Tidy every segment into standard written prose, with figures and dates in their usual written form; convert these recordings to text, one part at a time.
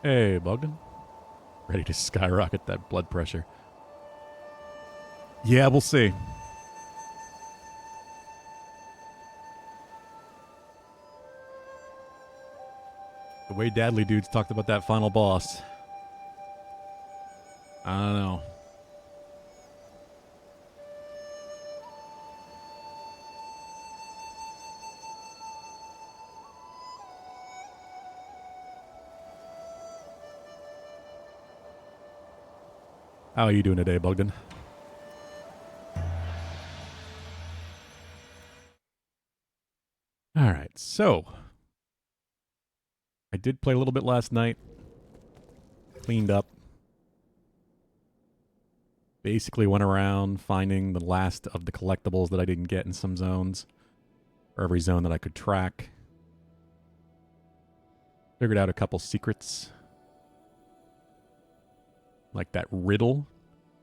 Hey, Bogdan. Ready to skyrocket that blood pressure. Yeah, we'll see. The way Dadley dudes talked about that final boss. I don't know. How are you doing today, Bogdan? All right, so I did play a little bit last night. Cleaned up. Basically went around finding the last of the collectibles that I didn't get in some zones. For every zone that I could track. Figured out a couple secrets. Like that riddle.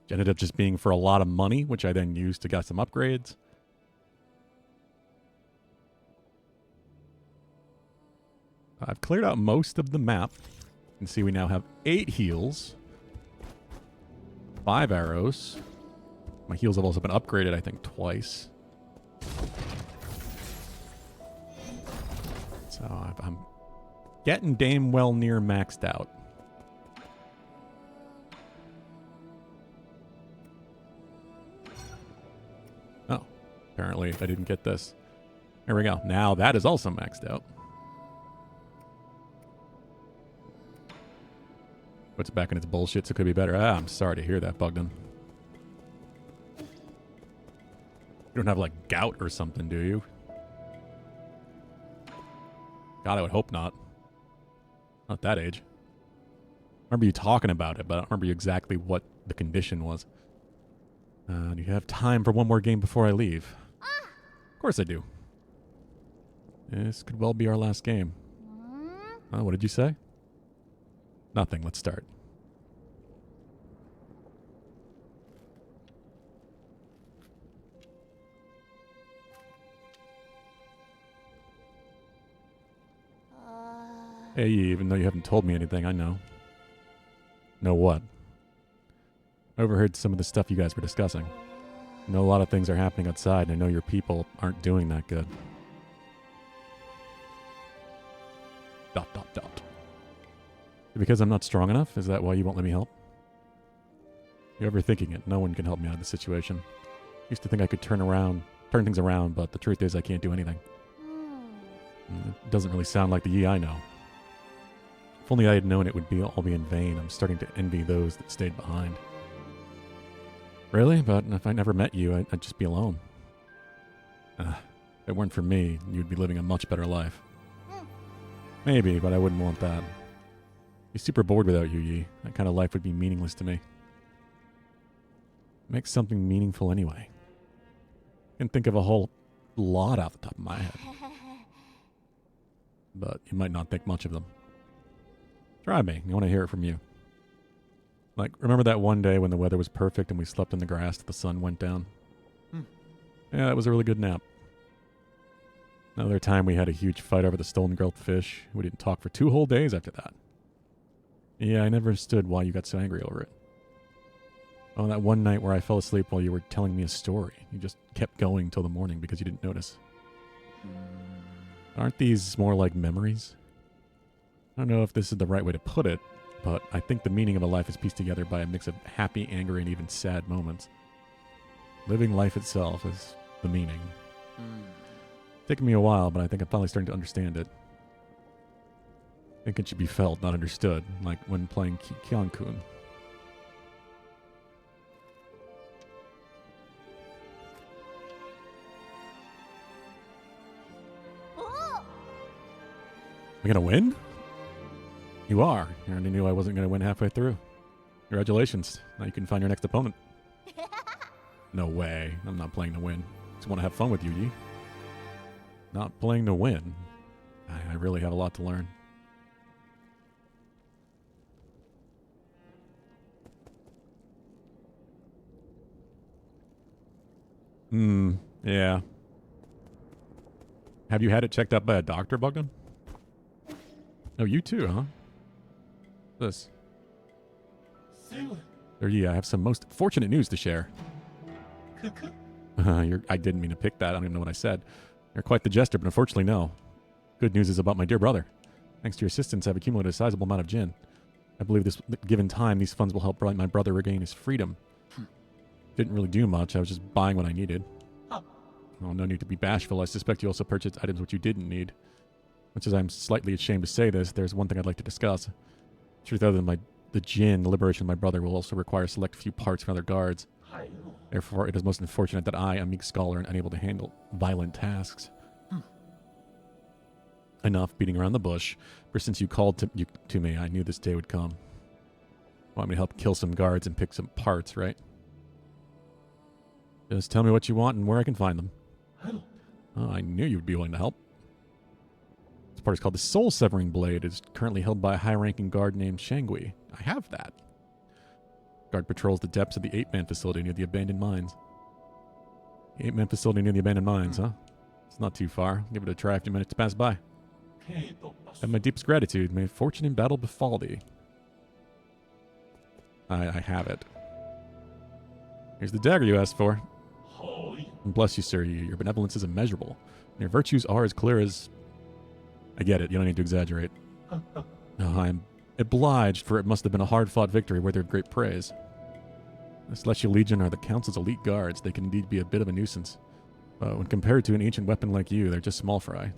Which ended up just being for a lot of money, which I then used to get some upgrades. I've cleared out most of the map. You can see we now have 8 heals. 5 arrows. My heals have also been upgraded, I think, twice. So I'm getting damn well near maxed out. Oh, apparently I didn't get this. There we go. Now that is also maxed out. Puts it back in its bullshit, so it could be better. I'm sorry to hear that, Bogdan. You don't have, like, gout or something, do you? God, I would hope not. Not at that age. I remember you talking about it, but I don't remember exactly what the condition was. Do you have time for one more game before I leave? Of course I do. This could well be our last game. Oh, what did you say? Nothing. Let's start. Hey, even though you haven't told me anything, I know. Know what? I overheard some of the stuff you guys were discussing. I know a lot of things are happening outside, and I know your people aren't doing that good. ... Because I'm not strong enough? Is that why you won't let me help? You're overthinking it. No one can help me out of this situation. Used to think I could turn things around, but the truth is I can't do anything. It doesn't really sound like the Yi I know. If only I had known it would all be in vain. I'm starting to envy those that stayed behind. Really? But if I never met you, I'd just be alone. If it weren't for me, you'd be living a much better life. Maybe, but I wouldn't want that. I'd be super bored without you, Yi. That kind of life would be meaningless to me. Make something meaningful anyway. I can think of a whole lot off the top of my head. But you might not think much of them. Try me. I want to hear it from you. Like, remember that one day when the weather was perfect and we slept in the grass till the sun went down? Yeah, that was a really good nap. Another time we had a huge fight over the stolen grilled fish. We didn't talk for 2 whole days after that. Yeah, I never understood why you got so angry over it. Oh, that one night where I fell asleep while you were telling me a story. You just kept going till the morning because you didn't notice. Aren't these more like memories? I don't know if this is the right way to put it, but I think the meaning of a life is pieced together by a mix of happy, angry, and even sad moments. Living life itself is the meaning. It's taken me a while, but I think I'm finally starting to understand it. I think it should be felt, not understood, like when playing Kyon-kun. We gonna win? You are. You already knew I wasn't gonna win halfway through. Congratulations. Now you can find your next opponent. No way. I'm not playing to win. Just want to have fun with you, Yi. Not playing to win. I really have a lot to learn. Yeah. Have you had it checked out by a doctor, Bogdan? Oh, you too, huh? This. Sir Yi, I have some most fortunate news to share. I didn't mean to pick that. I don't even know what I said. You're quite the jester, but unfortunately, no. Good news is about my dear brother. Thanks to your assistance, I've accumulated a sizable amount of Jin. I believe this given time, these funds will help my brother regain his freedom. Didn't really do much. I was just buying what I needed. Oh, no need to be bashful. I suspect you also purchased items which you didn't need. Much as I'm slightly ashamed to say this, there's one thing I'd like to discuss. Truth other than the Jin, the liberation of my brother will also require a select few parts from other guards. Therefore, it is most unfortunate that I, a meek scholar, am unable to handle violent tasks. Enough beating around the bush. For since you called to me, I knew this day would come. Want me to help kill some guards and pick some parts, right? Just tell me what you want and where I can find them. Oh, I knew you would be willing to help. This part is called the Soul Severing Blade. It is currently held by a high-ranking guard named Shangui. I have that. Guard patrols the depths of the 8-man facility near the abandoned mines. The 8-man facility near the abandoned mines, huh? It's not too far. Give it a try after minutes pass by. Have my deepest gratitude. May fortune in battle befall thee. I have it. Here's the dagger you asked for. And bless you, sir. Your benevolence is immeasurable. And your virtues are as clear as... I get it. You don't need to exaggerate. No, I am obliged, for it must have been a hard-fought victory worthy of great praise. The Celestial Legion are the Council's elite guards. They can indeed be a bit of a nuisance. But when compared to an ancient weapon like you, they're just small fry.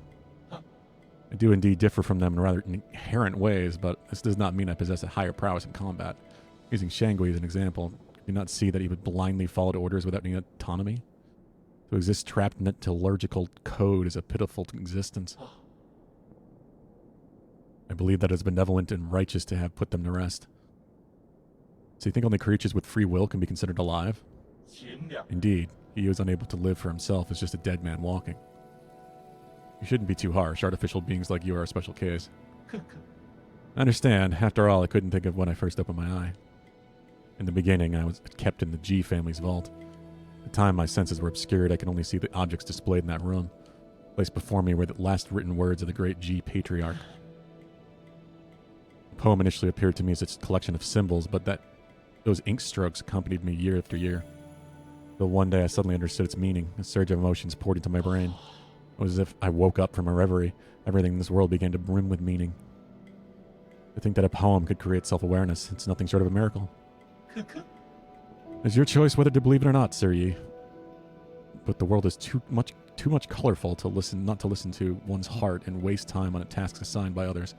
I do indeed differ from them in rather inherent ways, but this does not mean I possess a higher prowess in combat. Using Shangui as an example, do you not see that he would blindly follow orders without any autonomy? To exist trapped in a metallurgical code is a pitiful existence. I believe that it is benevolent and righteous to have put them to rest. So you think only creatures with free will can be considered alive? Indeed, he who is unable to live for himself is just a dead man walking. You shouldn't be too harsh. Artificial beings like you are a special case. I understand. After all, I couldn't think of when I first opened my eye. In the beginning, I was kept in the G family's vault. At the time my senses were obscured, I could only see the objects displayed in that room. Placed before me were the last written words of the great G patriarch. The poem initially appeared to me as a collection of symbols, but those ink strokes accompanied me year after year. Till one day I suddenly understood its meaning. A surge of emotions poured into my brain. It was as if I woke up from a reverie. Everything in this world began to brim with meaning. To think that a poem could create self-awareness, it's nothing short of a miracle. It's your choice whether to believe it or not, Sir Yi. But the world is too much colorful to not to listen to one's heart and waste time on tasks assigned by others.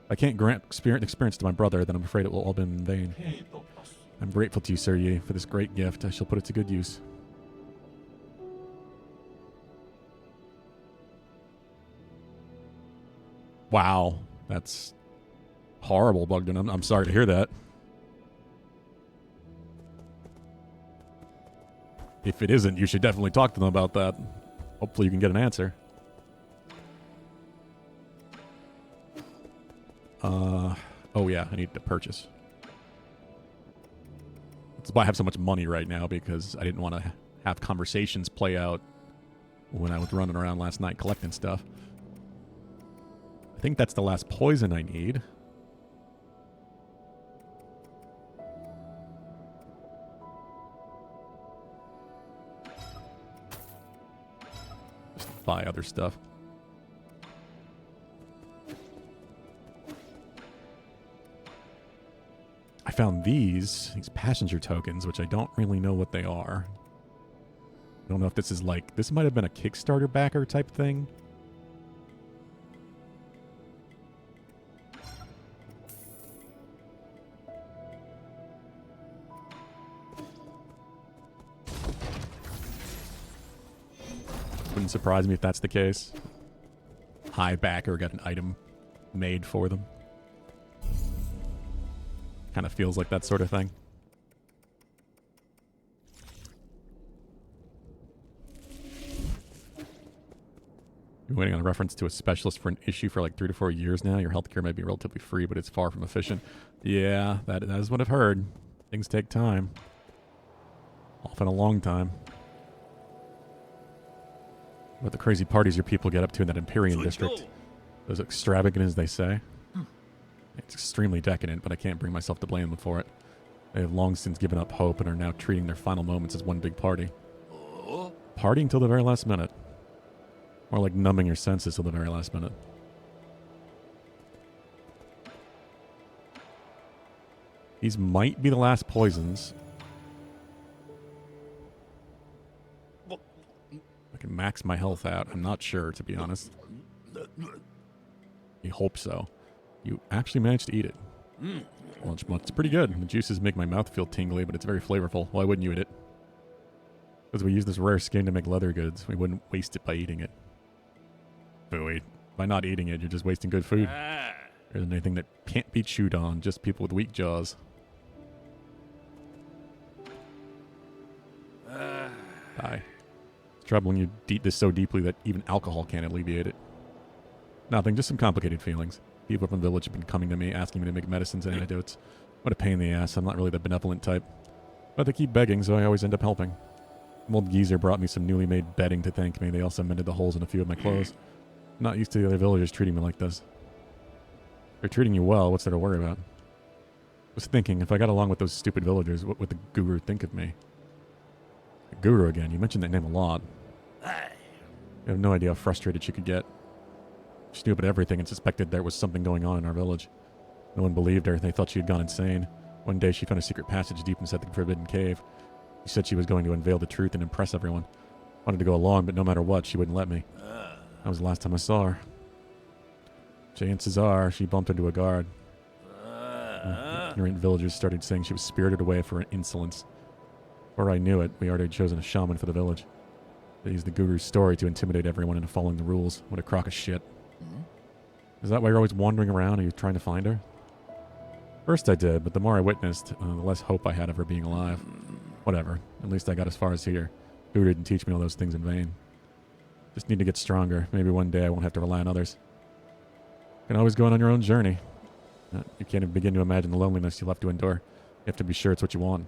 If I can't grant experience to my brother, then I'm afraid it will all be in vain. I'm grateful to you, Sir Yi, for this great gift. I shall put it to good use. Wow, that's horrible, Bogdan. I'm sorry to hear that. If it isn't, you should definitely talk to them about that. Hopefully you can get an answer. Oh yeah, I need to purchase. That's why I have so much money right now, because I didn't want to have conversations play out when I was running around last night collecting stuff. I think that's the last poison I need. Just buy other stuff. I found these passenger tokens, which I don't really know what they are. I don't know if this is like... This might have been a Kickstarter backer type thing. Wouldn't surprise me if that's the case. High backer got an item made for them. Kind of feels like that sort of thing. You're waiting on a reference to a specialist for an issue for like 3 to 4 years now. Your healthcare may be relatively free, but it's far from efficient. Yeah, that is what I've heard. Things take time. Often a long time. What the crazy parties your people get up to in that Empyrean district. Those extravagant as they say. It's extremely decadent, but I can't bring myself to blame them for it. They have long since given up hope and are now treating their final moments as one big party. Partying till the very last minute. More like numbing your senses till the very last minute. These might be the last poisons. I can max my health out. I'm not sure, to be honest. You hope so. You actually managed to eat it. Well, it's pretty good. The juices make my mouth feel tingly, but it's very flavorful. Why wouldn't you eat it? Because we use this rare skin to make leather goods. We wouldn't waste it by eating it. But wait, by not eating it, you're just wasting good food. There isn't anything that can't be chewed on, just people with weak jaws. Aye. It's troubling you eat this so deeply that even alcohol can't alleviate it. Nothing, just some complicated feelings. People from the village have been coming to me, asking me to make medicines and antidotes. What a pain in the ass. I'm not really the benevolent type. But they keep begging, so I always end up helping. An old geezer brought me some newly made bedding to thank me. They also mended the holes in a few of my clothes. I'm not used to the other villagers treating me like this. If they're treating you well, what's there to worry about? I was thinking, if I got along with those stupid villagers, what would the guru think of me? The guru again. You mentioned that name a lot. You have no idea how frustrated she could get. She knew about everything and suspected there was something going on in our village. No one believed her. They thought she had gone insane. One day she found a secret passage deep inside the forbidden cave. She said she was going to unveil the truth and impress everyone. Wanted to go along, but no matter what, she wouldn't let me. That was the last time I saw her. Chances are she bumped into a guard. Ignorant villagers started saying she was spirited away for insolence. Before I knew it, we already had chosen a shaman for the village. They used the guru's story to intimidate everyone into following the rules. What a crock of shit. Is that why you're always wandering around? Are you trying to find her? First I did, but the more I witnessed, the less hope I had of her being alive. Whatever. At least I got as far as here. Guru didn't teach me all those things in vain. Just need to get stronger. Maybe one day I won't have to rely on others. You can always go on your own journey. You can't even begin to imagine the loneliness you'll have to endure. You have to be sure it's what you want.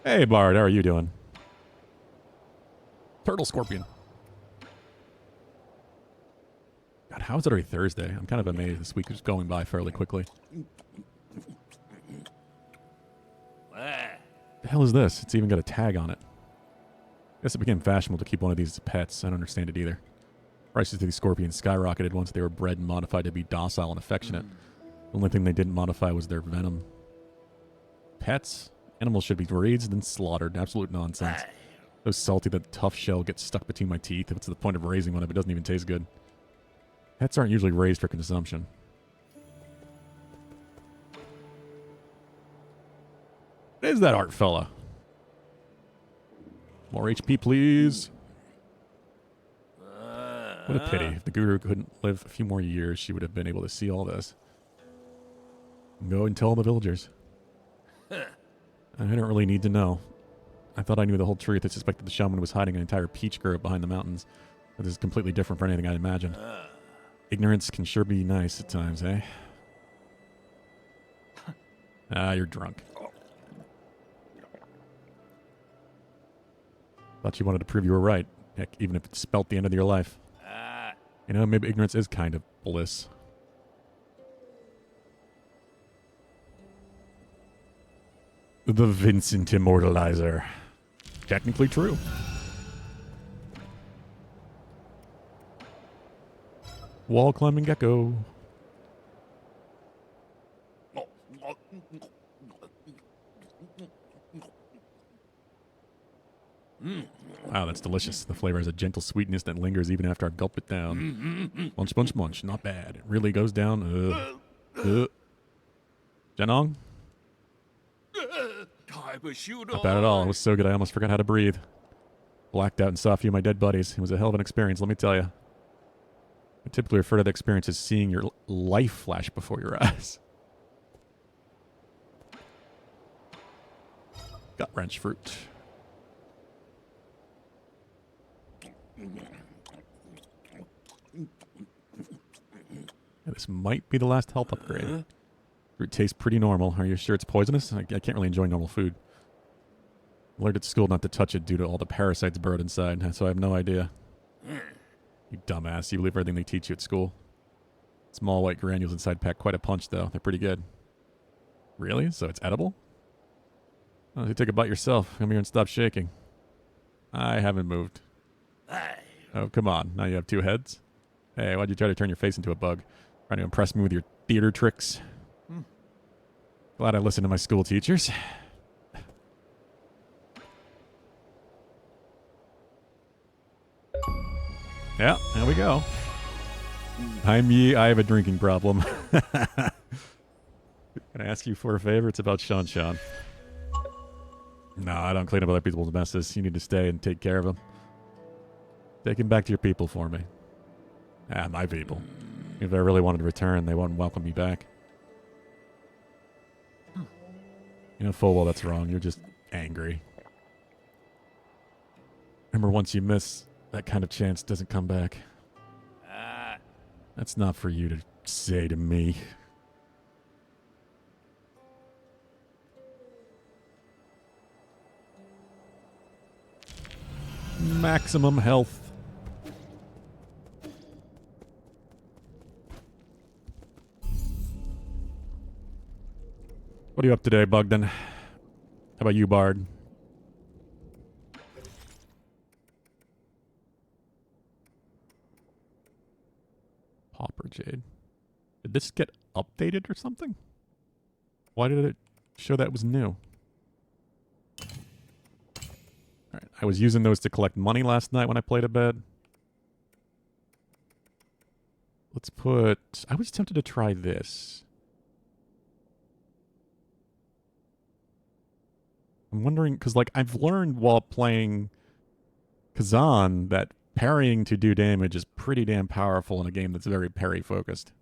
Hey, Bard, how are you doing? Turtle Scorpion. God, how is it already Thursday? I'm kind of amazed. This week is going by fairly quickly. The hell is this? It's even got a tag on it. Guess it became fashionable to keep one of these as pets. I don't understand it either. Prices of these scorpions skyrocketed once they were bred and modified to be docile and affectionate. The only thing they didn't modify was their venom. Pets? Animals should be raised and slaughtered. Absolute nonsense. So salty that the tough shell gets stuck between my teeth. What's the point of raising one if it doesn't even taste good? Pets aren't usually raised for consumption. What is that art fella? More HP, please. What a pity. If the guru couldn't live a few more years, she would have been able to see all this. Go and tell the villagers. I don't really need to know. I thought I knew the whole truth. I suspected the shaman was hiding an entire peach grove behind the mountains. But this is completely different from anything I imagined. Ignorance can sure be nice at times, eh? Ah, you're drunk. Thought you wanted to prove you were right. Heck, even if it spelt the end of your life. You know, maybe ignorance is kind of bliss. The Vincent Immortalizer. Technically true. Wall climbing gecko. Wow, that's delicious. The flavor has a gentle sweetness that lingers even after I've gulped it down. Munch, munch, munch. Not bad. It really goes down. Janong? Not bad at all. It was so good I almost forgot how to breathe. Blacked out and saw a few of my dead buddies. It was a hell of an experience, let me tell you. I typically refer to the experience as seeing your life flash before your eyes. Gut wrench fruit. Yeah, this might be the last health upgrade. Fruit tastes pretty normal. Are you sure it's poisonous? I can't really enjoy normal food. I learned at school not to touch it due to all the parasites burrowed inside, so I have no idea. You dumbass. You believe everything they teach you at school. Small white granules inside pack quite a punch, though. They're pretty good. Really? So it's edible? Oh, you take a bite yourself. Come here and stop shaking. I haven't moved. Oh, come on. Now you have two heads? Hey, why'd you try to turn your face into a bug? Trying to impress me with your theater tricks? Glad I listened to my school teachers. Yeah, there we go. I'm Yi. I have a drinking problem. Can I ask you for a favor? It's about Sean Sean. No, I don't clean up other people's messes. You need to stay and take care of them. Take him back to your people for me. Ah, my people. If I really wanted to return, they wouldn't welcome me back. You know full well that's wrong. You're just angry. Remember, once you miss, that kind of chance doesn't come back. That's not for you to say to me. Maximum health. What are you up today, Bugden? How about you, Bard? Pauper Jade. Did this get updated or something? Why did it show that was new? Alright, I was using those to collect money last night when I played a bed. Let's put... I was tempted to try this. I'm wondering, because like I've learned while playing Kazan that parrying to do damage is pretty damn powerful in a game that's very parry focused.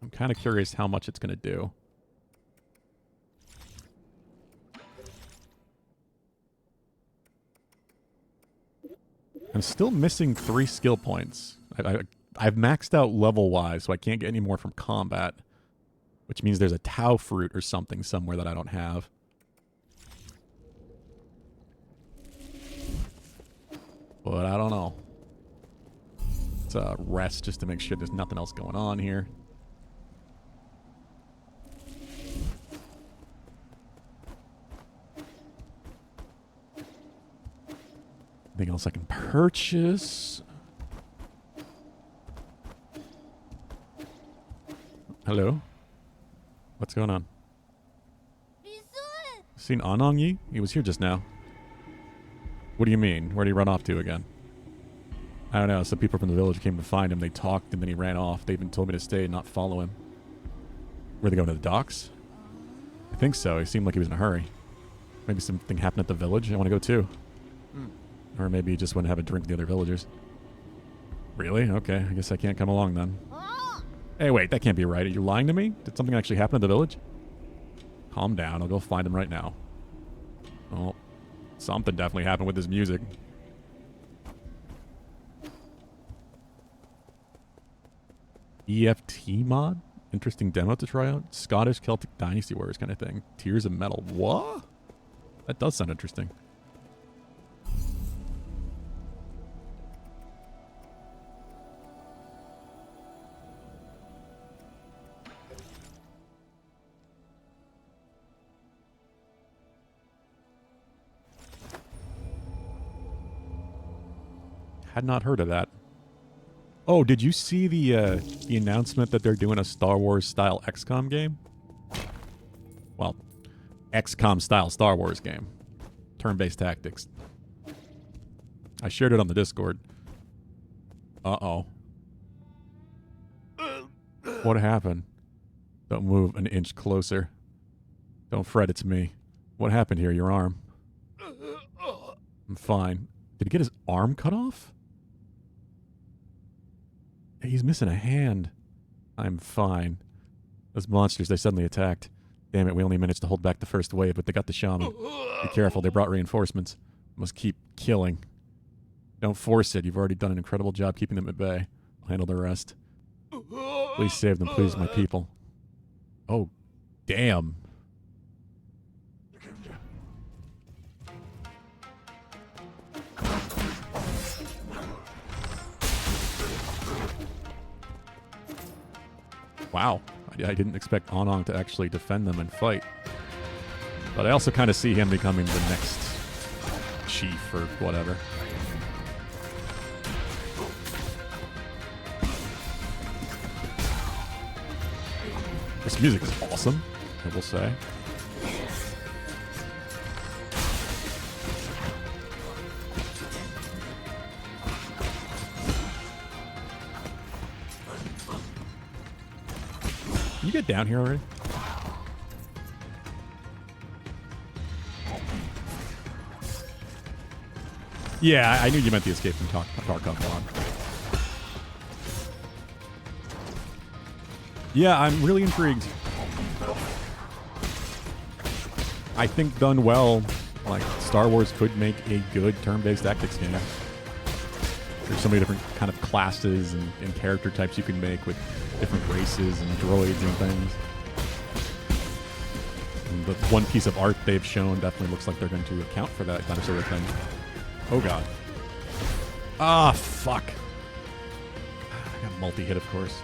I'm kind of curious how much it's going to do. I'm still missing 3 skill points. I've maxed out level-wise, so I can't get any more from combat. Which means there's a Tau fruit or something somewhere that I don't have. But I don't know. Let's rest just to make sure there's nothing else going on here. Anything else I can purchase? Hello? What's going on? Seen Anong Yi? He was here just now. What do you mean? Where'd he run off to again? I don't know. Some people from the village came to find him. They talked and then he ran off. They even told me to stay and not follow him. Were they going to the docks? I think so. He seemed like he was in a hurry. Maybe something happened at the village. I want to go too. Or maybe he just went to have a drink with the other villagers. Really? Okay. I guess I can't come along then. Hey, wait. That can't be right. Are you lying to me? Did something actually happen at the village? Calm down. I'll go find him right now. Oh, something definitely happened with his music. EFT mod? Interesting demo to try out. Scottish Celtic Dynasty Warriors kind of thing. Tears of Metal. What? That does sound interesting. Had not heard of that. Oh, did you see the announcement that they're doing a Star Wars style XCOM game? Well, XCOM style Star Wars game. Turn-based tactics. I shared it on the Discord. Uh-oh. What happened? Don't move an inch closer. Don't fret, it's me. What happened here, your arm? I'm fine. Did he get his arm cut off? He's missing a hand. I'm fine. Those monsters, they suddenly attacked. Damn it, we only managed to hold back the first wave, but they got the shaman. Be careful, they brought reinforcements. Must keep killing. Don't force it. You've already done an incredible job keeping them at bay. I'll handle the rest. Please save them, please, my people. Oh, damn. Wow. I didn't expect Anong to actually defend them and fight. But I also kind of see him becoming the next chief or whatever. This music is awesome, I will say. Can you get down here already? Yeah, I knew you meant the escape from Tarkov. Yeah, I'm really intrigued. I think done well, like Star Wars could make a good turn-based tactics game. There's so many different kind of classes and character types you can make with different races and droids and things. And the one piece of art they've shown definitely looks like they're going to account for that kind of sort of thing. Oh god. Ah, fuck. I got multi-hit, of course.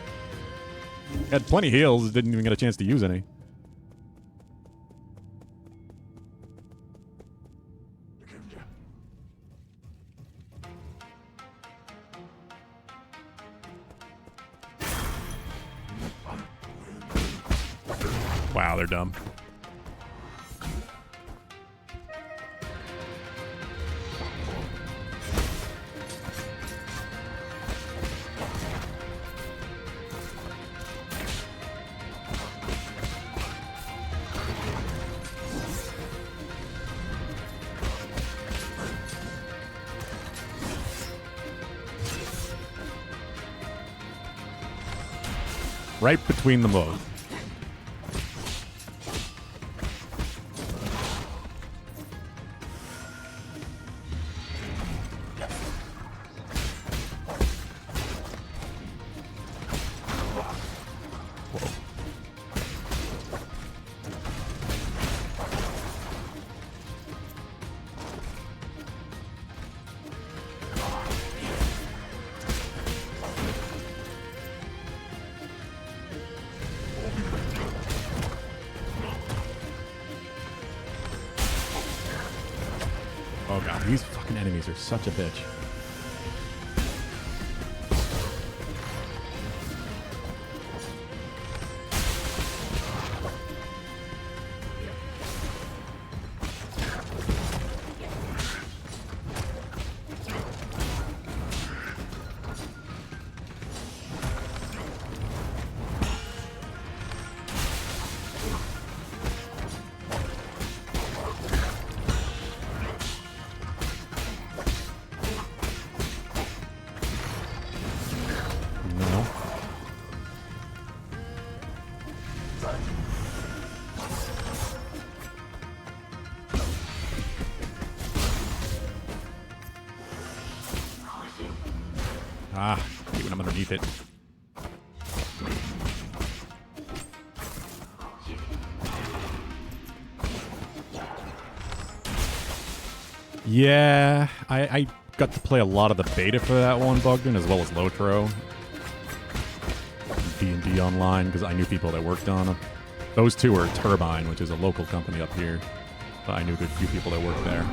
Had plenty of heals, didn't even get a chance to use any. Wow, they're dumb. Right between them both. Oh god, these fucking enemies are such a bitch. Ah, even I'm underneath it. Yeah, I got to play a lot of the beta for that one, Bogdan, as well as Lotro. D&D Online, because I knew people that worked on them. Those two are Turbine, which is a local company up here. But I knew a good few people that worked there.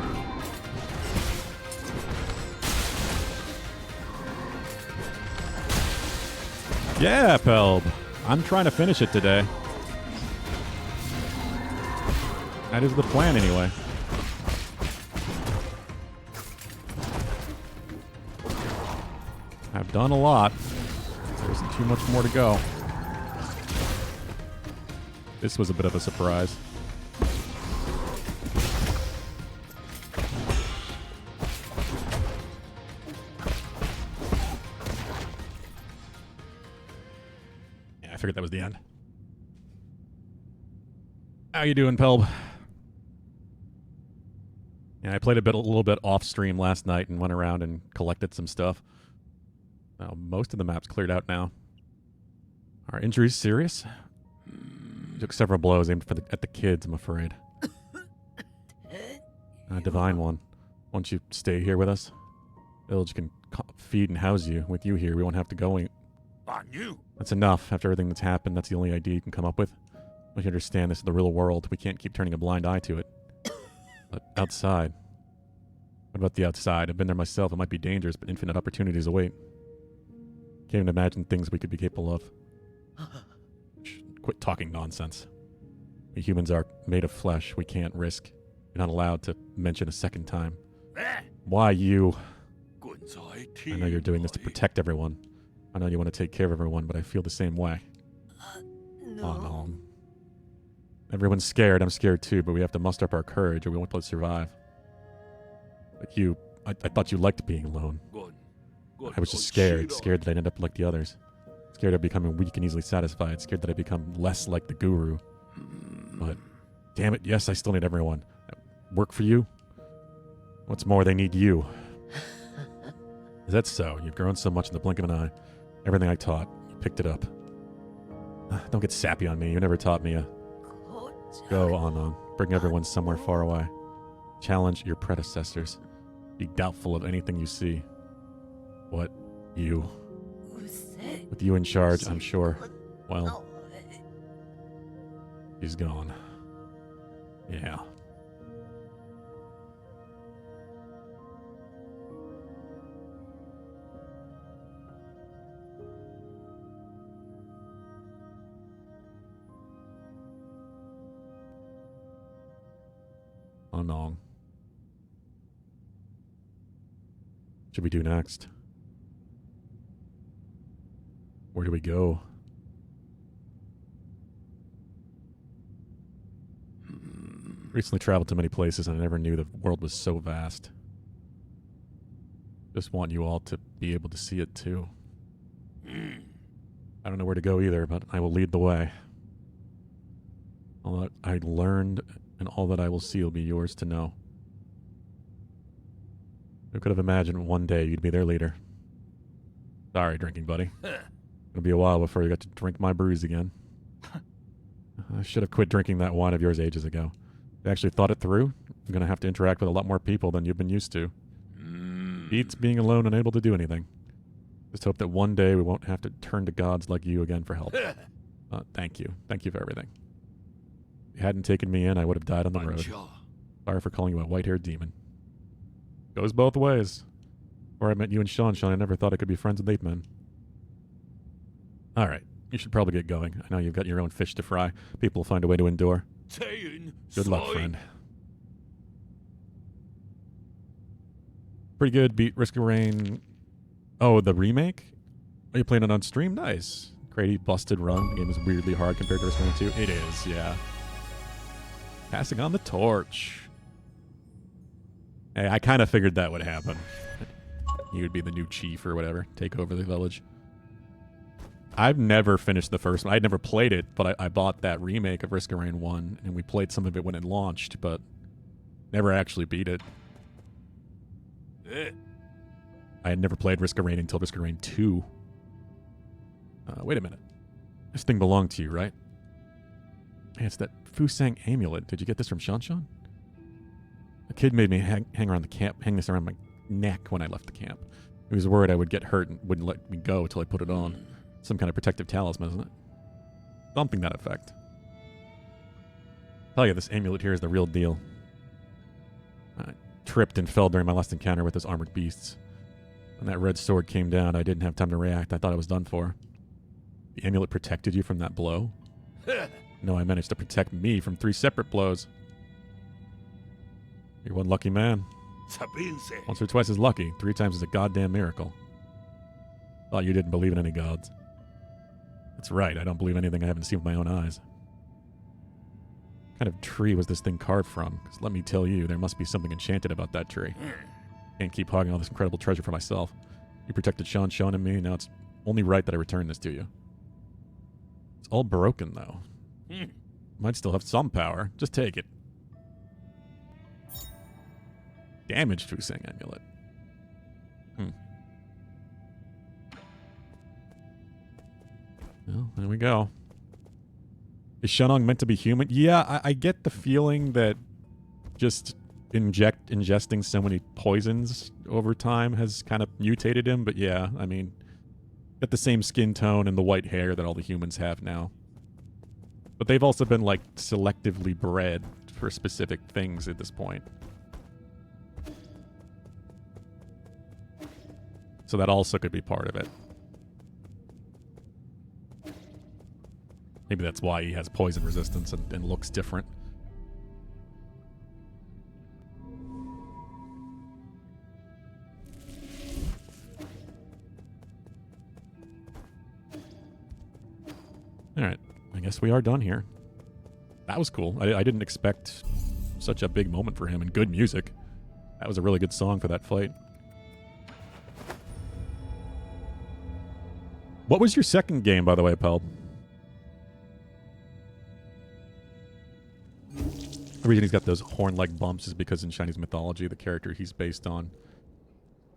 Yeah, Pelb. I'm trying to finish it today. That is the plan, anyway. I've done a lot. There isn't too much more to go. This was a bit of a surprise. I figured that was the end. How you doing, Pelb? Yeah, I played a little bit off stream last night and went around and collected some stuff. Most of the map's cleared out now. Are injuries serious? Took several blows aimed at the kids, I'm afraid. Divine One, won't you stay here with us? Village can feed and house you. With you here, we won't have to go That's enough. After everything that's happened, that's the only idea you can come up with. We can understand this is the real world. We can't keep turning a blind eye to it. But outside. What about the outside? I've been there myself. It might be dangerous, but infinite opportunities await. Can't even imagine things we could be capable of. Quit talking nonsense. We humans are made of flesh. We can't risk. You're not allowed to mention a second time. Why you? I know you're doing this to protect everyone. I know you want to take care of everyone, but I feel the same way. No. Oh, no. Everyone's scared. I'm scared too, but we have to muster up our courage or we won't be able to survive. But you, I thought you liked being alone. I was just scared that I'd end up like the others. Scared of becoming weak and easily satisfied. Scared that I'd become less like the guru. But, damn it, yes, I still need everyone. Work for you? What's more, they need you. Is that so? You've grown so much in the blink of an eye. Everything I taught, you picked it up. Don't get sappy on me. You never taught me. Go on. Bring everyone somewhere far away. Challenge your predecessors. Be doubtful of anything you see. What? You? With you in charge, I'm sure. Well, he's gone. Yeah. Oh no. What should we do next? Where do we go? Recently traveled to many places and I never knew the world was so vast. Just want you all to be able to see it too. I don't know where to go either, but I will lead the way. All that I learned and all that I will see will be yours to know. Who could have imagined one day you'd be their leader? Sorry, drinking buddy. It'll be a while before you got to drink my brews again. I should have quit drinking that wine of yours ages ago. I actually thought it through. I'm going to have to interact with a lot more people than you've been used to. Beats being alone, unable to do anything. Just hope that one day we won't have to turn to gods like you again for help. Thank you. Thank you for everything. If you hadn't taken me in, I would have died on the road. Sorry for calling you a white-haired demon. Goes both ways. Before I met you and Sean, I never thought I could be friends with ape men. All right. You should probably get going. I know you've got your own fish to fry. People will find a way to endure. Good luck, friend. Pretty good. Beat Risk of Rain. Oh, the remake? Are you playing it on stream? Nice. Crazy busted run. The game is weirdly hard compared to Risk of Rain 2. It is, yeah. Passing on the torch. Hey, I kind of figured that would happen. You would be the new chief or whatever. Take over the village. I've never finished the first one. I'd never played it, but I bought that remake of Risk of Rain 1, and we played some of it when it launched, but never actually beat it. I had never played Risk of Rain until Risk of Rain 2. Wait a minute. This thing belonged to you, right? Hey, it's that Fusang amulet. Did you get this from Shanshan? A kid made me hang around the camp, hang this around my neck when I left the camp. He was worried I would get hurt and wouldn't let me go until I put it on. Some kind of protective talisman, isn't it? Something that effect. Tell you, this amulet here is the real deal. I tripped and fell during my last encounter with those armored beasts. When that red sword came down, I didn't have time to react. I thought I was done for. The amulet protected you from that blow? No, I managed to protect me from 3 separate blows. You're one lucky man. Once or twice is lucky. 3 times is a goddamn miracle. Thought you didn't believe in any gods. That's right, I don't believe anything I haven't seen with my own eyes. What kind of tree was this thing carved from? Because let me tell you, there must be something enchanted about that tree. Can't keep hogging all this incredible treasure for myself. You protected Sean and me, now it's only right that I return this to you. It's all broken, though. Might still have some power. Just take it. Damaged Fusang amulet. Well, there we go. Is Shunong meant to be human? Yeah, I get the feeling that just ingesting so many poisons over time has kind of mutated him, but yeah, I mean, Got the same skin tone and the white hair that all the humans have now. But they've also been, like, selectively bred for specific things at this point. So that also could be part of it. Maybe that's why he has poison resistance and looks different. Alright, I guess we are done here. That was cool. I didn't expect such a big moment for him, and good music. That was a really good song for that fight. What was your second game, by the way, Pell? The reason he's got those horn-like bumps is because in Chinese mythology, the character he's based on,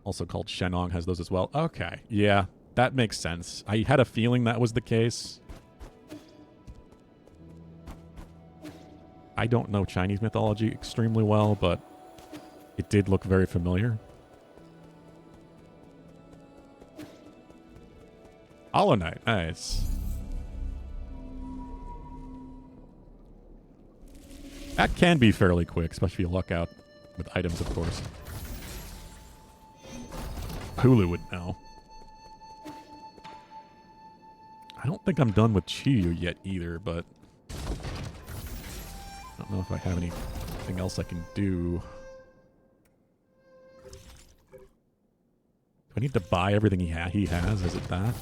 also called Shenong, has those as well. Okay, yeah, that makes sense. I had a feeling that was the case. I don't know Chinese mythology extremely well, but it did look very familiar. Hollow Knight, nice. That can be fairly quick, especially if you luck out with items, of course. Hulu would know. I don't think I'm done with Chiyu yet either, but I don't know if I have anything else I can do. Do I need to buy everything he has? Is it that?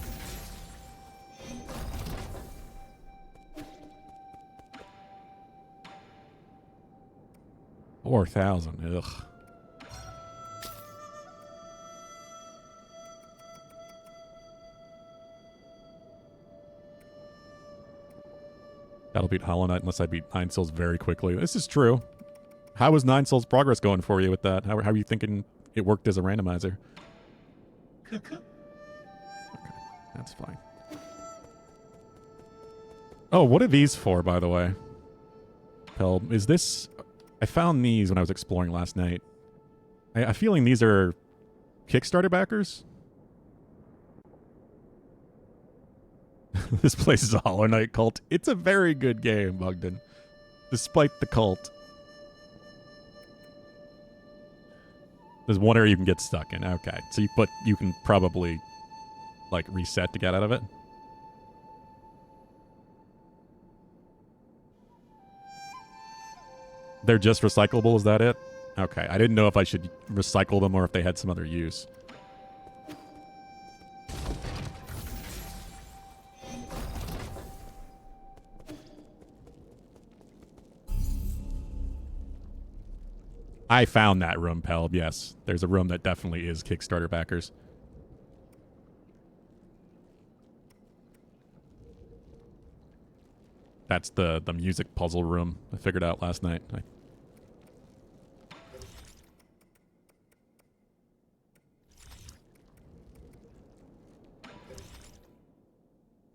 $4,000. Ugh. That'll beat Hollow Knight unless I beat Nine Souls very quickly. This is true. How is Nine Souls progress going for you with that? How are you thinking it worked as a randomizer? Okay, that's fine. Oh, what are these for, by the way? Hell, is this... I found these when I was exploring last night. I'm feeling these are Kickstarter backers? This place is a Hollow Knight cult. It's a very good game, Bugden. Despite the cult. There's one area you can get stuck in. Okay. So you can probably like reset to get out of it. They're just recyclable, is that it? Okay. I didn't know if I should recycle them or if they had some other use. I found that room, Pelb, yes. There's a room that definitely is Kickstarter backers. That's the music puzzle room I figured out last night.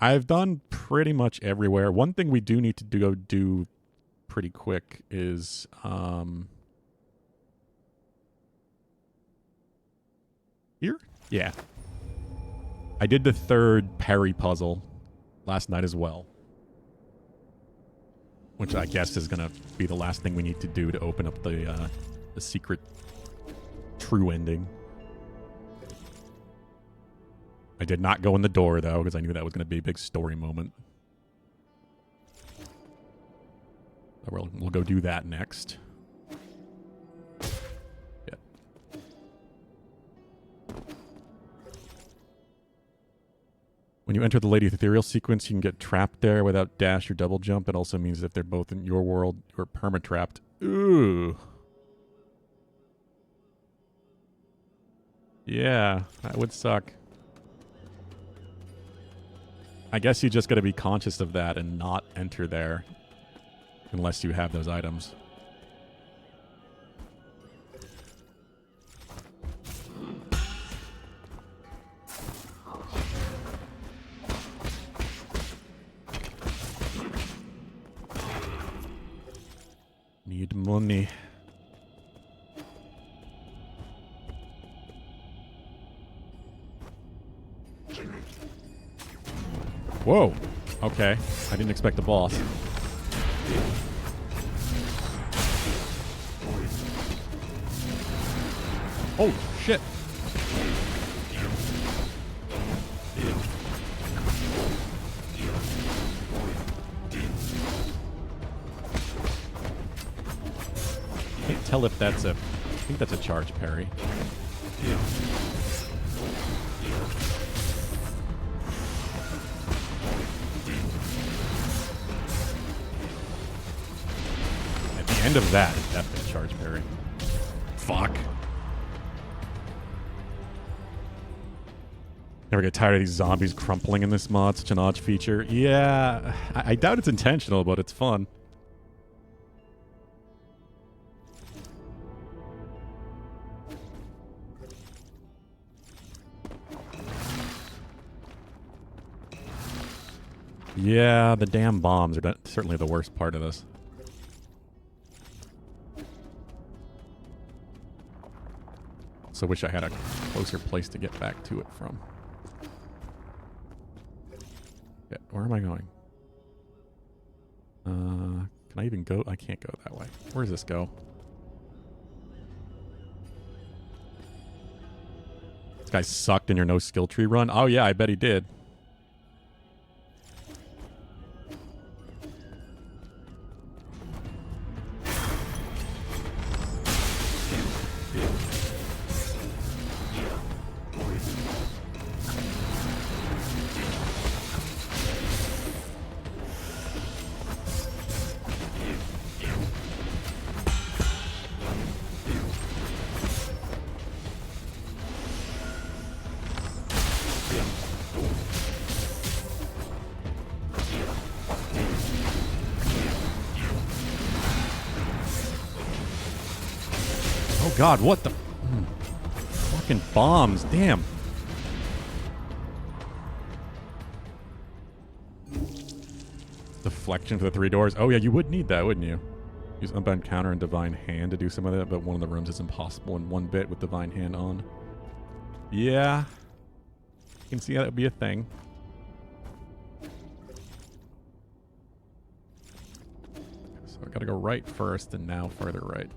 I've done pretty much everywhere. One thing we do need to go do pretty quick is... Here? Yeah. I did the third parry puzzle last night as well. Which I guess is going to be the last thing we need to do to open up the secret true ending. I did not go in the door, though, because I knew that was going to be a big story moment. So we'll go do that next. Yep. When you enter the Lady Ethereal sequence, you can get trapped there without dash or double jump. It also means that if they're both in your world, you're perma-trapped. Ooh. Yeah, that would suck. I guess you just got to be conscious of that and not enter there unless you have those items. Need money. Whoa. Okay. I didn't expect the boss. Oh, shit. Can't tell if that's a... I think that's a charge parry. At the end of that is definitely a charge parry. Fuck. Never get tired of these zombies crumpling in this mod. Such an odd feature. Yeah, I doubt it's intentional, but it's fun. Yeah, the damn bombs are certainly the worst part of this. Also wish I had a closer place to get back to it from. Yeah, where am I going? Can I even go? I can't go that way. Where does this go? This guy sucked in your no skill tree run? Oh yeah, I bet he did. Oh god, what the... Fucking bombs, damn. Deflection for the 3 doors. Oh yeah, you would need that, wouldn't you? Use Unbound Counter and Divine Hand to do some of that, but one of the rooms is impossible in 1 bit with Divine Hand on. Yeah. You can see how that would be a thing. So I gotta go right first and now further right.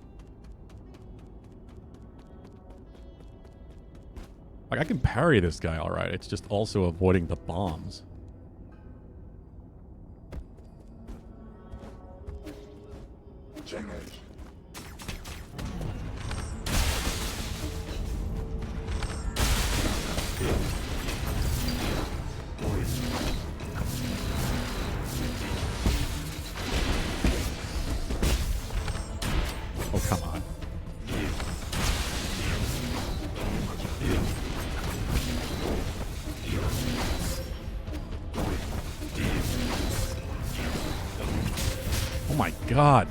Like, I can parry this guy alright, it's just also avoiding the bombs. Oh, come on. Oh my god.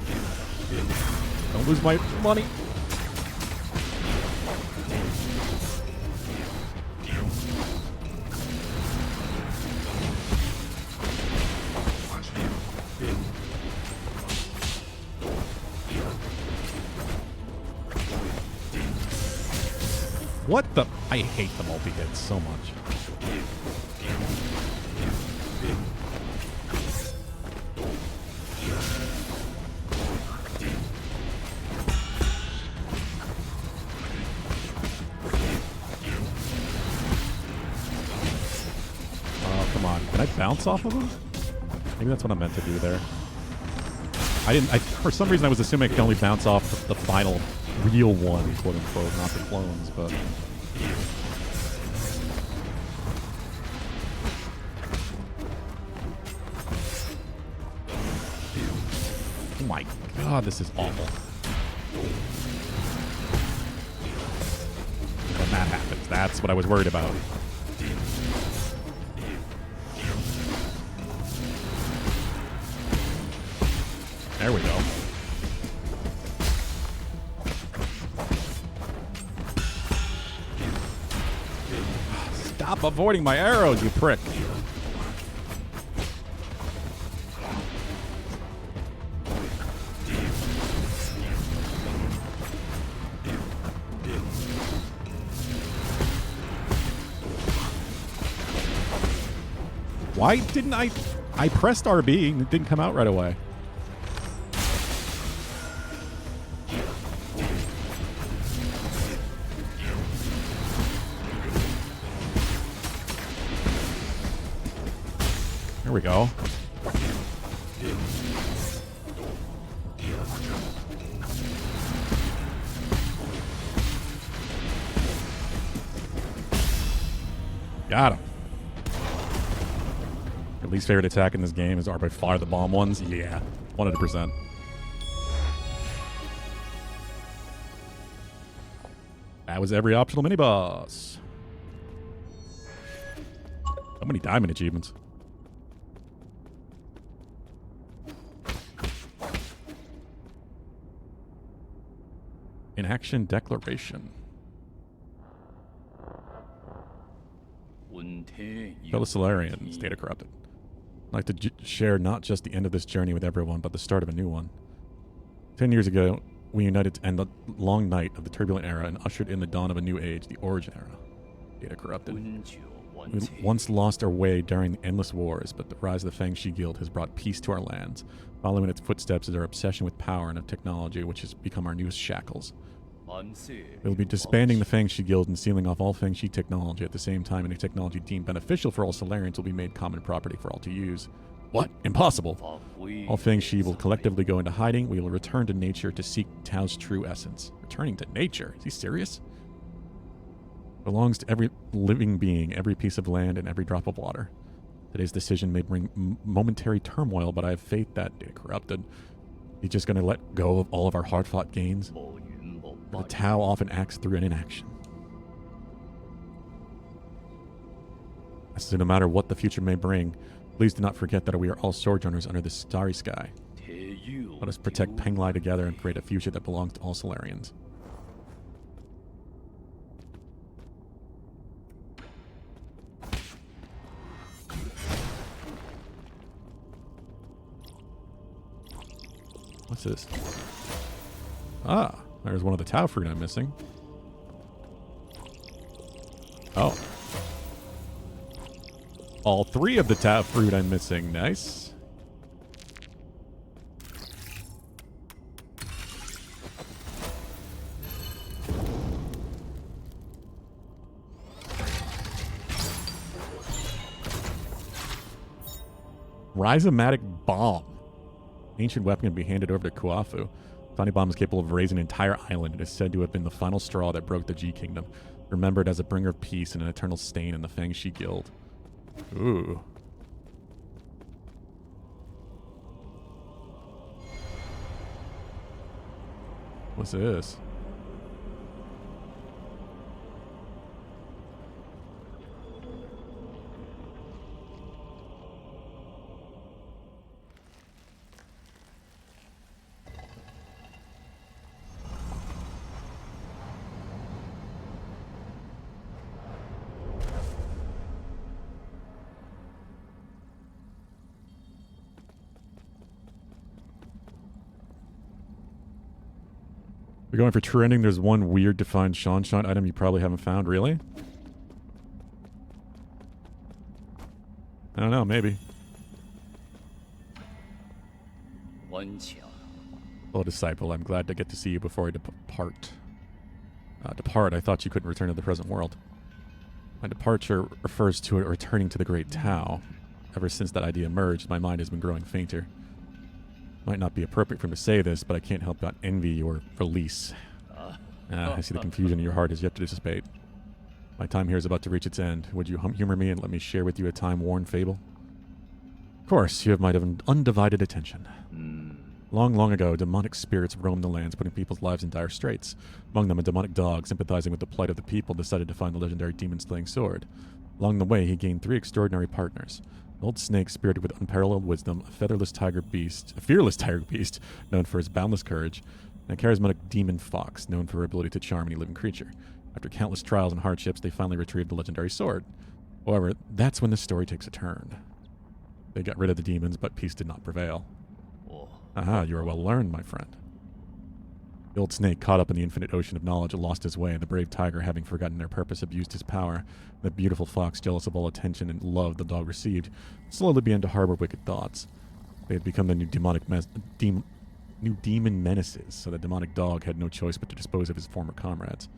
Don't lose my money. What the? I hate the multi-hits so much. Oh, come on. Can I bounce off of them? Maybe that's what I meant to do there. For some reason I was assuming I could only bounce off the final real one, quote unquote, not the clones, but... Oh my god, this is awful. When that happens, that's what I was worried about. There we go. Stop avoiding my arrows, you prick. Why didn't I pressed RB and it didn't come out right away. Here we go. Got him. Your least favorite attack in this game are by far the bomb ones? Yeah, 100%. That was every optional mini-boss. So many diamond achievements. In action declaration. Fellow Solarians, data corrupted. I'd like to share not just the end of this journey with everyone, but the start of a new one. 10 years ago, we united to end the long night of the turbulent era and ushered in the dawn of a new age, the Origin era. Data corrupted. We once lost our way during the endless wars, but the rise of the Fangshi Guild has brought peace to our lands. Following its footsteps is our obsession with power and of technology, which has become our newest shackles. We will be disbanding the Fangshi Guild and sealing off all Fangshi technology. At the same time, any technology deemed beneficial for all Solarians will be made common property for all to use. What? Impossible! All Fangshi will collectively go into hiding. We will return to nature to seek Tao's true essence. Returning to nature? Is he serious? Belongs to every living being, every piece of land, and every drop of water. Today's decision may bring momentary turmoil, but I have faith that, corrupted, he's just going to let go of all of our hard-fought gains. The Tao often acts through an inaction. So no matter what the future may bring, please do not forget that we are all sojourners under this starry sky. Let us protect Penglai together and create a future that belongs to all Solarians. What's this? Ah, there's one of the Tao fruit I'm missing. Oh. All three of the Tao fruit I'm missing. Nice. Rhizomatic Bomb. Ancient weapon can be handed over to Kuafu. Tiny Bomb is capable of raising an entire island and is said to have been the final straw that broke the G Kingdom. Remembered as a bringer of peace and an eternal stain in the Fangshi Guild. Ooh. What's this? We're going for true ending. There's one weird defined Shanshan item you probably haven't found. Really? I don't know. Maybe. Fellow disciple, I'm glad to get to see you before I depart. Depart, I thought you couldn't return to the present world. My departure refers to it returning to the Great Tao. Ever since that idea emerged, my mind has been growing fainter. Might not be appropriate for him to say this, but I can't help but envy your release. I see the confusion in your heart is yet to dissipate. My time here is about to reach its end. Would you humor me and let me share with you a time-worn fable? Of course, you have my undivided attention. Long, long ago, demonic spirits roamed the lands, putting people's lives in dire straits. Among them, a demonic dog, sympathizing with the plight of the people, decided to find the legendary demon-slaying sword. Along the way, he gained 3 extraordinary partners. An old snake spirited with unparalleled wisdom, a fearless tiger beast known for his boundless courage, and a charismatic demon fox known for her ability to charm any living creature. After countless trials and hardships, they finally retrieved the legendary sword. However, that's when the story takes a turn. They got rid of the demons, but peace did not prevail. Aha, you are well learned, my friend. The old snake, caught up in the infinite ocean of knowledge, lost his way, and the brave tiger, having forgotten their purpose, abused his power. The beautiful fox, jealous of all attention and love the dog received, slowly began to harbor wicked thoughts. They had become the new demon menaces, so the demonic dog had no choice but to dispose of his former comrades.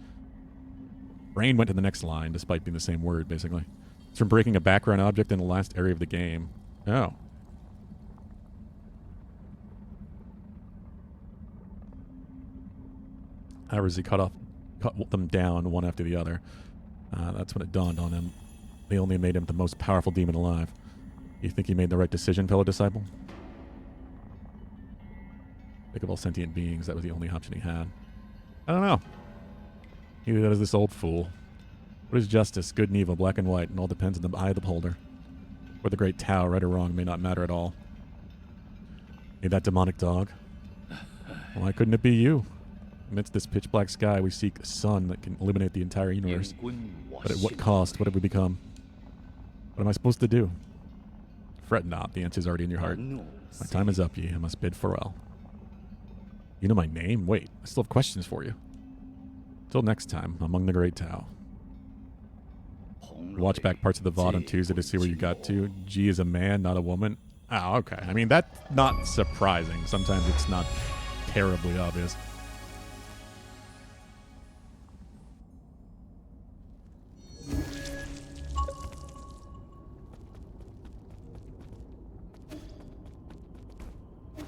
Brain went to the next line, despite being the same word, basically. It's from breaking a background object in the last area of the game. Oh. However, as he cut them down one after the other, that's when it dawned on him. They only made him the most powerful demon alive. You think he made the right decision, fellow disciple? Think of all sentient beings, that was the only option he had. I don't know. Either that is this old fool. What is justice, good and evil, black and white, and all depends on the eye of the beholder. Or the great Tao, right or wrong, may not matter at all. Hey, that demonic dog? Why couldn't it be you? Amidst this pitch black sky, we seek a sun that can illuminate the entire universe. But at what cost? What have we become? What am I supposed to do? Fret not, the answer is already in your heart. My time is up, ye. I must bid farewell. You know my name? Wait, I still have questions for you. Till next time, among the great Tao. Watch back parts of the VOD on Tuesday to see where you got to. G is a man, not a woman. Oh, okay. I mean, that's not surprising. Sometimes it's not terribly obvious.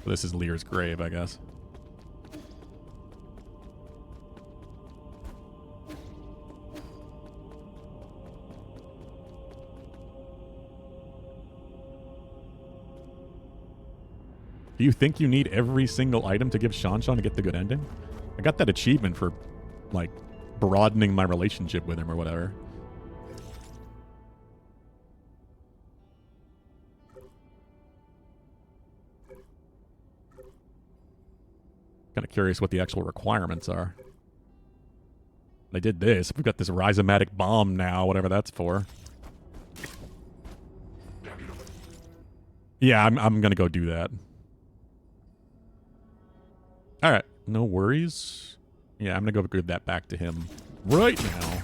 This is Lear's grave, I guess. Do you think you need every single item to give Shan to get the good ending? I got that achievement for, like, broadening my relationship with him or whatever. Kind of curious what the actual requirements are. I did this. We've got this rhizomatic bomb now, whatever that's for. Yeah, I'm gonna go do that. Alright, no worries. Yeah, I'm gonna go give that back to him right now.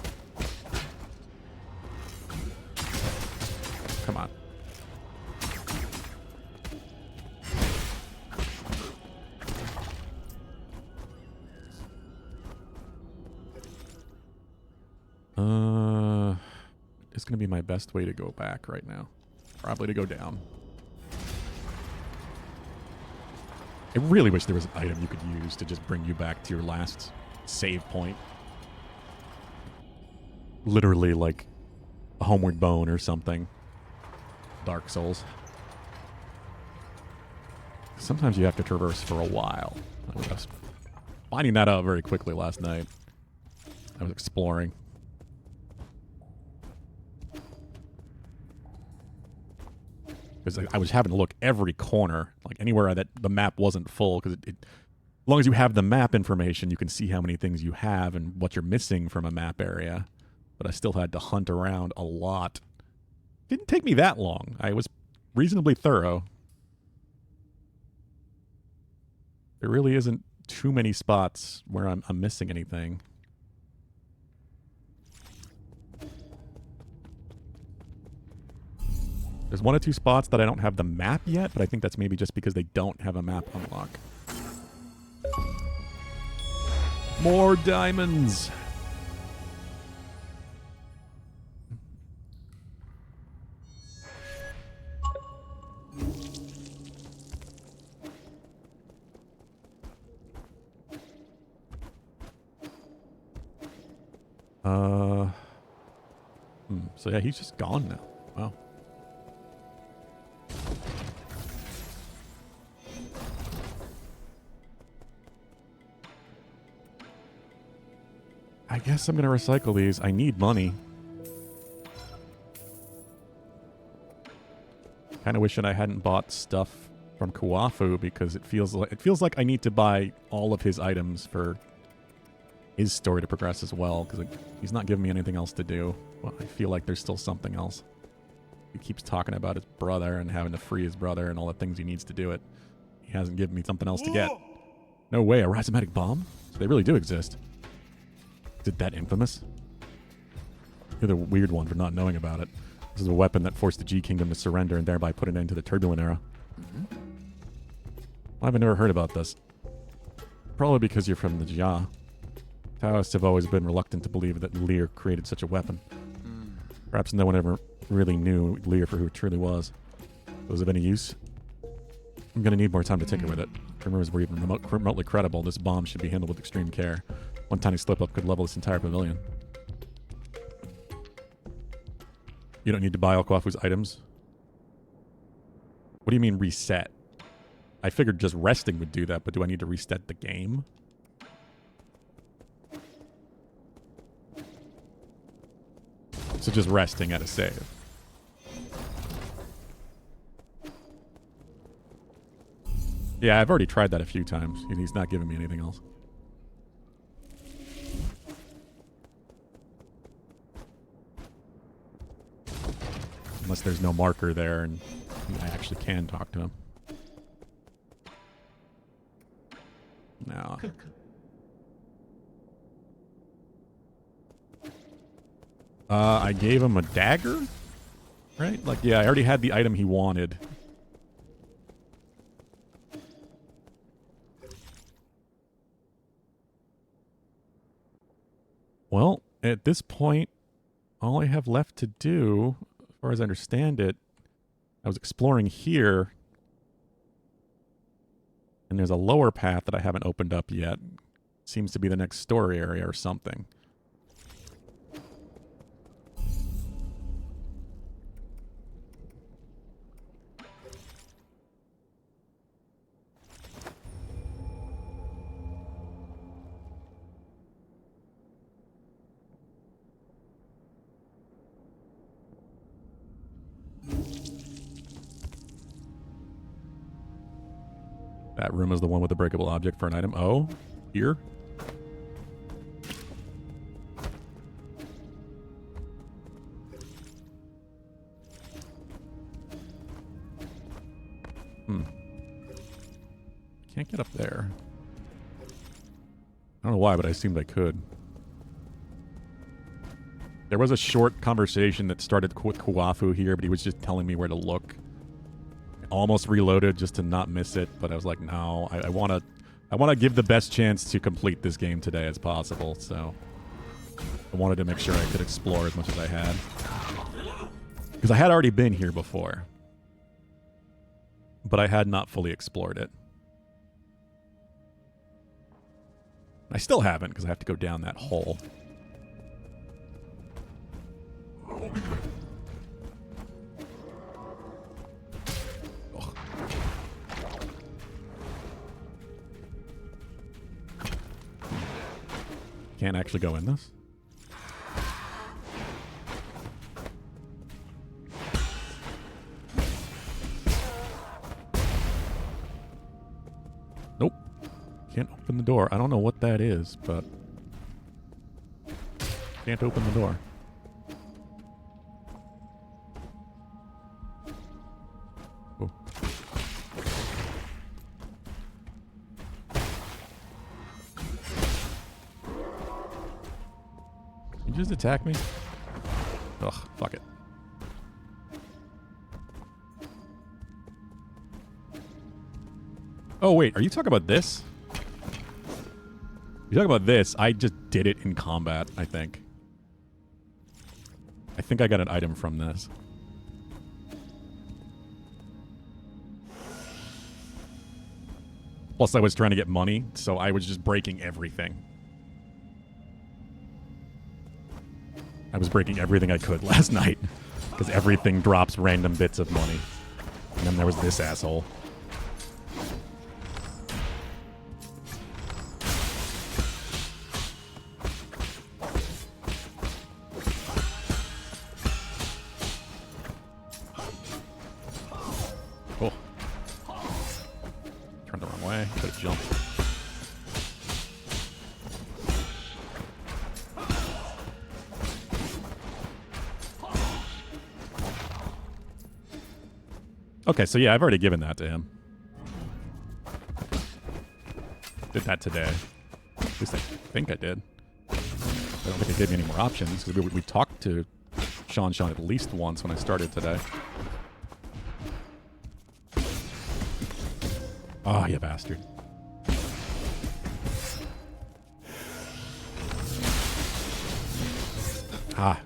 Come on. It's gonna be my best way to go back right now. Probably to go down. I really wish there was an item you could use to just bring you back to your last save point. Literally like a Homeward Bone or something. Dark Souls. Sometimes you have to traverse for a while. I was finding that out very quickly last night. I was exploring. Because I was having to look every corner, like anywhere that the map wasn't full. Because as long as you have the map information, you can see how many things you have and what you're missing from a map area. But I still had to hunt around a lot. Didn't take me that long. I was reasonably thorough. There really isn't too many spots where I'm missing anything. There's one or two spots that I don't have the map yet, but I think that's maybe just because they don't have a map unlock. More diamonds! So yeah, he's just gone now. Wow. I guess I'm going to recycle these. I need money. Kind of wishing I hadn't bought stuff from Kuafu because it feels like I need to buy all of his items for his story to progress as well, because he's not giving me anything else to do. Well, I feel like there's still something else. He keeps talking about his brother and having to free his brother and all the things he needs to do it. He hasn't given me something else to get. No way, a rhizomatic bomb? So they really do exist. Is it that infamous? You're the weird one for not knowing about it. This is a weapon that forced the G Kingdom to surrender and thereby put an end to the Turbulent Era. Why have I never heard about this? Probably because you're from the Jia. Taoists have always been reluctant to believe that Lear created such a weapon. Perhaps no one ever really knew Lear for who it truly was. Was it of any use? I'm going to need more time to tinker with it. If rumors were even remotely credible, this bomb should be handled with extreme care. One tiny slip-up could level this entire pavilion. You don't need to buy Alquafu's items? What do you mean reset? I figured just resting would do that, but do I need to reset the game? So just resting at a save. Yeah, I've already tried that a few times, and he's not giving me anything else. Unless there's no marker there and I actually can talk to him. No. I gave him a dagger? Right? Like, yeah, I already had the item he wanted. Well, at this point, all I have left to do, as far as I understand it, I was exploring here, and there's a lower path that I haven't opened up yet. Seems to be the next story area or something. That room is the one with the breakable object for an item. Oh, here? Can't get up there. I don't know why, but I assumed I could. There was a short conversation that started with Kuafu here, but he was just telling me where to look. I almost reloaded just to not miss it, but I was like, no, I want to give the best chance to complete this game today as possible, so I wanted to make sure I could explore as much as I had. Because I had already been here before, but I had not fully explored it. I still haven't, because I have to go down that hole. Ugh. Can't actually go in this? Nope. Can't open the door. I don't know what that is, but can't open the door. Oh. You just attack me? Ugh, fuck it. Oh wait, are you talking about this? You talk about this, I just did it in combat, I think. I think I got an item from this. Plus I was trying to get money, so I was just breaking everything. I was breaking everything I could last night. Because everything drops random bits of money. And then there was this asshole. Okay, so yeah, I've already given that to him. Did that today. At least I think I did. I don't think it gave me any more options because we talked to Sean at least once when I started today. Oh, you bastard. Ah.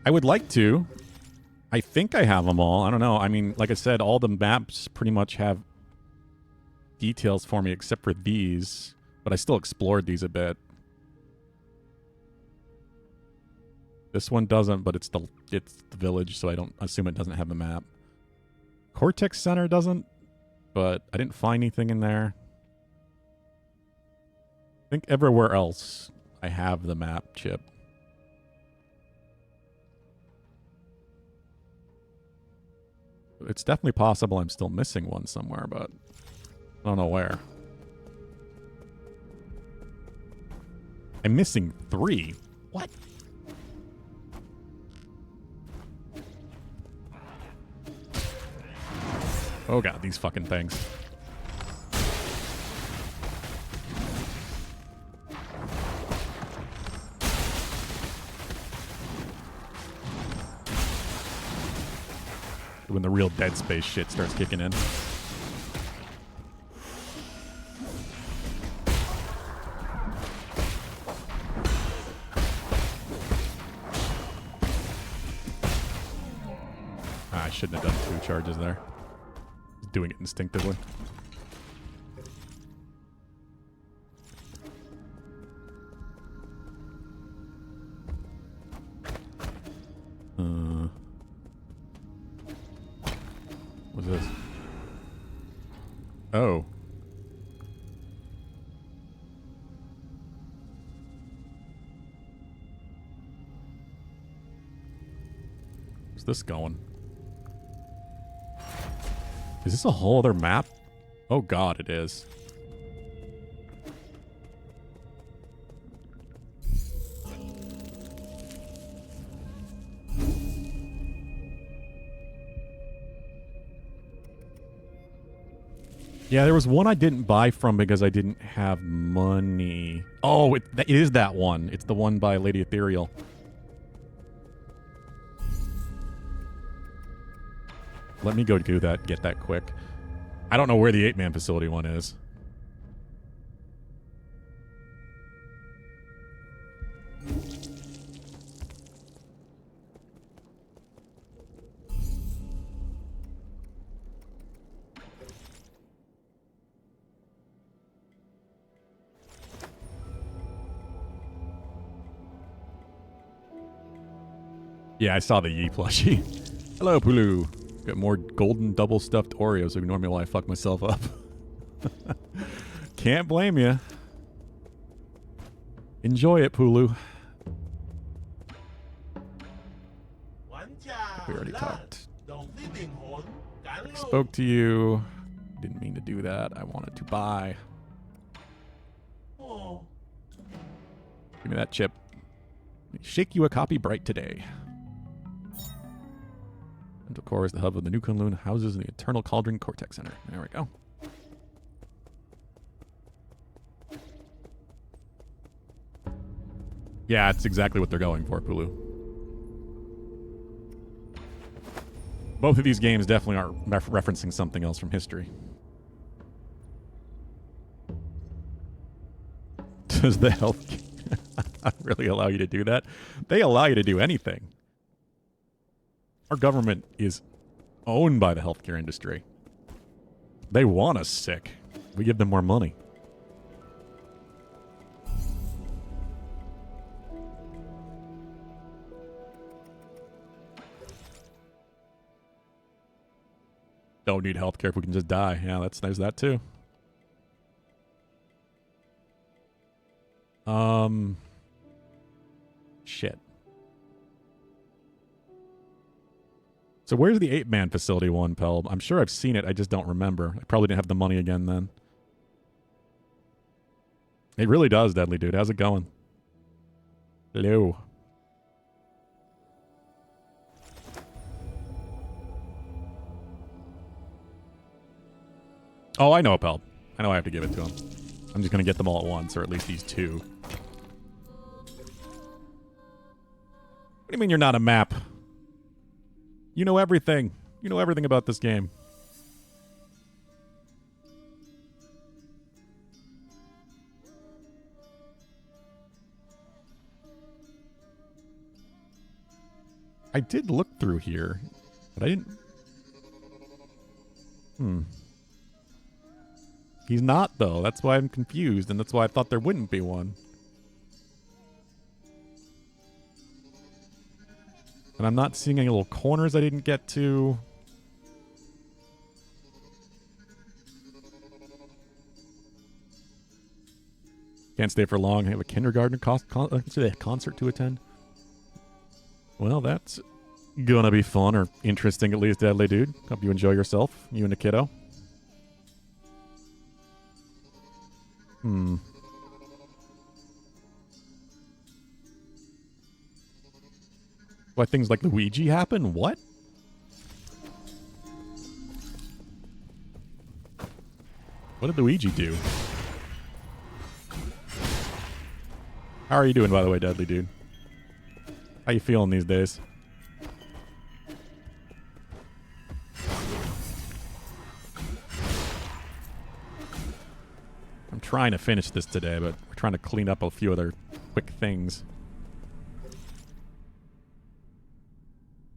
I would like to. I think I have them all. I don't know. I mean, like I said, all the maps pretty much have details for me except for these, but I still explored these a bit. This one doesn't, but it's the village, so I don't assume it doesn't have a map. Cortex Center doesn't, but I didn't find anything in there. I think everywhere else I have the map chip. It's definitely possible I'm still missing one somewhere, but I don't know where. I'm missing 3. What? Oh god, these fucking things. When the real Dead Space shit starts kicking in. I shouldn't have done 2 charges there. Doing it instinctively. What's this? Oh. Where's this going? Is this a whole other map? Oh god, it is. Yeah, there was one I didn't buy from because I didn't have money. Oh, it is that one. It's the one by Lady Ethereal. Let me go do that, get that quick. I don't know where the 8-man facility one is. Yeah, I saw the Yi plushie. Hello, Pulu. Got more golden double stuffed Oreos. Ignore me while I fuck myself up. Can't blame you. Enjoy it, Pulu. We already talked. I spoke to you. Didn't mean to do that. I wanted to buy. Give me that chip. Shake you a copy bright today. Mental Core is the hub of the New Kunlun houses in the Eternal Cauldron Cortex Center. There we go. Yeah, it's exactly what they're going for, Pulu. Both of these games definitely are referencing something else from history. Does the health really allow you to do that? They allow you to do anything. Our government is owned by the healthcare industry. They want us sick. We give them more money. Don't need healthcare if we can just die. Yeah, there's that too. Shit. So where's the 8-man facility one, Pelb? I'm sure I've seen it. I just don't remember. I probably didn't have the money again then. It really does, Deadly Dude. How's it going? Hello. Oh, I know, Pell. I know I have to give it to him. I'm just going to get them all at once, or at least these two. What do you mean you're not a map? You know everything. You know everything about this game. I did look through here, but I didn't... He's not, though. That's why I'm confused, and that's why I thought there wouldn't be one. And I'm not seeing any little corners I didn't get to. Can't stay for long. I have a kindergarten concert to attend. Well, that's gonna be fun, or interesting at least, Deadly Dude. Hope you enjoy yourself, you and the kiddo. Why things like Luigi happen? What? What did Luigi do? How are you doing, by the way, Deadly Dude? How you feeling these days? I'm trying to finish this today, but we're trying to clean up a few other quick things.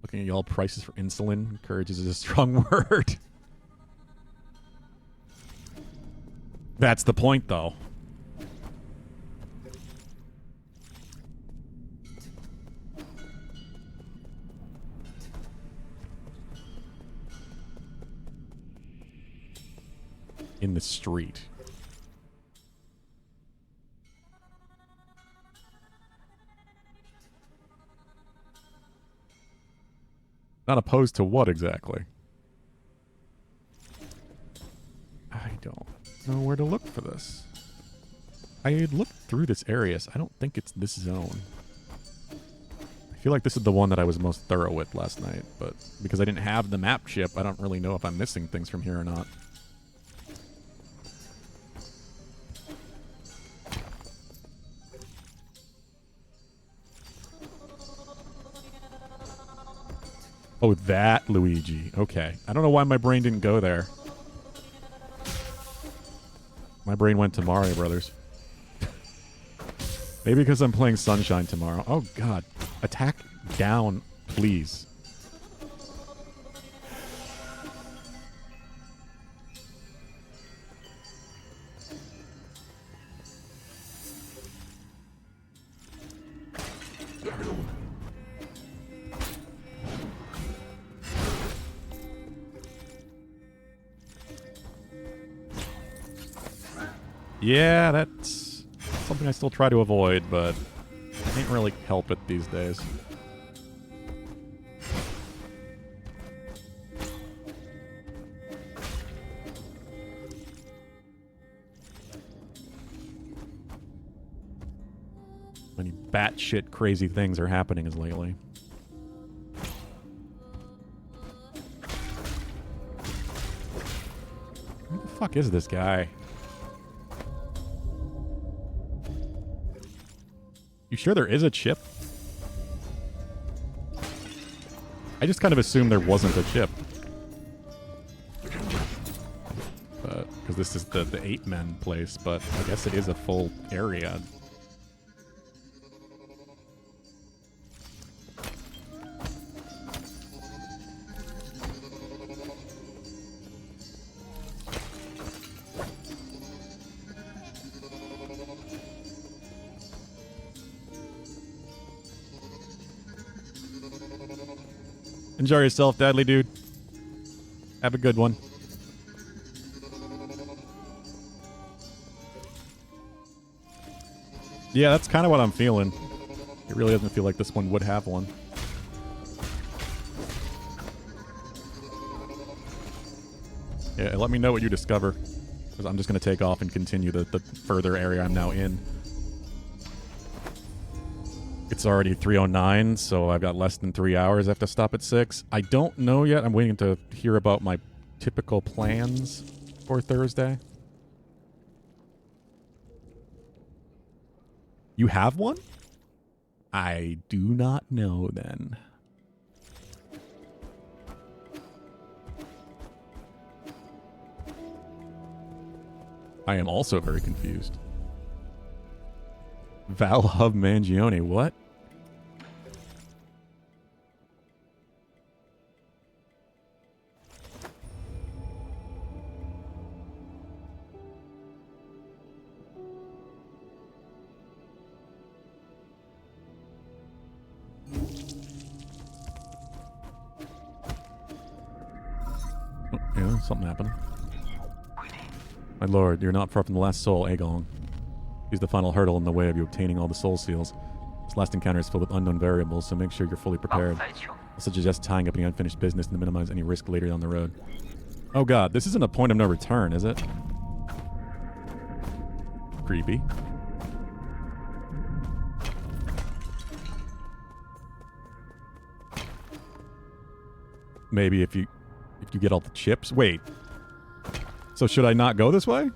Looking at y'all prices for insulin. Encourages is a strong word. That's the point, though. In the street. Not opposed to what exactly? I don't know where to look for this. I had looked through this area, so I don't think it's this zone. I feel like this is the one that I was most thorough with last night, but because I didn't have the map chip, I don't really know if I'm missing things from here or not. Oh, that Luigi. Okay. I don't know why my brain didn't go there. My brain went to Mario Brothers. Maybe because I'm playing Sunshine tomorrow. Oh, God. Attack down, please. Yeah, that's something I still try to avoid, but I can't really help it these days. Many batshit crazy things are happening as lately. Who the fuck is this guy? You sure there is a chip? I just kind of assumed there wasn't a chip. Because this is the 8-men place, but I guess it is a full area. Enjoy yourself, Deadly Dude. Have a good one. Yeah, that's kind of what I'm feeling. It really doesn't feel like this one would have one. Yeah, let me know what you discover. Because I'm just going to take off and continue the further area I'm now in. It's already 3:09, so I've got less than 3 hours. I have to stop at 6. I don't know yet. I'm waiting to hear about my typical plans for Thursday. You have one? I do not know then. I am also very confused. Valhub Mangione, what? Oh, yeah, something happened. My lord, you're not far from the last soul, Aegon. He's the final hurdle in the way of you obtaining all the soul seals. This last encounter is filled with unknown variables, so make sure you're fully prepared. I suggest tying up any unfinished business to minimize any risk later down the road. Oh god, this isn't a point of no return, is it? Creepy. Maybe if you get all the chips. Wait. So should I not go this way?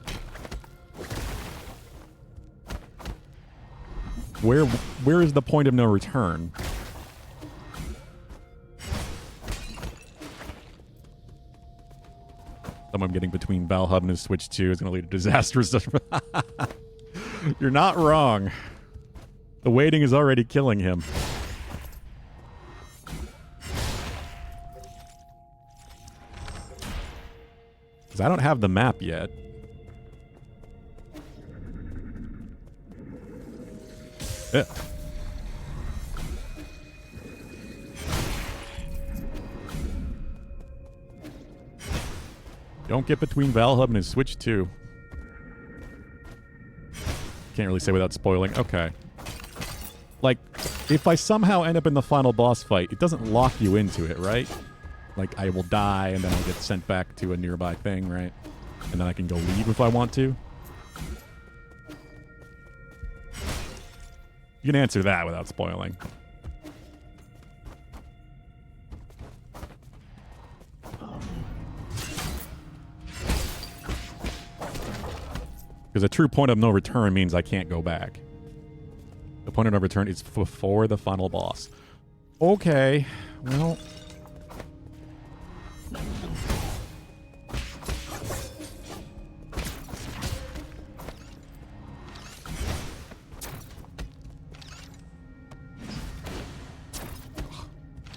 Where is the point of no return? Someone getting between Valhub and his Switch 2 is going to lead to disastrous. You're not wrong. The waiting is already killing him. Because I don't have the map yet. Yeah. Don't get between Valhub and his Switch 2. Can't really say without spoiling. Okay. Like, if I somehow end up in the final boss fight, it doesn't lock you into it, right? Like, I will die and then I'll get sent back to a nearby thing, right? And then I can go leave if I want to. You can answer that without spoiling. Because a true point of no return means I can't go back. The point of no return is before the final boss. Okay, well...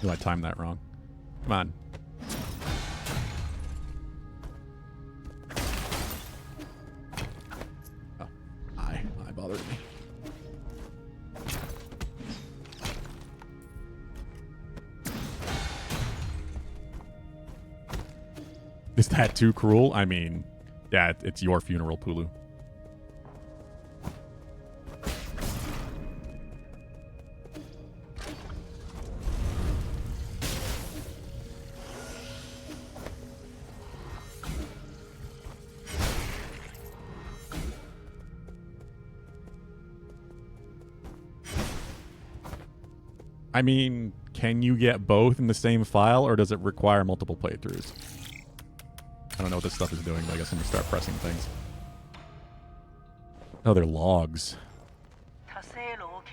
I timed that wrong. Come on. Oh, I bothered me. Is that too cruel? I mean, yeah, it's your funeral, Pulu. I mean, can you get both in the same file, or does it require multiple playthroughs? I don't know what this stuff is doing, but I guess I'm going to start pressing things. Oh, they're logs.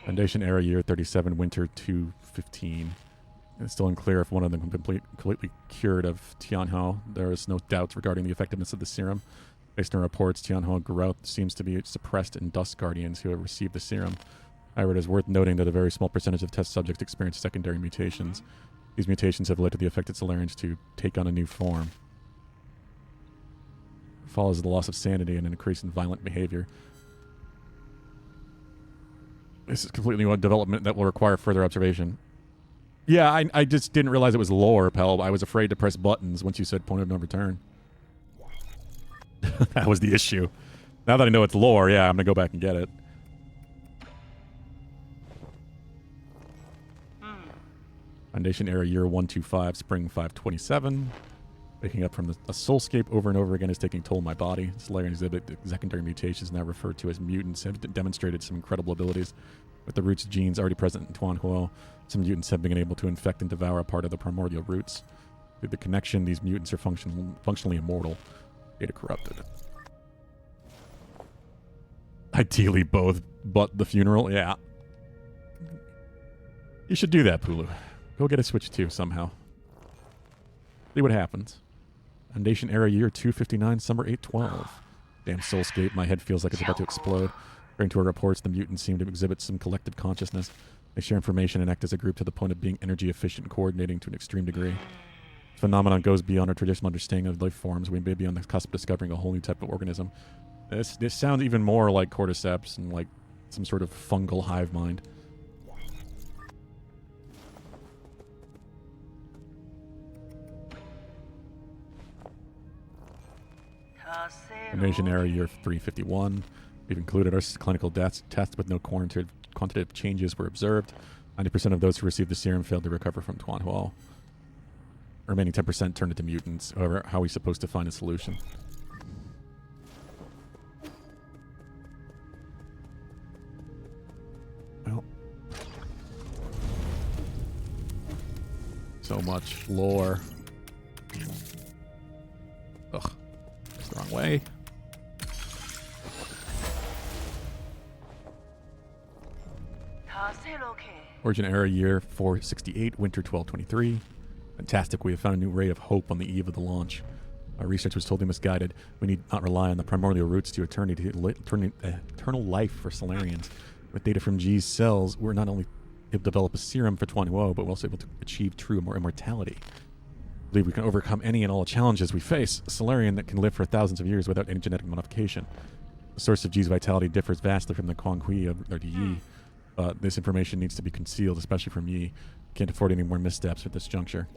Foundation era year 37, winter 215. It's still unclear if one of them completely cured of Tianhou. There is no doubts regarding the effectiveness of the serum. Based on reports, Tianhou growth seems to be suppressed in Dust Guardians who have received the serum. However, it is worth noting that a very small percentage of test subjects experience secondary mutations. These mutations have led to the affected Solarians to take on a new form. It follows the loss of sanity and an increase in violent behavior. This is completely new development that will require further observation. Yeah, I just didn't realize it was lore, Pelb. I was afraid to press buttons once you said point of no return. That was the issue. Now that I know it's lore, yeah, I'm going to go back and get it. Foundation era year 125, spring 527. Waking up from a soulscape over and over again is taking toll on my body. Solarian exhibit secondary mutations now referred to as mutants have demonstrated some incredible abilities. With the roots genes already present in Tuan Huo, some mutants have been able to infect and devour a part of the primordial roots. Through the connection, these mutants are functionally immortal. Data corrupted. Ideally both, but the funeral, yeah. You should do that, Pulu. Go get a Switch 2 somehow. See what happens. Foundation Era Year 259, Summer 812. Damn soulscape, my head feels like it's about to explode. According to our reports, the mutants seem to exhibit some collective consciousness. They share information and act as a group to the point of being energy efficient and coordinating to an extreme degree. This phenomenon goes beyond our traditional understanding of life forms. We may be on the cusp of discovering a whole new type of organism. This sounds even more like cordyceps and like some sort of fungal hive mind. Foundation Era Year 351. We've included our clinical tests with no quantitative changes were observed. 90% of those who received the serum failed to recover from Tuan Huo. Remaining 10% turned into mutants. However, how are we supposed to find a solution? Well, so much lore. Ugh. It's the wrong way. Origin Era Year 468, Winter 1223. Fantastic, we have found a new ray of hope on the eve of the launch. Our research was totally misguided. We need not rely on the primordial roots to eternal life for Solarians. With data from G's cells, we're not only able to develop a serum for Tuan Huo, but we're also able to achieve true immortality. I believe we can overcome any and all challenges we face. A Solarian that can live for thousands of years without any genetic modification. The source of G's vitality differs vastly from the Kwang Hui or the Yi. This information needs to be concealed, especially from Yi. Can't afford any more missteps at this juncture.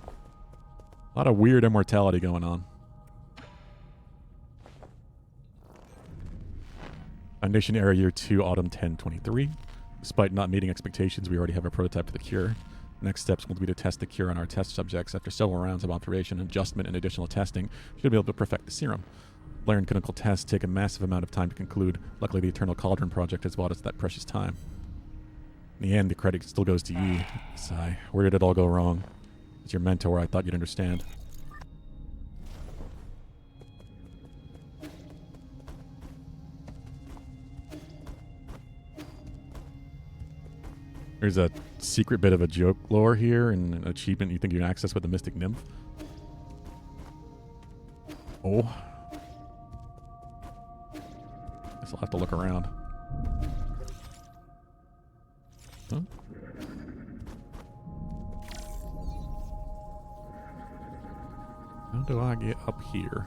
A lot of weird immortality going on. Foundation Era Year 2, Autumn 1023. Despite not meeting expectations, we already have a prototype for the cure. Next steps will be to test the cure on our test subjects. After several rounds of observation, adjustment, and additional testing, we should be able to perfect the serum. Layer and clinical tests take a massive amount of time to conclude. Luckily, the Eternal Cauldron project has bought us that precious time. In the end, the credit still goes to Yi. Sigh. Where did it all go wrong? As your mentor, I thought you'd understand. There's a secret bit of a joke lore here and an achievement you think you can access with the Mystic Nymph. Oh. Guess I'll have to look around. Huh? How do I get up here?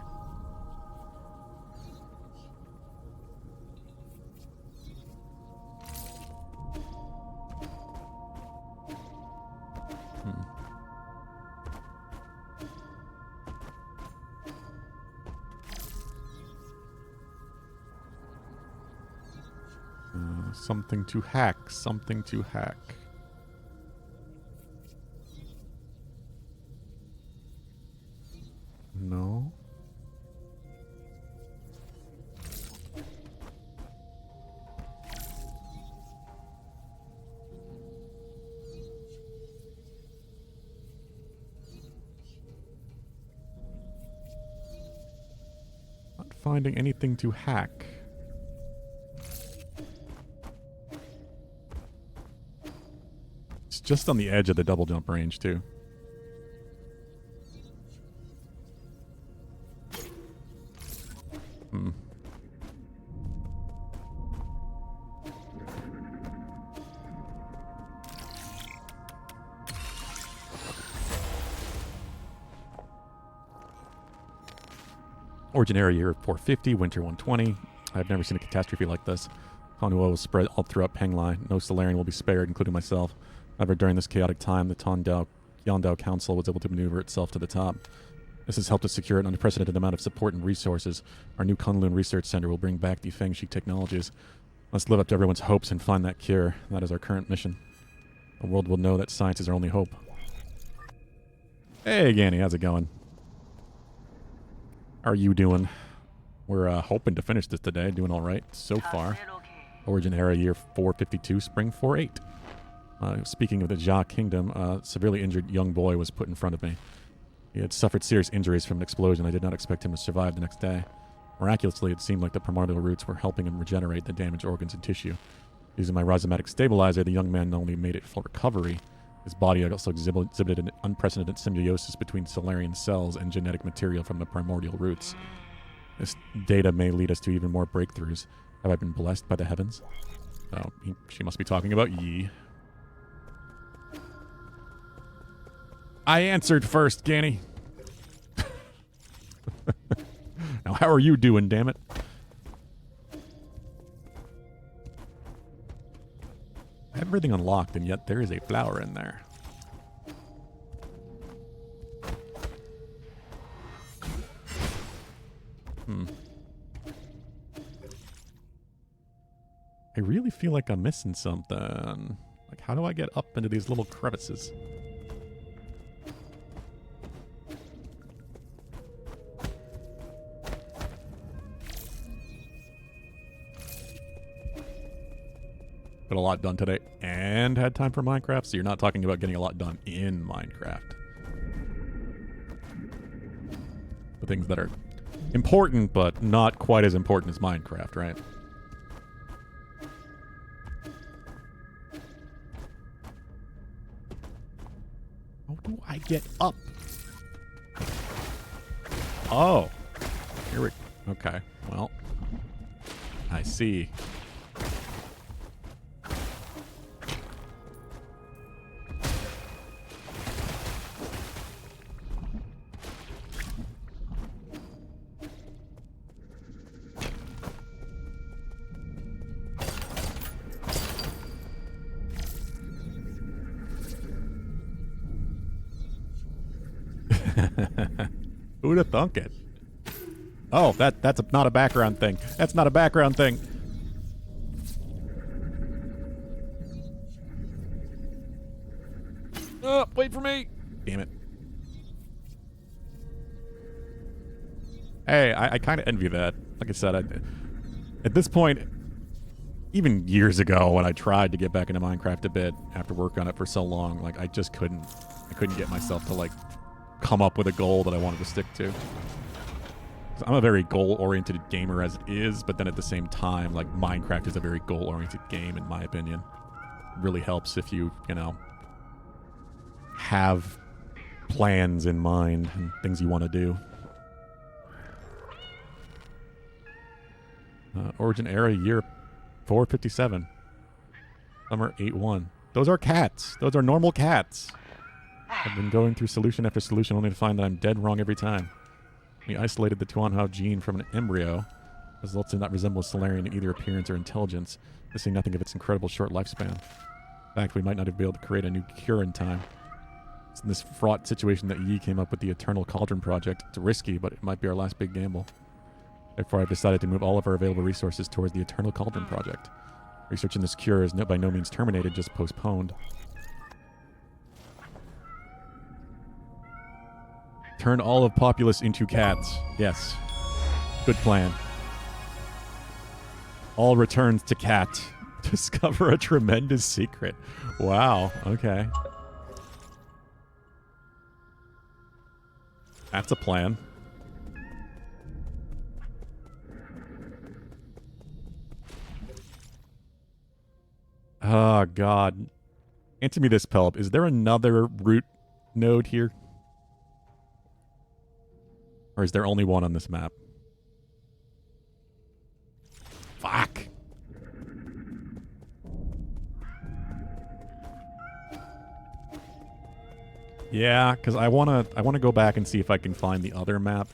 Something to hack. Something to hack. No. Not finding anything to hack. Just on the edge of the double jump range, too. Origin Era Year 450, Winter 120. I've never seen a catastrophe like this. Tuan Huo was spread all throughout Penglai. No Solarian will be spared, including myself. However, during this chaotic time, the Yandao Council was able to maneuver itself to the top. This has helped us secure an unprecedented amount of support and resources. Our new Kunlun Research Center will bring back the Fengshi technologies. Let's live up to everyone's hopes and find that cure. That is our current mission. The world will know that science is our only hope. Hey, Ganny, how's it going? How are you doing? We're hoping to finish this today. Doing all right so far. Origin era year 452, spring 48. Speaking of the Jia Kingdom, a severely injured young boy was put in front of me. He had suffered serious injuries from an explosion. I did not expect him to survive the next day. Miraculously, it seemed like the primordial roots were helping him regenerate the damaged organs and tissue. Using my rhizomatic stabilizer, the young man not only made it full recovery, his body also exhibited an unprecedented symbiosis between Solarian cells and genetic material from the primordial roots. This data may lead us to even more breakthroughs. Have I been blessed by the heavens? Oh, she must be talking about Yi. I answered first, Ganny. Now, how are you doing, damn it? I have everything unlocked, and yet there is a flower in there. I really feel like I'm missing something. Like, how do I get up into these little crevices? Got a lot done today and had time for Minecraft, so you're not talking about getting a lot done in Minecraft. The things that are important, but not quite as important as Minecraft, right? How do I get up? Oh. Here we... Okay, well. I see. Who'd have thunk it? Oh, that's not a background thing. That's not a background thing. Oh, wait for me. Damn it. Hey, I kind of envy that. Like I said, at this point, even years ago when I tried to get back into Minecraft a bit after working on it for so long, like I just couldn't. I couldn't get myself to like come up with a goal that I wanted to stick to. I'm a very goal-oriented gamer as it is, but then at the same time, like Minecraft is a very goal-oriented game in my opinion. It really helps if you know, have plans in mind and things you want to do. Origin era year 457. Summer 8-1. Those are cats. Those are normal cats. I've been going through solution after solution only to find that I'm dead wrong every time. We isolated the Tuanhao gene from an embryo. Results do not resemble a Solarian in either appearance or intelligence, to say nothing of its incredible short lifespan. In fact, we might not have been able to create a new cure in time. It's in this fraught situation that Yi came up with the Eternal Cauldron project. It's risky, but it might be our last big gamble. Therefore, I've decided to move all of our available resources towards the Eternal Cauldron project. Research in this cure is by no means terminated, just postponed. Turn all of Populous into cats. Yes. Good plan. All returns to cat. Discover a tremendous secret. Wow. Okay. That's a plan. Oh, God. Answer me this, Pelp. Is there another root node here? Or is there only one on this map? Fuck. Yeah, because I wanna go back and see if I can find the other map.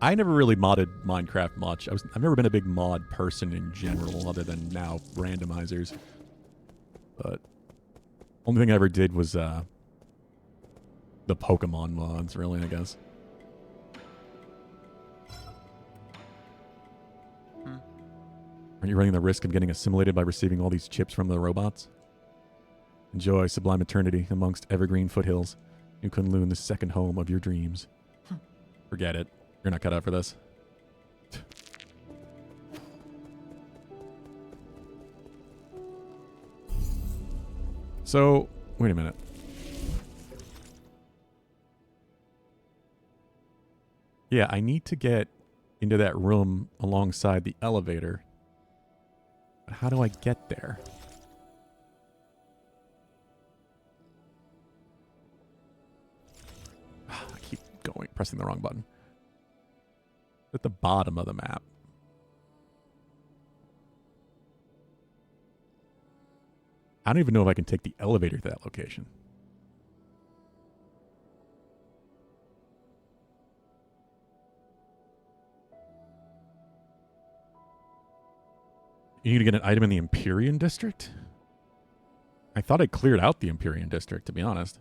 I never really modded Minecraft much. I've never been a big mod person in general, other than now randomizers. But Only thing I ever did was the Pokemon mods, really, I guess. Aren't you running the risk of getting assimilated by receiving all these chips from the robots? Enjoy sublime eternity amongst evergreen foothills. You Kunlun, the second home of your dreams. Forget it. You're not cut out for this. So, wait a minute. Yeah, I need to get into that room alongside the elevator. But how do I get there? I keep going, pressing the wrong button. At the bottom of the map. I don't even know if I can take the elevator to that location. You need to get an item in the Empyrean District? I thought I cleared out the Empyrean District, to be honest.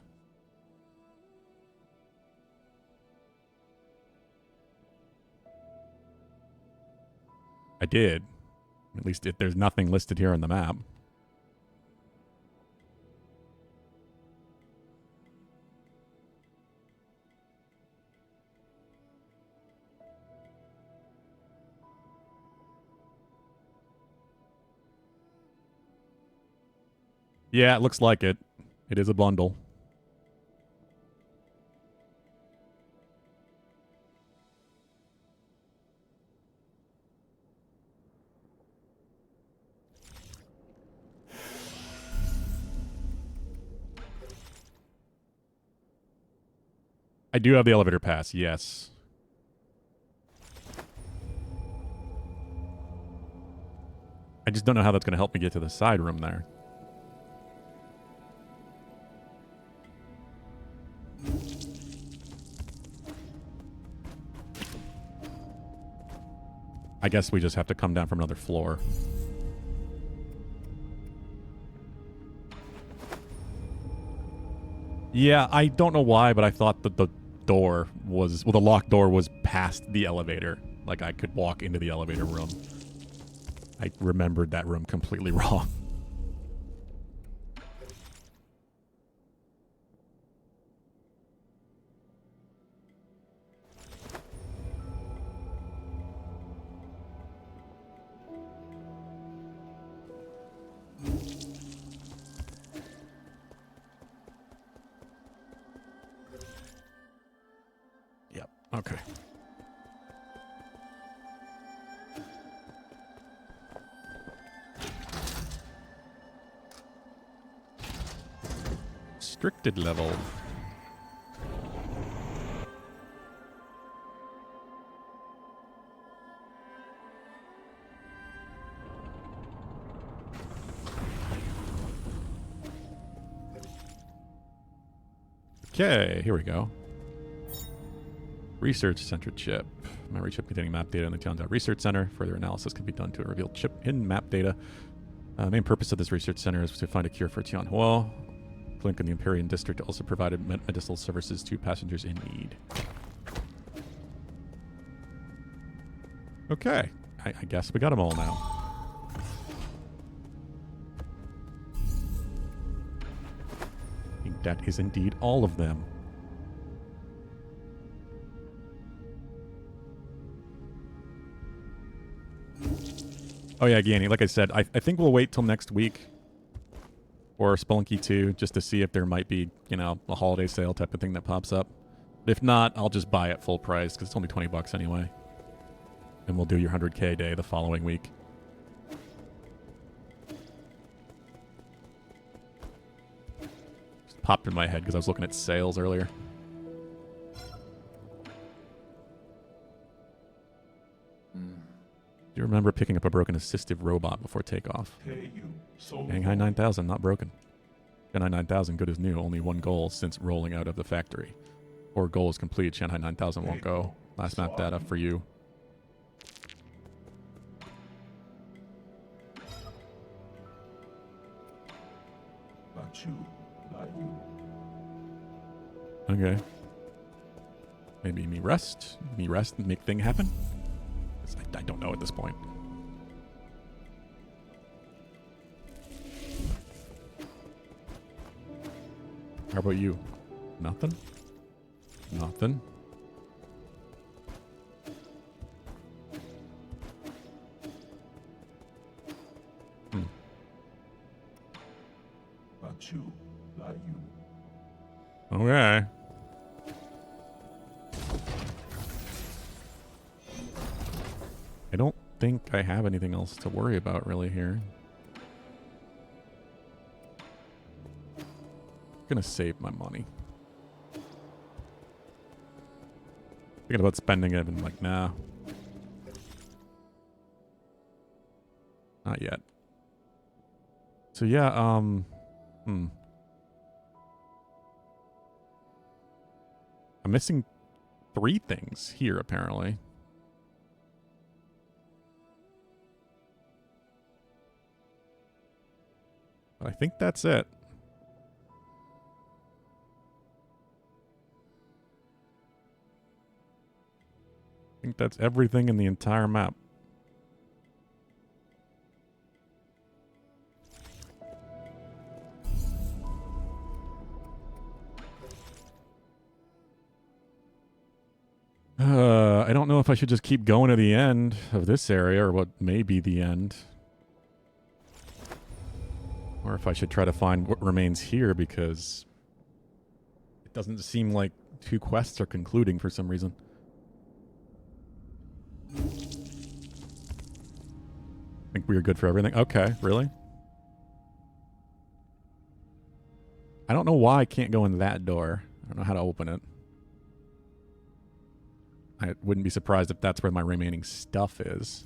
I did. At least there's nothing listed here on the map. Yeah, it looks like it. It is a bundle. I do have the elevator pass, yes. I just don't know how that's going to help me get to the side room there. I guess we just have to come down from another floor. Yeah, I don't know why, but I thought that the door was... Well, the locked door was past the elevator. Like, I could walk into the elevator room. I remembered that room completely wrong. Yep, okay. Restricted level. Okay, here we go. Research Center chip. Memory chip containing map data in the Tianzhou Research Center. Further analysis can be done to a revealed chip in map data. Main purpose of this research center is to find a cure for Tianhua. Link in the Empyrean District also provided medicinal services to passengers in need. Okay, I guess we got them all now. I think that is indeed all of them. Oh yeah, Gianni, like I said, I think we'll wait till next week or Spelunky 2 just to see if there might be, you know, a holiday sale type of thing that pops up. But if not, I'll just buy it full price because it's only $20 anyway. And we'll do your 100K day the following week. Just popped in my head because I was looking at sales earlier. Do you remember picking up a broken assistive robot before takeoff? Shanghai 9000, not broken. Shanghai 9000, good as new. Only one goal since rolling out of the factory. 4 goals complete. Shanghai 9000 won't go. Last map data for you. Okay. Maybe me rest and make thing happen? I don't know at this point. How about you? Nothing? Nothing? Okay. I don't think I have anything else to worry about really here. Gonna save my money. Thinking about spending it and like, nah. Not yet. So yeah, I'm missing 3 things here apparently. But I think that's it. I think that's everything in the entire map. I don't know if I should just keep going to the end of this area or what may be the end. Or if I should try to find what remains here because it doesn't seem like 2 quests are concluding for some reason. Think we are good for everything? Okay, really? I don't know why I can't go in that door. I don't know how to open it. I wouldn't be surprised if that's where my remaining stuff is.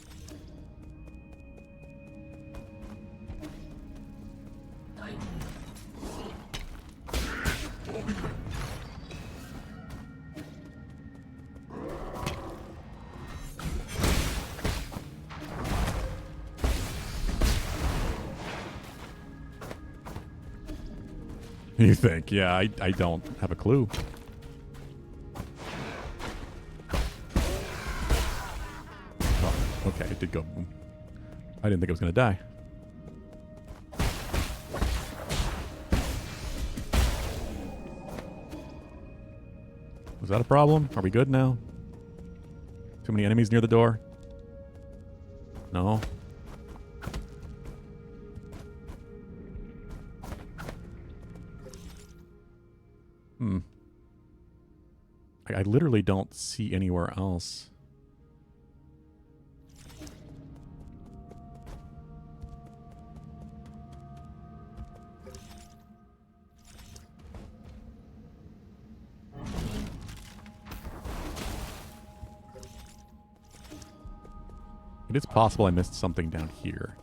You think? Yeah, I don't have a clue. Oh, okay, it did go boom. I didn't think I was going to die. Was that a problem? Are we good now? Too many enemies near the door? No? I literally don't see anywhere else. It is possible I missed something down here.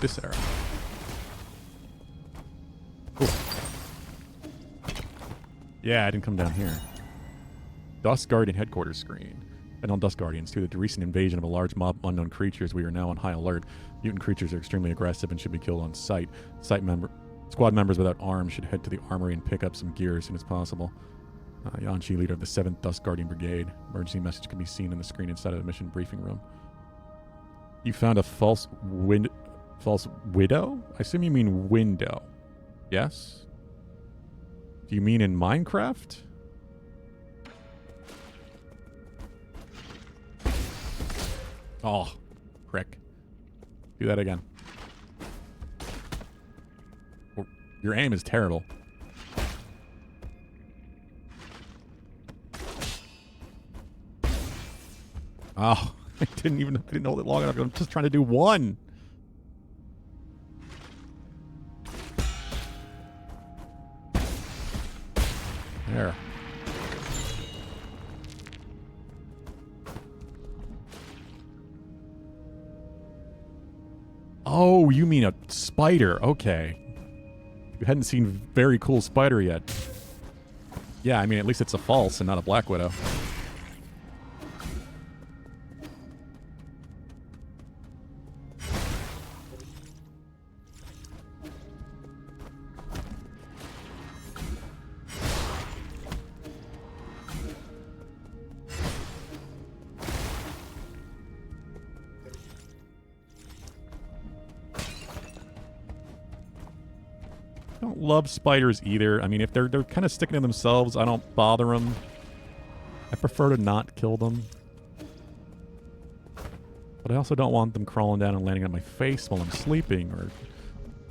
This arrow. Cool. Yeah, I didn't come down here. Dust Guardian headquarters screen. And on Dust Guardians, due to the recent invasion of a large mob of unknown creatures, we are now on high alert. Mutant creatures are extremely aggressive and should be killed on sight. Squad members without arms should head to the armory and pick up some gear as soon as possible. Yanchi, leader of the 7th Dust Guardian Brigade. Emergency message can be seen on the screen inside of the mission briefing room. You found a false widow? I assume you mean window. Yes? Do you mean in Minecraft? Oh, prick. Do that again. Your aim is terrible. Oh, I didn't hold it long enough. I'm just trying to do one. There. Oh, you mean a spider. Okay. You hadn't seen very cool spider yet. Yeah, I mean, at least it's a false and not a Black Widow. Don't love spiders either. I mean, if they're kind of sticking to themselves, I don't bother them. I prefer to not kill them. But I also don't want them crawling down and landing on my face while I'm sleeping, or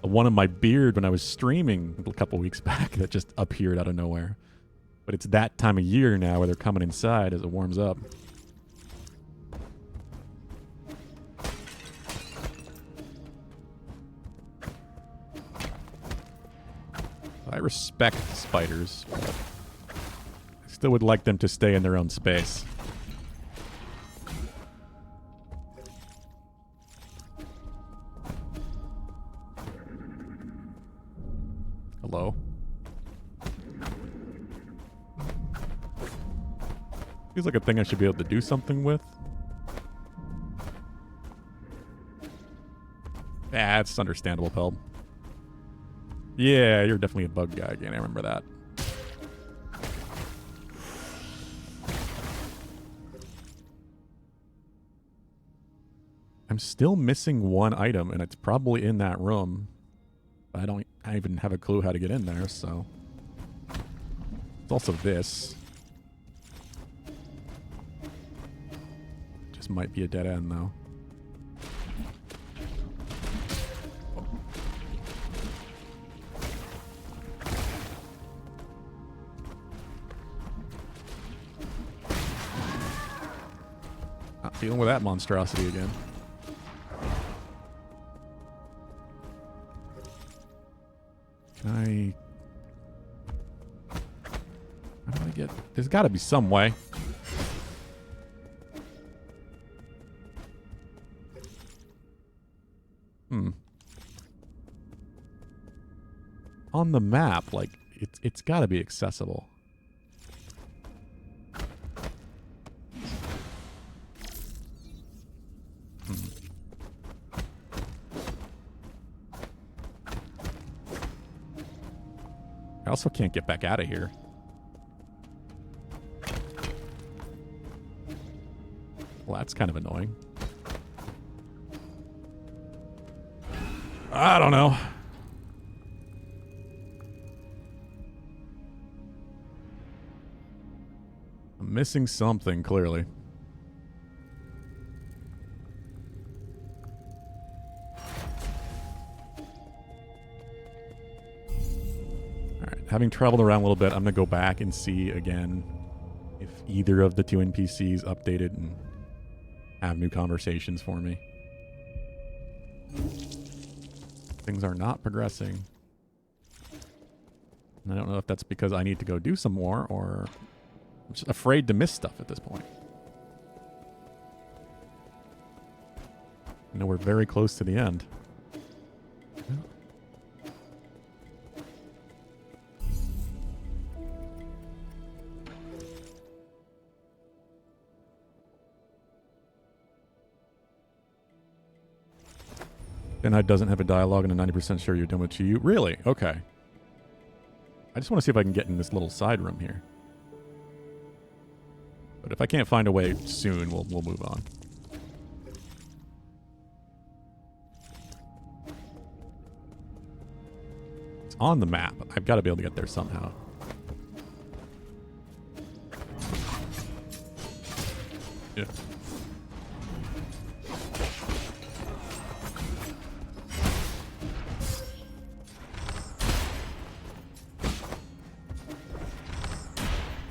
the one on my beard when I was streaming a couple weeks back that just appeared out of nowhere. But it's that time of year now where they're coming inside as it warms up. I respect spiders, but I still would like them to stay in their own space. Hello? Feels like a thing I should be able to do something with. Ah, it's understandable, Pelb. Yeah, you're definitely a bug guy again. I remember that. I'm still missing one item, and it's probably in that room. I don't even have a clue how to get in there, so... It's also this. Just might be a dead end, though. Not dealing with that monstrosity again. Can how do I get... There's got to be some way. On the map, like, it's got to be accessible. I also can't get back out of here. Well, that's kind of annoying. I don't know. I'm missing something, clearly. Having traveled around a little bit, I'm going to go back and see again if either of the two NPCs updated and have new conversations for me. Things are not progressing. And I don't know if that's because I need to go do some more, or I'm just afraid to miss stuff at this point. You know, we're very close to the end. Denhide doesn't have a dialogue, and I'm 90% sure you're done with Chiyu. Really? Okay. I just want to see if I can get in this little side room here. But if I can't find a way soon, we'll move on. It's on the map. I've got to be able to get there somehow. Yeah.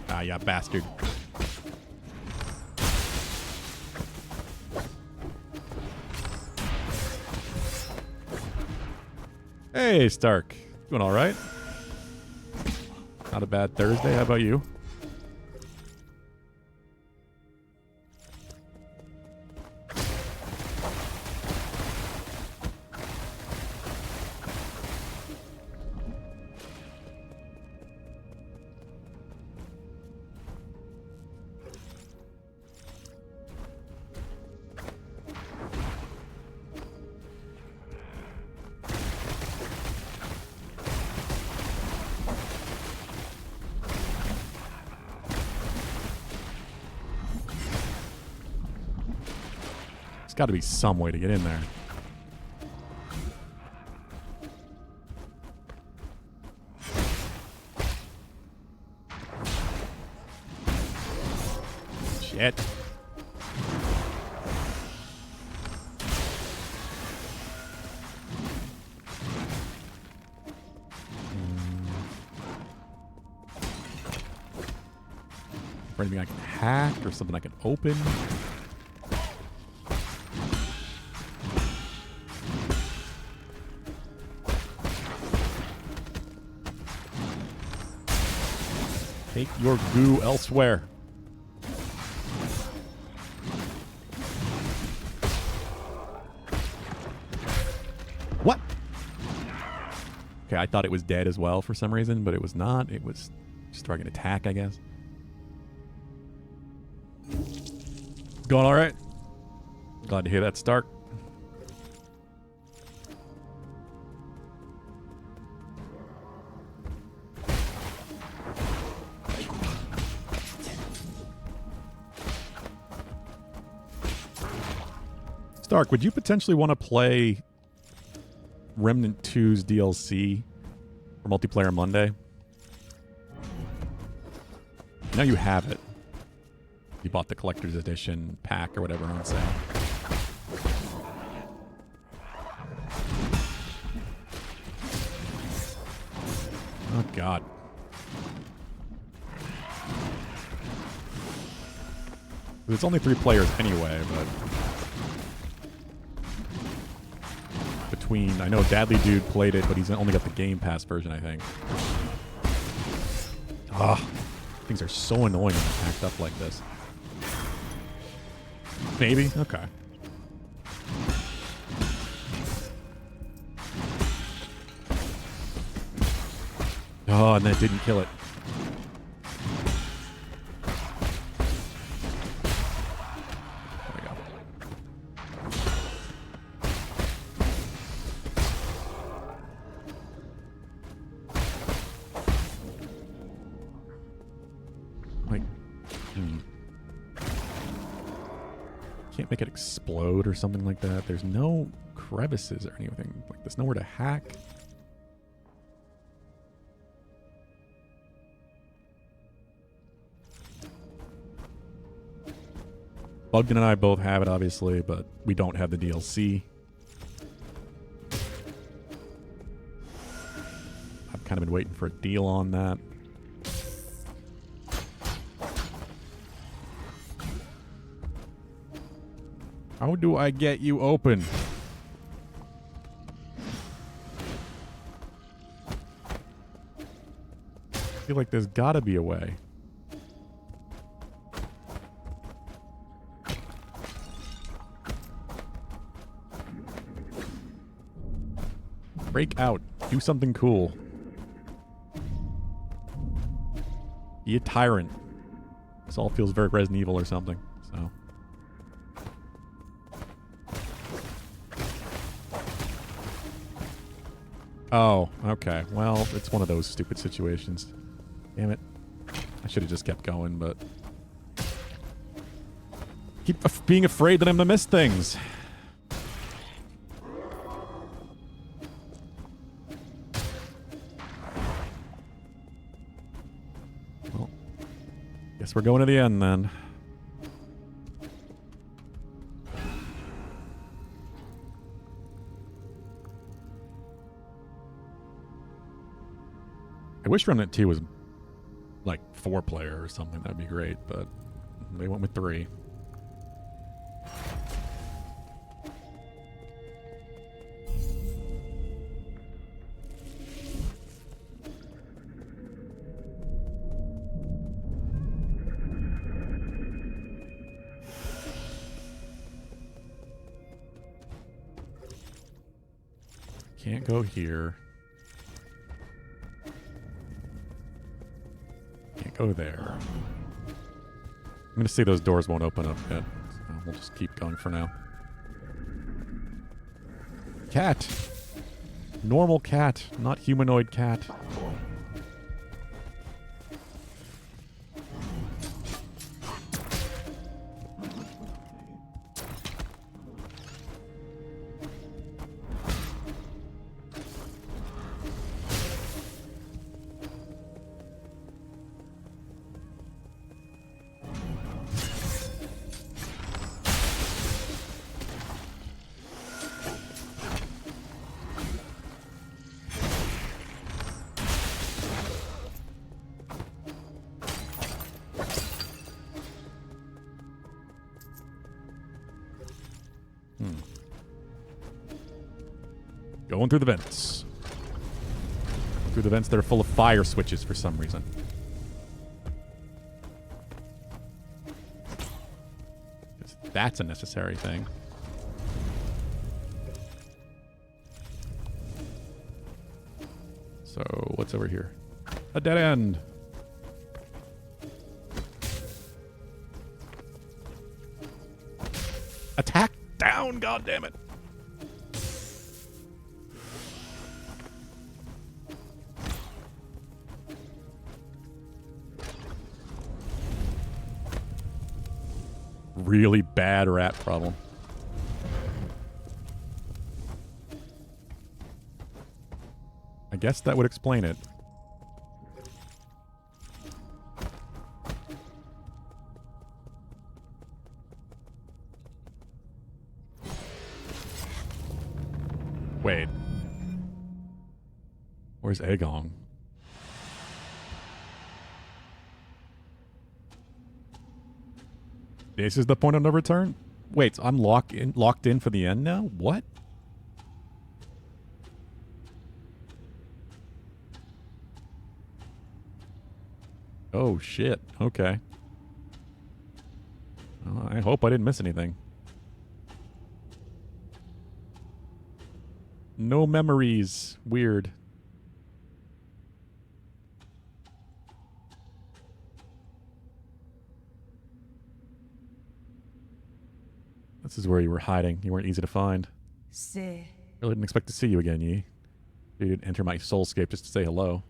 Ah, yeah, bastard. Hey, Stark. Doing all right? Not a bad Thursday. How about you? got to be some way to get in there. Shit. Or anything I can hack or something I can open. Take your goo elsewhere. What? Okay, I thought it was dead as well for some reason, but it was not. It was just trying an attack, I guess. Going all right? Glad to hear that, Stark. Stark, would you potentially want to play Remnant 2's DLC for Multiplayer Monday? Now you have it. You bought the collector's edition pack or whatever on sale. Oh, God. It's only 3 players anyway, but... Between... I know Dadly Dude played it, but he's only got the Game Pass version, I think. Ugh. Things are so annoying when they're packed up like this. Maybe? Okay. Oh, and that didn't kill it. There we go. Like, can't make it explode or something like that. There's no crevices or anything. Like, there's nowhere to hack. Bugden and I both have it, obviously, but we don't have the DLC. I've kind of been waiting for a deal on that. How do I get you open? I feel like there's gotta be a way. Break out. Do something cool. Be a tyrant. This all feels very Resident Evil or something, so... Oh, okay. Well, it's one of those stupid situations. Damn it. I should have just kept going, but... Keep being afraid that I'm gonna miss things. Well, guess we're going to the end then. I wish Remnant 2 was like 4-player or something. That'd be great, but they went with 3. Can't go here. Go there. I'm gonna see those doors won't open up yet. So we'll just keep going for now. Cat! Normal cat, not humanoid cat. Going through the vents. Through the vents that are full of fire switches for some reason. That's a necessary thing. So, what's over here? A dead end. Attack down, goddammit. Really bad rat problem. I guess that would explain it. Wait. Where's Aegon? This is the point of no return? Wait, so I'm locked in for the end now? What? Oh shit. Okay. Well, I hope I didn't miss anything. No memories. Weird. This is where you were hiding. You weren't easy to find. Se. Really didn't expect to see you again, Yi. You didn't enter my soulscape just to say hello.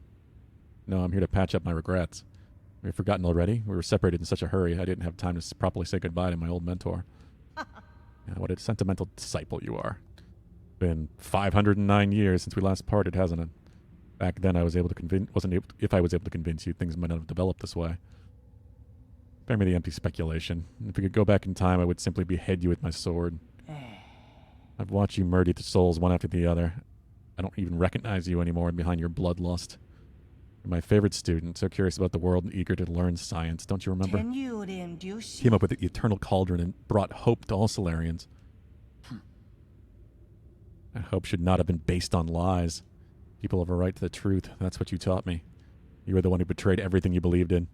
No, I'm here to patch up my regrets. Have you forgotten already? We were separated in such a hurry, I didn't have time to properly say goodbye to my old mentor. Yeah, what a sentimental disciple you are. Been 509 years since we last parted, hasn't it? Back then, I was able to convince. If I was able to convince you, things might not have developed this way. Spare me the empty speculation. If we could go back in time, I would simply behead you with my sword. I've watched you murder the souls one after the other. I don't even recognize you anymore behind your bloodlust. You're my favorite student, so curious about the world and eager to learn science. Don't you remember? Came up with the eternal cauldron and brought hope to all Solarians. That hope should not have been based on lies. People have a right to the truth. That's what you taught me. You were the one who betrayed everything you believed in.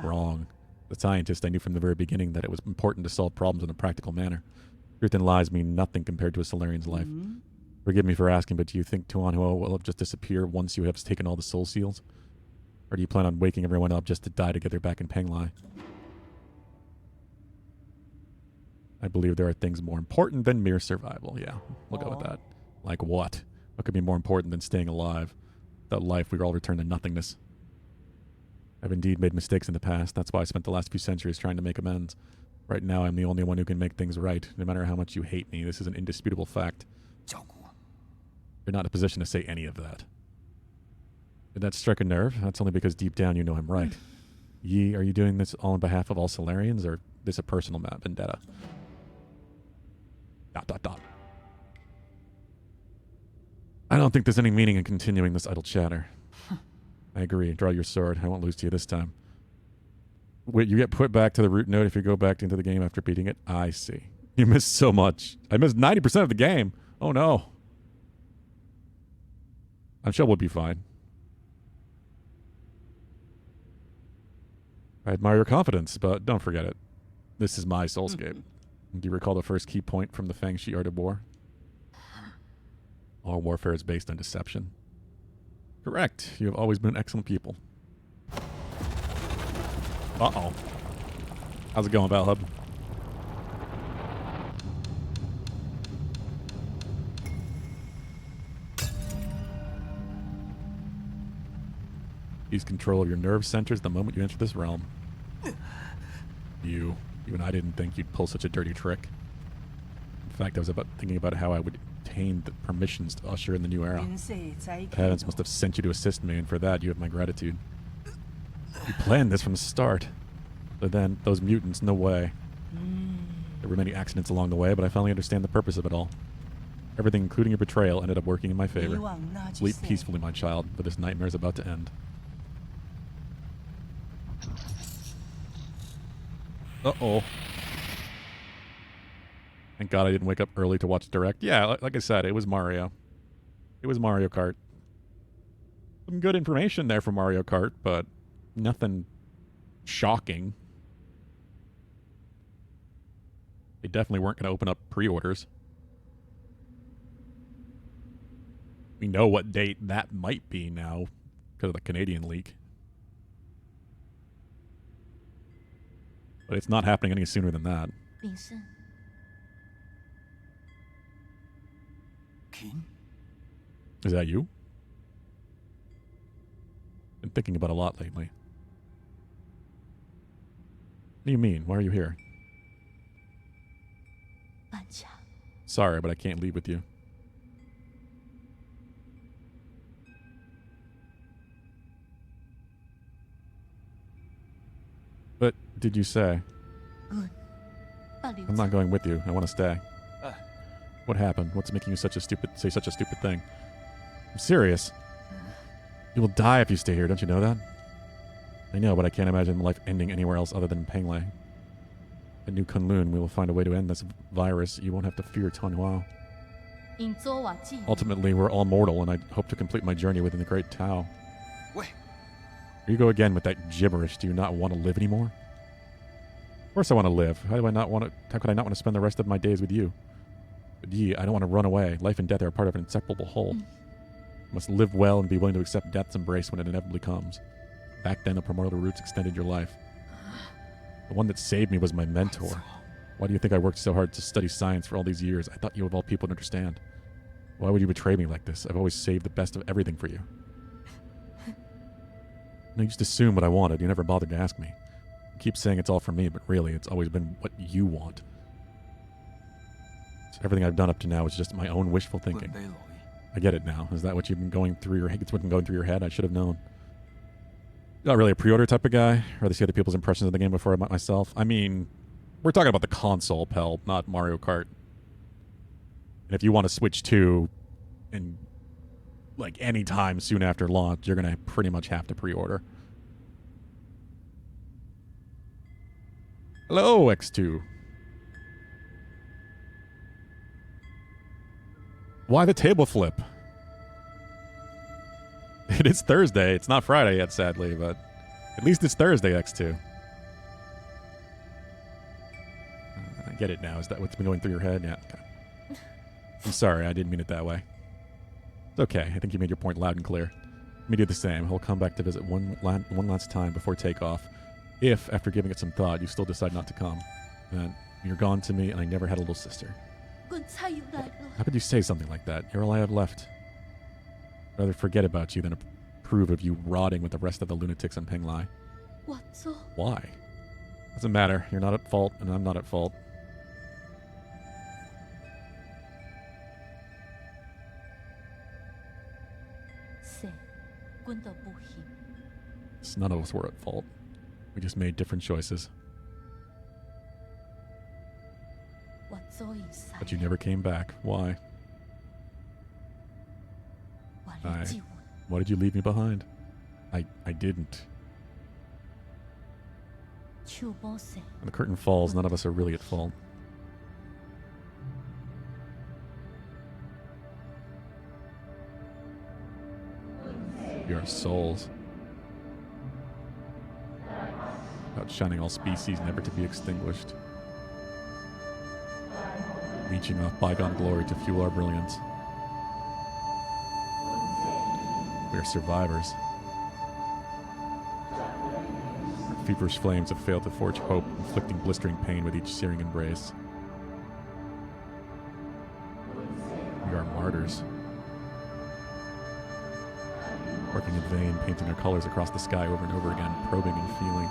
Wrong. The scientist, I knew from the very beginning that it was important to solve problems in a practical manner. Truth and lies mean nothing compared to a Solarian's life. Forgive me for asking, but do you think Tuan Hoa will have just disappear once you have taken all the soul seals? Or do you plan on waking everyone up just to die together back in Penglai? I believe there are things more important than mere survival. Yeah, we'll go with that. Like what? What could be more important than staying alive? Without life, we all return to nothingness. I've indeed made mistakes in the past. That's why I spent the last few centuries trying to make amends. Right now, I'm the only one who can make things right, no matter how much you hate me. This is an indisputable fact. You're not in a position to say any of that. Did that strike a nerve? That's only because deep down you know I'm right. Yi, are you doing this all on behalf of all Solarians, or is this a personal vendetta? ... I don't think there's any meaning in continuing this idle chatter. I agree. Draw your sword. I won't lose to you this time. Wait, you get put back to the root node if you go back into the game after beating it? I see. You missed so much. I missed 90% of the game. Oh no. I'm sure we'll be fine. I admire your confidence, but don't forget it. This is my soulscape. Do you recall the first key point from the Fangshi Art of War? All warfare is based on deception. Correct. You have always been excellent people. Uh-oh. How's it going, Valhub? Use control of your nerve centers the moment you enter this realm. Even I didn't think you'd pull such a dirty trick. In fact, I was thinking about how I would obtain the permissions to usher in the new era. The heavens must have sent you to assist me, and for that, you have my gratitude. You planned this from the start. But then, those mutants, no way. There were many accidents along the way, but I finally understand the purpose of it all. Everything, including your betrayal, ended up working in my favor. Sleep peacefully, my child, for this nightmare is about to end. Uh-oh. Thank God I didn't wake up early to watch Direct. Yeah, like I said, it was Mario. It was Mario Kart. Some good information there for Mario Kart, but nothing shocking. They definitely weren't going to open up pre-orders. We know what date that might be now because of the Canadian leak. But it's not happening any sooner than that. 林胜， King? Is that you? Been thinking about a lot lately. What do you mean? Why are you here? 半强， Sorry, but I can't leave with you. What did you say? Good. 保留 I'm not 着 going with you. I want to stay. Uh. What happened? What's making you say such a stupid thing? I'm serious. You will die if you stay here. Don't you know that? I know, but I can't imagine life ending anywhere else other than Penglai. At New Kunlun, we will find a way to end this virus. You won't have to fear Tanhua. 因做我计， Ultimately, we're all mortal, and I hope to complete my journey within the Great Tao. Wait. Here you go again with that gibberish. Do you not want to live anymore? Of course I want to live. How could I not want to spend the rest of my days with you? But Yi, I don't want to run away. Life and death are a part of an inseparable whole. You must live well and be willing to accept death's embrace when it inevitably comes. Back then, the primordial roots extended your life. The one that saved me was my mentor. Why do you think I worked so hard to study science for all these years? I thought you of all people would understand. Why would you betray me like this? I've always saved the best of everything for you. No, you just assume what I wanted. You never bothered to ask me. You keep saying it's all for me, but really, it's always been what you want. So everything I've done up to now is just my own wishful thinking. I get it now. Is that what you've been going through your head? It's what's been going through your head? I should have known. Not really a pre-order type of guy. Rather see other people's impressions of the game before I bought myself. I mean, we're talking about the console, Pell, not Mario Kart. And if you want to switch to, and like any time soon after launch, you're gonna pretty much have to pre-order. Hello, X2. Why the table flip? It is Thursday. It's not Friday yet, sadly, but at least it's Thursday, X2. I get it now. Is that what's been going through your head? Yeah. Okay. I'm sorry. I didn't mean it that way. It's okay. I think you made your point loud and clear. Let me do the same. He'll come back to visit one last time before takeoff. If, after giving it some thought, you still decide not to come, then you're gone to me, and I never had a little sister. 滚菜又来了， How could you say something like that? You're all I have left. I'd rather forget about you than approve of you rotting with the rest of the lunatics in Penglai. 我做 Why? Doesn't matter. You're not at fault, and I'm not at fault. 是，滚到不行， None of us were at fault. We just made different choices. 我做一世， But you never came back. Why? 我嚟救我， Why did you leave me behind? I didn't. 手冇成， When the curtain falls, none of us are really at fault. We are souls. Outshining all species, never to be extinguished. Leeching off bygone glory to fuel our brilliance. We are survivors. Our feverish flames have failed to forge hope, inflicting blistering pain with each searing embrace. We are martyrs. Working in vain, painting our colors across the sky over and over again, probing and feeling.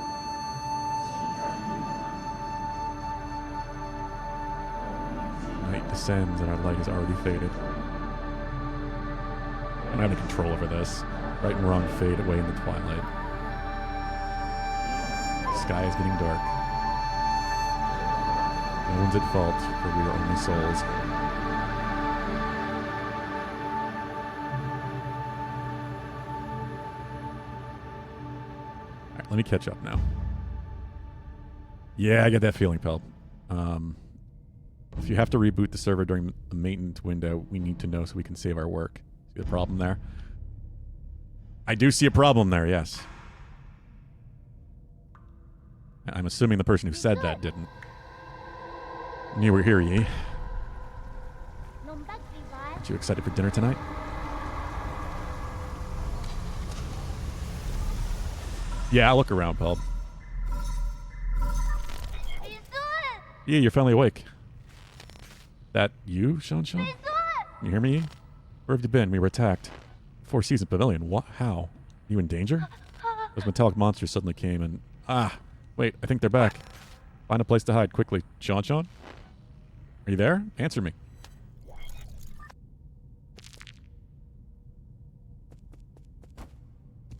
Night descends and our light has already faded. I don't have any control over this. Right and wrong fade away in the twilight. The sky is getting dark. No one's at fault, for we are only souls. Alright, let me catch up now. Yeah, I get that feeling, Pelt. If you have to reboot the server during the maintenance window, we need to know so we can save our work. See the problem there? I do see a problem there, yes. I'm assuming the person who said that didn't. You were here, Yi. Aren't you excited for dinner tonight? Yeah, I'll look around, Pub. Yeah, you're finally awake. That you, Sean? You hear me, Yi? Where have you been? We were attacked. Four Seasons Pavilion. What? How? You in danger? Those metallic monsters suddenly came and... Ah! Wait, I think they're back. Find a place to hide, quickly. Sean? Are you there? Answer me.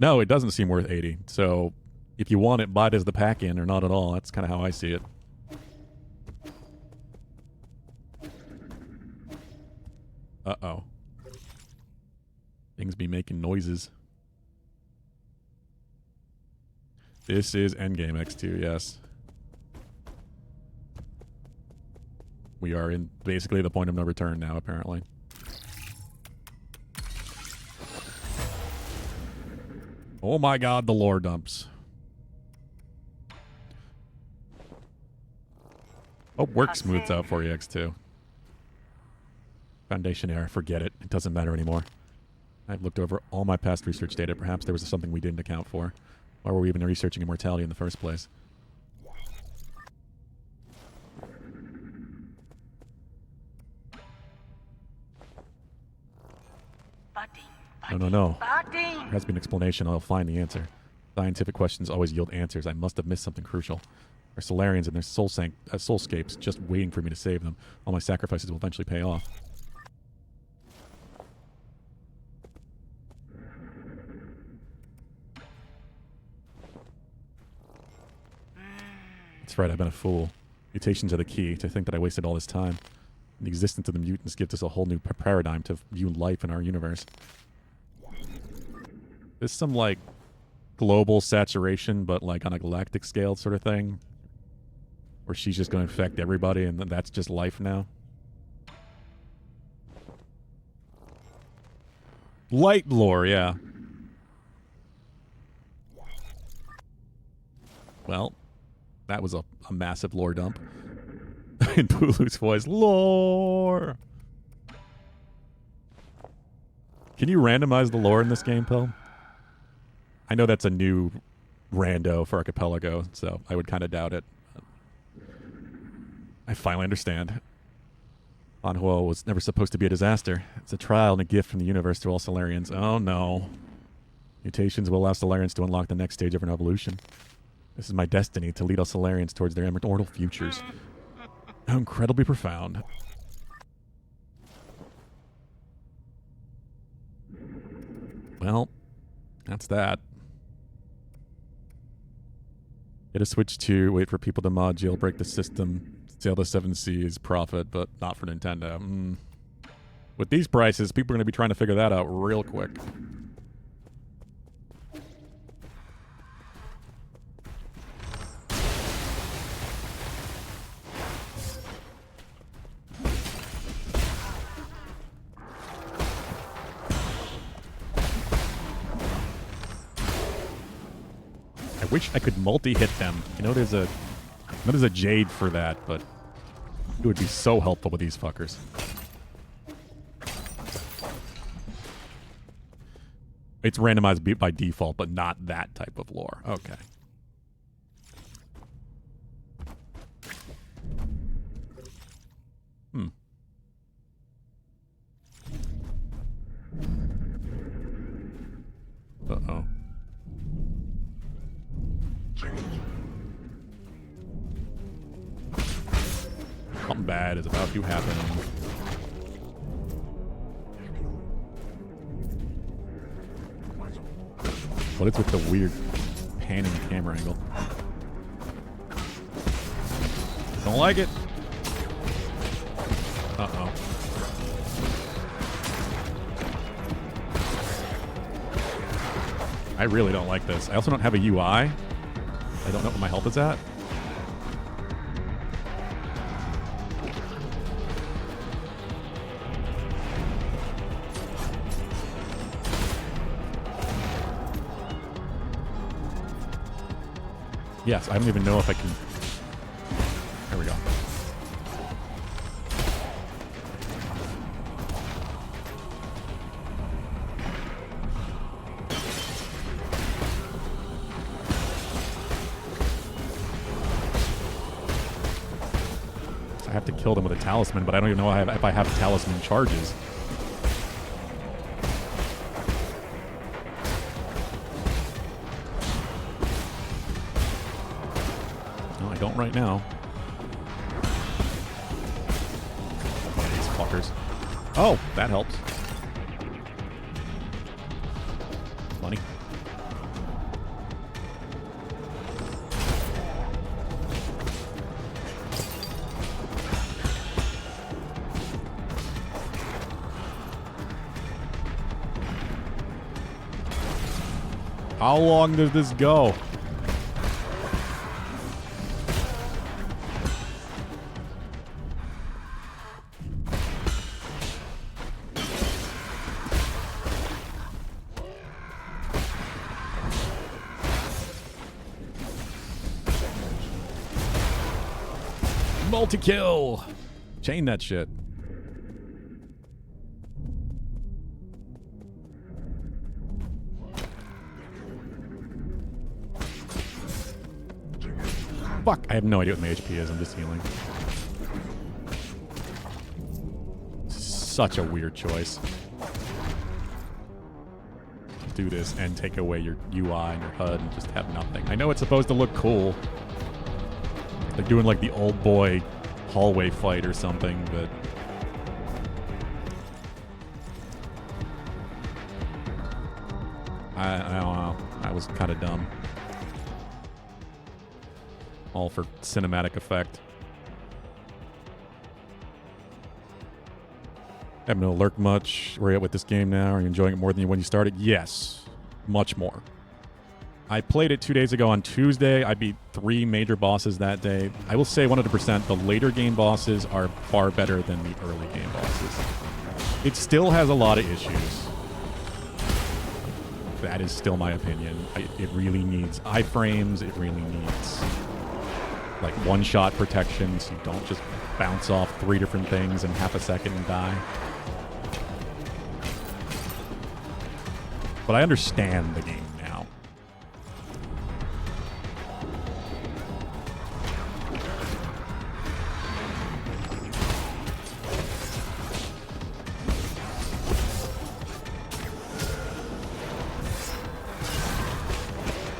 No, it doesn't seem worth 80. So, if you want it, buy it as the pack-in or not at all. That's kind of how I see it. Uh-oh. Things be making noises. This is Endgame X2, yes. We are in basically the point of no return now, apparently. Oh my god, the lore dumps. Hope work smooths out for you, X2. Foundation error, forget it. It doesn't matter anymore. I've looked over all my past research data. Perhaps there was something we didn't account for. Why were we even researching immortality in the first place? No. There has been an explanation. I'll find the answer. Scientific questions always yield answers. I must have missed something crucial. There are Solarians and their soulscapes just waiting for me to save them. All my sacrifices will eventually pay off. That's right, I've been a fool. Mutations are the key. To think that I wasted all this time. The existence of the mutants gives us a whole new paradigm to view life in our universe. There's some, like, global saturation, but, like, on a galactic scale sort of thing. Where she's just going to infect everybody, and that's just life now. Light lore, yeah. Well, that was a massive lore dump. In Pulu's voice, lore! Can you randomize the lore in this game, Pill? I know that's a new rando for Archipelago, so I would kind of doubt it. I finally understand. Anhuo was never supposed to be a disaster. It's a trial and a gift from the universe to all Solarians. Oh no. Mutations will allow Solarians to unlock the next stage of an evolution. This is my destiny, to lead all Solarians towards their immortal futures. How incredibly profound. Well, that's that. Get a Switch 2, wait for people to mod, jailbreak the system, sail the 7 seas, profit, but not for Nintendo. With these prices, people are going to be trying to figure that out real quick. I wish I could multi-hit them. I know there's a Jade for that, but it would be so helpful with these fuckers. It's randomized by default, but not that type of lore. Okay. Uh-oh. Something bad is about to happen. What is with the weird panning camera angle? Don't like it. Uh-oh. I really don't like this. I also don't have a UI. I don't know where my health is at. Yes, I don't even know if I can... There we go. I have to kill them with a talisman, but I don't even know if I have talisman charges. No, I don't right now. Yeah, these fuckers. Oh, that helps. Money. How long does this go? Multi-kill! Chain that shit. Fuck, I have no idea what my HP is. I'm just healing. Such a weird choice. Do this and take away your UI and your HUD and just have nothing. I know it's supposed to look cool. They're doing like the old boy hallway fight or something, but... I don't know. That was kind of dumb. All for cinematic effect. Haven't been able to lurk much. Where are you at with this game now? Are you enjoying it more than when you started? Yes. Much more. I played it 2 days ago on Tuesday. I beat 3 major bosses that day. I will say 100% the later game bosses are far better than the early game bosses. It still has a lot of issues. That is still my opinion. It really needs iframes. It really needs like one-shot protection so you don't just bounce off 3 different things in half a second and die. But I understand the game now.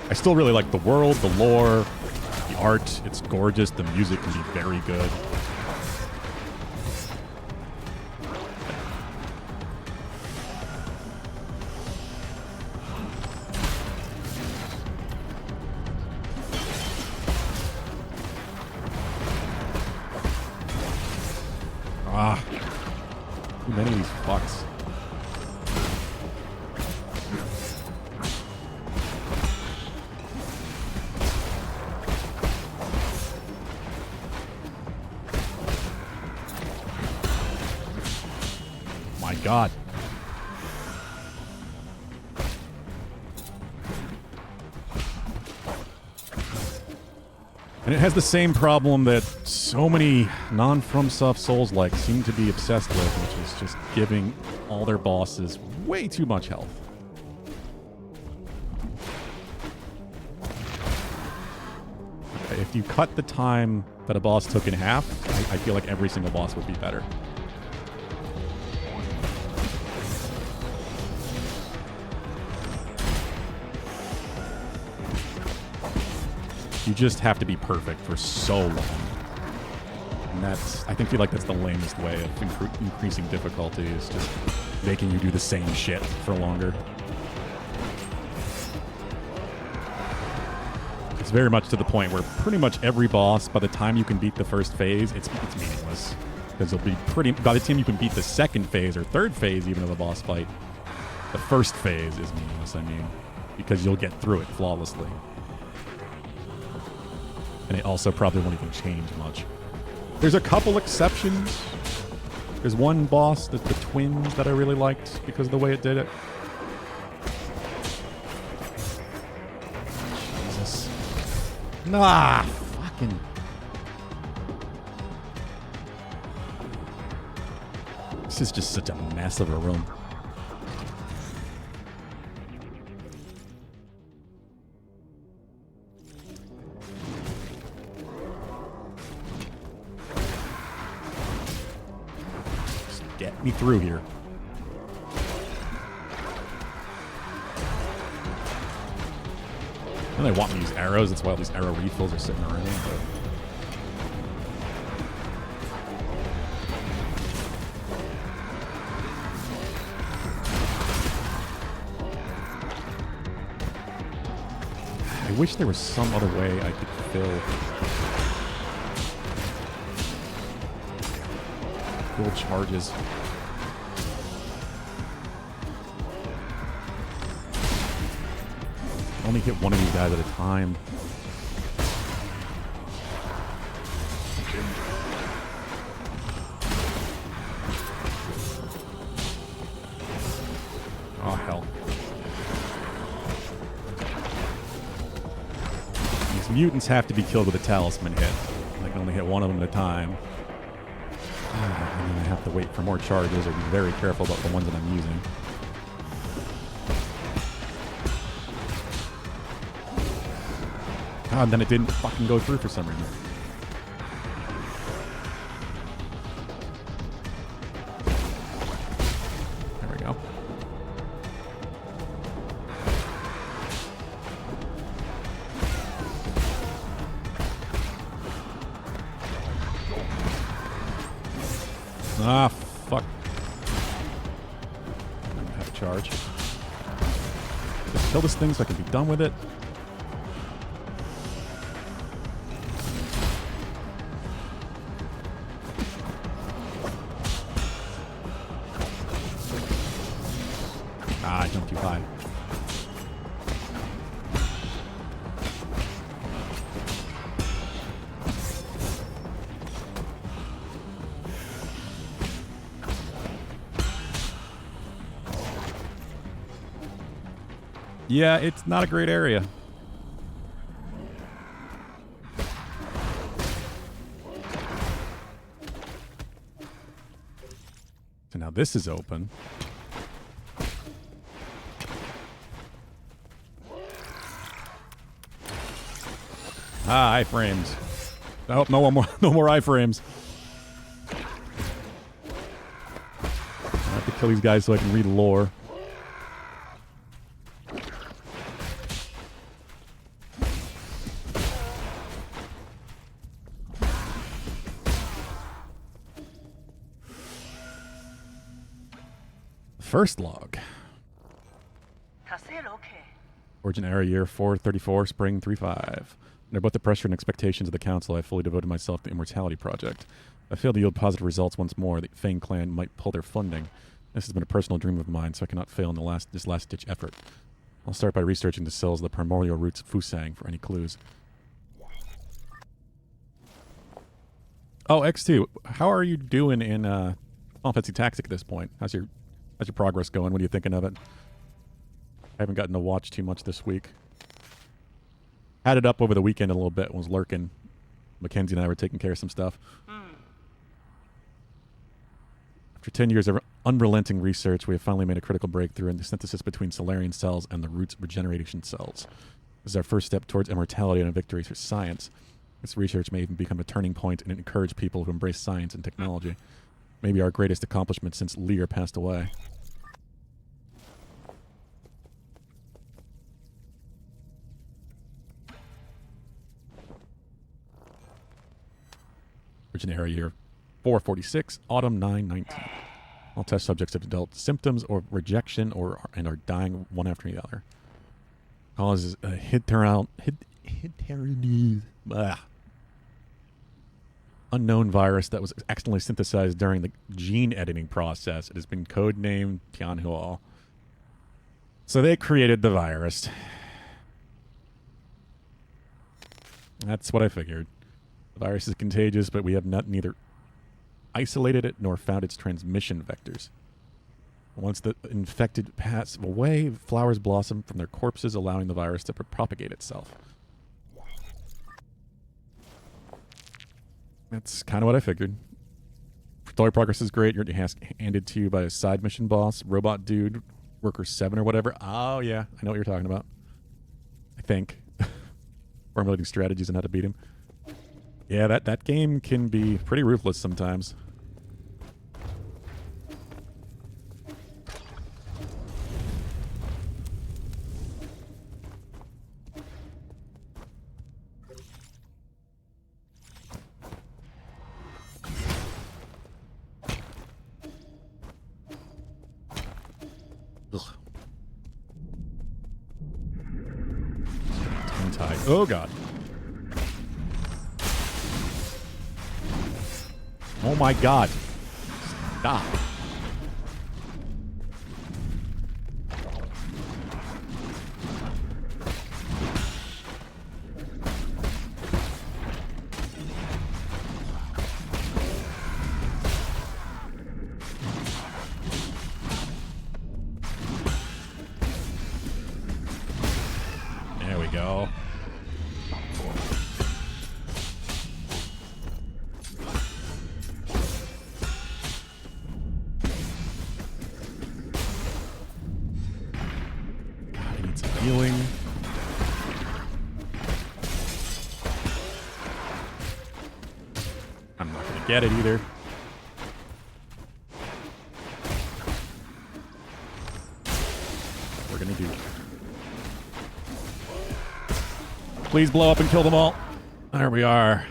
I still really like the world, the lore, the art. It's gorgeous. The music can be very good. Ah, too many of these fucks. My God. And it has the same problem that so many non-FromSoft Souls-like seem to be obsessed with, which is just giving all their bosses way too much health. If you cut the time that a boss took in half, I feel like every single boss would be better. You just have to be perfect for so long. And that's, I feel like that's the lamest way of increasing difficulty, is just making you do the same shit for longer. It's very much to the point where pretty much every boss, by the time you can beat the first phase, it's meaningless. Because it'll be by the time you can beat the second phase or third phase even of a boss fight, the first phase is meaningless, because you'll get through it flawlessly. And it also probably won't even change much. There's a couple exceptions. There's one boss, the twins, that I really liked because of the way it did it. Jesus. Nah, fucking. This is just such a mess of a room. Just get me through here. And they want me to use arrows. That's why all these arrow refills are sitting around. But I wish there was some other way I could fill charges. Only hit one of these guys at a time. Oh, hell. These mutants have to be killed with a talisman hit. I can only hit one of them at a time. And then I have to wait for more charges or be very careful about the ones that I'm using. God, then it didn't fucking go through for some reason. There we go. Ah, fuck. I don't have a charge. Just kill this thing so I can be done with it. Ah, I jumped too high. Yeah, it's not a great area. So now this is open. Ah, iframes. Oh, no more, no more iframes. I have to kill these guys so I can read lore. First log. Origin era year 434, spring 35. Under both the pressure and expectations of the council, I fully devoted myself to the Immortality Project. I failed to yield positive results once more. The Fang clan might pull their funding. This has been a personal dream of mine, so I cannot fail in this last-ditch effort. I'll start by researching the cells of the primordial roots of Fusang for any clues. Oh, X2, how are you doing in Final Fantasy Tactics at this point? How's your progress going? What are you thinking of it? I haven't gotten to watch too much this week. Had it up over the weekend a little bit, was lurking. Mackenzie and I were taking care of some stuff. After 10 years of unrelenting research, we have finally made a critical breakthrough in the synthesis between Solarian cells and the roots regeneration cells. This is our first step towards immortality and a victory for science. This research may even become a turning point and encourage people to embrace science and technology. Maybe our greatest accomplishment since Lear passed away. Origin era year 446, autumn 919. All test subjects have developed symptoms of rejection and are dying one after the other. Causes a unknown virus that was accidentally synthesized during the gene editing process. It has been codenamed Tianhuo. So they created the virus. That's what I figured. The virus is contagious, but we have neither isolated it nor found its transmission vectors. Once the infected pass away, flowers blossom from their corpses, allowing the virus to propagate itself. That's kind of what I figured. Story progress is great. You're handed to you by a side mission boss, robot dude, worker 7 or whatever. Oh, yeah. I know what you're talking about. I think. Formulating strategies on how to beat him. Yeah, that game can be pretty ruthless sometimes. Oh, God. Oh, my God. Stop. There we go. Healing. I'm not gonna get it either. What we're gonna do. Please blow up and kill them all. There we are.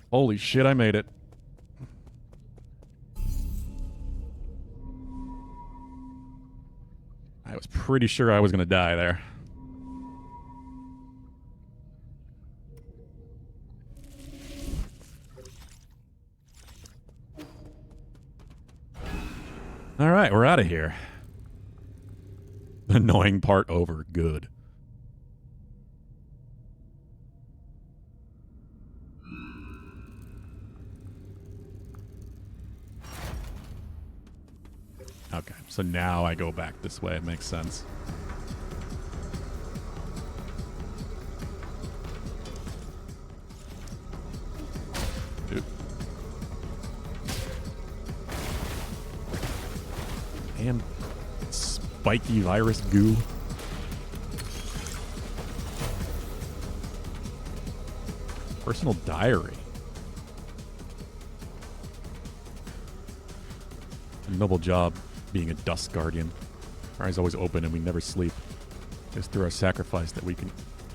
Holy shit, I made it. I was pretty sure I was going to die there. All right, we're out of here. The annoying part over. Good. Okay, so now I go back this way. It makes sense. Dude. Damn spiky virus goo. Personal diary. A noble job being a dust guardian. Our eyes always open and we never sleep. It's through our sacrifice that you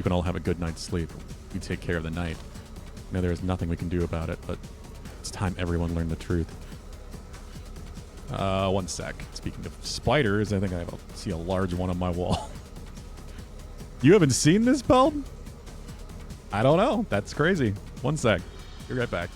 can all have a good night's sleep. We take care of the night. Now there is nothing we can do about it, but it's time everyone learned the truth. One sec. Speaking of spiders, I think I see a large one on my wall. You haven't seen this, Peld? I don't know. That's crazy. One sec. Be right back.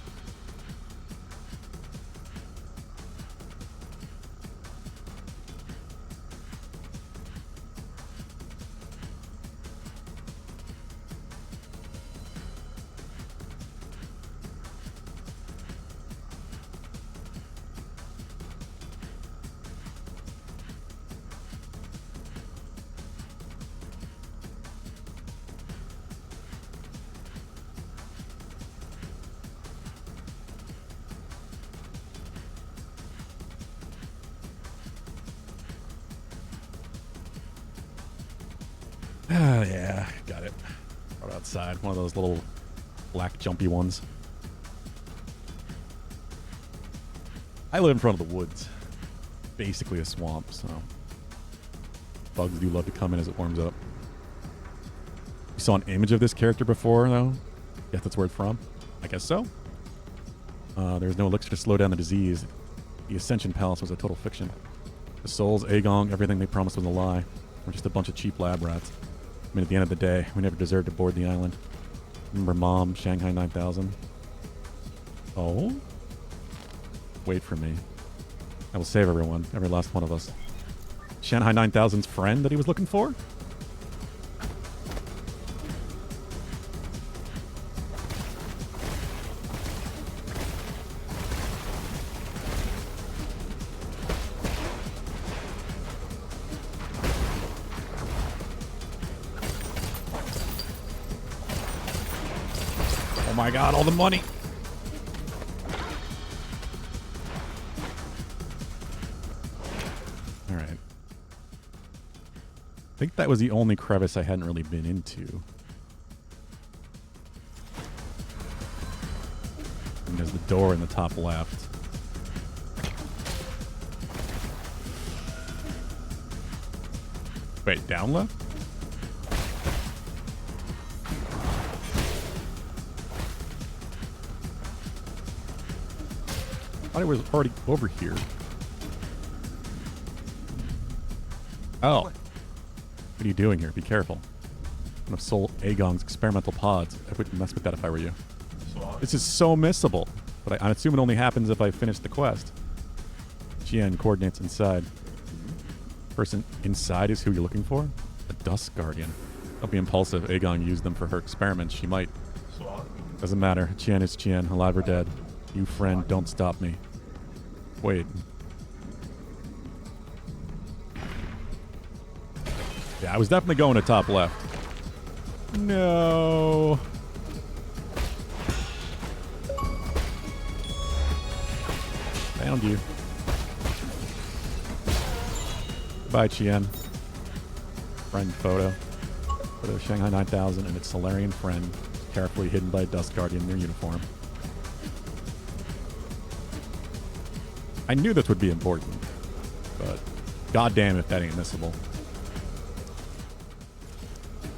Oh, yeah. Got it. Right outside. One of those little black jumpy ones. I live in front of the woods. Basically a swamp, so bugs do love to come in as it warms up. You saw an image of this character before, though? Guess that's where it's from? I guess so. There's no elixir to slow down the disease. The Ascension Palace was a total fiction. The souls, Agong, everything they promised was a lie. We're just a bunch of cheap lab rats. I mean, at the end of the day, we never deserved to board the island. Remember Mom, Shanghai 9000? Oh? Wait for me. I will save everyone, every last one of us. Shanghai 9000's friend that he was looking for? my god, all the money! Alright. I think that was the only crevice I hadn't really been into. And there's the door in the top left. Wait, down left? I thought it was already over here. Oh. What are you doing here? Be careful. One of Sol Agong's experimental pods. I wouldn't mess with that if I were you. This is so missable. But I assume it only happens if I finish the quest. GN coordinates inside. Person inside is who you're looking for? A Dusk Guardian. Don't be impulsive. Agong used them for her experiments. She might. Doesn't matter. Chien is Chien, alive or dead. You friend, don't stop me. Wait. Yeah, I was definitely going to top left. No. Found you. Goodbye, Chien. Friend photo. Photo of Shanghai 9000 and its Solarian friend, carefully hidden by a Dusk Guardian in their uniform. I knew this would be important, but goddamn if that ain't missable.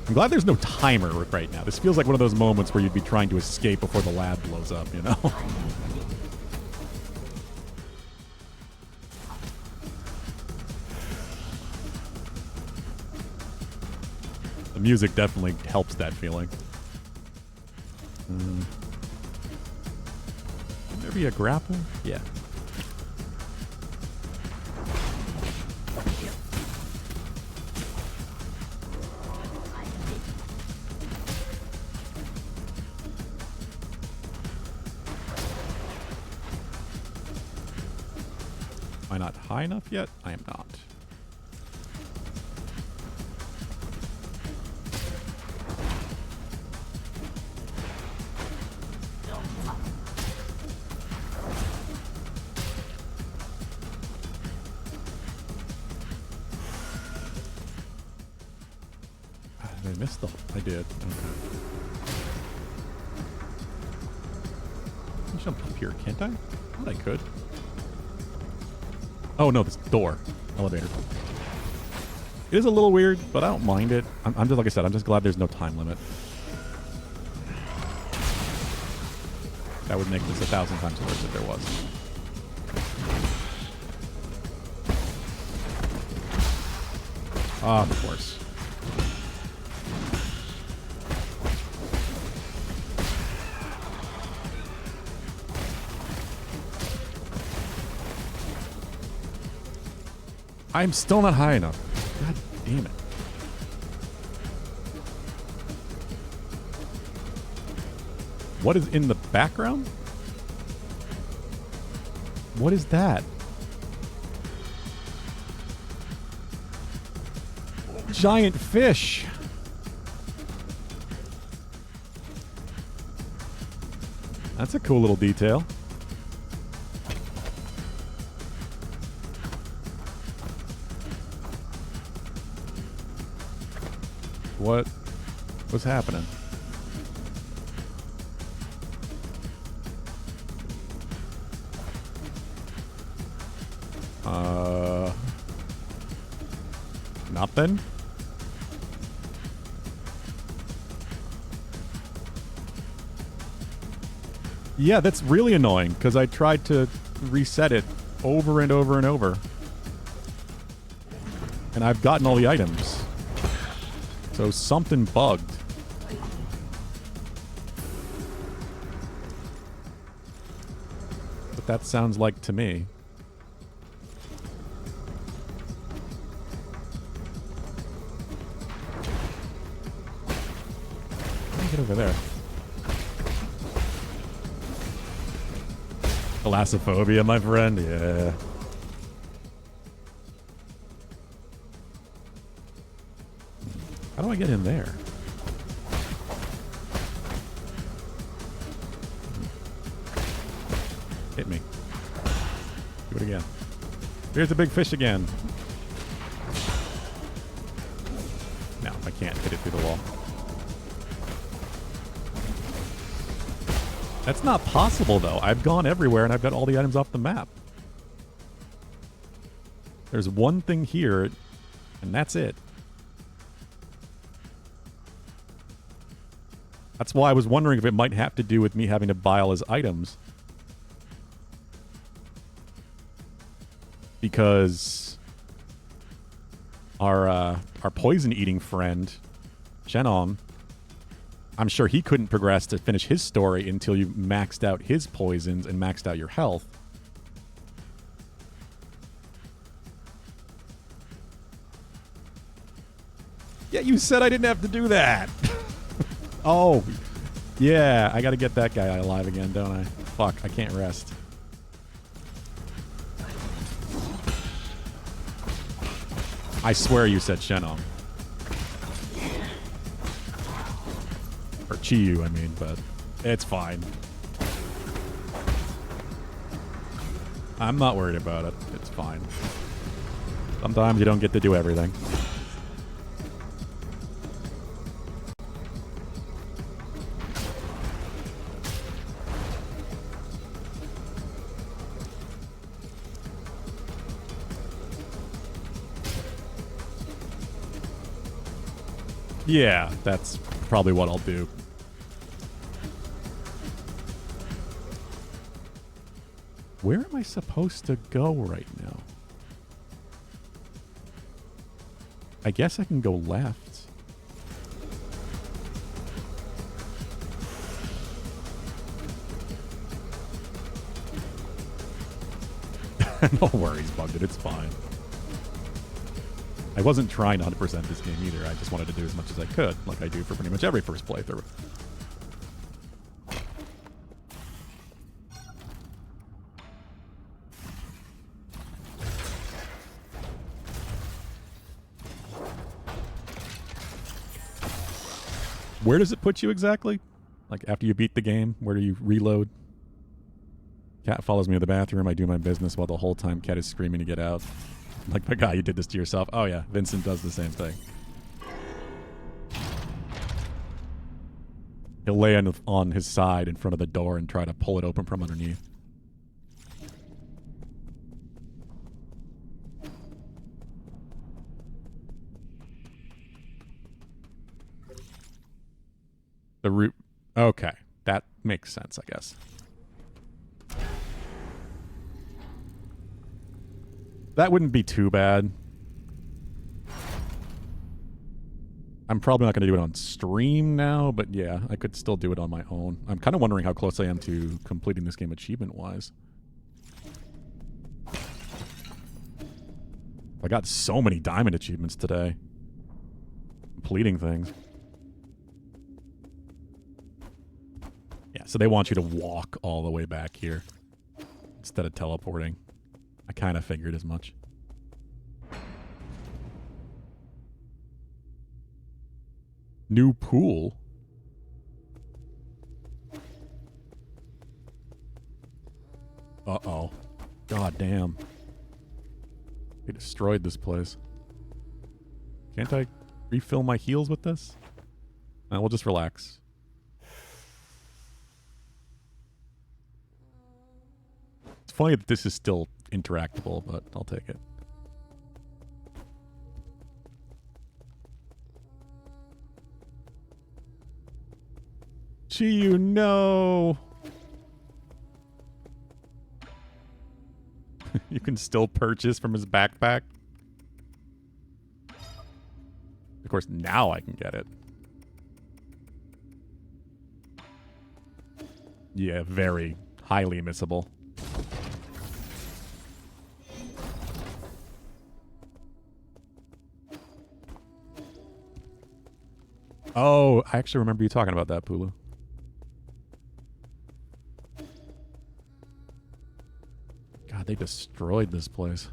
I'm glad there's no timer right now. This feels like one of those moments where you'd be trying to escape before the lab blows up, you know? The music definitely helps that feeling. Can there be a grapple? Yeah. Am I not high enough yet? I am not. Did I miss the... I did. Okay. I can jump up here, can't I? I thought I could. Oh no, this door. Elevator. It is a little weird, but I don't mind it. I'm just, like I said, I'm just glad there's no time limit. That would make this 1,000 times worse if there was. Ah, of course. I'm still not high enough. God damn it. What is in the background? What is that? Giant fish. That's a cool little detail. What was happening? Nothing? Yeah, that's really annoying because I tried to reset it over and over and over. And I've gotten all the items. So something bugged. But that sounds like to me. How do I get over there? Thalassophobia, my friend. Yeah. How do I get in there? Hit me. Do it again. Here's the big fish again. No, I can't hit it through the wall. That's not possible, though. I've gone everywhere, and I've got all the items off the map. There's one thing here, and that's it. That's why I was wondering if it might have to do with me having to buy all his items. Because our poison-eating friend, Shenong, I'm sure he couldn't progress to finish his story until you maxed out his poisons and maxed out your health. Yeah, you said I didn't have to do that. Oh, yeah, I gotta get that guy alive again, don't I? Fuck, I can't rest. I swear you said Shenong. Or Chiyu, I mean, but it's fine. I'm not worried about it. It's fine. Sometimes you don't get to do everything. Yeah, that's probably what I'll do. Where am I supposed to go right now? I guess I can go left. No worries, Bugged It. It's fine. I wasn't trying to 100% this game either. I just wanted to do as much as I could, like I do for pretty much every first playthrough. Where does it put you exactly? Like after you beat the game, where do you reload? Cat follows me to the bathroom. I do my business while the whole time Cat is screaming to get out. Like, my guy, you did this to yourself. Oh, yeah. Vincent does the same thing. He'll lay on his side in front of the door and try to pull it open from underneath. The root... Okay. That makes sense, I guess. That wouldn't be too bad. I'm probably not going to do it on stream now, but yeah, I could still do it on my own. I'm kind of wondering how close I am to completing this game achievement-wise. I got so many diamond achievements today. Completing things. Yeah, so they want you to walk all the way back here instead of teleporting. I kind of figured as much. New pool? Uh-oh. God damn. They destroyed this place. Can't I refill my heals with this? No, we'll just relax. It's funny that this is still interactable, but I'll take it. Chiyu, no! You can still purchase from his backpack. Of course, now I can get it. Yeah, very highly missable. Oh, I actually remember you talking about that, Pulu. God, they destroyed this place.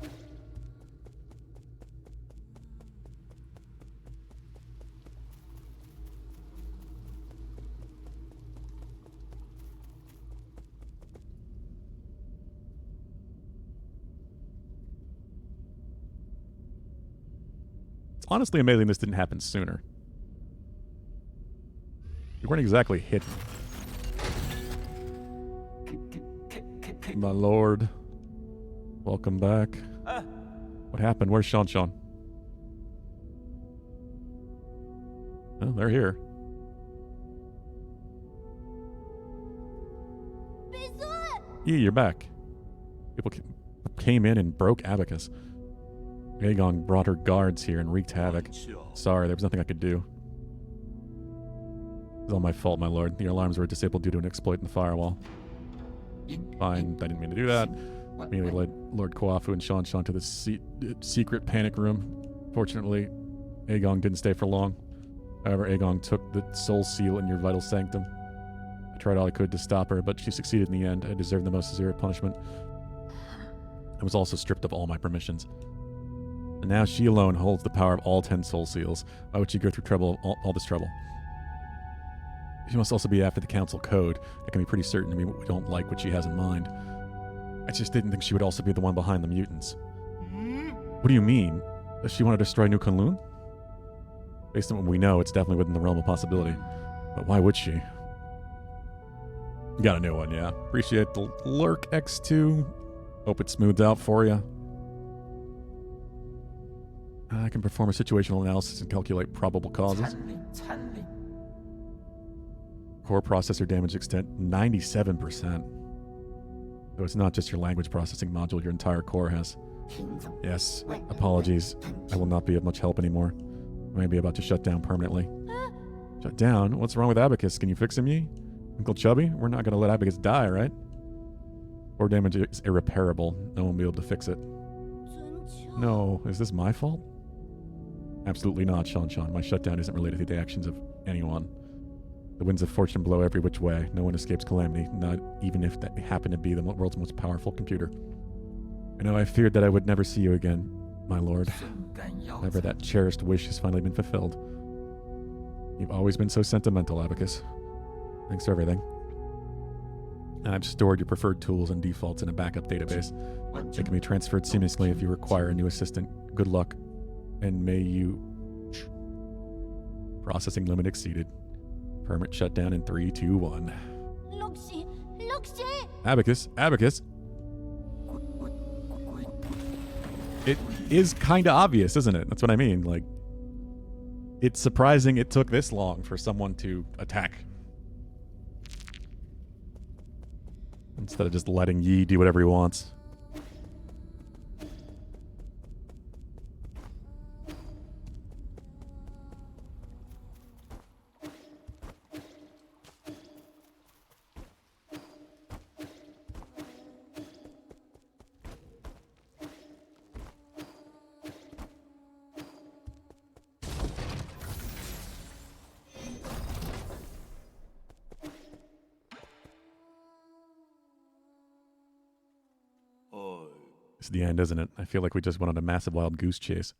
honestly amazing this didn't happen sooner. We weren't exactly hidden. My lord. Welcome back. What happened? Where's Sean? Oh, they're here. Yeah, you're back. People came in and broke Abacus. Aegon brought her guards here and wreaked havoc. Sorry, there was nothing I could do. It's all my fault, my lord. The alarms were disabled due to an exploit in the firewall. Fine, I didn't mean to do that. Immediately led Lord Koafu and Sean to the secret panic room. Fortunately, Aegon didn't stay for long. However, Aegon took the soul seal in your vital sanctum. I tried all I could to stop her, but she succeeded in the end. I deserved the most severe punishment. I was also stripped of all my permissions. And now she alone holds the power of all 10 soul seals. Why would she go through all this trouble? She must also be after the council code. I can be pretty certain we don't like what she has in mind. I just didn't think she would also be the one behind the mutants. What do you mean? Does she want to destroy New Kunlun? Based on what we know, it's definitely within the realm of possibility. But why would she? You got a new one, yeah. Appreciate the lurk, X2. Hope it smooths out for you. I can perform a situational analysis and calculate probable causes. Core processor damage extent, 97%. So it's not just your language processing module, your entire core has. Yes, apologies. I will not be of much help anymore. I may be about to shut down permanently. Shut down? What's wrong with Abacus? Can you fix him, Yi? Uncle Chubby? We're not going to let Abacus die, right? Core damage is irreparable. No one will be able to fix it. No, is this my fault? Absolutely not, Sean. My shutdown isn't related to the actions of anyone. The winds of fortune blow every which way. No one escapes calamity, not even if that happened to be the world's most powerful computer. I know I feared that I would never see you again, my lord. However, that cherished wish has finally been fulfilled. You've always been so sentimental, Abacus. Thanks for everything. I've stored your preferred tools and defaults in a backup database. They can be transferred seamlessly if you require a new assistant. Good luck, and may you... Processing limit exceeded. Permit shutdown in 3, 2, 1. Abacus. It is kind of obvious, isn't it? That's what I mean. Like, it's surprising it took this long for someone to attack. Instead of just letting Yi do whatever he wants. It's the end, isn't it? I feel like we just went on a massive wild goose chase.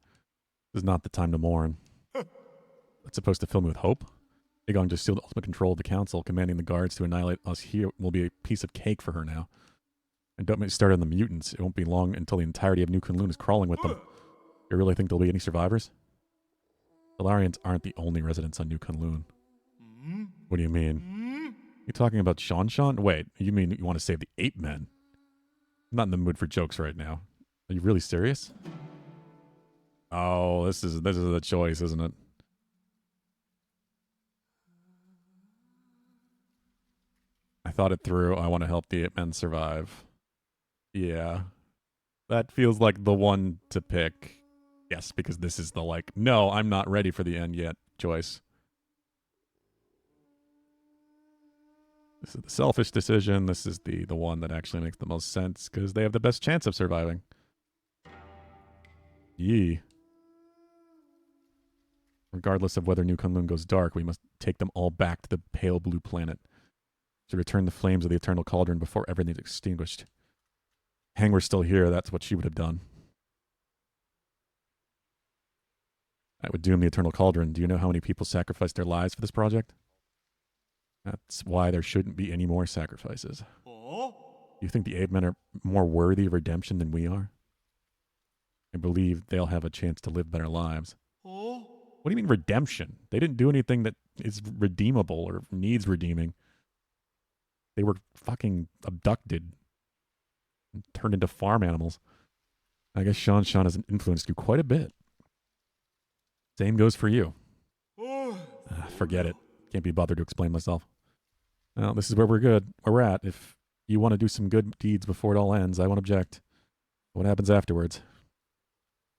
This is not the time to mourn. It's supposed to fill me with hope? Aegon just sealed ultimate control of the council, commanding the guards to annihilate us here will be a piece of cake for her now. And don't get me started on the mutants. It won't be long until the entirety of New Kunlun is crawling with them. You really think there'll be any survivors? Solarians aren't the only residents on New Kunlun. What do you mean? You talking about Sean? Wait, you mean you want to save the ape men? I'm not in the mood for jokes right now. Are you really serious? Oh, this is the choice, isn't it? I thought it through. I want to help the ape men survive. Yeah. That feels like the one to pick. Yes, because this is the like, no, I'm not ready for the end yet choice. This is the selfish decision. This is the one that actually makes the most sense because they have the best chance of surviving. Yee. Regardless of whether New Kunlun goes dark, we must take them all back to the pale blue planet to return the flames of the eternal cauldron before everything is extinguished. Hang were still here, that's what she would have done. I would doom the eternal cauldron. Do you know how many people sacrificed their lives for this project? That's why there shouldn't be any more sacrifices. You think the ape men are more worthy of redemption than we are? I believe they'll have a chance to live better lives. What do you mean redemption? They didn't do anything that is redeemable or needs redeeming. They were fucking abducted and turned into farm animals. I guess Sean has influenced you quite a bit. Same goes for you. Forget it. Can't be bothered to explain myself. Well, this is where where we're at. If you want to do some good deeds before it all ends, I won't object. What happens afterwards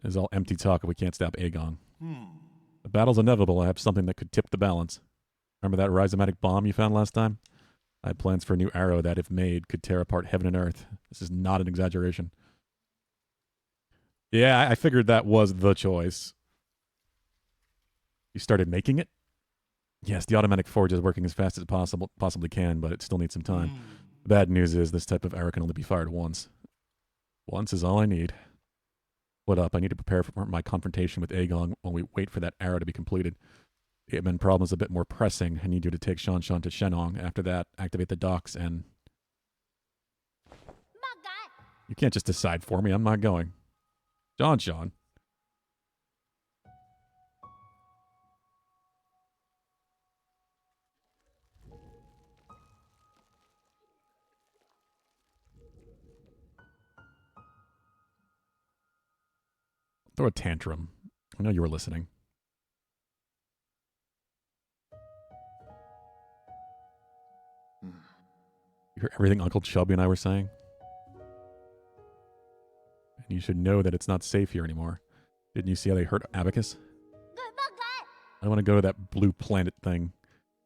is all empty talk if we can't stop Aegon. The battle's inevitable. I have something that could tip the balance. Remember that rhizomatic bomb you found last time? I had plans for a new arrow that, if made, could tear apart heaven and earth. This is not an exaggeration. Yeah, I figured that was the choice. You started making it? Yes, the automatic forge is working as fast as it possibly can, but it still needs some time. The bad news is this type of arrow can only be fired once. Once is all I need. Split up. I need to prepare for my confrontation with Aegon while we wait for that arrow to be completed. The Ip problem is a bit more pressing. I need you to take Shan to Shenong. After that, activate the docks and... You can't just decide for me. I'm not going. Shan. Throw a tantrum. I know you were listening. You hear everything Uncle Chubby and I were saying? And you should know that it's not safe here anymore. Didn't you see how they hurt Abacus? I want to go to that blue planet thing.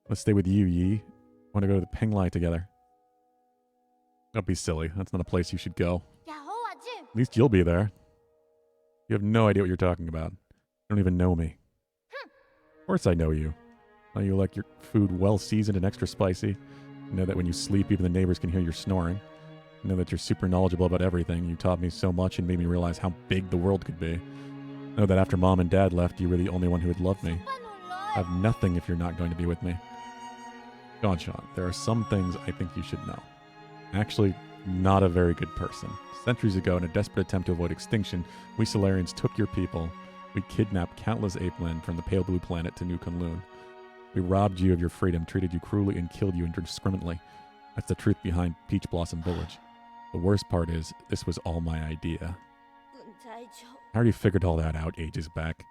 Let's stay with you, Yi. I want to go to the Penglai together. Don't be silly. That's not a place you should go. At least you'll be there. You have no idea what you're talking about. You don't even know me. Of course I know you. I know you like your food well seasoned and extra spicy. You know that when you sleep, even the neighbors can hear your snoring. You know that you're super knowledgeable about everything. You taught me so much and made me realize how big the world could be. I know that after Mom and Dad left, you were the only one who would love me. I have nothing if you're not going to be with me. Shan, there are some things I think you should know. Actually, not a very good person. Centuries ago, in a desperate attempt to avoid extinction, we Solarians took your people. We kidnapped countless ape-men from the pale blue planet to New Kunlun. We robbed you of your freedom, treated you cruelly, and killed you indiscriminately. That's the truth behind Peach Blossom Village. The worst part is, this was all my idea. I already figured all that out ages back.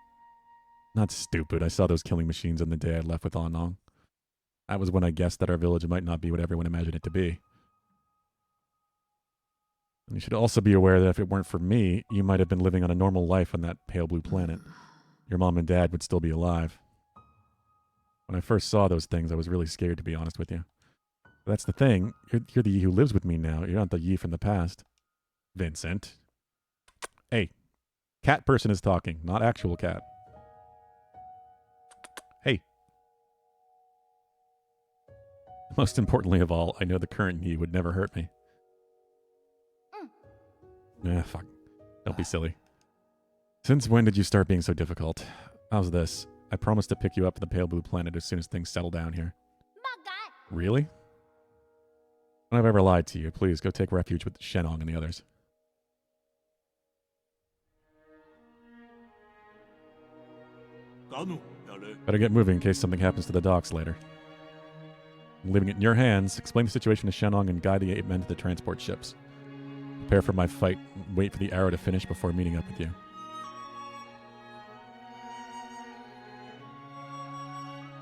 Not stupid. I saw those killing machines on the day I left with Anong. That was when I guessed that our village might not be what everyone imagined it to be. And you should also be aware that if it weren't for me, you might have been living on a normal life on that pale blue planet. Your mom and dad would still be alive. When I first saw those things, I was really scared, to be honest with you. But that's the thing. You're the Yi who lives with me now. You're not the Yi from the past. Vincent. Hey. Cat person is talking, not actual cat. Hey. Most importantly of all, I know the current Yi would never hurt me. Fuck. Don't be silly. Since when did you start being so difficult? How's this? I promise to pick you up at the pale blue planet as soon as things settle down here. Really? When I've ever lied to you, please go take refuge with Shenong and the others. Better get moving in case something happens to the docks later. I'm leaving it in your hands. Explain the situation to Shenong and guide the 8 men to the transport ships. Prepare for my fight. Wait for the arrow to finish before meeting up with you.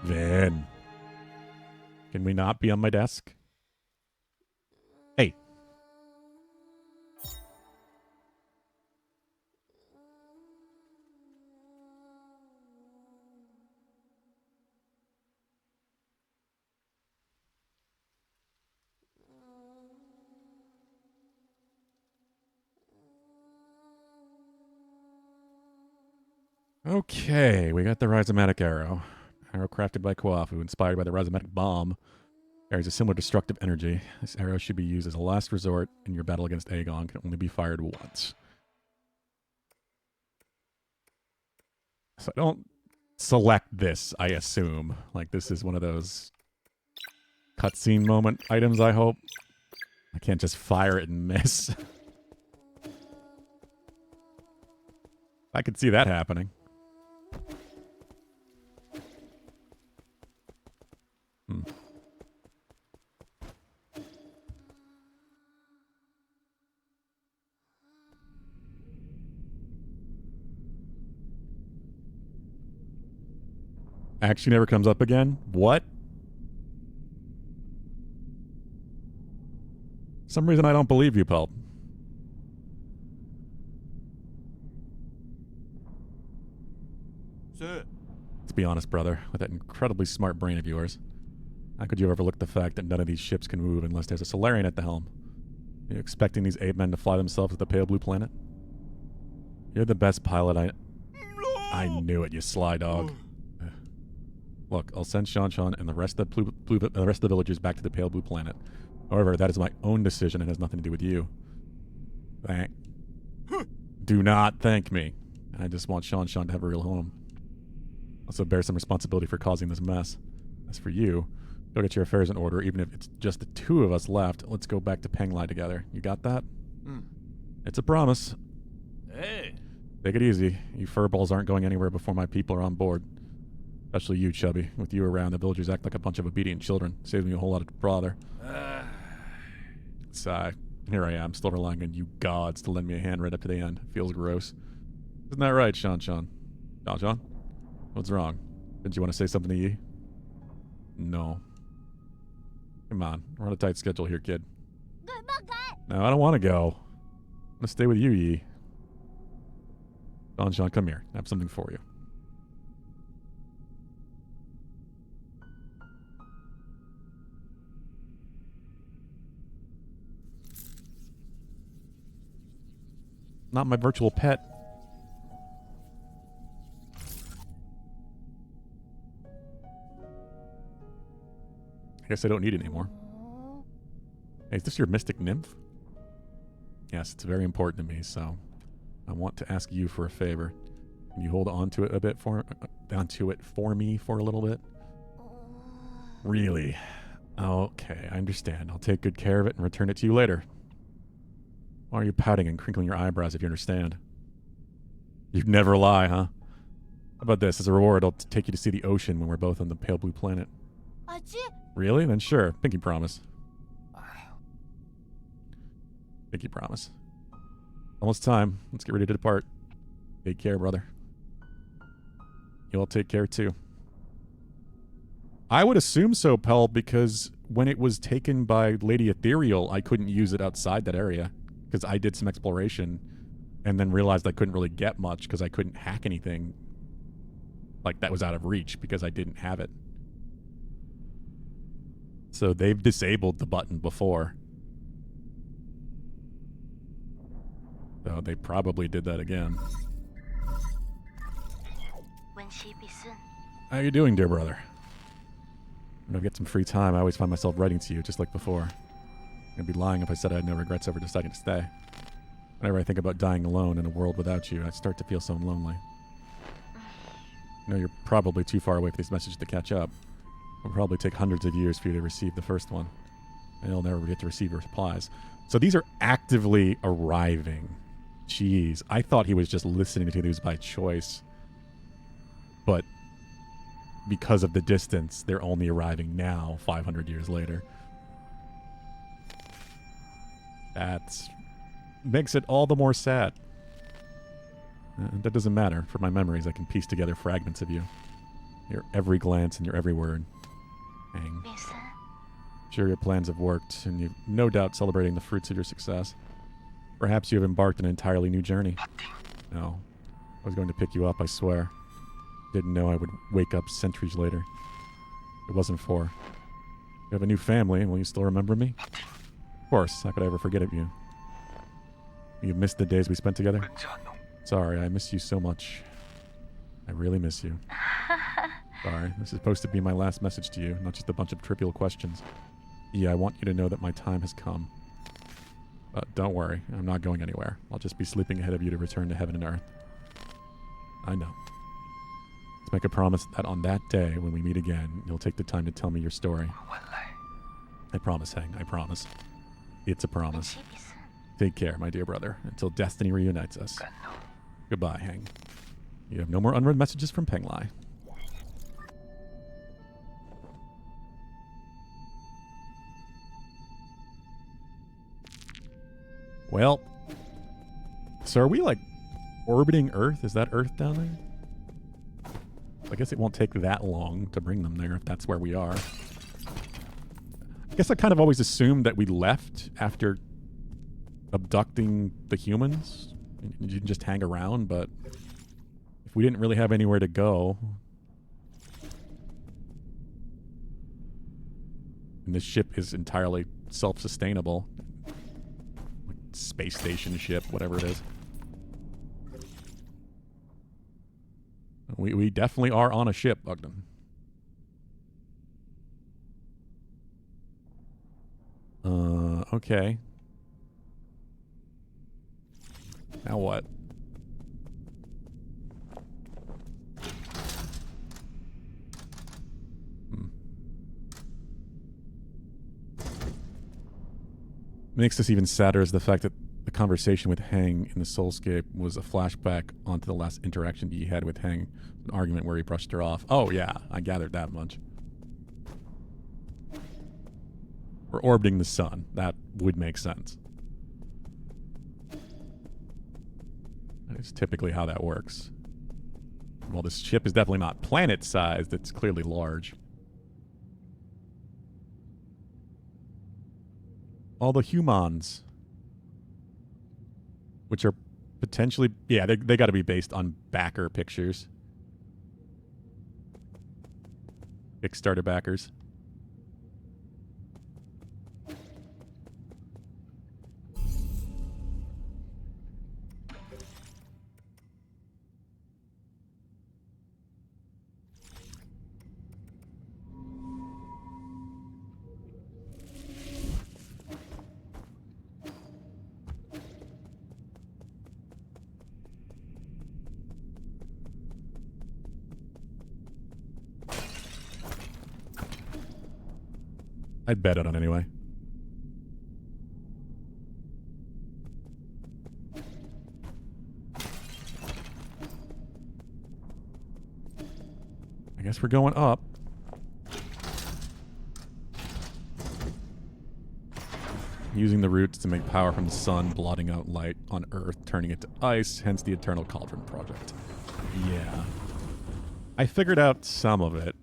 Vin. Can we not be on my desk? Hey. Okay, we got the rhizomatic arrow. Arrow crafted by Kwafu, inspired by the rhizomatic bomb, carries a similar destructive energy. This arrow should be used as a last resort in your battle against Aegon. Can only be fired once. So I don't select this, I assume. Like, this is one of those cutscene moment items, I hope. I can't just fire it and miss. I could see that happening. Actually never comes up again? What? For some reason I don't believe you, Pulp. Sir. Let's be honest, brother. With that incredibly smart brain of yours, how could you overlook the fact that none of these ships can move unless there's a Solarian at the helm? Are you expecting these ape men to fly themselves to the pale blue planet? You're the best pilot I knew it, you sly dog. Look, I'll send Shan and the rest of the villagers back to the pale blue planet. However, that is my own decision and has nothing to do with you. Do not thank me. I just want Shan to have a real home. Also bear some responsibility for causing this mess. As for you, go get your affairs in order, even if it's just the two of us left. Let's go back to Penglai together. You got that? It's a promise. Hey. Take it easy. You furballs aren't going anywhere before my people are on board. Especially you, Chubby. With you around, the villagers act like a bunch of obedient children. Saves me a whole lot of bother. Sigh. Here I am, still relying on you gods to lend me a hand right up to the end. Feels gross. Isn't that right, Shan? Shan? What's wrong? Didn't you want to say something to Yi? No. Come on. We're on a tight schedule here, kid. No, I don't want to go. I'm going to stay with you, Yi. Shan, come here. I have something for you. Not my virtual pet. I guess I don't need it anymore. Hey, is this your mystic nymph? Yes, it's very important to me, so I want to ask you for a favor. Can you hold on to it a bit for me for a little bit? Really? Okay, I understand. I'll take good care of it and return it to you later. Why are you pouting and crinkling your eyebrows if you understand? You'd never lie, huh? How about this? As a reward, I'll take you to see the ocean when we're both on the pale blue planet. Really? Then sure. Pinky promise. Pinky promise. Almost time. Let's get ready to depart. Take care, brother. You all take care, too. I would assume so, Pel, because when it was taken by Lady Ethereal, I couldn't use it outside that area. Because I did some exploration and then realized I couldn't really get much because I couldn't hack anything like that was out of reach because I didn't have it. So they've disabled the button before. So they probably did that again. How you doing, dear brother? When I get some free time, I always find myself writing to you just like before. I'd be lying if I said I had no regrets over deciding to stay. Whenever I think about dying alone in a world without you, I start to feel so lonely. I know you're probably too far away for these messages to catch up. It'll probably take hundreds of years for you to receive the first one. And you'll never get to receive your replies. So these are actively arriving. Jeez, I thought he was just listening to these by choice. But because of the distance, they're only arriving now, 500 years later. That makes it all the more sad. That doesn't matter. For my memories, I can piece together fragments of you. Your every glance and your every word. Hang. Sure, your plans have worked, and you've no doubt celebrating the fruits of your success. Perhaps you have embarked on an entirely new journey. No. I was going to pick you up, I swear. Didn't know I would wake up centuries later. It wasn't for. You have a new family, and will you still remember me? Of course, how could I ever forget of you? You missed the days we spent together? Sorry, I miss you so much. I really miss you. Sorry, this is supposed to be my last message to you, not just a bunch of trivial questions. Yeah, I want you to know that my time has come. But don't worry, I'm not going anywhere. I'll just be sleeping ahead of you to return to heaven and earth. I know. Let's make a promise that on that day, when we meet again, you'll take the time to tell me your story. I promise, Heng, I promise. It's a promise. Take care, my dear brother, until destiny reunites us. Goodbye, Heng. You have no more unread messages from Penglai. Well, so are we like orbiting Earth? Is that Earth down there? I guess it won't take that long to bring them there if that's where we are. I guess I kind of always assumed that we left after abducting the humans. You didn't just hang around, but if we didn't really have anywhere to go, and this ship is entirely self-sustainable, like space station ship, whatever it is. We definitely are on a ship, Bogdan. Okay. Now what? Makes this even sadder is the fact that the conversation with Heng in the Soulscape was a flashback onto the last interaction he had with Heng, an argument where he brushed her off. Oh yeah, I gathered that much. We're orbiting the sun. That would make sense. That's typically how that works. Well, this ship is definitely not planet-sized. It's clearly large. All the humans, which are potentially, yeah, they got to be based on backer pictures. Kickstarter backers. I'd bet on it anyway. I guess we're going up. Using the roots to make power from the sun, blotting out light on Earth, turning it to ice, hence the Eternal Cauldron Project. Yeah. I figured out some of it.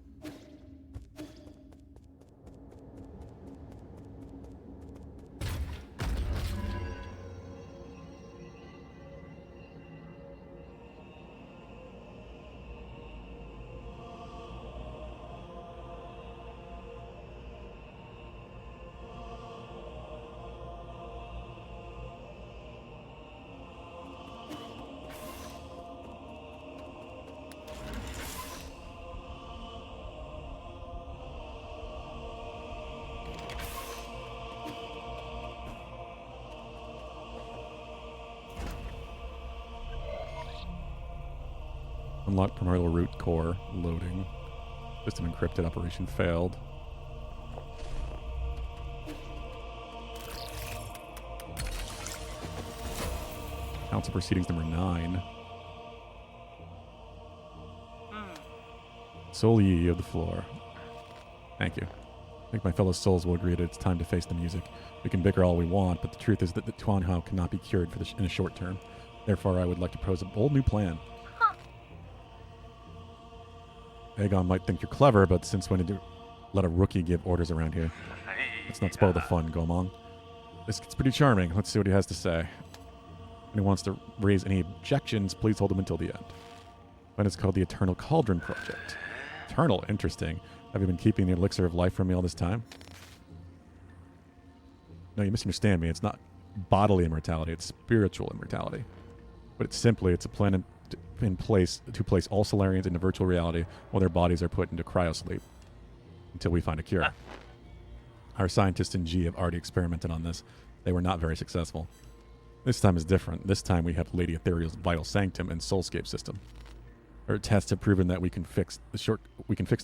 Unlock primordial root core. Loading. System encrypted. Operation failed. Council proceedings number 9. Soul Yi of the floor. Thank you. I think my fellow souls will agree that it's time to face the music. We can bicker all we want, but the truth is that the Tuan Hao cannot be cured for in a short term. Therefore, I would like to propose a bold new plan. Aegon might think you're clever, but since when did you let a rookie give orders around here? Let's not spoil the fun, Gomong. This gets pretty charming. Let's see what he has to say. When he wants to raise any objections, please hold them until the end. When it's called the Eternal Cauldron Project. Eternal? Interesting. Have you been keeping the elixir of life from me all this time? No, you misunderstand me. It's not bodily immortality. It's spiritual immortality. But it's a plan in place to place all Solarians into virtual reality while their bodies are put into cryosleep until we find a cure. Our scientists in G have already experimented on this. They were not very successful. This time is different. This time we have Lady Ethereal's Vital Sanctum and Soulscape system. Our tests have proven that we can fix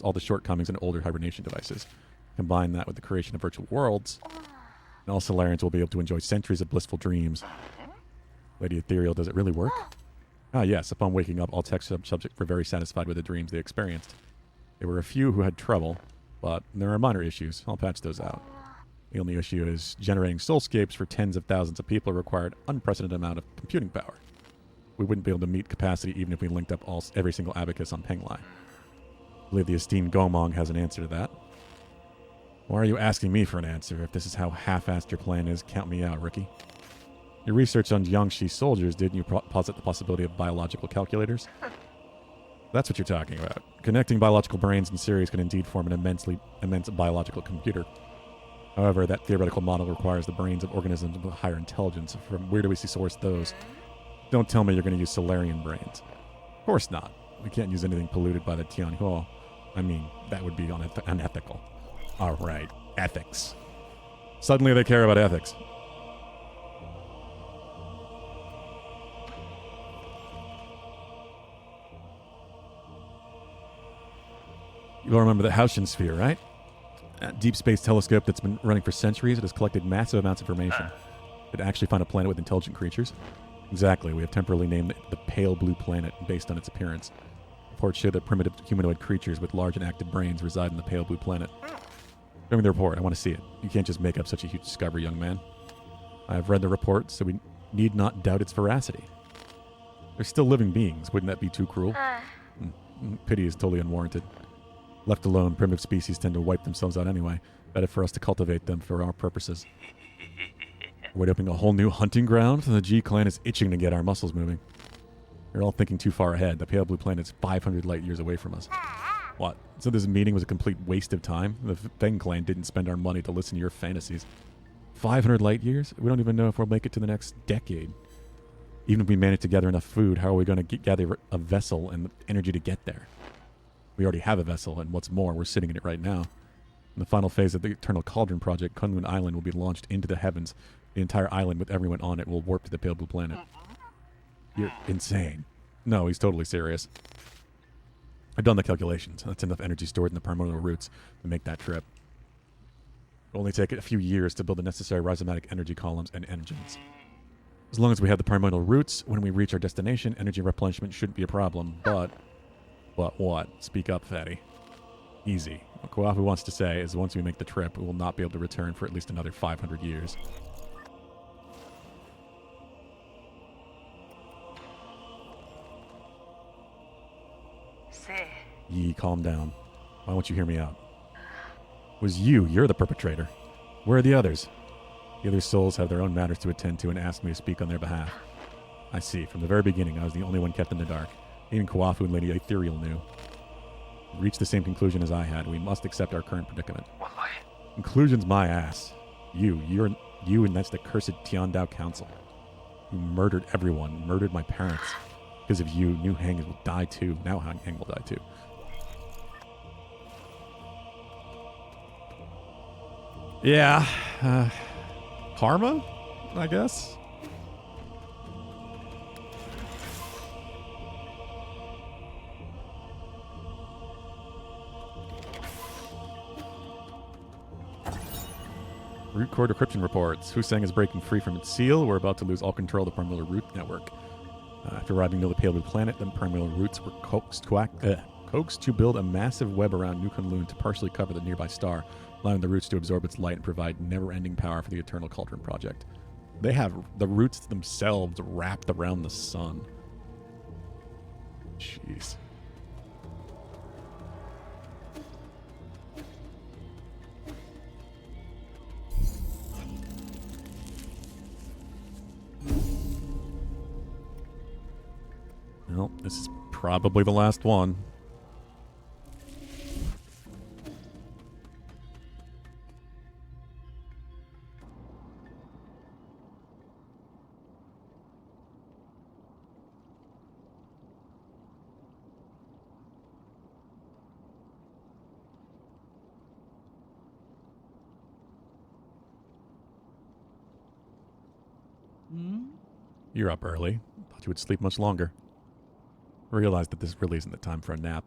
all the shortcomings in older hibernation devices. Combine that with the creation of virtual worlds, and all Solarians will be able to enjoy centuries of blissful dreams. Lady Ethereal, does it really work? Ah, yes. Upon waking up, all tech subjects were very satisfied with the dreams they experienced. There were a few who had trouble, but there are minor issues. I'll patch those out. The only issue is generating soulscapes for tens of thousands of people required unprecedented amount of computing power. We wouldn't be able to meet capacity even if we linked up every single abacus on Penglai. believe the esteemed Gomong has an answer to that. Why are you asking me for an answer? If this is how half-assed your plan is, count me out, rookie. Your research on Jiangxi soldiers, didn't you posit the possibility of biological calculators? That's what you're talking about. Connecting biological brains in series can indeed form an immense biological computer. However, that theoretical model requires the brains of organisms with higher intelligence. From where do we source those? Don't tell me you're going to use Solarian brains. Of course not. We can't use anything polluted by the Tianhuo. I mean, that would be unethical. All right, ethics. Suddenly they care about ethics. You all remember the Haotian sphere, right? That deep space telescope that's been running for centuries. It has collected massive amounts of information. It actually found a planet with intelligent creatures. Exactly. We have temporarily named it the Pale Blue Planet based on its appearance. Reports show that primitive humanoid creatures with large and active brains reside on the Pale Blue Planet. Show me the report. I want to see it. You can't just make up such a huge discovery, young man. I have read the report, so we need not doubt its veracity. They're still living beings. Wouldn't that be too cruel? Pity is totally unwarranted. Left alone, primitive species tend to wipe themselves out anyway. Better for us to cultivate them for our purposes. We're opening a whole new hunting ground, and the G clan is itching to get our muscles moving. You're all thinking too far ahead. The Pale Blue Planet's 500 light years away from us. What? So this meeting was a complete waste of time? The Feng clan didn't spend our money to listen to your fantasies. 500 light years? We don't even know if we'll make it to the next decade. Even if we manage to gather enough food, how are we going to gather a vessel and the energy to get there? We already have a vessel, and what's more, we're sitting in it right now. In the final phase of the Eternal Cauldron project, Kunlun Island will be launched into the heavens. The entire island with everyone on it will warp to the Pale Blue Planet. You're insane. No, he's totally serious. I've done the calculations. That's enough energy stored in the primordial roots to make that trip. It'll only take a few years to build the necessary rhizomatic energy columns and engines. As long as we have the primordial roots, when we reach our destination, energy replenishment shouldn't be a problem, but what? Speak up, fatty. Easy. What Kawafu wants to say is once we make the trip, we will not be able to return for at least another 500 years. Yi, calm down. Why won't you hear me out? It was you. You're the perpetrator. Where are the others? The other souls have their own matters to attend to and asked me to speak on their behalf. I see. From the very beginning, I was the only one kept in the dark. Even Kawafu and Lady Ethereal knew. We reached the same conclusion as I had. We must accept our current predicament. Conclusion's my ass. You and that's the cursed Tiandao Council. You murdered everyone. Murdered my parents. Because of you, New Hang will die too. Now Hang will die too. Yeah. Karma, I guess? Root core decryption reports. Husang is breaking free from its seal. We're about to lose all control of the primordial root network. After arriving near the Pale Blue Planet, the primordial roots were coaxed to build a massive web around New Kunlun to partially cover the nearby star, allowing the roots to absorb its light and provide never-ending power for the Eternal Cauldron project. They have the roots themselves wrapped around the sun. Jeez. Well, this is probably the last one. You're up early. Thought you would sleep much longer. I realized that this really isn't the time for a nap.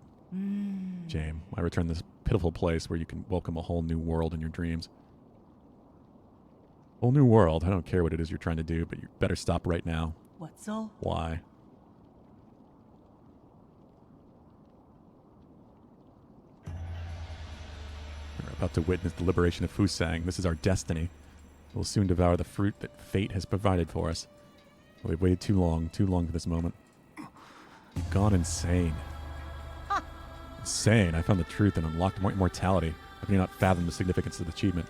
James, I return to this pitiful place where you can welcome a whole new world in your dreams. Whole new world? I don't care what it is you're trying to do, but you better stop right now. What so? Why? We're about to witness the liberation of Fusang. This is our destiny. We'll soon devour the fruit that fate has provided for us. We've waited too long for this moment. You've gone insane. Insane. I found the truth and unlocked immortality. How can you not fathom the significance of the achievement?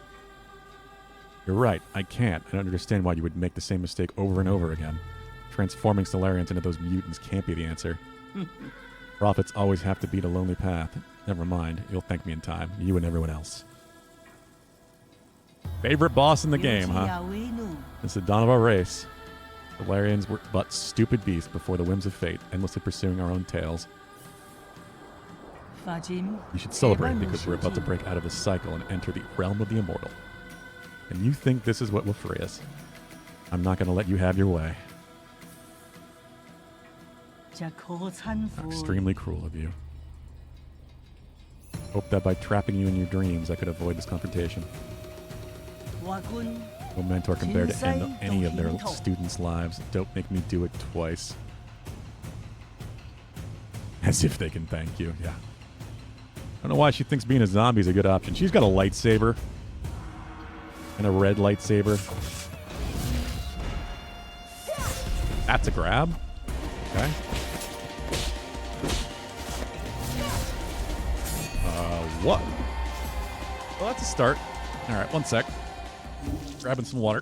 You're right. I can't. I don't understand why you would make the same mistake over and over again. Transforming Solarians into those mutants can't be the answer. Prophets always have to beat a lonely path. Never mind. You'll thank me in time. You and everyone else. Favorite boss in the game, huh? It's the dawn of our race. Solarians were but stupid beasts before the whims of fate, endlessly pursuing our own tails. You should celebrate because we're about to break out of this cycle and enter the realm of the immortal. And you think this is what will free us. I'm not going to let you have your way. Extremely cruel of you. Hope that by trapping you in your dreams, I could avoid this confrontation. No mentor can bear to end any of their students' lives. Don't make me do it twice. As if they can thank you, yeah. I don't know why she thinks being a zombie is a good option. She's got a lightsaber. And a red lightsaber. That's a grab. Okay. What? Well, that's a start. All right, 1 sec. Grabbing some water.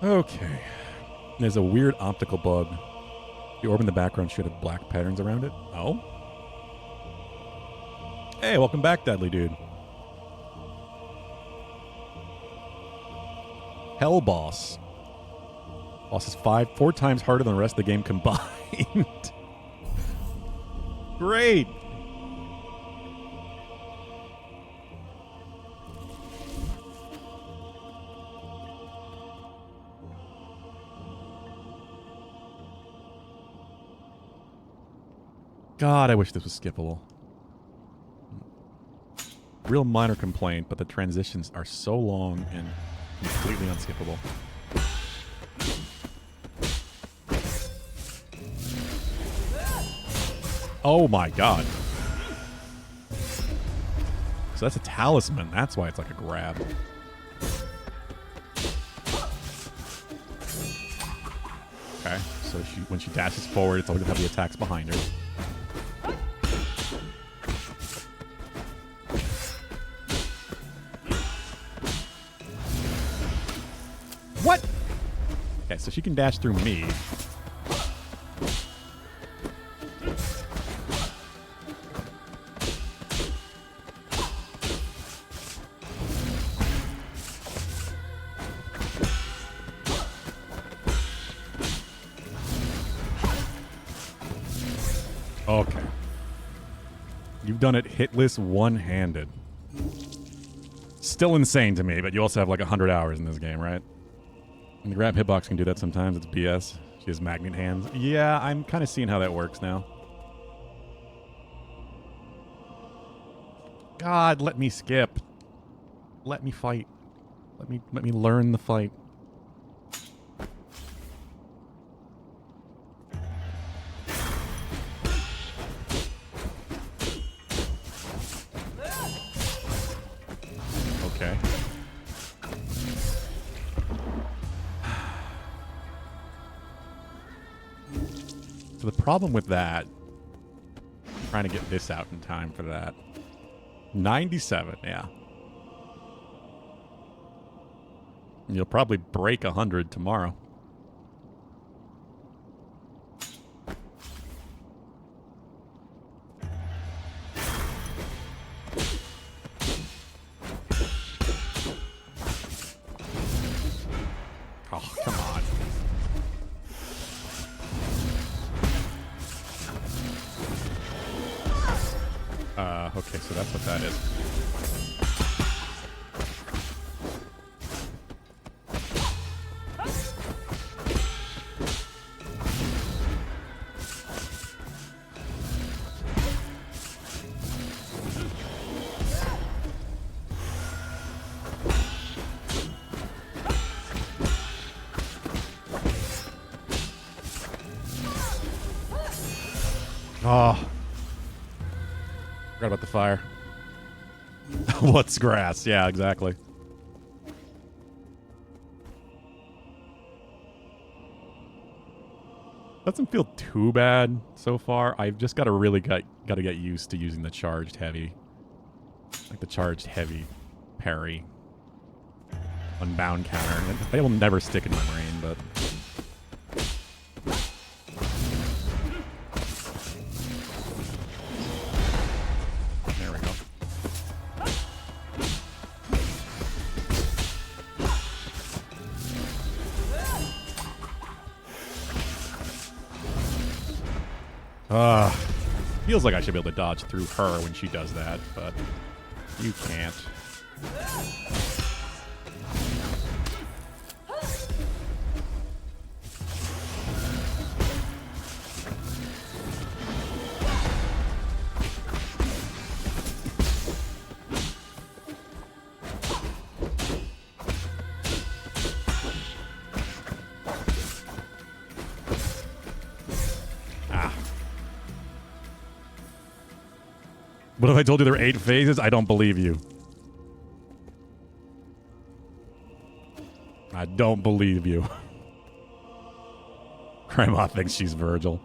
Okay. There's a weird optical bug. The orb in the background should have black patterns around it. Oh? Hey, welcome back, Deadly Dude. Hell Boss. Boss is 4 times harder than the rest of the game combined. Great. God, I wish this was skippable. Real minor complaint, but the transitions are so long and completely unskippable. Oh my god. So that's a talisman. That's why it's like a grab. Okay, so when she dashes forward, it's always going to have the attacks behind her. What? Okay, so she can dash through me. Okay. You've done it hitless one-handed. Still insane to me, but you also have like 100 hours in this game, right? And the grab hitbox can do that sometimes. It's BS. She has magnet hands. Yeah, I'm kind of seeing how that works now. God, let me skip. Let me fight. Let me learn the fight. Okay. So the problem with that, I'm trying to get this out in time for that. 97, yeah. You'll probably break 100 tomorrow. Oh, come on. Okay, so that's what that is. Oh. Forgot about the fire. What's grass? Yeah, exactly. Doesn't feel too bad so far. I've just got to really got to get used to using the charged heavy. Like the charged heavy parry. Unbound counter. They will never stick in my brain, but... There we go. Feels like I should be able to dodge through her when she does that, but you can't. What if I told you there were 8 phases? I don't believe you. I don't believe you. Grandma thinks she's Virgil.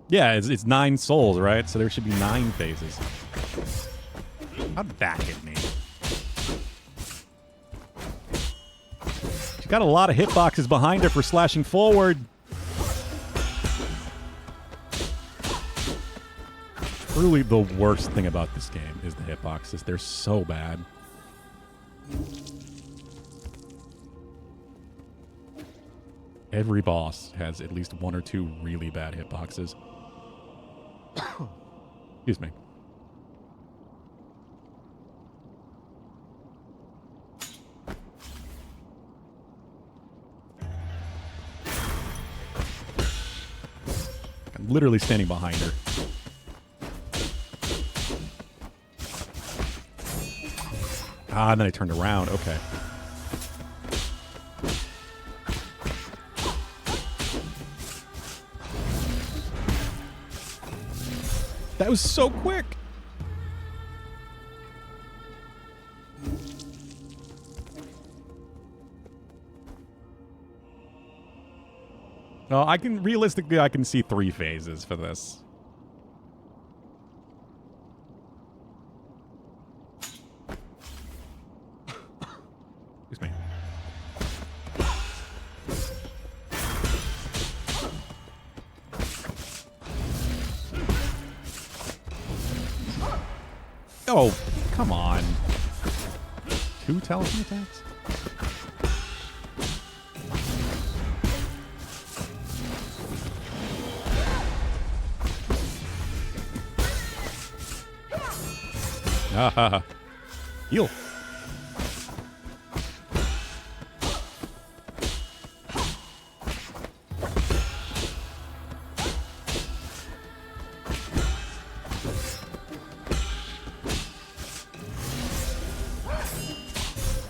Yeah, it's 9 souls, right? So there should be 9 phases. How'd that hit me? She got a lot of hitboxes behind her for slashing forward. Truly the worst thing about this game is the hitboxes. They're so bad. Every boss has at least 1 or 2 really bad hitboxes. Excuse me. I'm literally standing behind her. Ah, and then I turned around. Okay. That was so quick. No, I can realistically I can see 3 phases for this. Excuse me. Oh, come on. 2 teleport attacks? Ah, heal.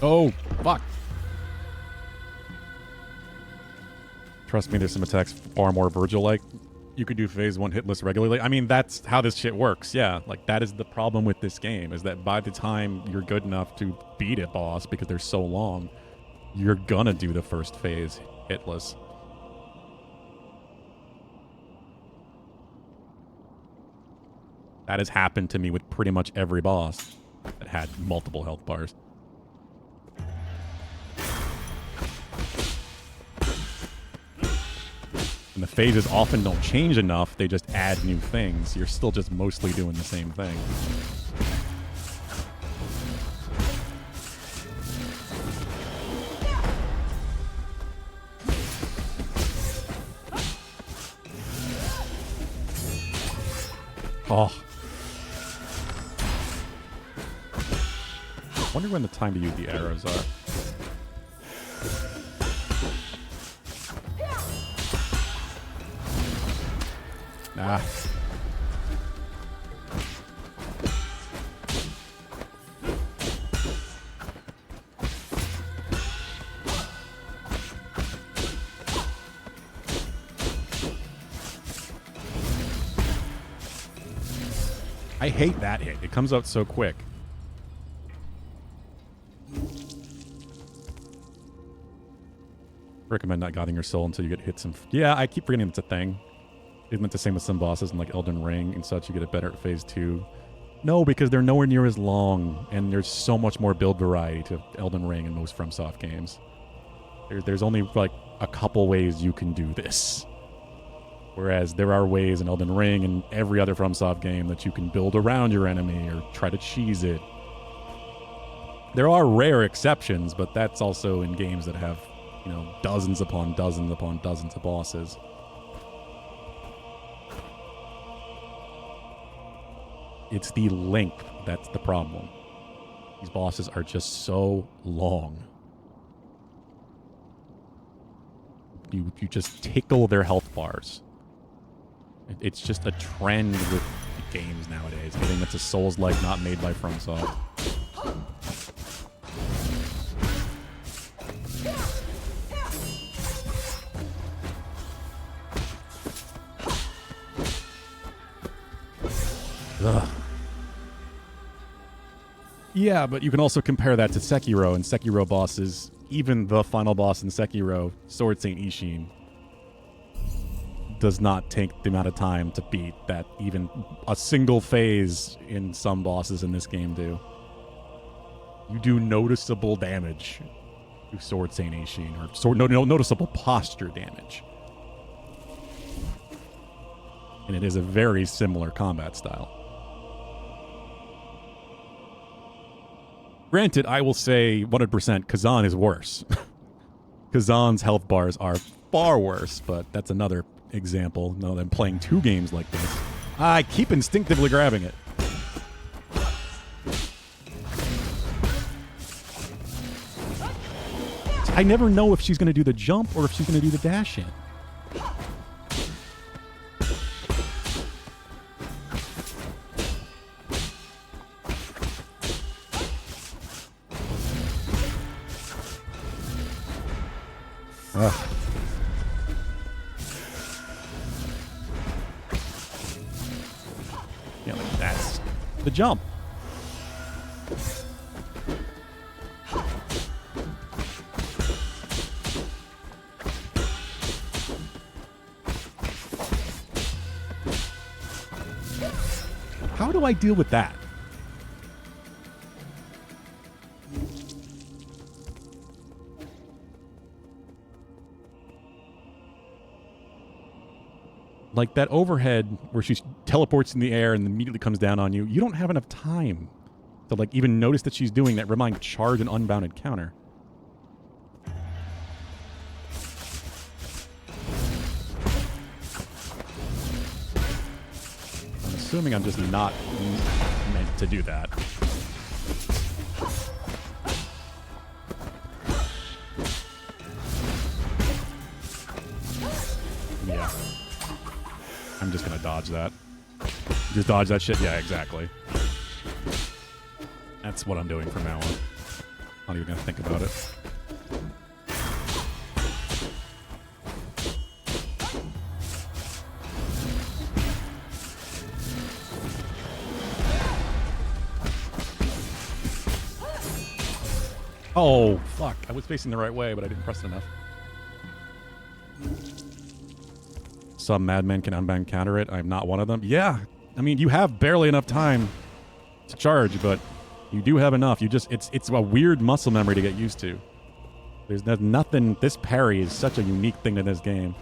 Oh, fuck. Trust me, there's some attacks far more Virgil-like. You could do phase 1 hitless regularly. I mean, that's how this shit works, yeah. Like, that is the problem with this game, is that by the time you're good enough to beat a boss, because they're so long, you're gonna do the first phase hitless. That has happened to me with pretty much every boss that had multiple health bars. And the phases often don't change enough, they just add new things. You're still just mostly doing the same thing. Oh. I wonder when the time to use the arrows are. Ah. I hate that hit. It comes out so quick. Recommend not guarding your soul until you get hit some... Yeah, I keep forgetting it's a thing. Isn't it the same with some bosses in like Elden Ring and such? You get it better at phase 2. No, because they're nowhere near as long, and there's so much more build variety to Elden Ring and most FromSoft games. There's only like a couple ways you can do this. Whereas there are ways in Elden Ring and every other FromSoft game that you can build around your enemy or try to cheese it. There are rare exceptions, but that's also in games that have, you know, dozens upon dozens upon dozens of bosses. It's the length that's the problem. These bosses are just so long. You just tickle their health bars. It's just a trend with games nowadays. I think that's a Souls-like not made by FromSoft. Ugh. Yeah, but you can also compare that to Sekiro, and Sekiro bosses, even the final boss in Sekiro, Sword Saint Ishin, does not take the amount of time to beat that even a single phase in some bosses in this game do. You do noticeable damage to Sword Saint Ishin, or noticeable posture damage. And it is a very similar combat style. Granted, I will say 100% Kazan is worse. Kazan's health bars are far worse, but that's another example. No, I'm playing two games like this. I keep instinctively grabbing it. I never know if she's going to do the jump or if she's going to do the dash in. Ugh. Yeah, like that's the jump. How do I deal with that? Like that overhead where she teleports in the air and immediately comes down on you. You don't have enough time to like even notice that she's doing that. Remind charge and unbounded counter. I'm assuming I'm just not meant to do that. Yeah. I'm just gonna dodge that. Just dodge that shit? Yeah, exactly. That's what I'm doing from now on. Not even gonna think about it. Oh, fuck. I was facing the right way, but I didn't press it enough. Some madmen can unbound counter it. I'm not one of them. Yeah. I mean, you have barely enough time to charge, but you do have enough. You just it's a weird muscle memory to get used to. There's nothing. This parry is such a unique thing to this game.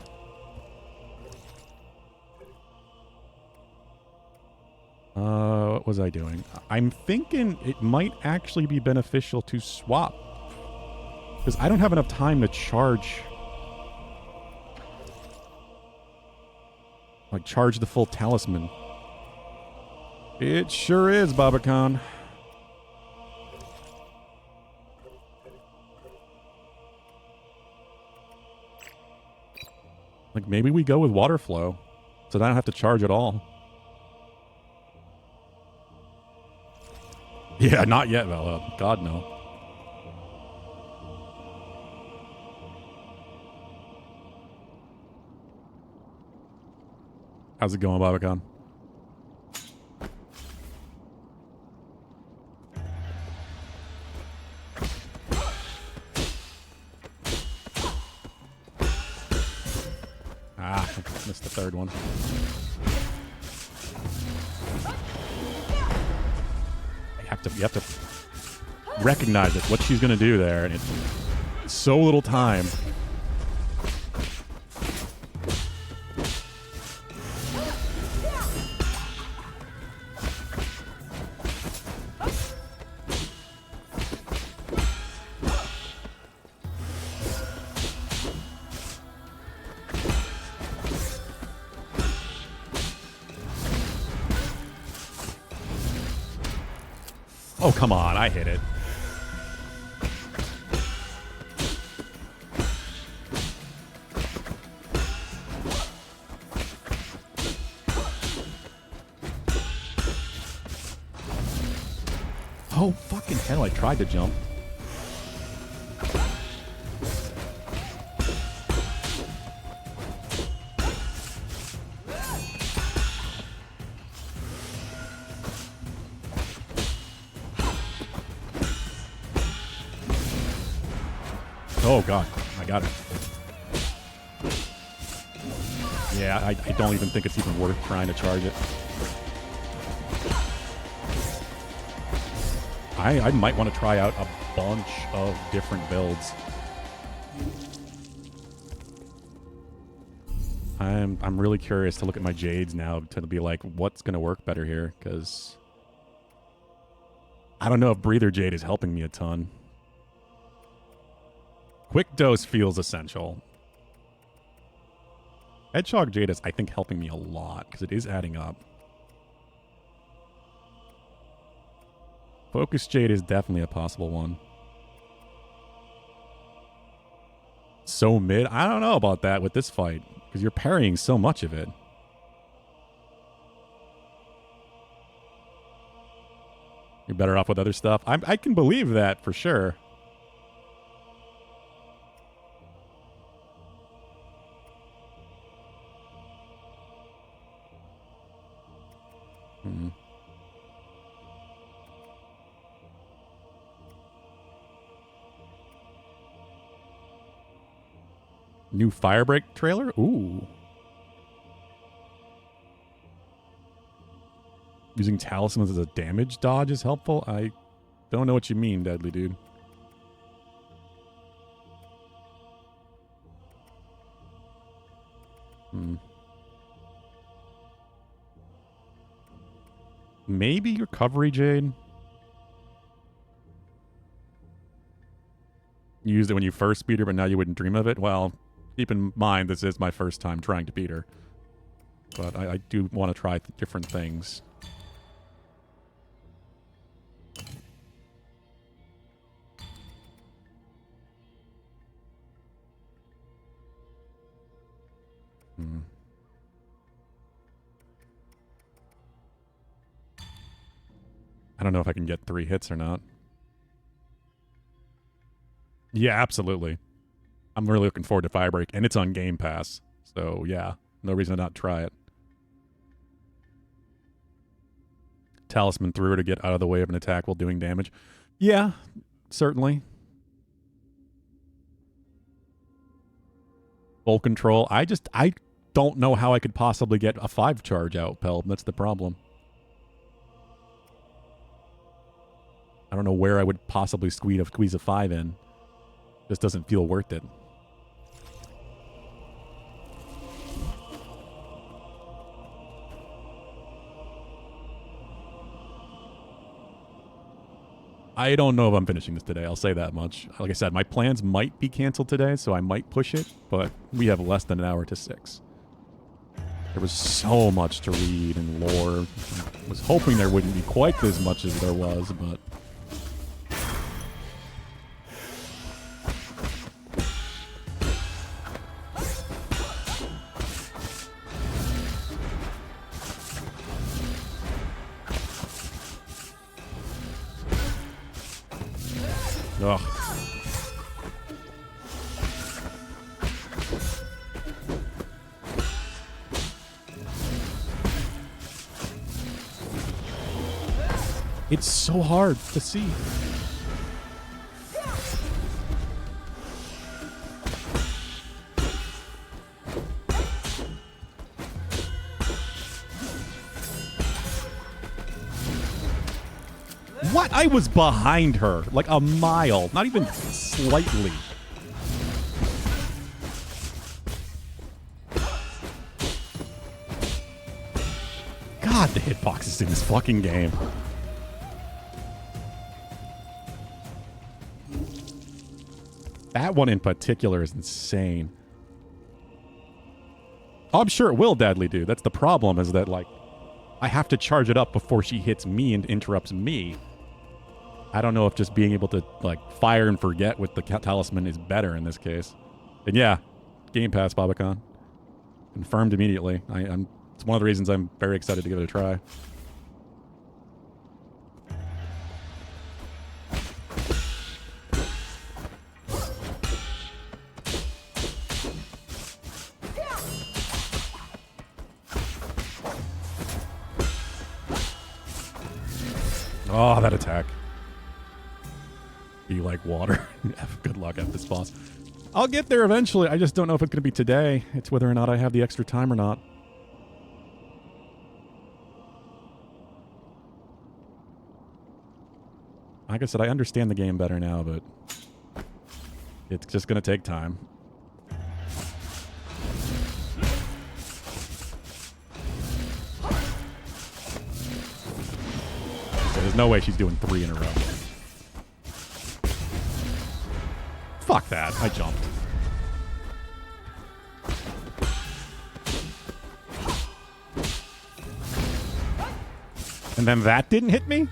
What was I doing? I'm thinking it might actually be beneficial to swap. Because I don't have enough time to charge. Like, charge the full talisman. It sure is, Baba-Khan. Like, maybe we go with water flow. So I don't have to charge at all. Yeah, not yet, Valhalla. God, no. How's it going, Baba-Khan? Ah, missed the third one. You have to recognize it, what she's going to do there, and it's so little time. Oh, come on, I hit it. Oh, fucking hell, I tried to jump. Oh, God. I got it. Yeah, I don't even think it's even worth trying to charge it. I might want to try out a bunch of different builds. I'm really curious to look at my Jades now to be like, what's going to work better here? Because I don't know if Breather Jade is helping me a ton. Quick Dose feels essential. Hedgehog Jade is, I think, helping me a lot because it is adding up. Focus Jade is definitely a possible one. So mid? I don't know about that with this fight because you're parrying so much of it. You're better off with other stuff. I can believe that for sure. New Firebreak trailer? Ooh. Using talismans as a damage dodge is helpful? I don't know what you mean, Deadly Dude. Maybe Recovery Jade? You used it when you first beat her, but now you wouldn't dream of it? Well, keep in mind, this is my first time trying to beat her. But I do want to try different things. I don't know if I can get 3 hits or not. Yeah, absolutely. I'm really looking forward to Firebreak, and it's on Game Pass. So, yeah, no reason to not try it. Talisman through her to get out of the way of an attack while doing damage. Yeah, certainly. Full control. I don't know how I could possibly get a 5 charge out, Pelb. That's the problem. I don't know where I would possibly squeeze a 5 in. Just doesn't feel worth it. I don't know if I'm finishing this today. I'll say that much. Like I said, my plans might be canceled today, so I might push it, but we have less than an hour to 6. There was so much to read and lore. I was hoping there wouldn't be quite as much as there was, but... Ugh. It's so hard to see. What? I was behind her. Like a mile. Not even slightly. God, the hitboxes in this fucking game. That one in particular is insane. Oh, I'm sure it will deadly do. That's the problem, is that, like, I have to charge it up before she hits me and interrupts me. I don't know if just being able to, like, fire and forget with the talisman is better in this case. And yeah, Game Pass, Babacon. Confirmed immediately. It's one of the reasons I'm very excited to give it a try. Oh, that attack. Be like water. Good luck at this boss. I'll get there eventually. I just don't know if it's going to be today. It's whether or not I have the extra time or not. Like I said, I understand the game better now, but it's just going to take time. So there's no way she's doing 3 in a row. Fuck that. I jumped. And then that didn't hit me?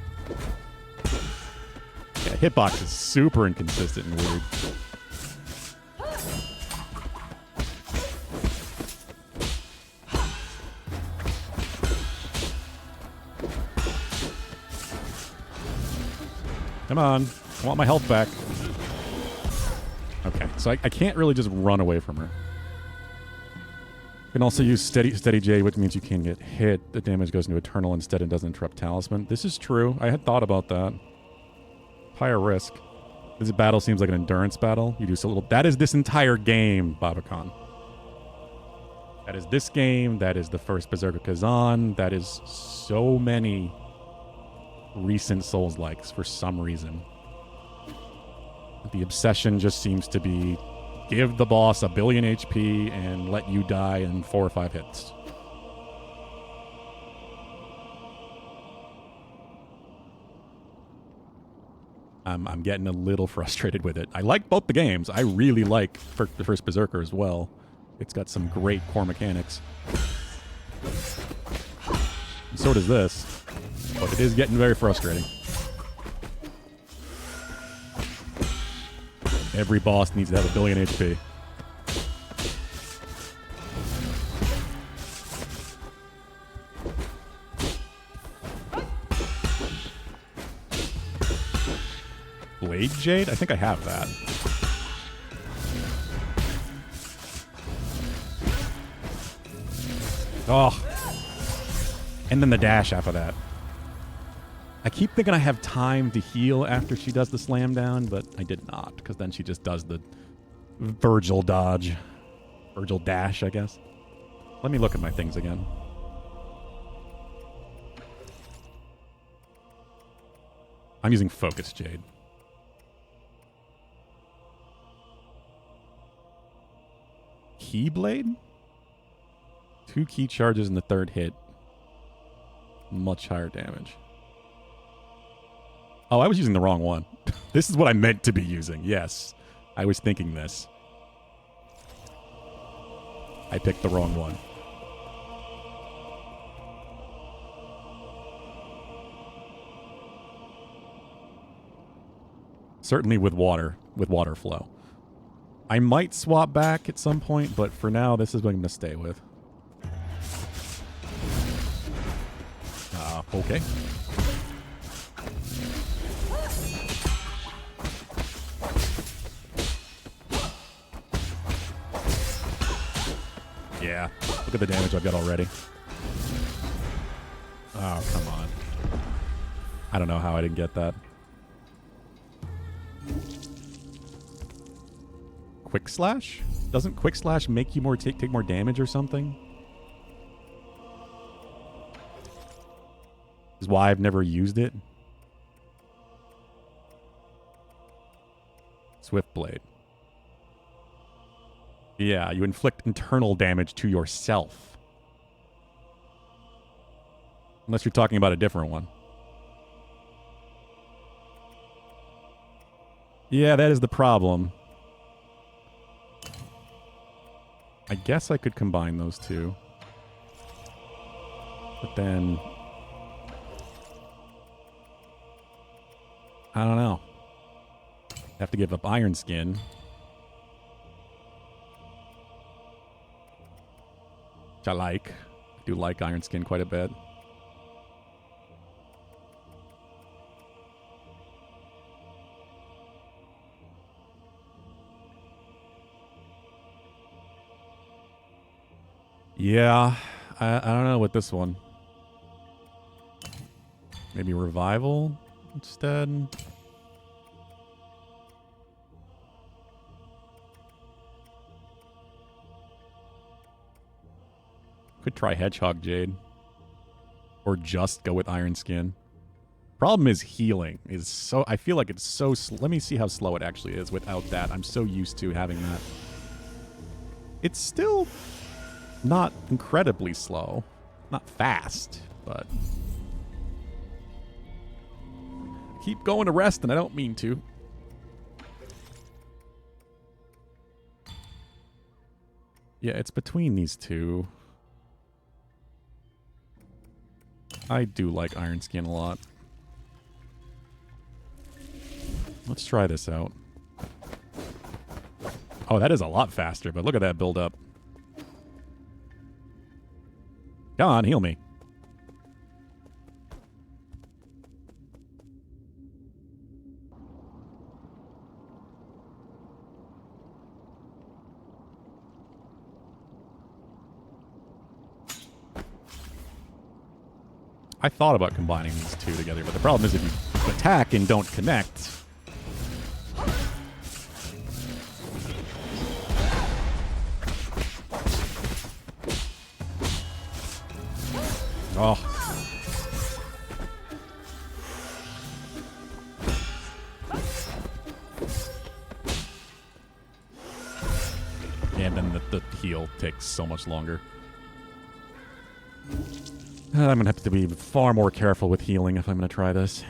Yeah, hitbox is super inconsistent and weird. Come on. I want my health back. Okay, so I can't really just run away from her. You can also use steady Jade, which means you can get hit. The damage goes into Eternal instead and doesn't interrupt Talisman. This is true. I had thought about that. Higher risk. This battle seems like an endurance battle. You do so little. That is this entire game, Babacon. That is this game. That is the first Berserker Kazan. That is so many recent Souls-likes for some reason. The obsession just seems to be give the boss a billion HP and let you die in 4 or 5 hits. I'm getting a little frustrated with it. I like both the games. I really like the first Berserker as well. It's got some great core mechanics. And so does this. But it is getting very frustrating. Every boss needs to have a billion HP. Blade Jade? I think I have that. Oh. And then the dash after that. I keep thinking I have time to heal after she does the slam down, but I did not, because then she just does the Virgil dodge. Virgil dash, I guess. Let me look at my things again. I'm using Focus Jade. Keyblade? 2 key charges in the 3rd hit. Much higher damage. Oh, I was using the wrong one. This is what I meant to be using. Yes. I was thinking this. I picked the wrong one. Certainly with water flow. I might swap back at some point, but for now, this is what I'm going to stay with. Okay. Yeah. Look at the damage I've got already. Oh, come on. I don't know how I didn't get that. Quick Slash? Doesn't Quick Slash make you more take more damage or something? Is why I've never used it. Swift Blade. Yeah, you inflict internal damage to yourself. Unless you're talking about a different one. Yeah, that is the problem. I guess I could combine those two. But then... I don't know. Have to give up Iron Skin. Which I like. I do like Iron Skin quite a bit. Yeah, I don't know with this one. Maybe Revival instead? Could try Hedgehog Jade. Or just go with Iron Skin. Problem is healing. Is so I feel like it's so let me see how slow it actually is without that. I'm so used to having that. It's still not incredibly slow. Not fast, but... I keep going to rest and I don't mean to. Yeah, it's between these two. I do like Iron Skin a lot. Let's try this out. Oh, that is a lot faster, but look at that build up. Come on, heal me. I thought about combining these two together, but the problem is if you attack and don't connect... Oh. And then the heal takes so much longer. I'm going to have to be far more careful with healing if I'm going to try this.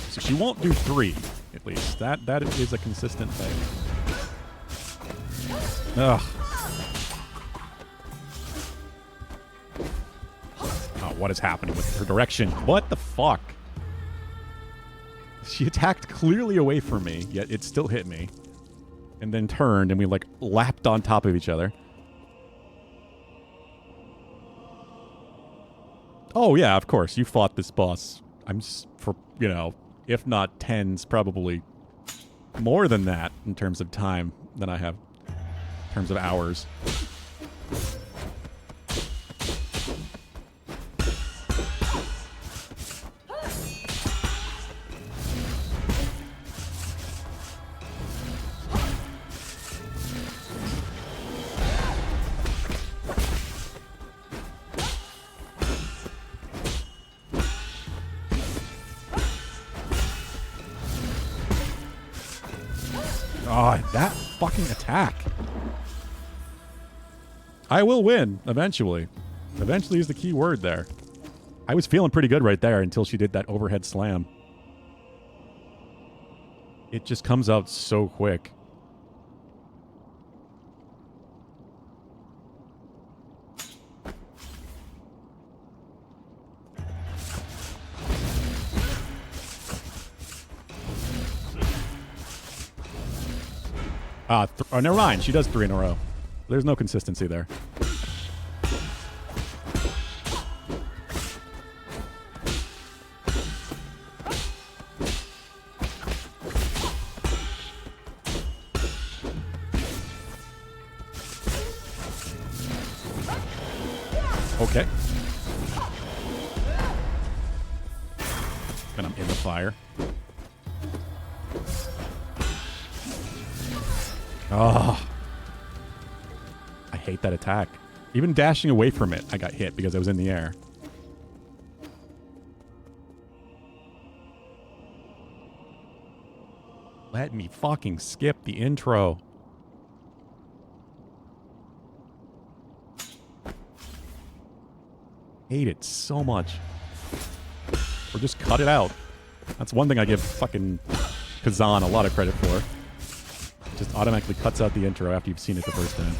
So she won't do 3, at least. That is a consistent thing. Ugh. Oh, what is happening with her direction? What the fuck? She attacked clearly away from me, yet it still hit me. And then turned, and we, like, lapped on top of each other. Oh, yeah, of course. You fought this boss. I'm, for, you know, if not tens, probably more than that in terms of time than I have. In terms of hours. Oh, that fucking attack. I will win, eventually. Eventually is the key word there. I was feeling pretty good right there until she did that overhead slam. It just comes out so quick. Oh, never mind. She does 3 in a row. There's no consistency there. Okay. fire. Oh. I hate that attack. Even dashing away from it, I got hit because I was in the air. Let me fucking skip the intro. Hate it so much. Or just cut it out. That's one thing I give fucking Kazan a lot of credit for. Just automatically cuts out the intro after you've seen it the first time.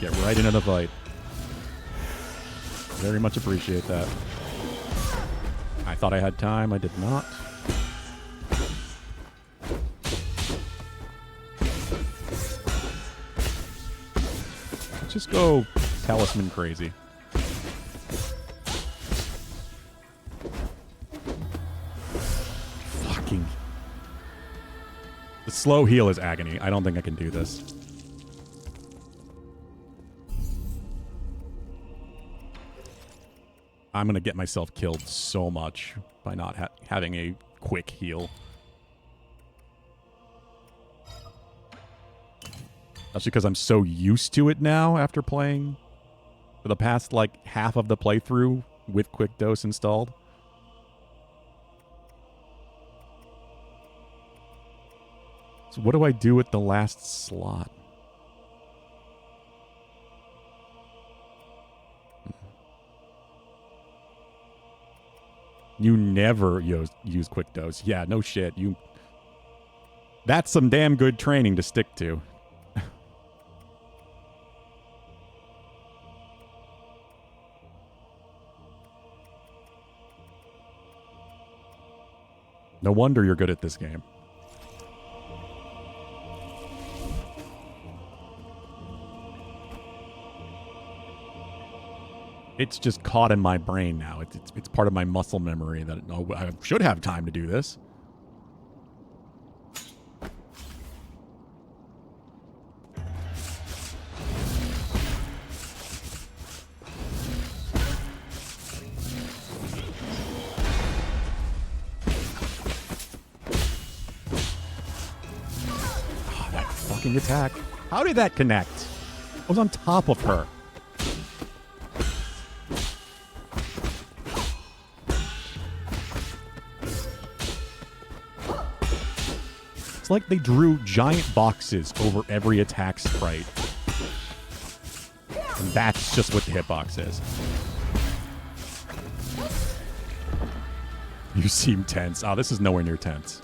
Get right into the fight. Very much appreciate that. I thought I had time. I did not. Let's just go talisman crazy. Fucking. The slow heal is agony. I don't think I can do this. I'm going to get myself killed so much by not having a quick heal. That's because I'm so used to it now after playing for the past, like, half of the playthrough with Quick Dose installed. So what do I do with the last slot? You never use Quick Dose. Yeah, no shit. That's some damn good training to stick to. No wonder you're good at this game. It's just caught in my brain now. It's part of my muscle memory that I should have time to do this. Oh, that fucking attack. How did that connect? I was on top of her. Like they drew giant boxes over every attack sprite. And that's just what the hitbox is. You seem tense. Oh, this is nowhere near tense.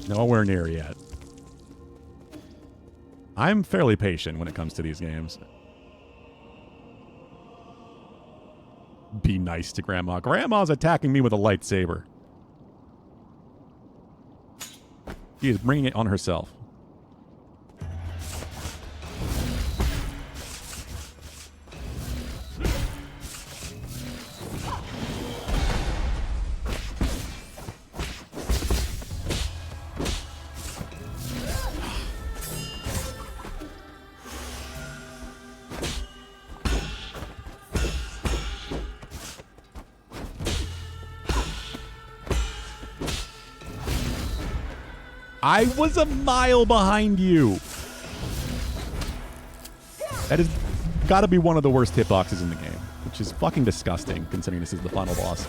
Nowhere near yet. I'm fairly patient when it comes to these games. Be nice to Grandma. Grandma's attacking me with a lightsaber. She is bringing it on herself. I was a mile behind you. That has got to be one of the worst hitboxes in the game, which is fucking disgusting considering this is the final boss.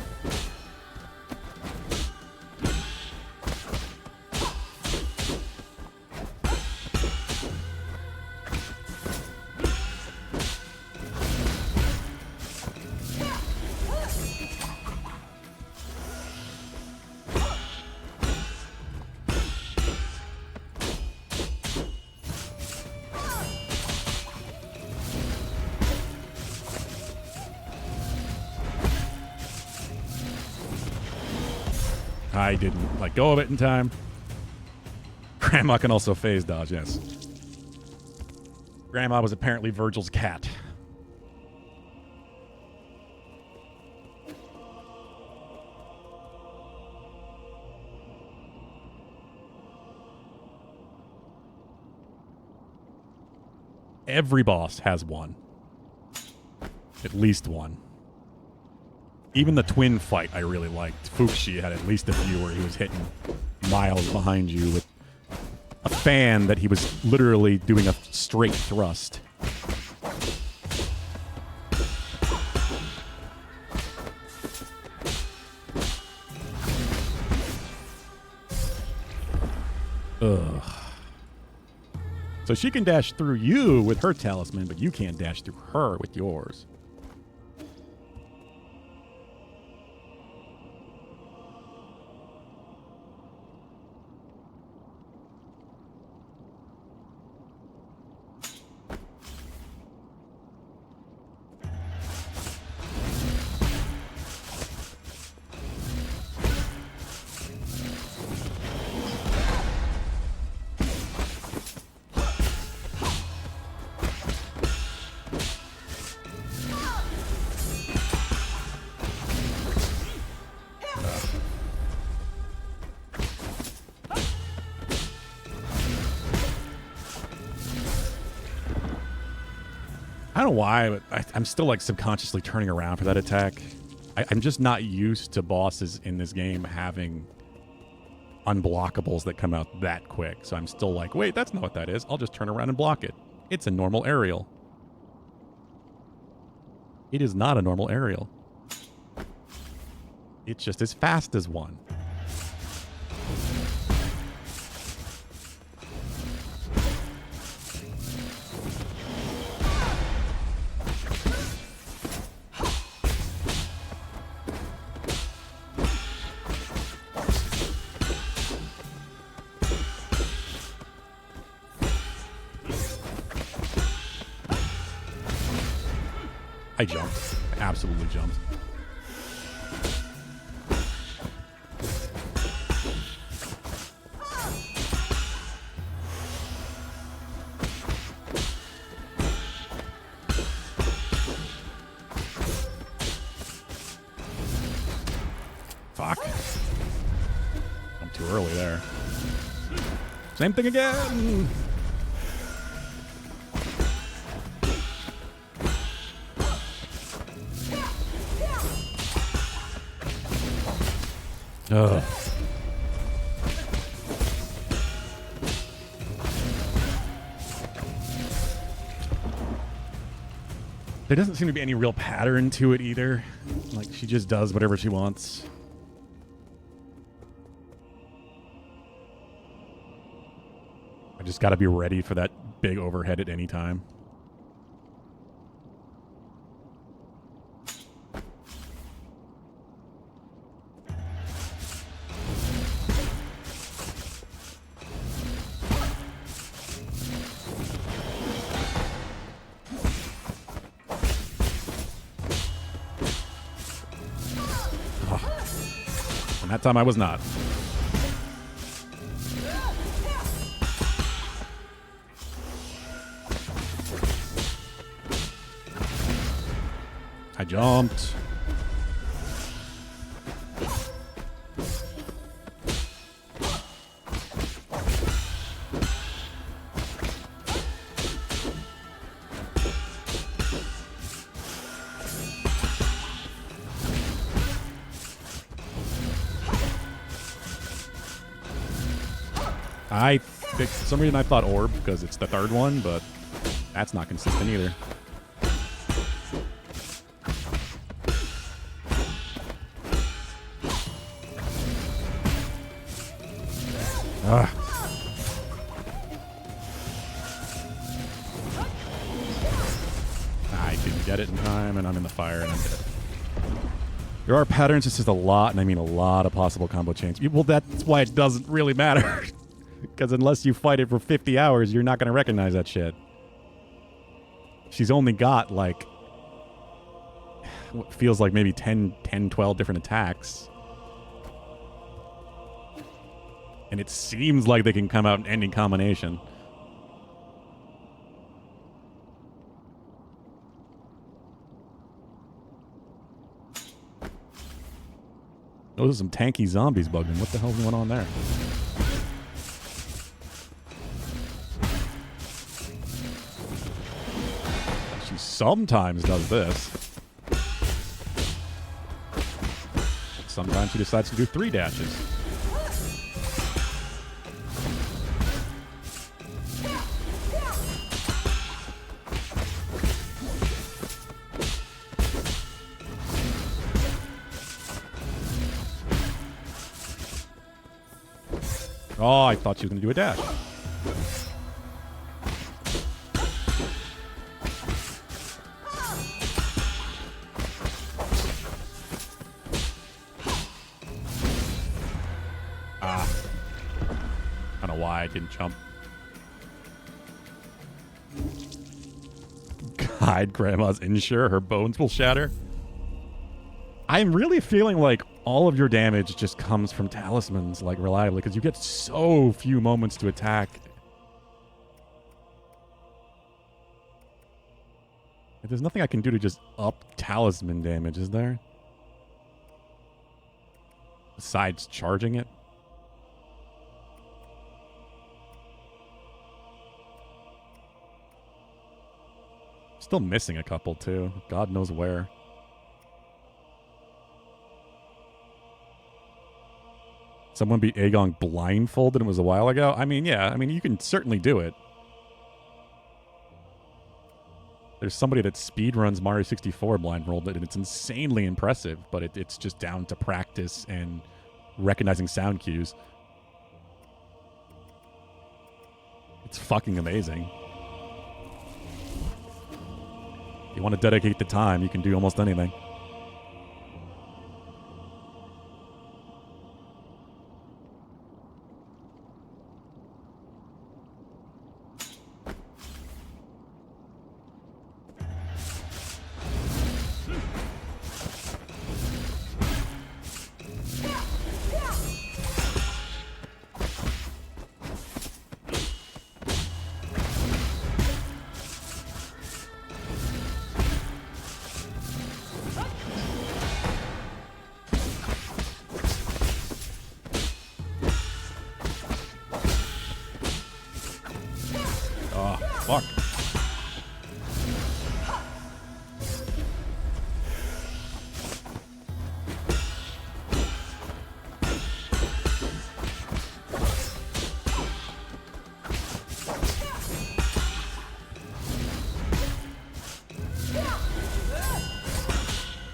I didn't let go of it in time. Grandma can also phase dodge, yes. Grandma was apparently Virgil's cat. Every boss has one. At least one. Even the twin fight I really liked. Fuxi had at least a few where he was hitting miles behind you with a fan that he was literally doing a straight thrust. Ugh. So she can dash through you with her talisman, but you can't dash through her with yours. I don't know why, but I'm still like subconsciously turning around for that attack. I'm just not used to bosses in this game having unblockables that come out that quick. So I'm still like, wait, that's not what that is. I'll just turn around and block it. It's a normal aerial. It is not a normal aerial. It's just as fast as one. I jumped. I absolutely jumped. Fuck. I'm too early there. Same thing again. Ugh. There doesn't seem to be any real pattern to it either. Like, she just does whatever she wants. I just gotta be ready for that big overhead at any time. And that time I was not. I jumped. For some reason I thought orb because it's the third one, but that's not consistent either. Ugh. I didn't get it in time, and I'm in the fire, and I'm dead. There are patterns, it's just a lot, and I mean a lot of possible combo chains. Well, that's why it doesn't really matter. Because unless you fight it for 50 hours, you're not going to recognize that shit. She's only got, like, what feels like maybe 10, 12 different attacks. And it seems like they can come out in any combination. Those are some tanky zombies bugging. What the hell's going on there? She sometimes does this. sometimes he decides to do 3 dashes. Oh, I thought she was going to do a dash. I don't know why I didn't jump. God, Grandma's insure her bones will shatter. I'm really feeling like all of your damage just comes from talismans, like, reliably, because you get so few moments to attack. There's nothing I can do to just up talisman damage, is there? Besides charging it? Still missing a couple, too. God knows where. Someone beat Aegon blindfolded, and it was a while ago? I mean, yeah. I mean, you can certainly do it. There's somebody that speedruns Mario 64 blindfolded, and it's insanely impressive, but it's just down to practice and recognizing sound cues. It's fucking amazing. If you want to dedicate the time, you can do almost anything. Fuck.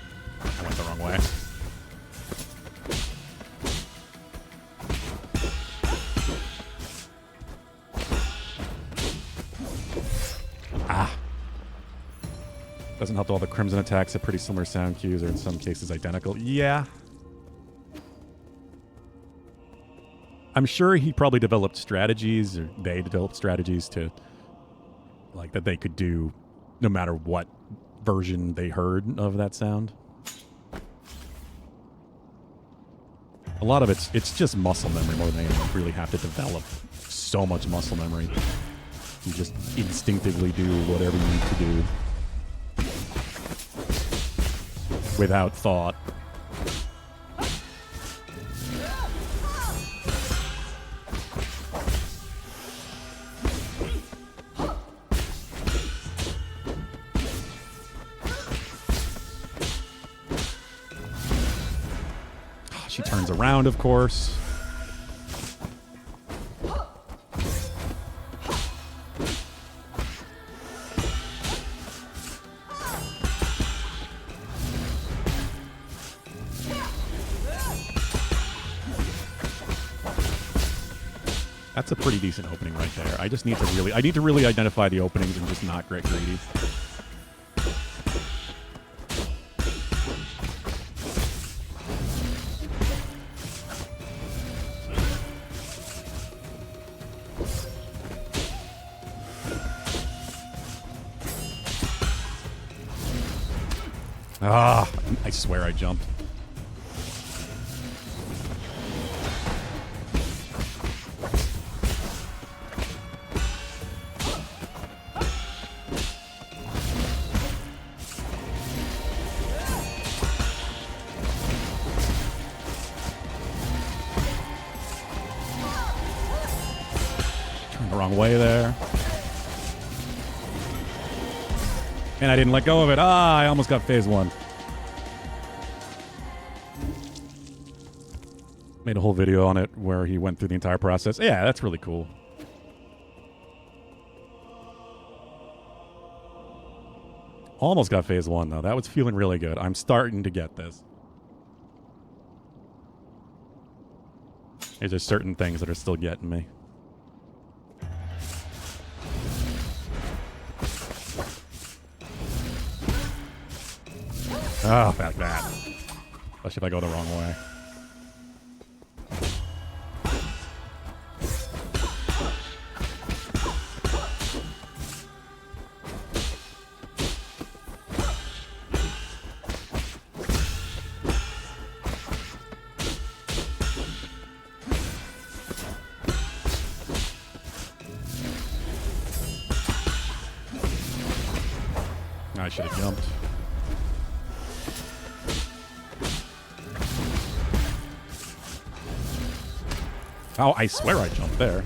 I went the wrong way. Doesn't help that all the Crimson attacks have pretty similar sound cues, or in some cases identical. Yeah. I'm sure he probably developed strategies, or they developed strategies to, like, that they could do no matter what version they heard of that sound. A lot of it's just muscle memory more than anything. You really have to develop so much muscle memory. You just instinctively do whatever you need to do without thought. She turns around, of course. That's a pretty decent opening right there. I just need to really identify the openings and just not get greedy. Ah, I swear I jumped. Turned the wrong way there. And I didn't let go of it. Ah, I almost got phase one. Made a whole video on it where he went through the entire process. Yeah, that's really cool. Almost got phase 1, though. That was feeling really good. I'm starting to get this. There's just certain things that are still getting me. Oh, fuck that. Especially if I go the wrong way. I should have jumped. Oh, I swear I jumped there.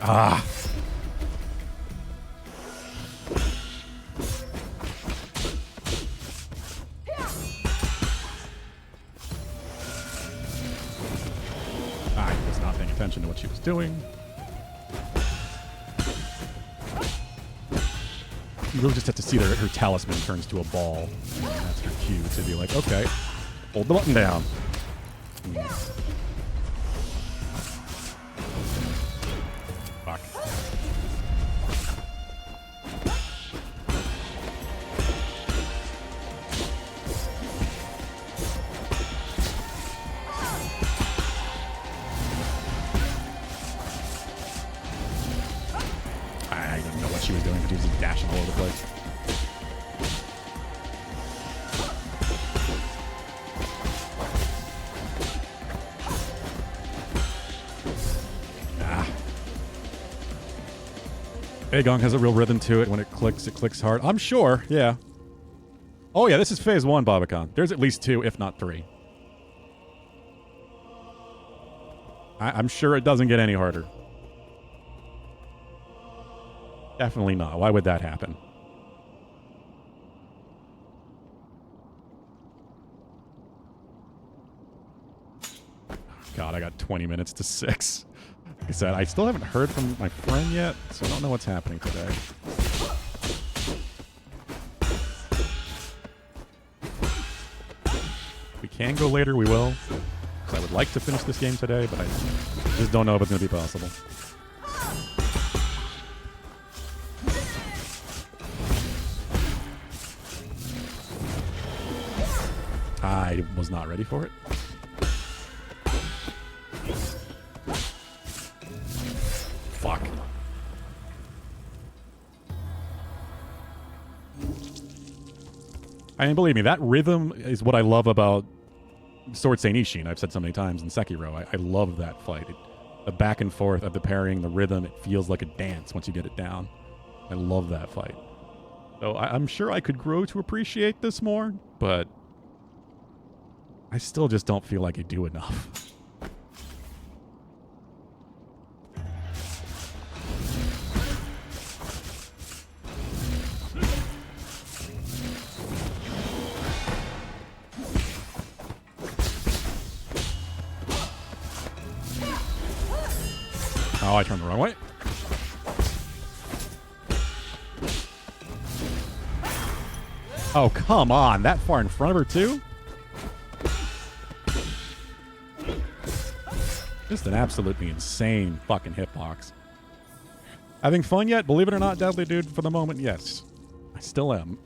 Ah. I was not paying attention to what she was doing. You really just have to see that her talisman turns to a ball. And that's her cue to be like, okay, hold the button down. Fuck. I didn't know what she was doing, but she was just dashing all over the place. Agong has a real rhythm to it. When it clicks hard. I'm sure, yeah. Oh yeah, this is phase 1, Babacon. There's at least 2, if not 3. I'm sure it doesn't get any harder. Definitely not. Why would that happen? God, I got 20 minutes to 6. Like I said, I still haven't heard from my friend yet, so I don't know what's happening today. If we can go later, we will. Because I would like to finish this game today, but I just don't know if it's going to be possible. I was not ready for it. Fuck. I mean, believe me, that rhythm is what I love about Sword Saint Ishin. I've said so many times in Sekiro. I love that fight. The back and forth of the parrying, the rhythm, it feels like a dance once you get it down. I love that fight. So I'm sure I could grow to appreciate this more, but I still just don't feel like I do enough. Oh, I turned the wrong way. Oh, come on. That far in front of her, too? Just an absolutely insane fucking hitbox. Having fun yet? Believe it or not, Deadly Dude, for the moment, yes. I still am.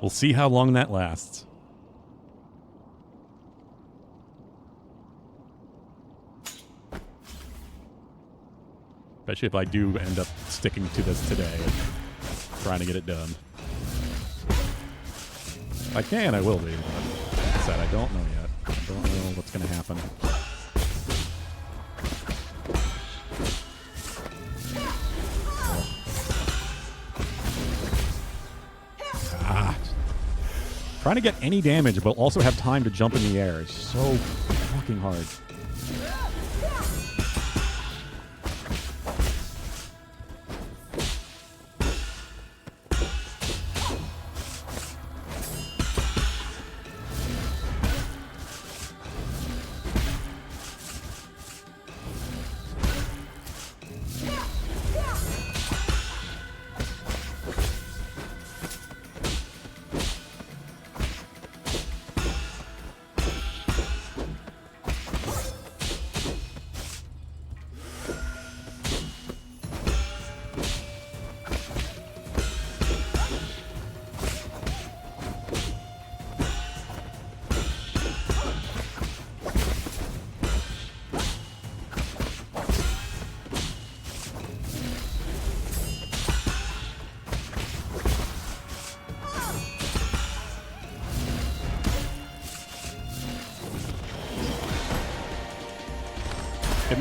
We'll see how long that lasts. Especially if I do end up sticking to this today and trying to get it done. If I can, I will be. But like I said, I don't know yet. I don't know what's going to happen. Ah. Trying to get any damage, but also have time to jump in the air is so fucking hard.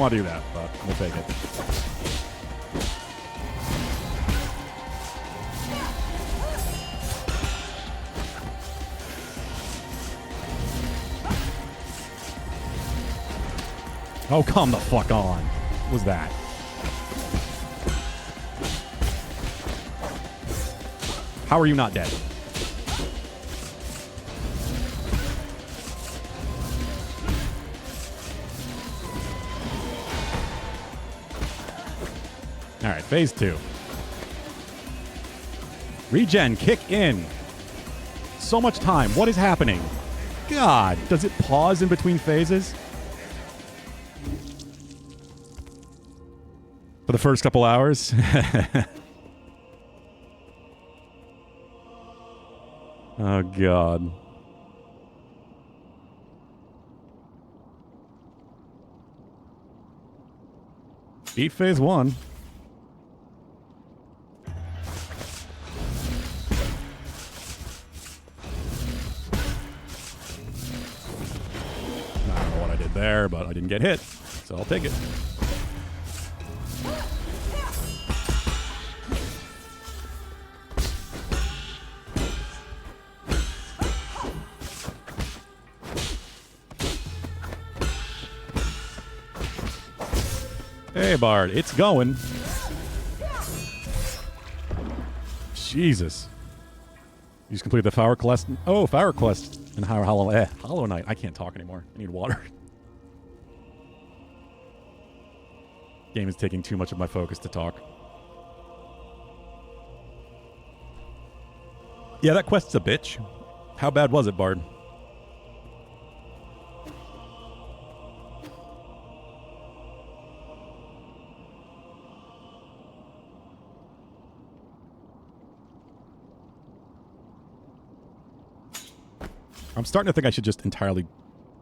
want to do that, but we'll take it. Oh, come the fuck on. What was that? How are you not dead? All right, phase 2. Regen, kick in. So much time. What is happening? God, does it pause in between phases? For the first couple hours? Oh, God. Beat phase 1. I don't know what I did there, but I didn't get hit, so I'll take it. Hey, Bard, it's going. Jesus. You just completed the Flower Quest. Oh, Flower Quest and Hollow Knight. I can't talk anymore. I need water. Game is taking too much of my focus to talk. Yeah, that quest's a bitch. How bad was it, Bard? I'm starting to think I should just entirely,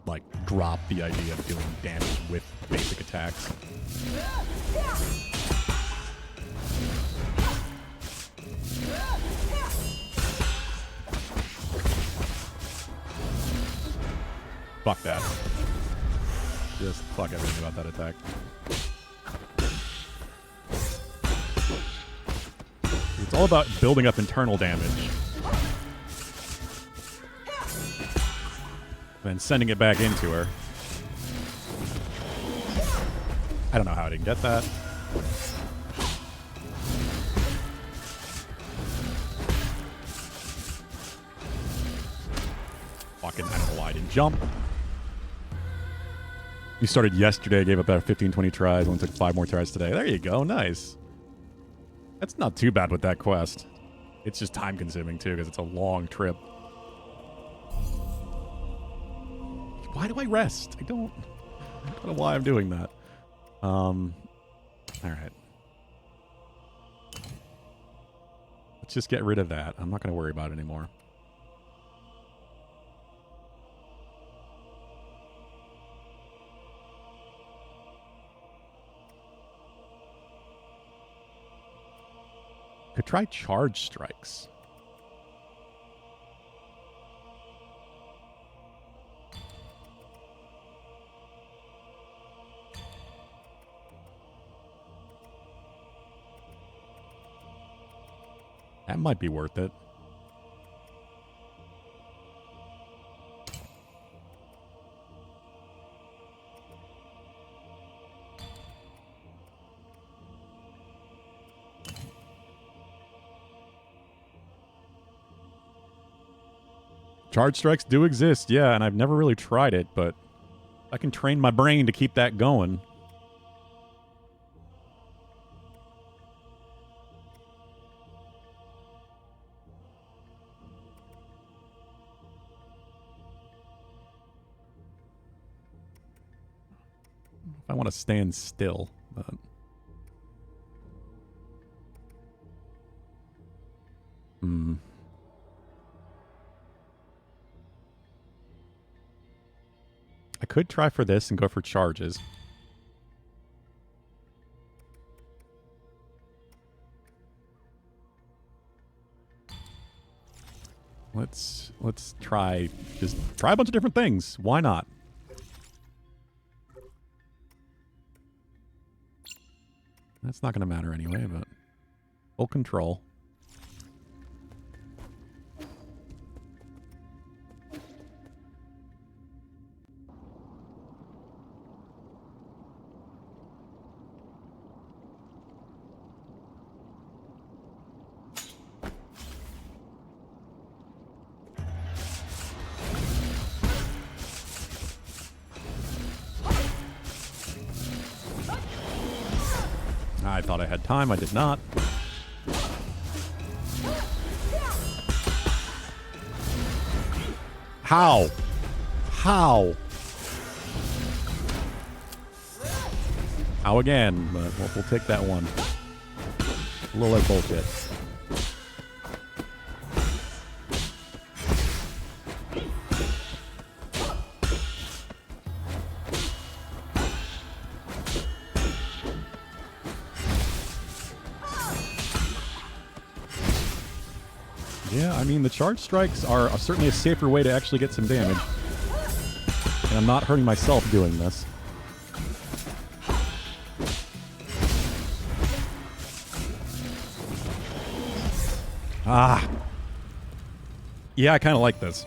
like, drop the idea of doing damage with basic attacks. Fuck that. Just fuck everything about that attack. It's all about building up internal damage. Then sending it back into her. I don't know how I didn't get that. Fucking, I don't know why I didn't jump. You started yesterday, gave up about 15, 20 tries, only took 5 more tries today. There you go, nice. That's not too bad with that quest. It's just time consuming too, because it's a long trip. Why do I rest? I don't know why I'm doing that. Alright. Let's just get rid of that. I'm not going to worry about it anymore. Could try charge strikes. That might be worth it. Charge strikes do exist, yeah, and I've never really tried it, but I can train my brain to keep that going. I want to stand still, but... I could try for this and go for charges. Let's try a bunch of different things. Why not? That's not going to matter anyway, but full control. I thought I had time. I did not. How? How? How again? But we'll take that one. A little like bullshit. Yeah, I mean, the charge strikes are certainly a safer way to actually get some damage. And I'm not hurting myself doing this. Ah. Yeah, I kind of like this.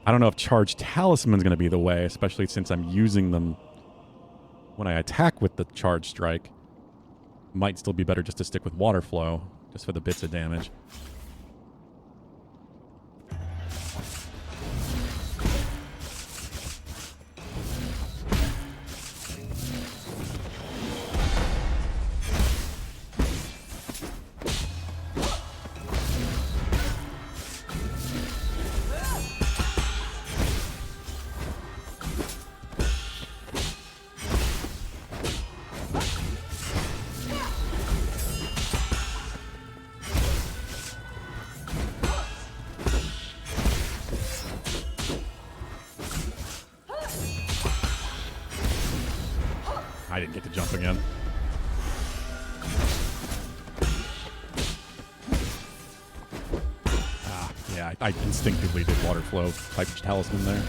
I don't know if Charge Talisman's going to be the way, especially since I'm using them when I attack with the Charge Strike. Might still be better just to stick with Water Flow, just for the bits of damage. I didn't get to jump again. Ah, yeah, I instinctively did Water Flow type Talisman there.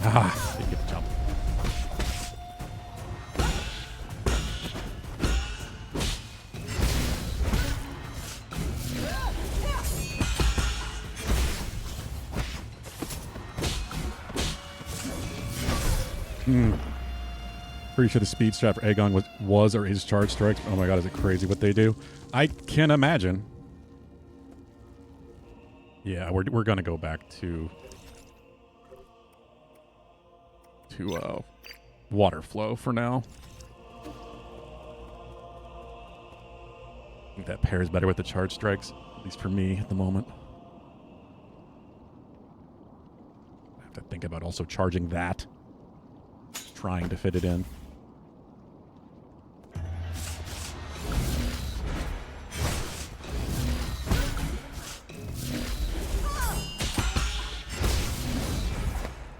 Ah, didn't get to jump. Pretty sure the speed strat for Aegon was or is Charge Strikes. Oh my god, is it crazy what they do? I can't imagine. Yeah, we're gonna go back to Water Flow for now. I think that pairs better with the Charge Strikes, at least for me at the moment. I have to think about also charging that. Trying to fit it in.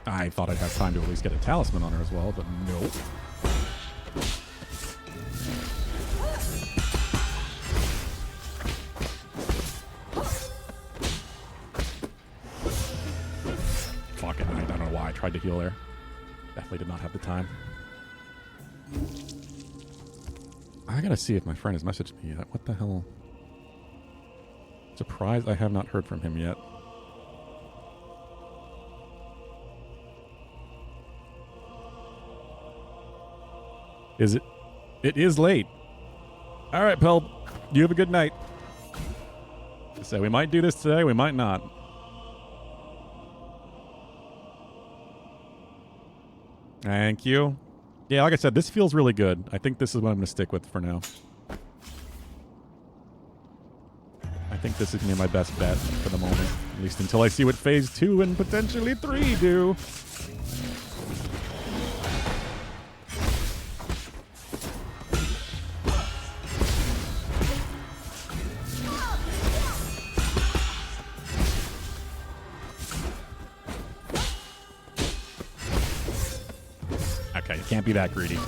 I thought I'd have time to at least get a talisman on her as well, but nope. Fuck it, I don't know why I tried to heal there. Definitely did not have the time. I gotta see if my friend has messaged me yet. What the hell? Surprised I have not heard from him yet. Is it? It is late. All right, Pel. You have a good night. So we might do this today. We might not. Thank you. Yeah, like I said, this feels really good. I think this is what I'm going to stick with for now. I think this is going to be my best bet for the moment. At least until I see what Phase 2 and potentially 3 do. Okay, it can't be that greedy.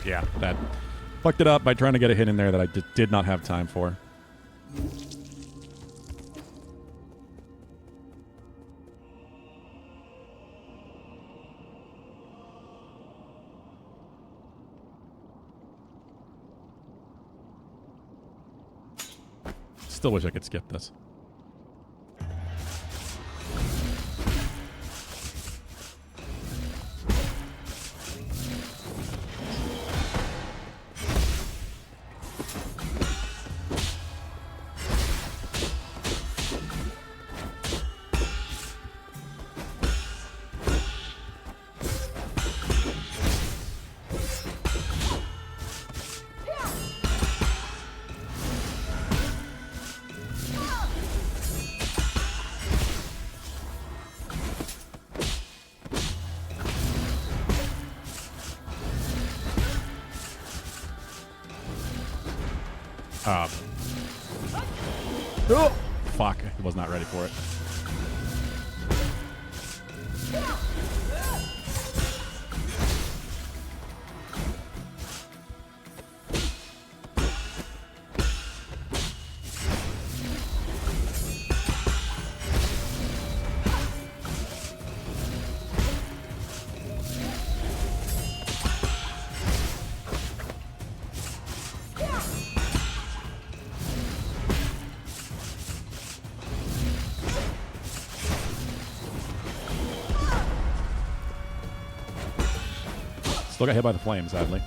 Yeah, that fucked it up by trying to get a hit in there that I did not have time for. Still wish I could skip this. Oh, fuck. I was not ready for it. Still got hit by the flame, sadly.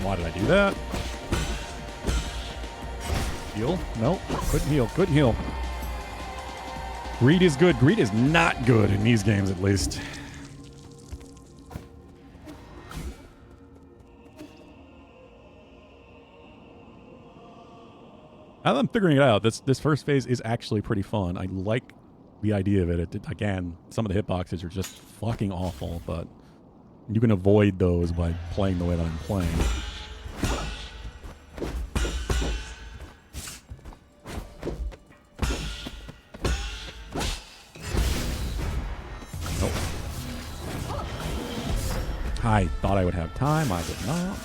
Why did I do that? Heal? No, couldn't heal. Couldn't heal. Greed is good. Greed is not good in these games, at least. Now that I'm figuring it out, this first phase is actually pretty fun. I like the idea of it. Again, some of the hitboxes are just fucking awful, but you can avoid those by playing the way that I'm playing. Nope. I thought I would have time. I did not.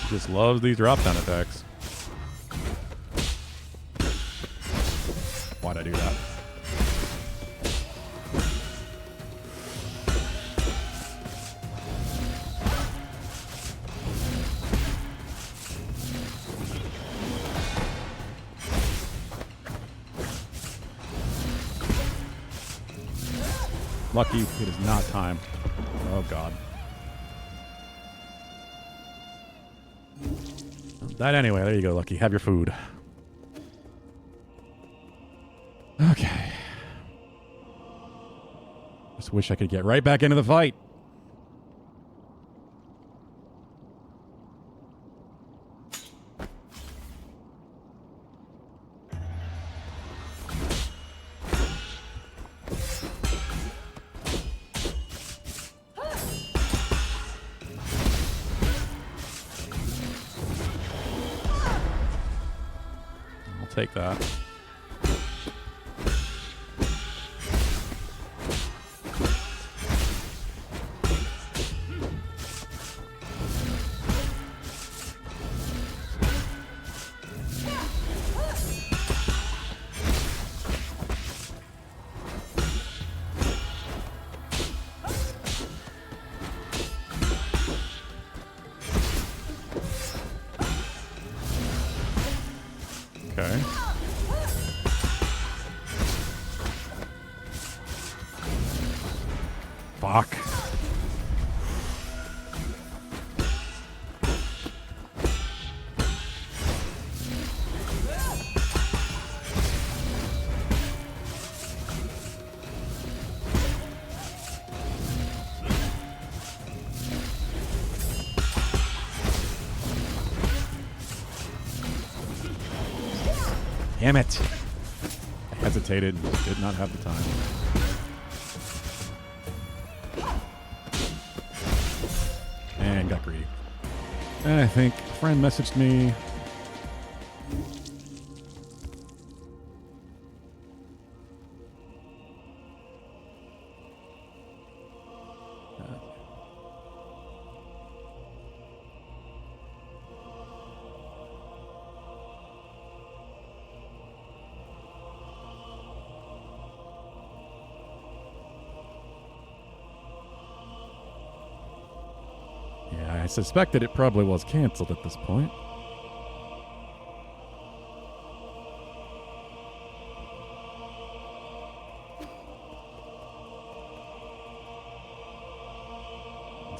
Just loves these drop down attacks. Why'd I do that? Lucky it is not time. Oh god. That anyway, there you go, Lucky. Have your food. Okay. Just wish I could get right back into the fight. Take that. Okay. Fuck. Damn it. I hesitated and did not have the time. And got greedy. And I think a friend messaged me. I suspected it probably was canceled at this point.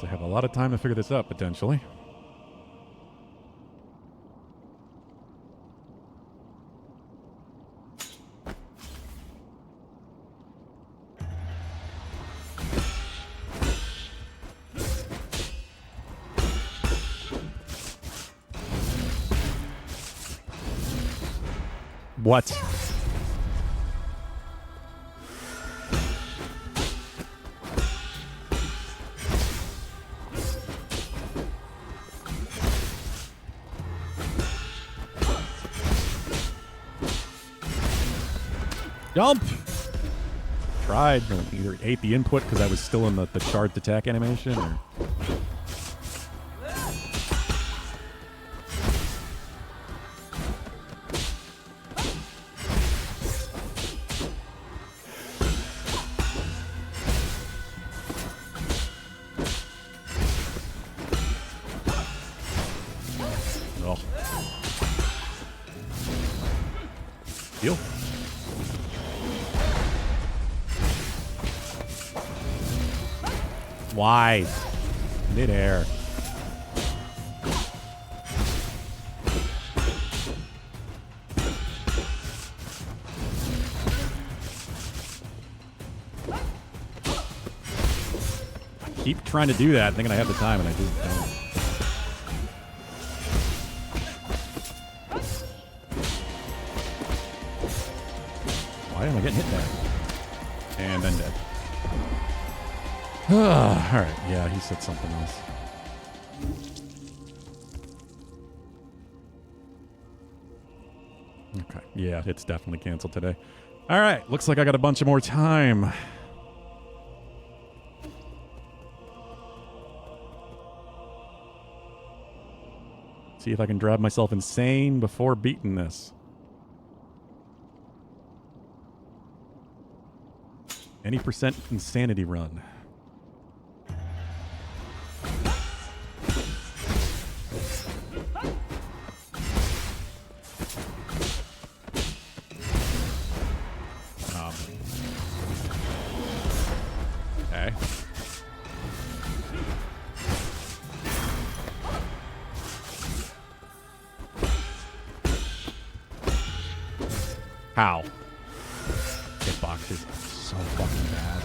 So I have a lot of time to figure this out, potentially. What? Jump! Tried. Either ate the input because I was still in the charged attack animation, or... Deal. Why? Mid-air. I keep trying to do that, thinking I have the time, and I just don't. Why am I getting hit there? And then dead. Alright, yeah, he said something else. Okay, yeah, it's definitely canceled today. Alright, looks like I got a bunch of more time. See if I can drive myself insane before beating this. Any percent insanity run. Okay. How? Hitbox is so fucking bad.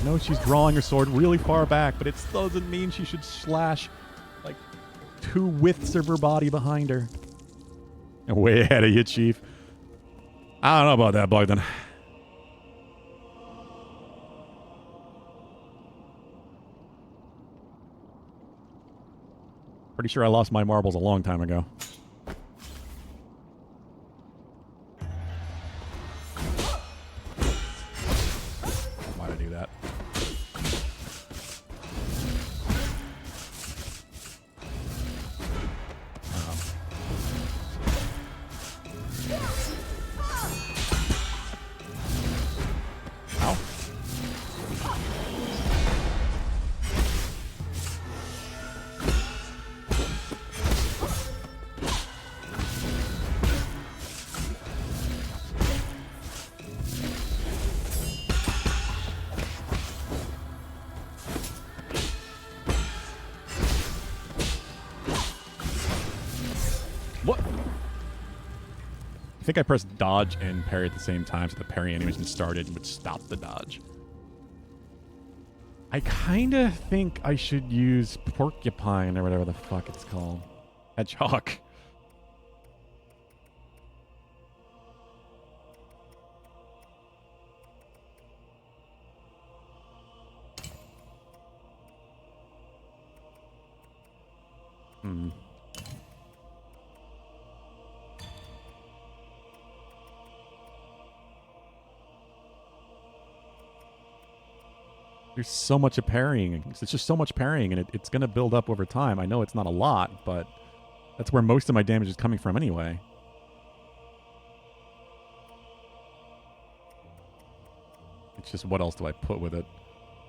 I know she's drawing her sword really far back, but it doesn't mean she should slash like 2 widths of her body behind her. Way ahead of you, Chief. I don't know about that, Bogdan. Pretty sure I lost my marbles a long time ago. Why'd I do that? Ow. What? I think I pressed dodge and parry at the same time, so the parry animation started and would stop the dodge. I kind of think I should use porcupine or whatever the fuck it's called. Hedgehog. Hmm. There's so much parrying. It's just so much parrying, and it's going to build up over time. I know it's not a lot, but that's where most of my damage is coming from anyway. It's just what else do I put with it?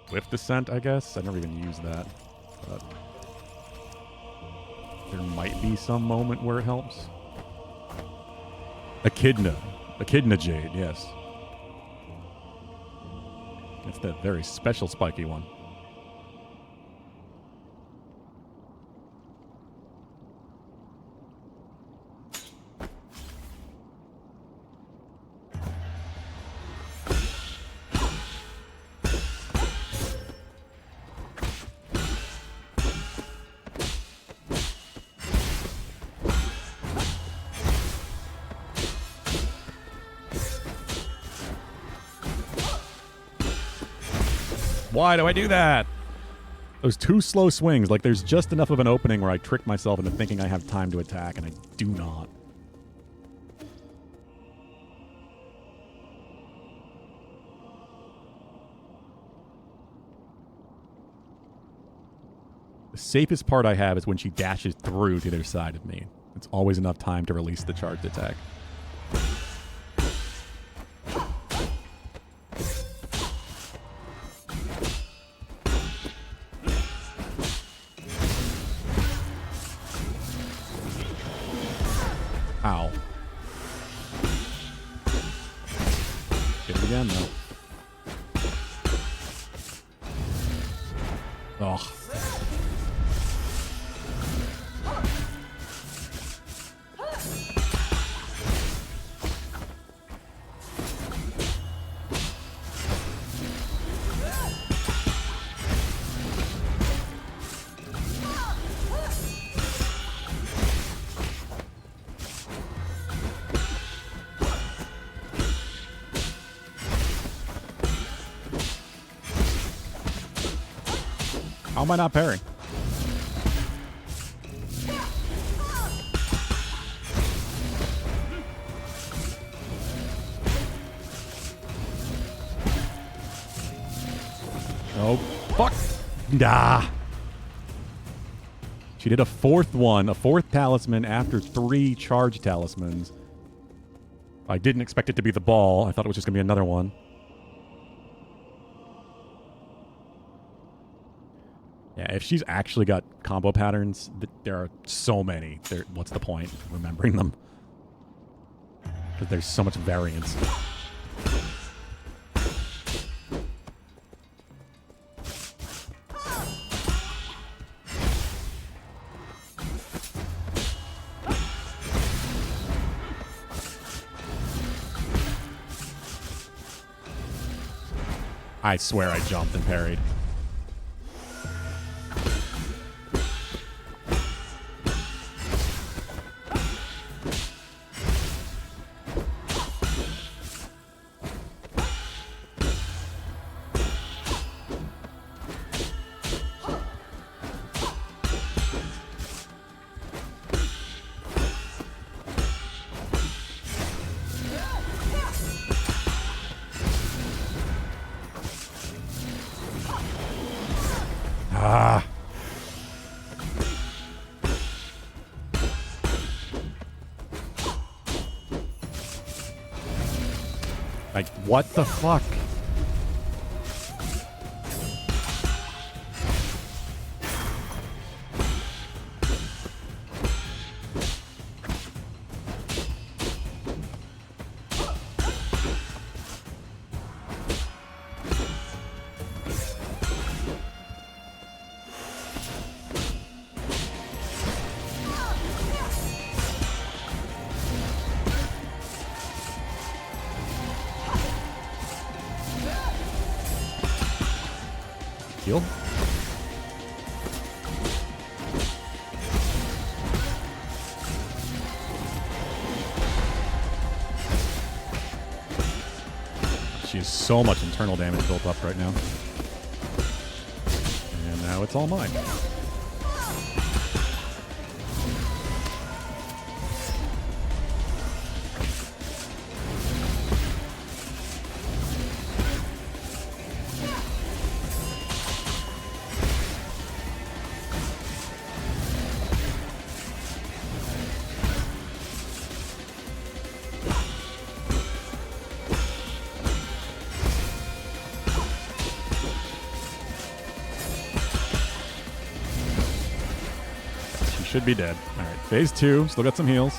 Swift Descent, I guess? I never even used that. But there might be some moment where it helps. Echidna. Echidna Jade, yes. It's that very special spiky one. Why do I do that? Those two slow swings, like there's just enough of an opening where I trick myself into thinking I have time to attack, and I do not. The safest part I have is when she dashes through to the other side of me. It's always enough time to release the charged attack. Ow. Hit it again, though. Ugh. How am I not parrying? Oh, fuck. Nah. She did a fourth one, a fourth talisman after 3 charge talismans. I didn't expect it to be the ball. I thought it was just going to be another one. Yeah, if she's actually got combo patterns, there are so many. What's the point of remembering them? Because there's so much variance. I swear I jumped and parried. Ah. Like, what the fuck? heal. She has so much internal damage built up right now. And now it's all mine. Should be dead. All right, phase 2. Still got some heals.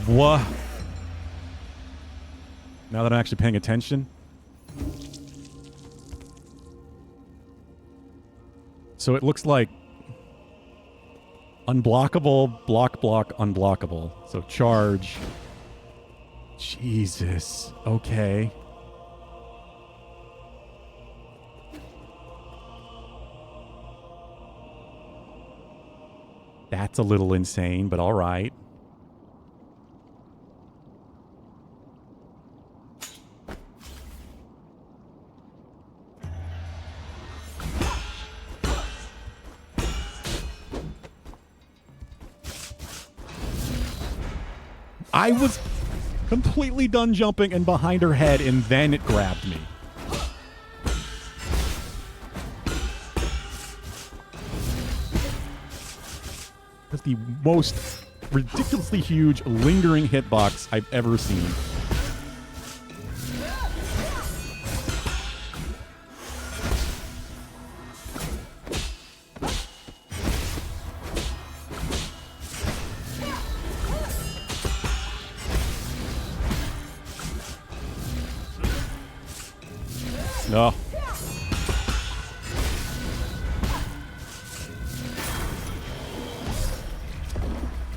What? Now that I'm actually paying attention. So it looks like unblockable, block, unblockable. So charge. Jesus. Okay. That's a little insane, but all right. I was completely done jumping and behind her head, and then it grabbed me. That's the most ridiculously huge lingering hitbox I've ever seen. No.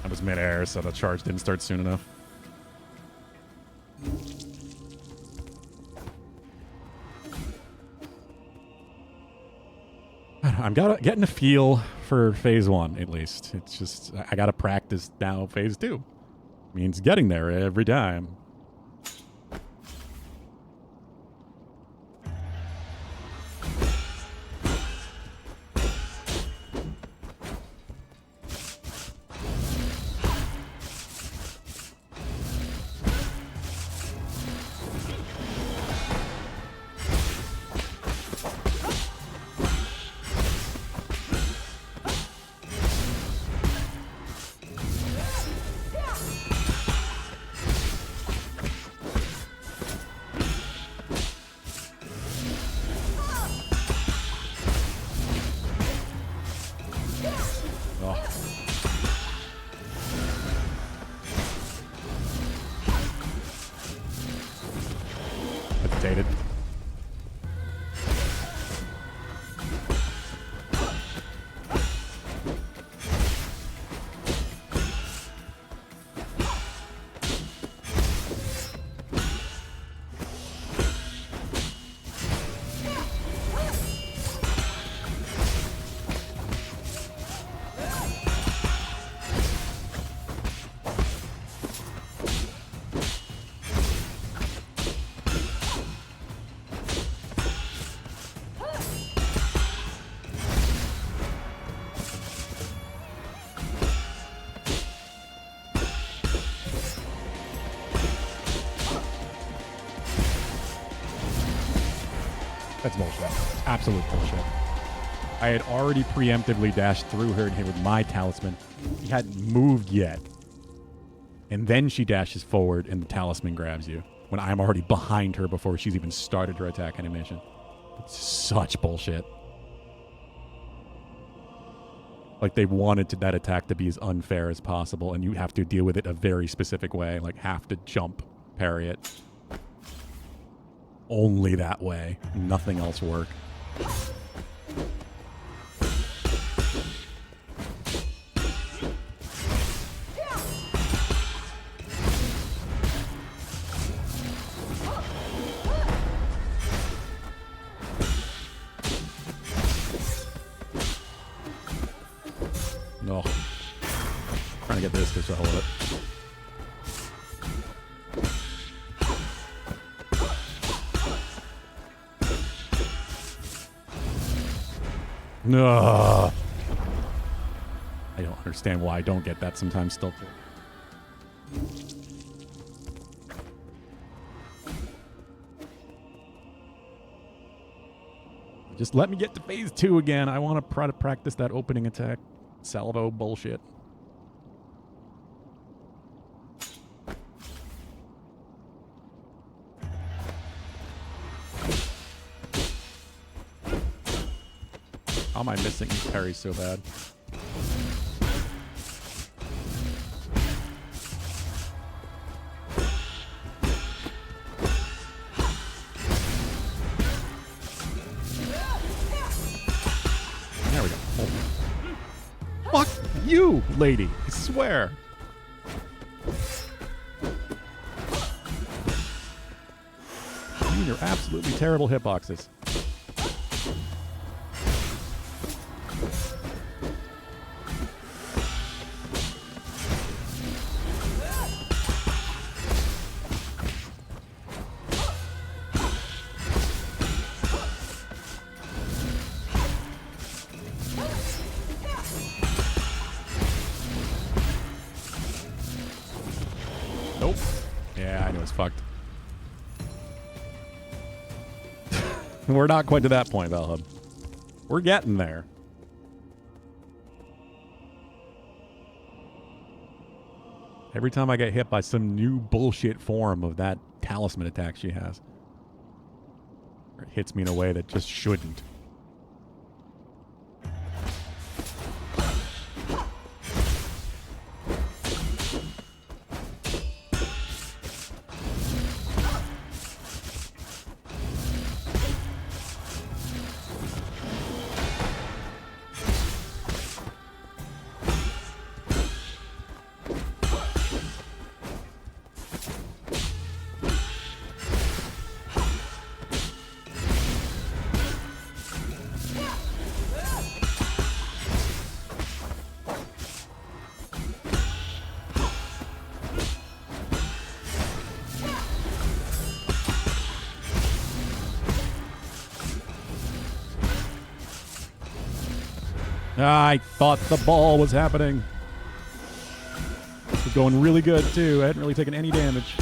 I was midair, so the charge didn't start soon enough. I'm getting a feel for phase 1, at least. It's just, I gotta practice now phase 2. Means getting there every time. Dated. That's bullshit. Absolute bullshit. I had already preemptively dashed through her and hit with my talisman. She hadn't moved yet. And then she dashes forward and the talisman grabs you when I'm already behind her before she's even started her attack animation. It's such bullshit. Like they wanted that attack to be as unfair as possible, and you have to deal with it a very specific way. Like have to jump, parry it. Only that way. Nothing else work. just to hold it. No. I don't understand why I don't get that sometimes still too. Just let me get to phase 2 again. I want to try to practice that opening attack salvo bullshit. How am I missing these parries so bad? There we go. Oh. Fuck you, lady. I swear. You and your absolutely terrible hitboxes. Nope. Yeah, I knew it was fucked. We're not quite to that point, Valhub. We're getting there. Every time I get hit by some new bullshit form of that talisman attack she has, or it hits me in a way that just shouldn't. I thought the ball was happening. It was going really good, too. I hadn't really taken any damage.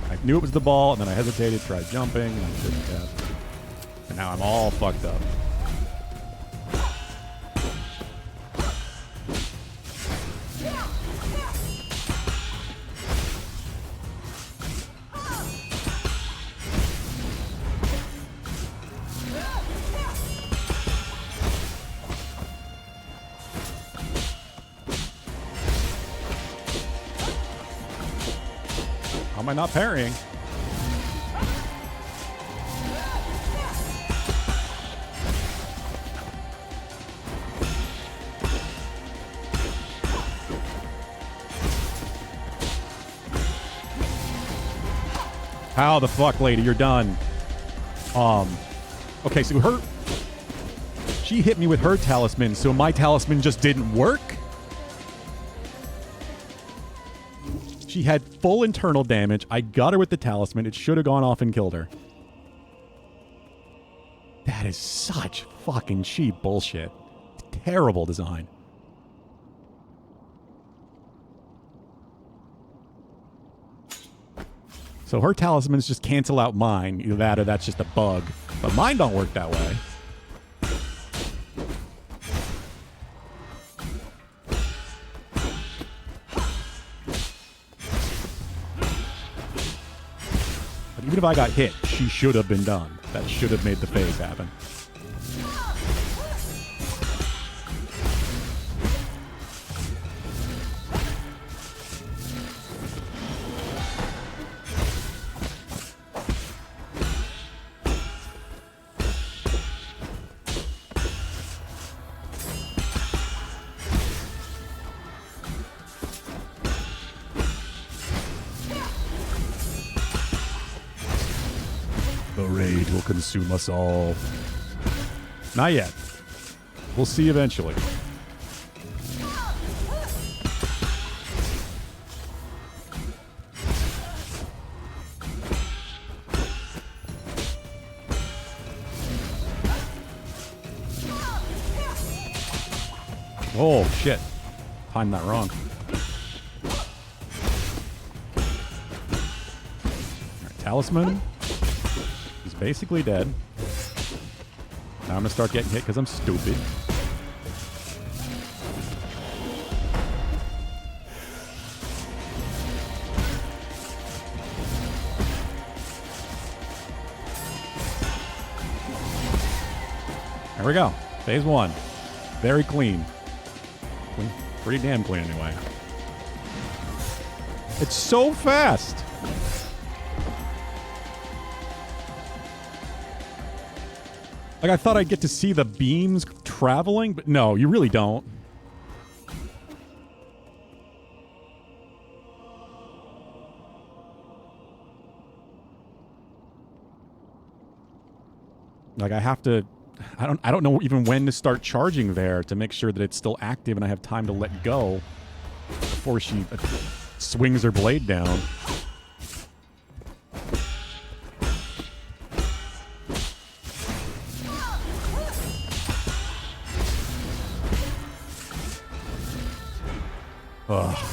I knew it was the ball, and then I hesitated, tried jumping, and I shouldn't have. And now I'm all fucked up. How am I not parrying? How the fuck, lady? You're done. Okay, so she hit me with her talisman, so my talisman just didn't work? She had full internal damage. I got her with the talisman. It should have gone off and killed her. That is such fucking cheap bullshit. Terrible design. So her talismans just cancel out mine. Either that or that's just a bug. But mine don't work that way. Even if I got hit, she should have been done. That should have made the phase happen. The raid will consume us all. Not yet. We'll see eventually. Oh, shit. Timed that wrong. Alright, Talisman. He's basically dead. Now I'm gonna start getting hit because I'm stupid. There we go. Phase 1. Very clean. Pretty damn clean anyway. It's so fast. Like, I thought I'd get to see the beams traveling, but no, you really don't. Like, I have to... I don't know even when to start charging there to make sure that it's still active and I have time to let go before she swings her blade down. Ugh.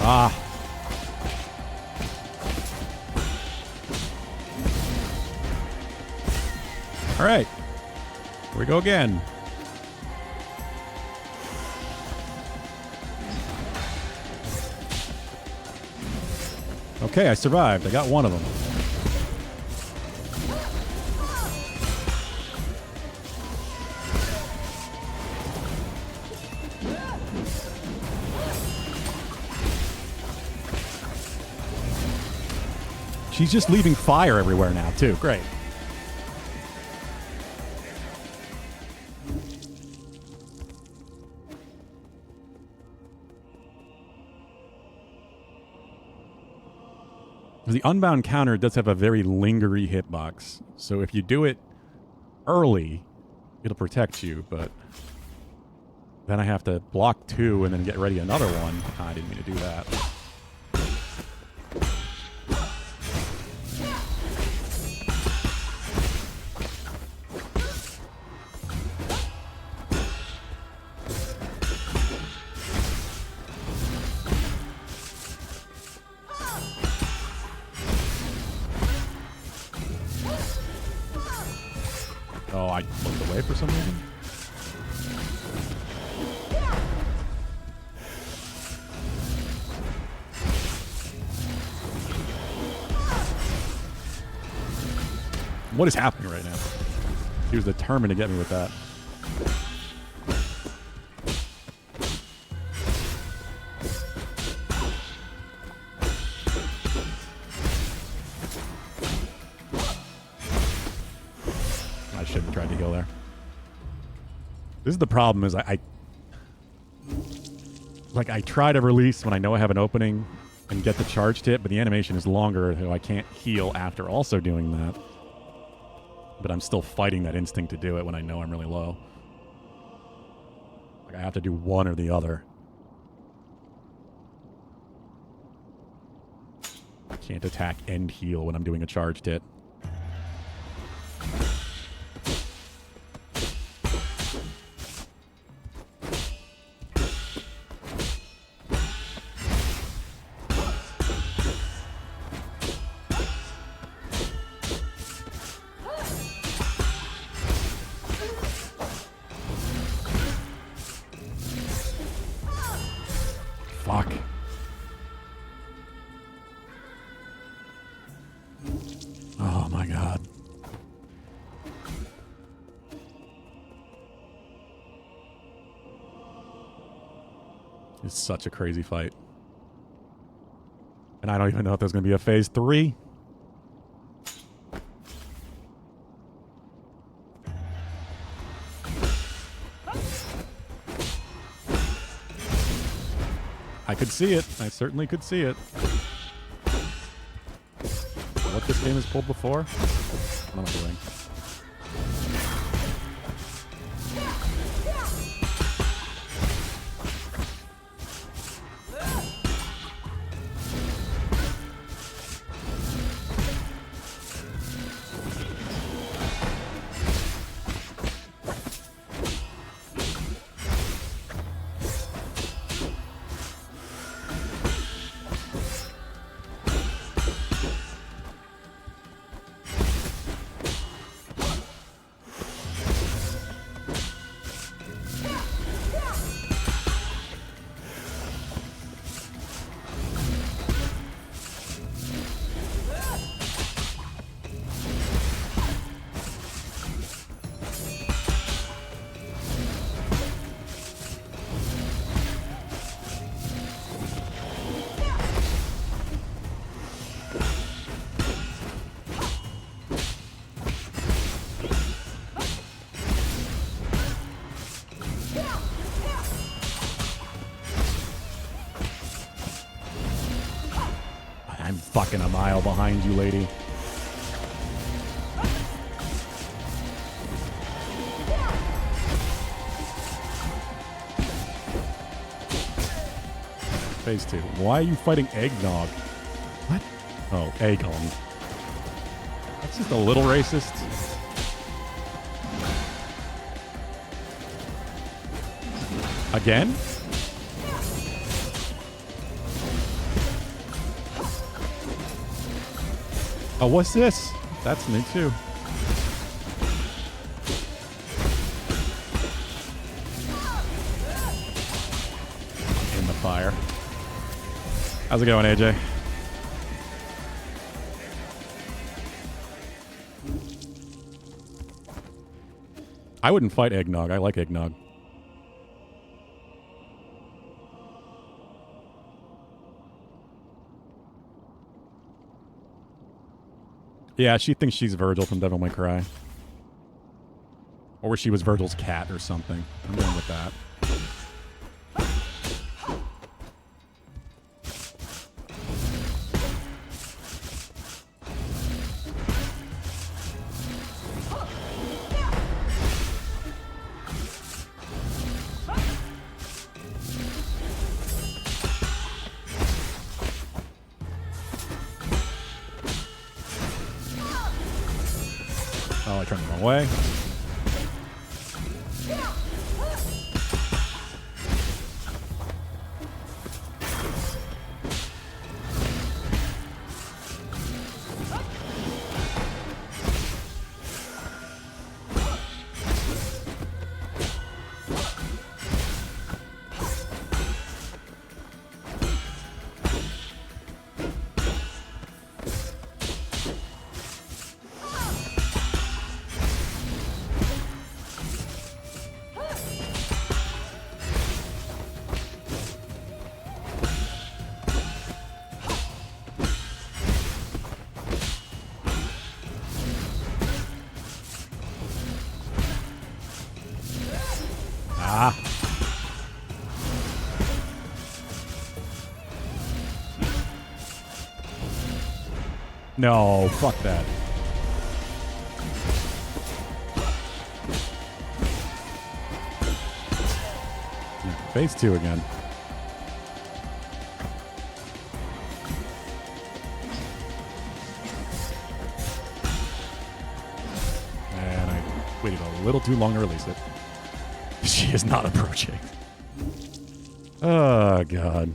Ah. All right. Here we go again. Okay, I survived. I got one of them. She's just leaving fire everywhere now, too. Great. The Unbound counter does have a very lingery hitbox. So if you do it early, it'll protect you, but then I have to block 2 and then get ready another one. I didn't mean to do that. Oh, I looked away for some reason. What is happening right now? He was determined to get me with that. I shouldn't have tried to heal there. This is the problem, is I try to release when I know I have an opening and get the charged hit, but the animation is longer, so I can't heal after also doing that. but I'm still fighting that instinct to do it when I know I'm really low. Like, I have to do one or the other. I can't attack and heal when I'm doing a charged hit. Fuck. Oh my god. It's such a crazy fight. And I don't even know if there's going to be a phase 3. I could see it. I certainly could see it. What this game has pulled before? What am I doing? I'm fucking a mile behind you, lady. Phase 2. Why are you fighting Eggnog? What? Oh, Eggong. That's just a little racist. Again? Oh, what's this? That's new too. In the fire. How's it going, AJ? I wouldn't fight Eggnog. I like Eggnog. Yeah, she thinks she's Virgil from Devil May Cry. Or she was Virgil's cat or something. I'm going with that. Oh, I turned the wrong way. Ah. No, fuck that. Phase 2 again. And I waited a little too long to release it. She is not approaching. Oh, God.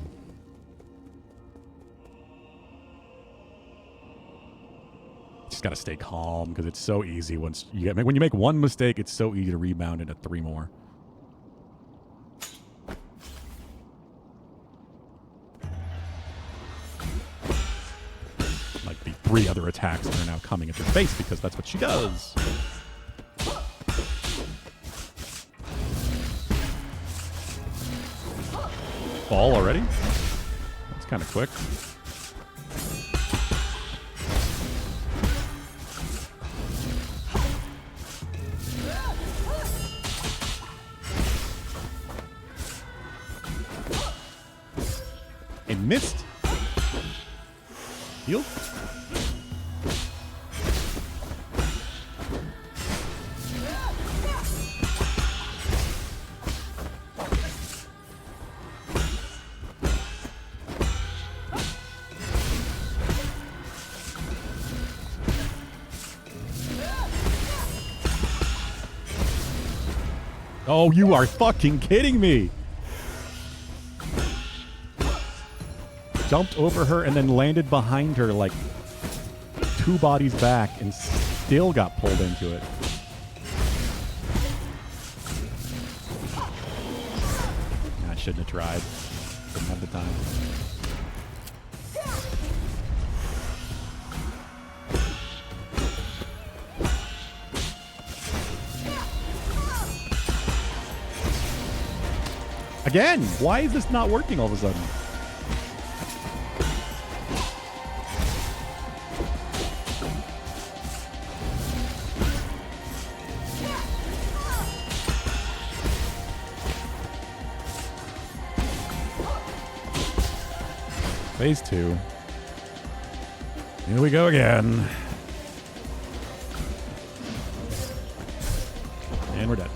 Just gotta stay calm because it's so easy when you make one mistake, it's so easy to rebound into 3 more. Like the 3 other attacks that are now coming at your face because that's what she does. Fall already? That's kind of quick. It missed. Heal. Oh, you are fucking kidding me. Jumped over her and then landed behind her like 2 bodies back and still got pulled into it. I shouldn't have tried. Didn't have the time. Again, why is this not working all of a sudden? Phase 2. Here we go again. And we're dead.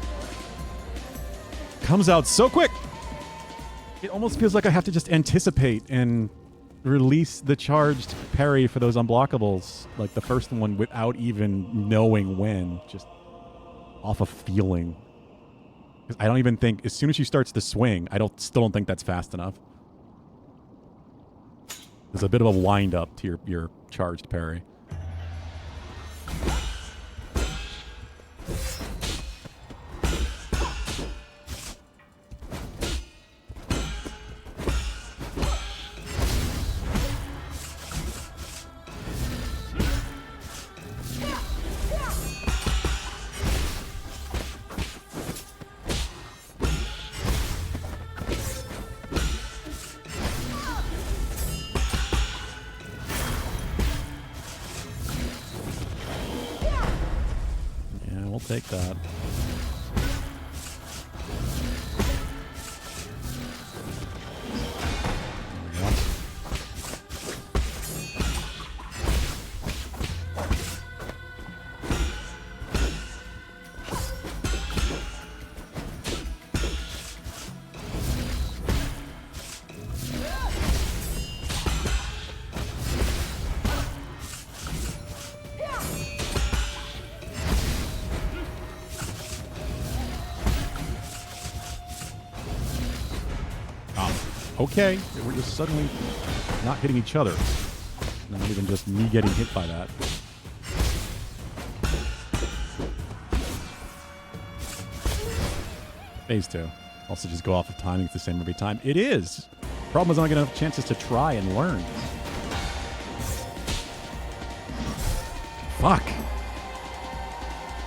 Comes out so quick. It almost feels like I have to just anticipate and release the charged parry for those unblockables, like the first one, without even knowing when, just off of feeling. Because I don't even think, as soon as she starts to swing, still don't think that's fast enough. There's a bit of a wind up to your charged parry. Take that. Okay, we're just suddenly not hitting each other. Not even just me getting hit by that. Phase 2. Also just go off of timing. It's the same every time. It is. Problem is I'm not getting enough chances to try and learn. Fuck.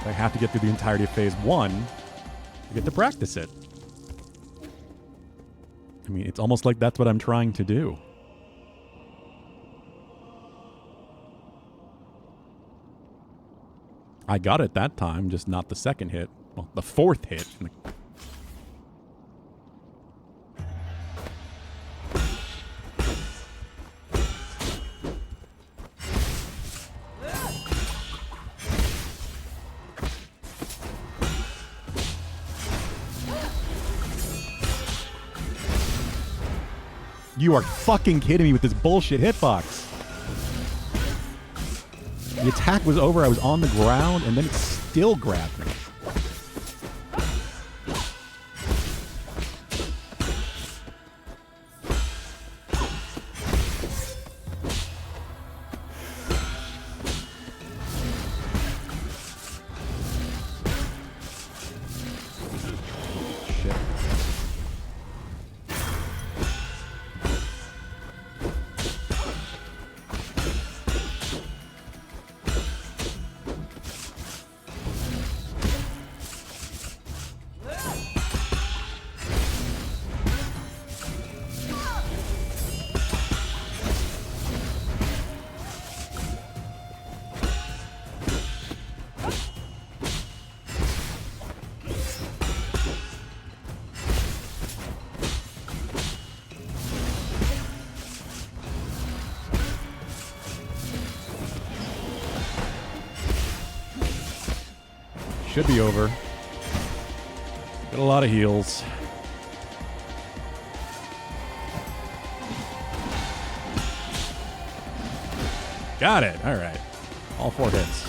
I have to get through the entirety of Phase 1 to get to practice it. I mean, it's almost like that's what I'm trying to do. I got it that time, just not the second hit. Well, the 4th hit. You are fucking kidding me with this bullshit hitbox. The attack was over, I was on the ground, and then it still grabbed me. Should be over. Got a lot of heals. Got it. All right. All 4 hits.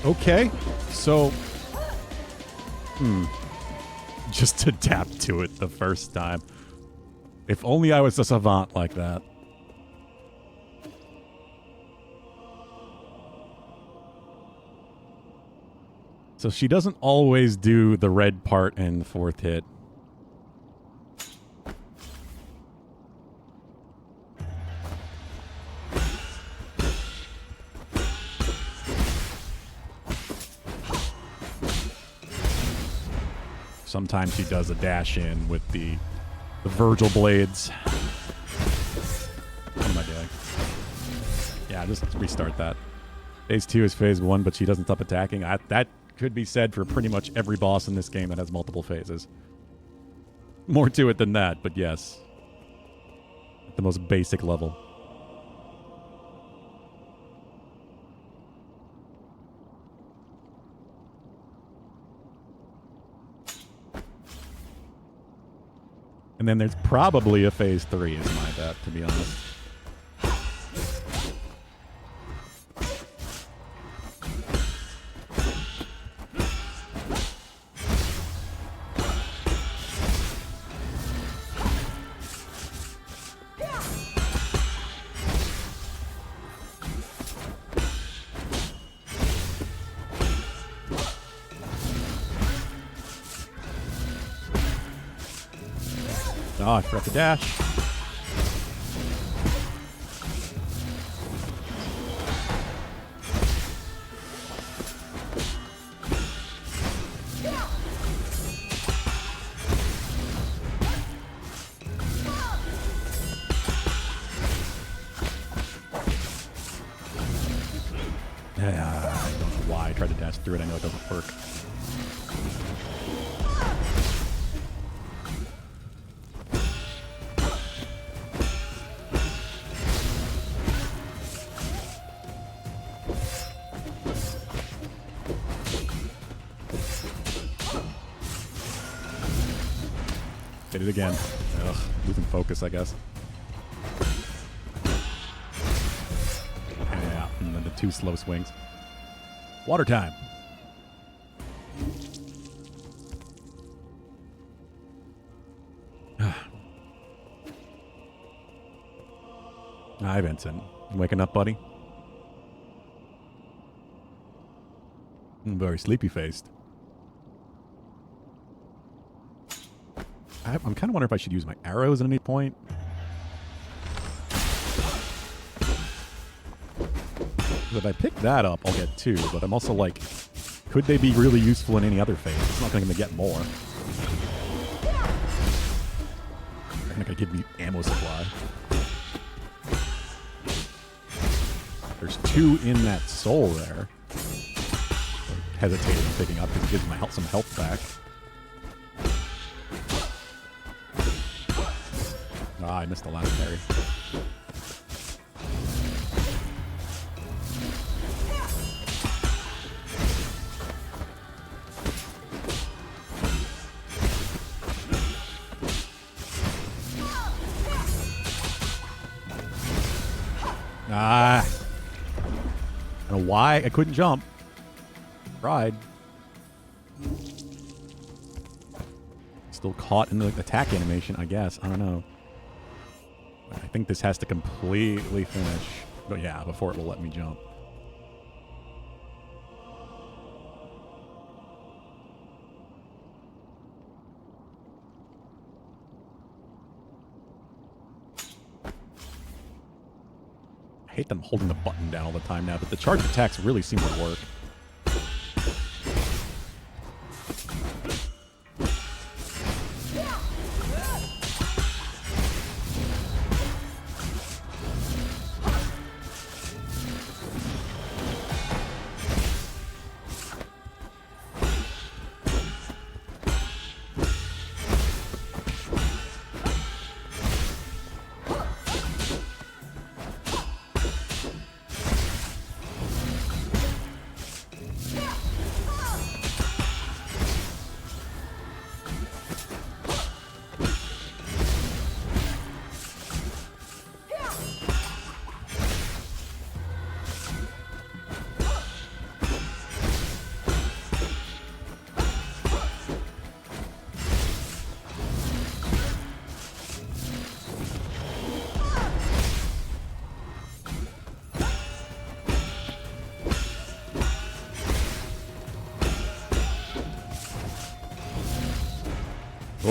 Okay. So, just adapt to it the first time. If only I was a savant like that. So she doesn't always do the red part in the 4th hit. Sometimes she does a dash in with the Virgil blades. What am I doing? Yeah, just restart that. Phase 2 is phase 1, but she doesn't stop attacking. That could be said for pretty much every boss in this game that has multiple phases. More to it than that, but yes. At the most basic level. And then there's probably a phase 3 is my bet, to be honest. Oh, I forgot to dash. Yeah, I don't know why I tried to dash through it. I know it doesn't work. Did it again. Ugh, losing focus, I guess. Yeah, and then the 2 slow swings. Water time. Hi, Vincent. You waking up, buddy? Very sleepy-faced. I'm kind of wondering if I should use my arrows at any point. If I pick that up, I'll get 2, but I'm also like, could they be really useful in any other phase? It's not going to get more. They're not going to give me ammo supply. There's 2 in that soul there. I'm hesitating on picking up because it gives my some health back. Ah, I missed the last parry. Ah. I don't know why I couldn't jump. Tried. Still caught in the attack animation, I guess. I don't know. I think this has to completely finish. But yeah, before it will let me jump. I hate them holding the button down all the time now, but the charge attacks really seem to work.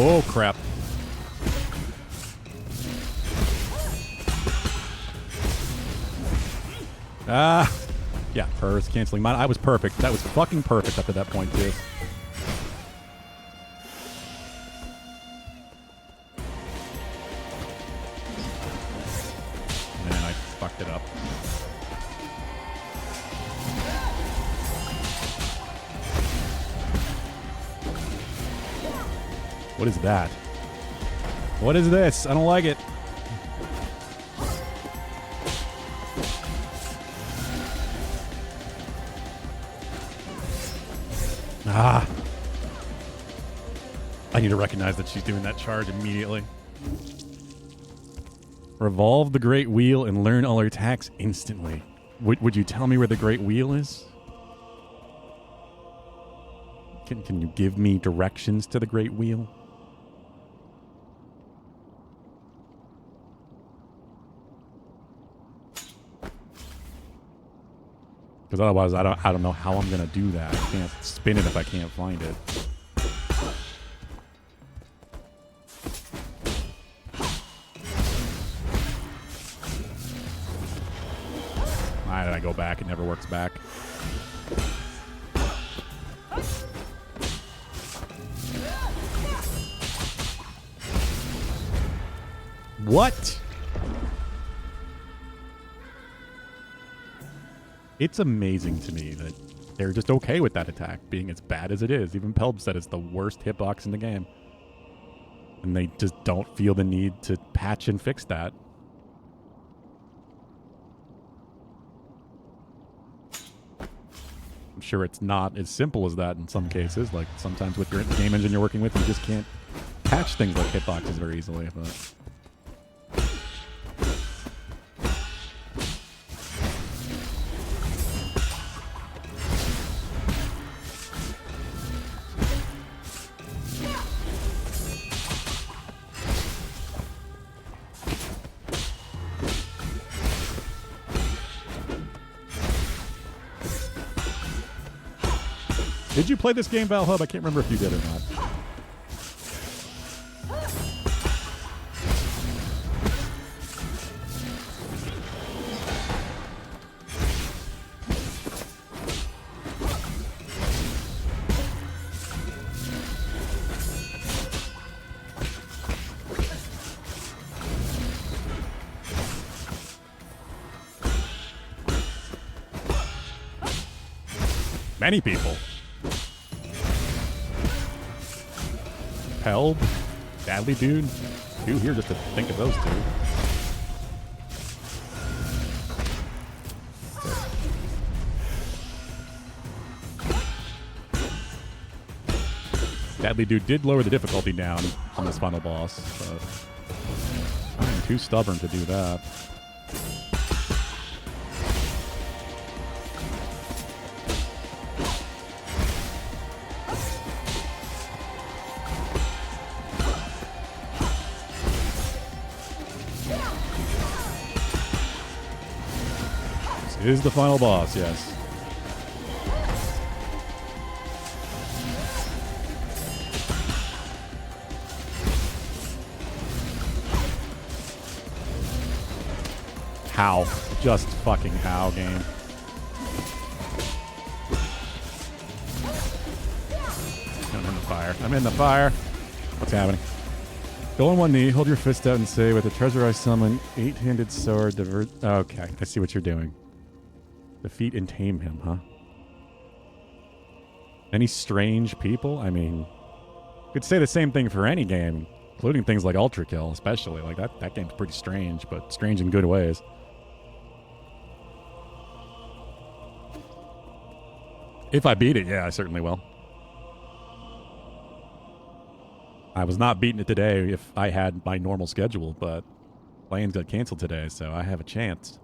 Oh, crap. Ah. Yeah, hers canceling mine. I was perfect. That was fucking perfect up to that point, too. Man, I fucked it up. What is that? What is this? I don't like it. Ah. I need to recognize that she's doing that charge immediately. Revolve the Great Wheel and learn all her attacks instantly. Would you tell me where the Great Wheel is? Can you give me directions to the Great Wheel? Because otherwise, I don't know how I'm gonna do that. I can't spin it if I can't find it. Why did I go back? It never works back. What? It's amazing to me that they're just okay with that attack being as bad as it is. Even Pelb said it's the worst hitbox in the game. And they just don't feel the need to patch and fix that. I'm sure it's not as simple as that in some cases. Like sometimes with your game engine you're working with, you just can't patch things like hitboxes very easily. But did you play this game, Valhub? I can't remember if you did or not. Many people. Pelb, Badly Dude, 2 here just to think of those 2. Deadly Dude did lower the difficulty down on this final boss, but I'm too stubborn to do that. This is the final boss, yes. How? Just fucking how, game. I'm in the fire. I'm in the fire. What's happening? Go on one knee, hold your fist out and say, with the treasure I summon, 8-handed sword, divert... Okay, I see what you're doing. Defeat and tame him, huh? Any strange people? I mean, you could say the same thing for any game, including things like Ultra Kill, especially. Like, that game's pretty strange, but strange in good ways. If I beat it, yeah, I certainly will. I was not beating it today if I had my normal schedule, but plans got canceled today, so I have a chance.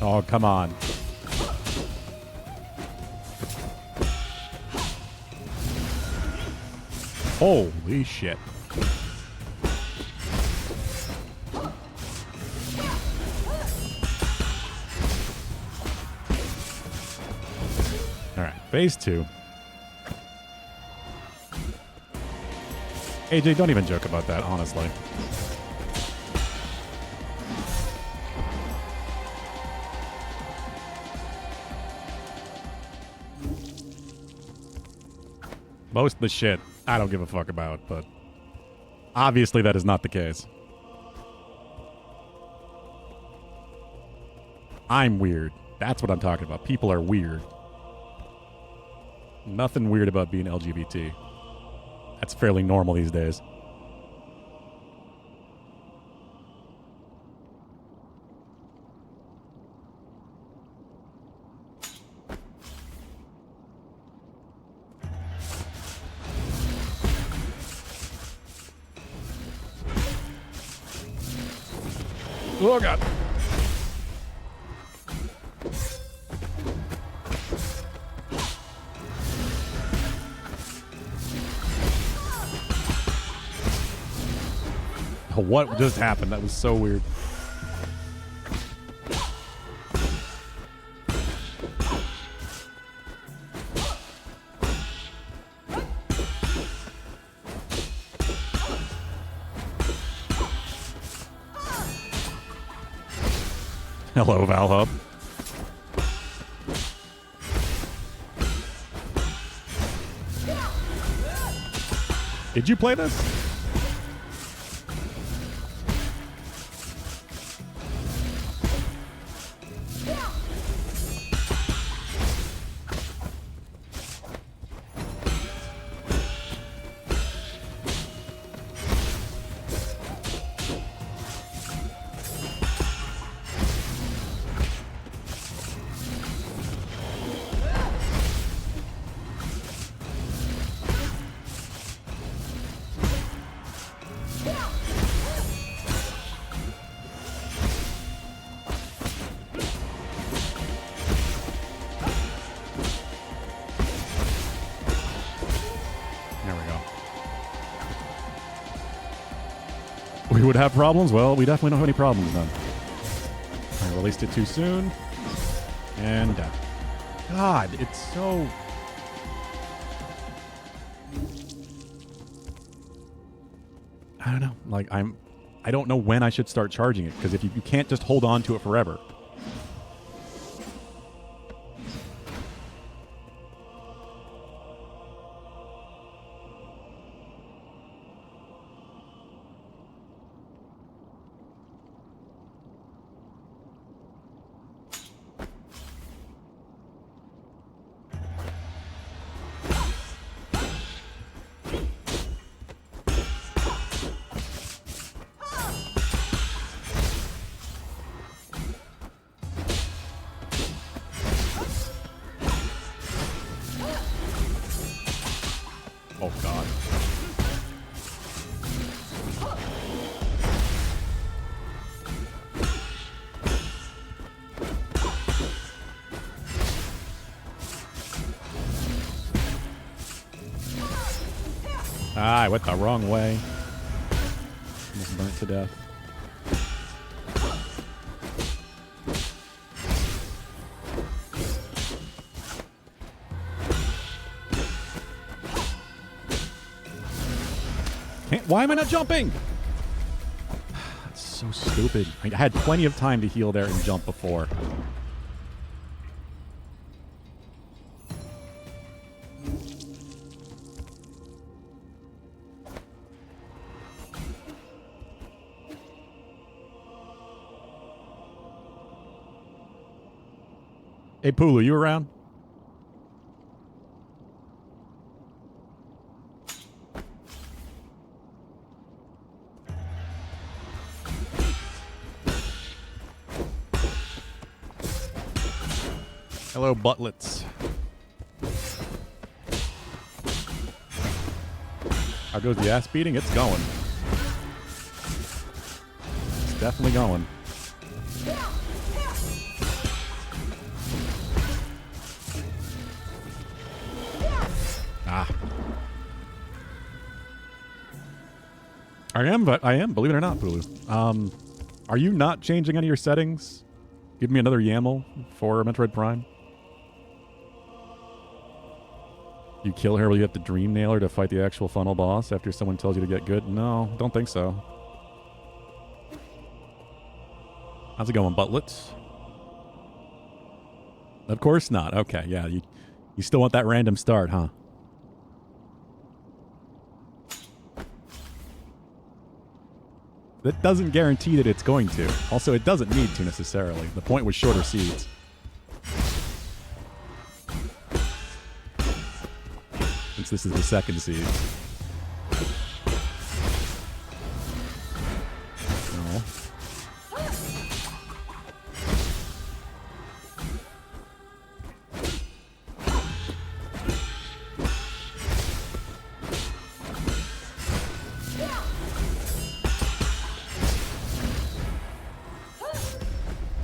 Oh, come on. Holy shit. Alright, phase 2. AJ, don't even joke about that, honestly. Most of the shit I don't give a fuck about, but obviously that is not the case. I'm weird. That's what I'm talking about. People are weird. Nothing weird about being LGBT. That's fairly normal these days. Oh, God. What just happened? That was so weird. Hello, Valhub. Did you play this? we would have problems. Well, we definitely don't have any problems then. I released it too soon. And God, it's so... I don't know. Like, I don't know when I should start charging it, because if you can't just hold on to it forever. Oh, God. I went the wrong way. Almost burnt to death. Why am I not jumping? That's so stupid. I had plenty of time to heal there and jump before. Hey, Pulu, you around? Hello, buttlets. How goes the ass beating? It's going. It's definitely going. Ah. I am, believe it or not, Pulu. Are you not changing any of your settings? Give me another YAML for Metroid Prime. You kill her while you have to dream nail her to fight the actual funnel boss after someone tells you to get good? No, don't think so. How's it going, buttlets? Of course not. Okay, yeah, you still want that random start, huh? That doesn't guarantee that it's going to. Also, it doesn't need to necessarily. The point was shorter seeds. Since this is the second seed. No.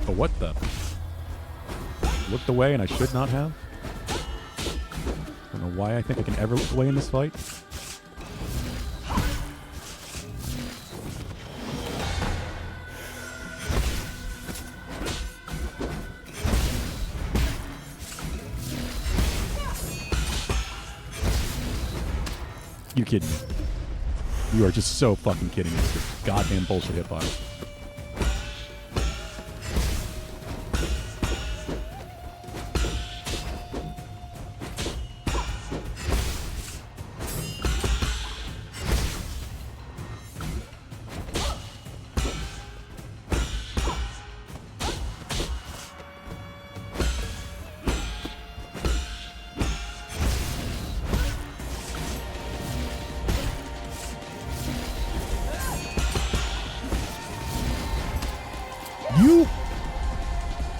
But what the? Looked away and I should not have? I don't know why I think I can ever look away in this fight. You kidding me? You are just so fucking kidding me with your goddamn bullshit hitbox.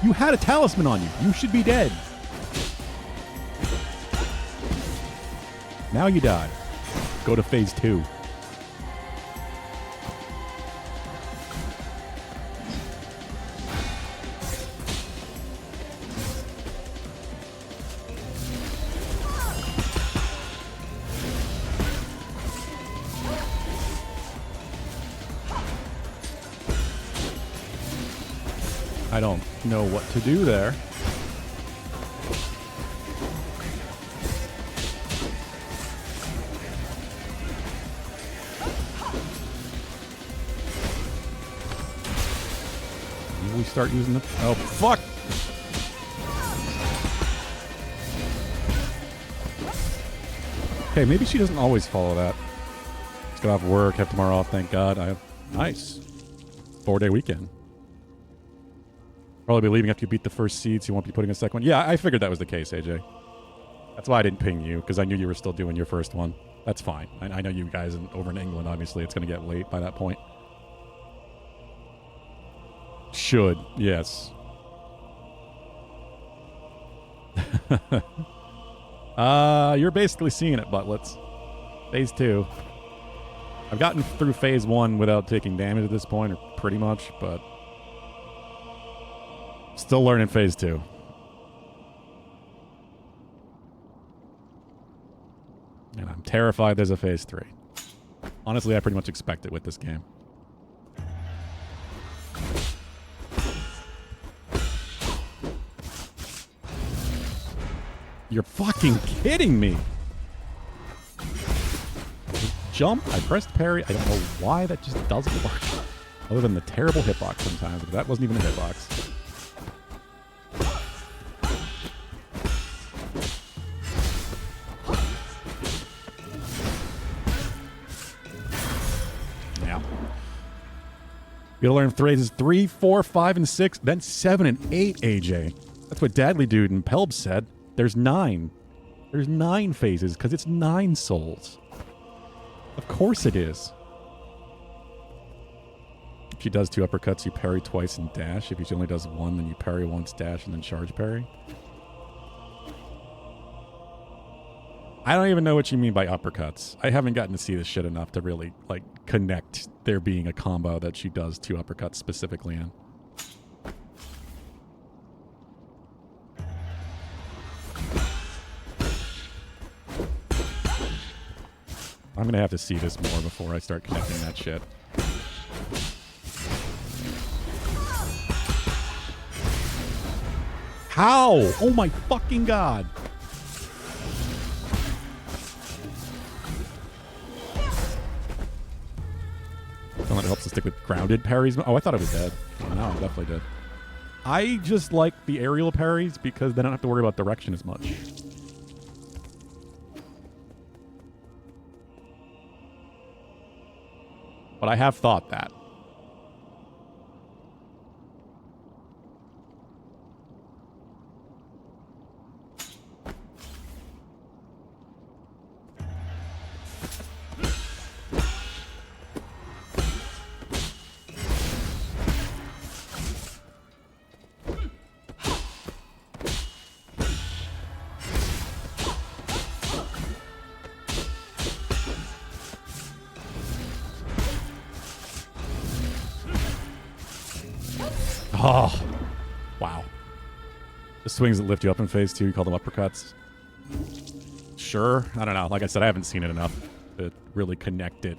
You had a talisman on you. You should be dead. Now you die. Go to phase 2. I don't know what to do there. Maybe we start using the... Oh, fuck! Okay, maybe she doesn't always follow that. Just got off work, have tomorrow off, thank God. Nice. 4-day weekend. Probably be leaving after you beat the first seed, so you won't be putting a second one. Yeah, I figured that was the case, AJ. That's why I didn't ping you, because I knew you were still doing your first one. That's fine. I know you guys over in England, obviously, it's going to get late by that point. Should, yes. You're basically seeing it, Butlets. Phase 2. I've gotten through Phase 1 without taking damage at this point, or pretty much, but... Still learning Phase 2. And I'm terrified there's a Phase 3. Honestly, I pretty much expect it with this game. You're fucking kidding me! Jump, I pressed parry, I don't know why that just doesn't work. Other than the terrible hitbox sometimes, but that wasn't even a hitbox. Yeah. You gotta learn phrases 3, 4, 5, and 6, then 7 and 8, AJ. That's what Dadly Dude and Pelb said. There's 9. There's 9 phases, because it's 9 souls. Of course it is. If she does 2 uppercuts, you parry twice and dash. If she only does 1, then you parry once, dash, and then charge parry. I don't even know what you mean by uppercuts. I haven't gotten to see this shit enough to really, like, connect there being a combo that she does 2 uppercuts specifically in. I'm going to have to see this more before I start connecting that shit. How? Oh my fucking God. Someone that helps to stick with grounded parries. Oh, I thought it was dead. Oh, no, it definitely did. I just like the aerial parries because they don't have to worry about direction as much. But I have thought that. Oh, wow. The swings that lift you up in Phase 2, you call them uppercuts? Sure. I don't know. Like I said, I haven't seen it enough to really connect it.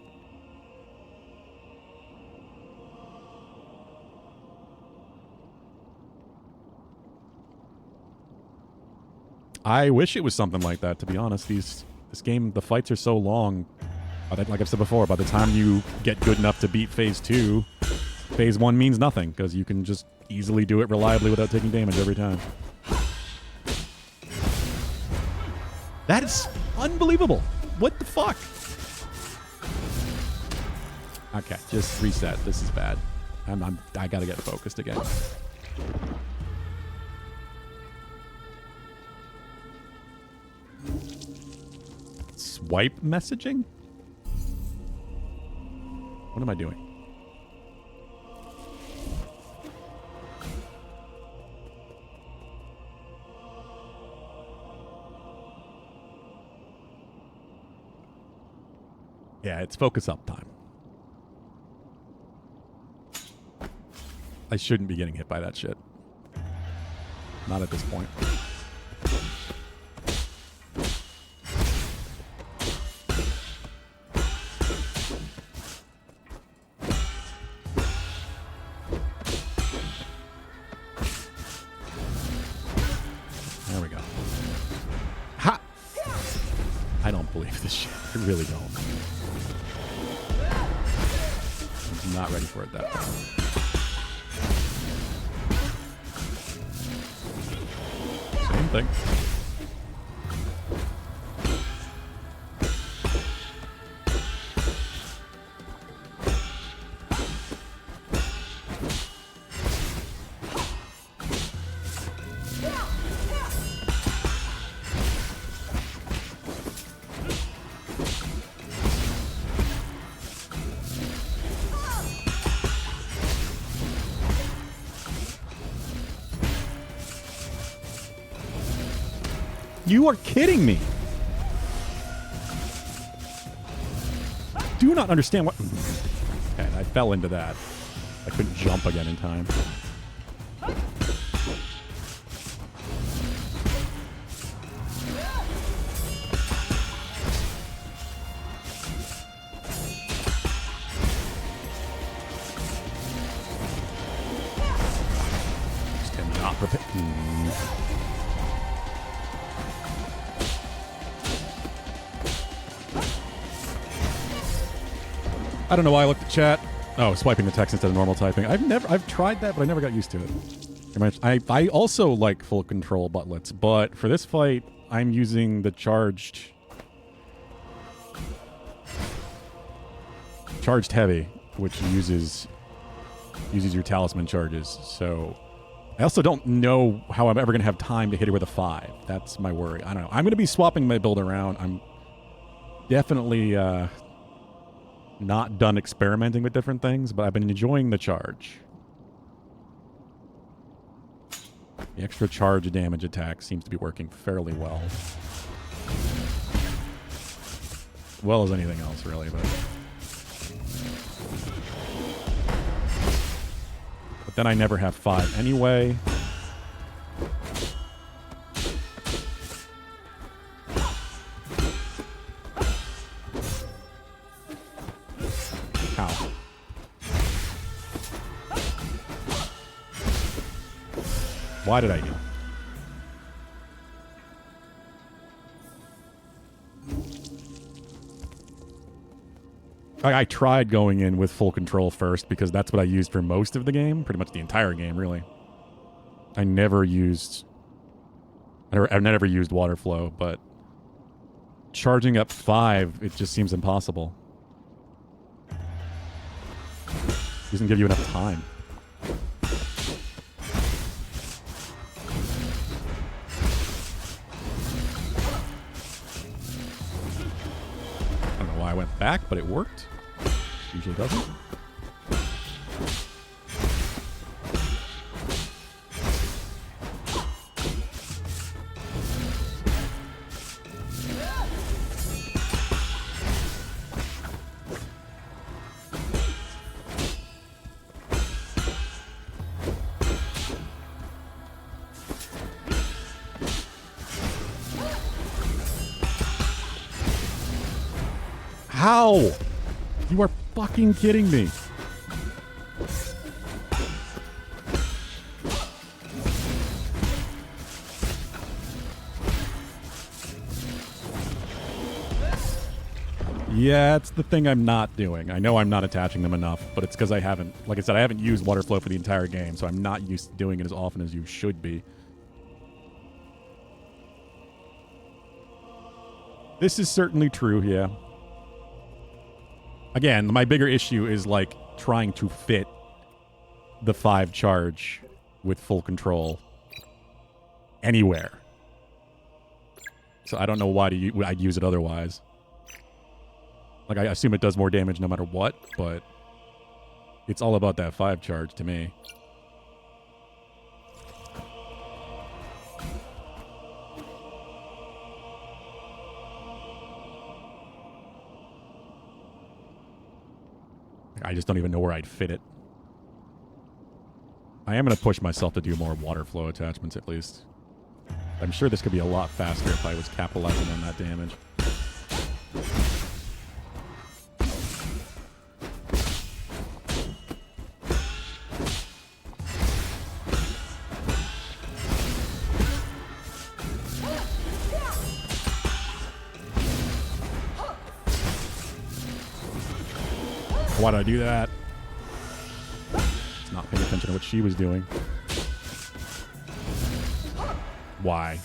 I wish it was something like that, to be honest. This game, the fights are so long. Like I've said before, by the time you get good enough to beat Phase 2, Phase 1 means nothing, because you can just easily do it reliably without taking damage every time. That is unbelievable. What the fuck? Okay, just reset. This is bad. I gotta get focused again. Swipe messaging? What am I doing? Yeah, it's focus up time. I shouldn't be getting hit by that shit. Not at this point. I don't believe this shit. I really don't. I'm not ready for it that time. Same thing. You are kidding me. Do not understand what... Okay, I fell into that. I couldn't jump again in time. Just cannot prepare... I don't know why I looked at chat. Oh, swiping the text instead of normal typing. I've tried that, but I never got used to it. I also like full control buttlets, but for this fight, I'm using the charged heavy, which uses your talisman charges. So I also don't know how I'm ever going to have time to hit her with a 5. That's my worry. I don't know. I'm going to be swapping my build around. I'm definitely not done experimenting with different things, but I've been enjoying the charge. The extra charge damage attack seems to be working fairly well. As well as anything else, really, but then I never have 5 anyway. How? Why did I do? I tried going in with full control first because that's what I used for most of the game, pretty much the entire game, really. I've never used water flow, but charging up 5, it just seems impossible. Doesn't give you enough time. I don't know why I went back, but it worked. Usually doesn't. How? You are fucking kidding me. Yeah, it's the thing I'm not doing. I know I'm not attaching them enough, but it's because I haven't, like I said, I haven't used water flow for the entire game, so I'm not used to doing it as often as you should be. This is certainly true, yeah. Again, my bigger issue is like trying to fit the 5 charge with full control anywhere. So I don't know why I'd use it otherwise. Like, I assume it does more damage no matter what, but it's all about that 5 charge to me. I just don't even know where I'd fit it. I am going to push myself to do more water flow attachments at least. I'm sure this could be a lot faster if I was capitalizing on that damage. Why did I do that? Not paying attention to what she was doing. Why?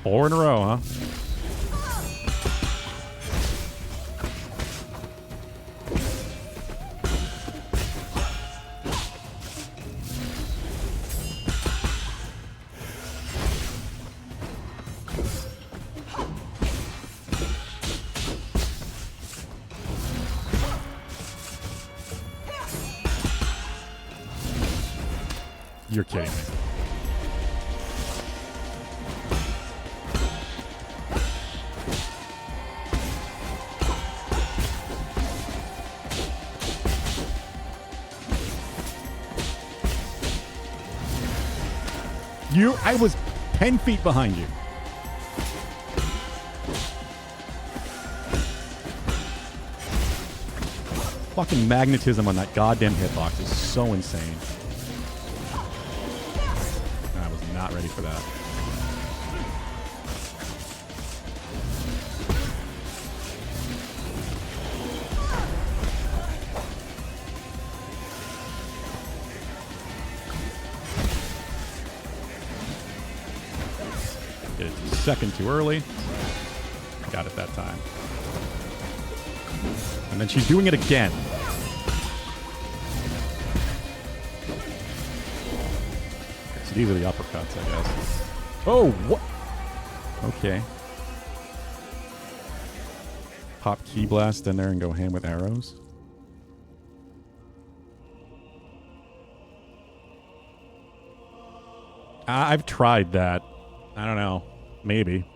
Four in a row, huh? You're kidding me. I was 10 feet behind you. Fucking magnetism on that goddamn hitbox is so insane. I was not ready for that. Second too early. Got it that time. And then she's doing it again. So these are the uppercuts, I guess. Oh, what? Okay. Pop Ki Blast in there and go ham with arrows. I've tried that. I don't know. Maybe.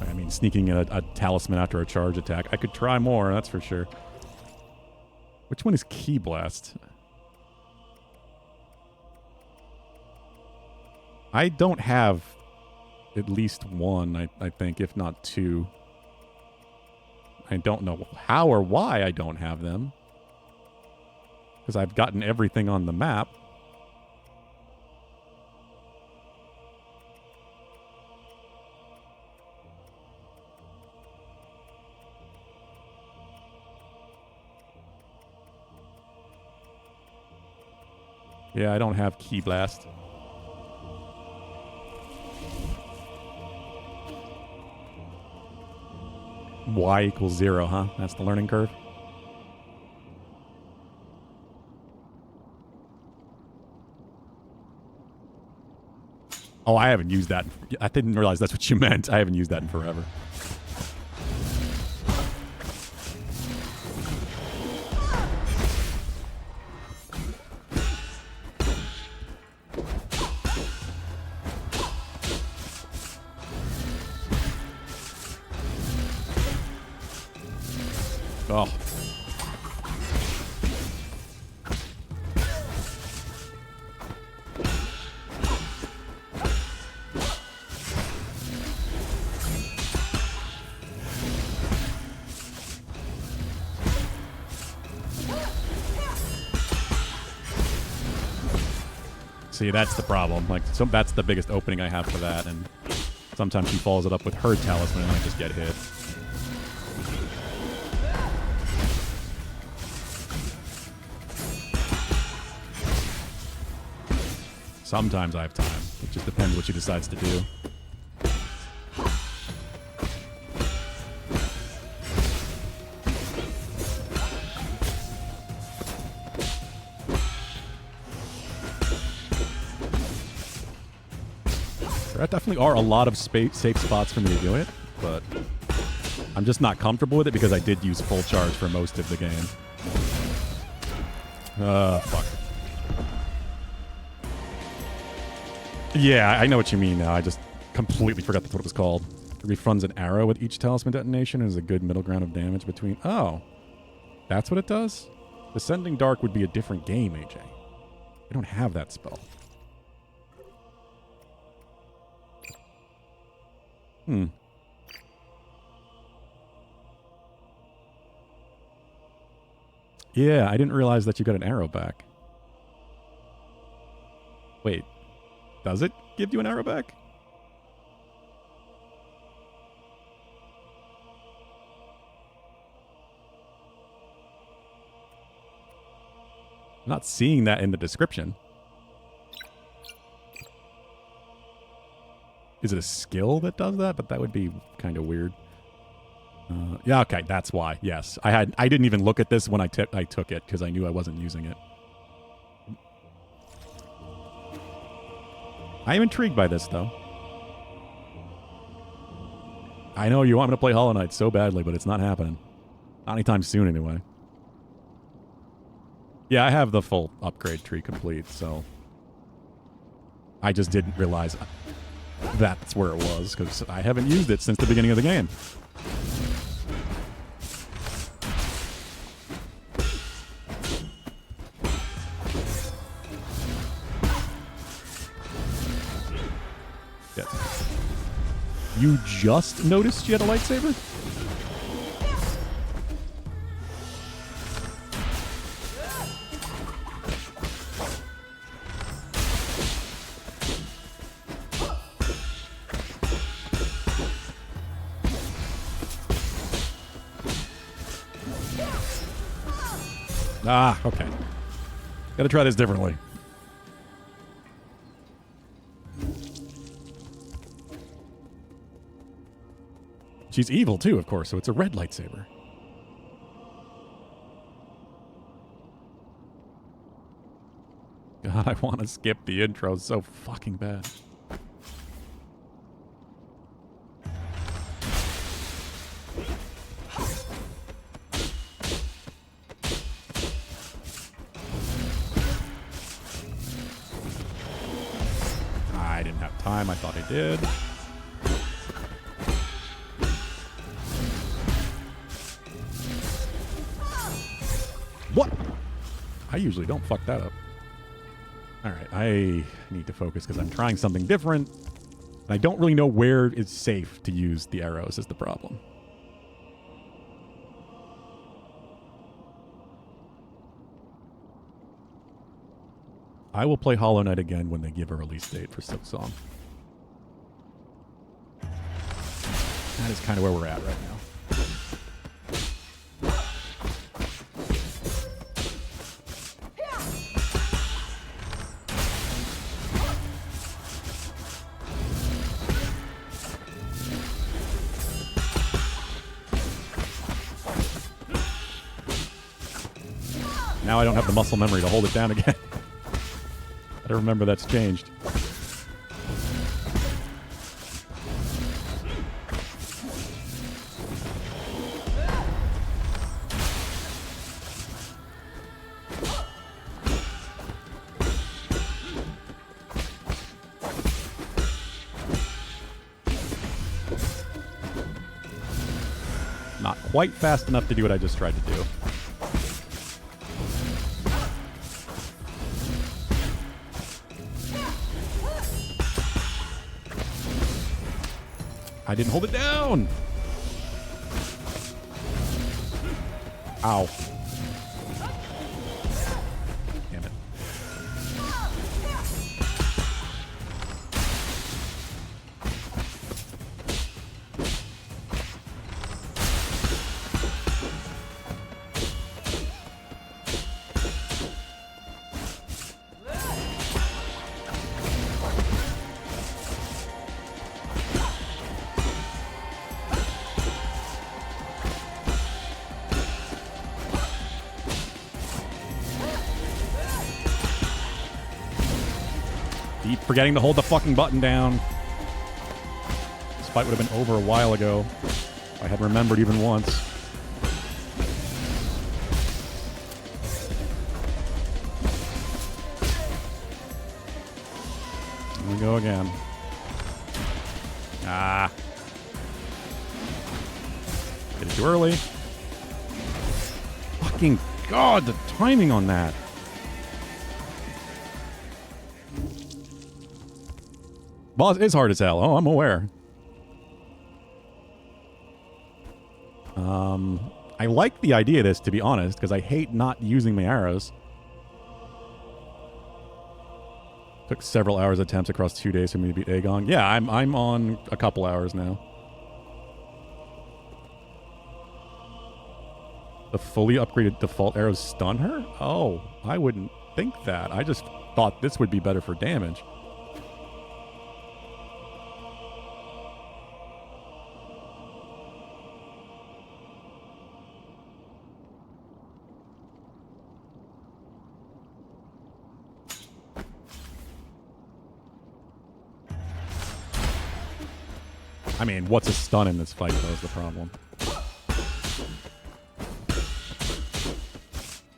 I mean, sneaking in a talisman after a charge attack. I could try more, that's for sure. Which one is Ki Blast? I don't have at least one, I think, if not two. I don't know how or why I don't have them. Because I've gotten everything on the map. Yeah, I don't have Ki Blast. Y equals 0, huh? That's the learning curve. Oh, I haven't used that. I didn't realize that's what you meant. I haven't used that in forever. Oh. See, that's the problem. Like, so that's the biggest opening I have for that, and sometimes she follows it up with her talisman and I just get hit. Sometimes I have time. It just depends what she decides to do. There definitely are a lot of safe spots for me to do it, but I'm just not comfortable with it because I did use full charge for most of the game. Fuck. Yeah, I know what you mean now. I just completely forgot that's what it was called. It refunds an arrow with each talisman detonation and is a good middle ground of damage between... Oh. That's what it does? Descending Dark would be a different game, AJ. We don't have that spell. Yeah, I didn't realize that you got an arrow back. Wait, does it give you an arrow back? I'm not seeing that in the description. Is it a skill that does that? But that would be kind of weird. Yeah, okay, that's why. Yes, I didn't even look at this when I took it because I knew I wasn't using it. I am intrigued by this though. I know you want me to play Hollow Knight so badly, but it's not happening. Not anytime soon, anyway. Yeah, I have the full upgrade tree complete, so I just didn't realize that's where it was because I haven't used it since the beginning of the game. Yeah. You just noticed you had a lightsaber? Ah, okay. Gotta try this differently. She's evil too, of course, so it's a red lightsaber. God, I want to skip the intro so fucking bad. I didn't have time. I thought I did. What? I usually don't fuck that up. All right, I need to focus because I'm trying something different. And I don't really know where it's safe to use the arrows is the problem. I will play Hollow Knight again when they give a release date for Silksong. That is kind of where we're at right now. Now I don't have the muscle memory to hold it down again. I don't remember that's changed. Not quite fast enough to do what I just tried to do. I didn't hold it down. Ow. Damn it. Keep forgetting to hold the fucking button down. This fight would have been over a while ago if I had remembered even once. Here we go again. Ah. Did it too early. Fucking God, the timing on that. Boss is hard as hell. Oh, I'm aware. I like the idea of this, to be honest, because I hate not using my arrows. Took several hours attempts across 2 days for me to beat Aegon. Yeah, I'm on a couple hours now. The fully upgraded default arrows stun her? Oh, I wouldn't think that. I just thought this would be better for damage. I mean, what's a stun in this fight, though, is the problem.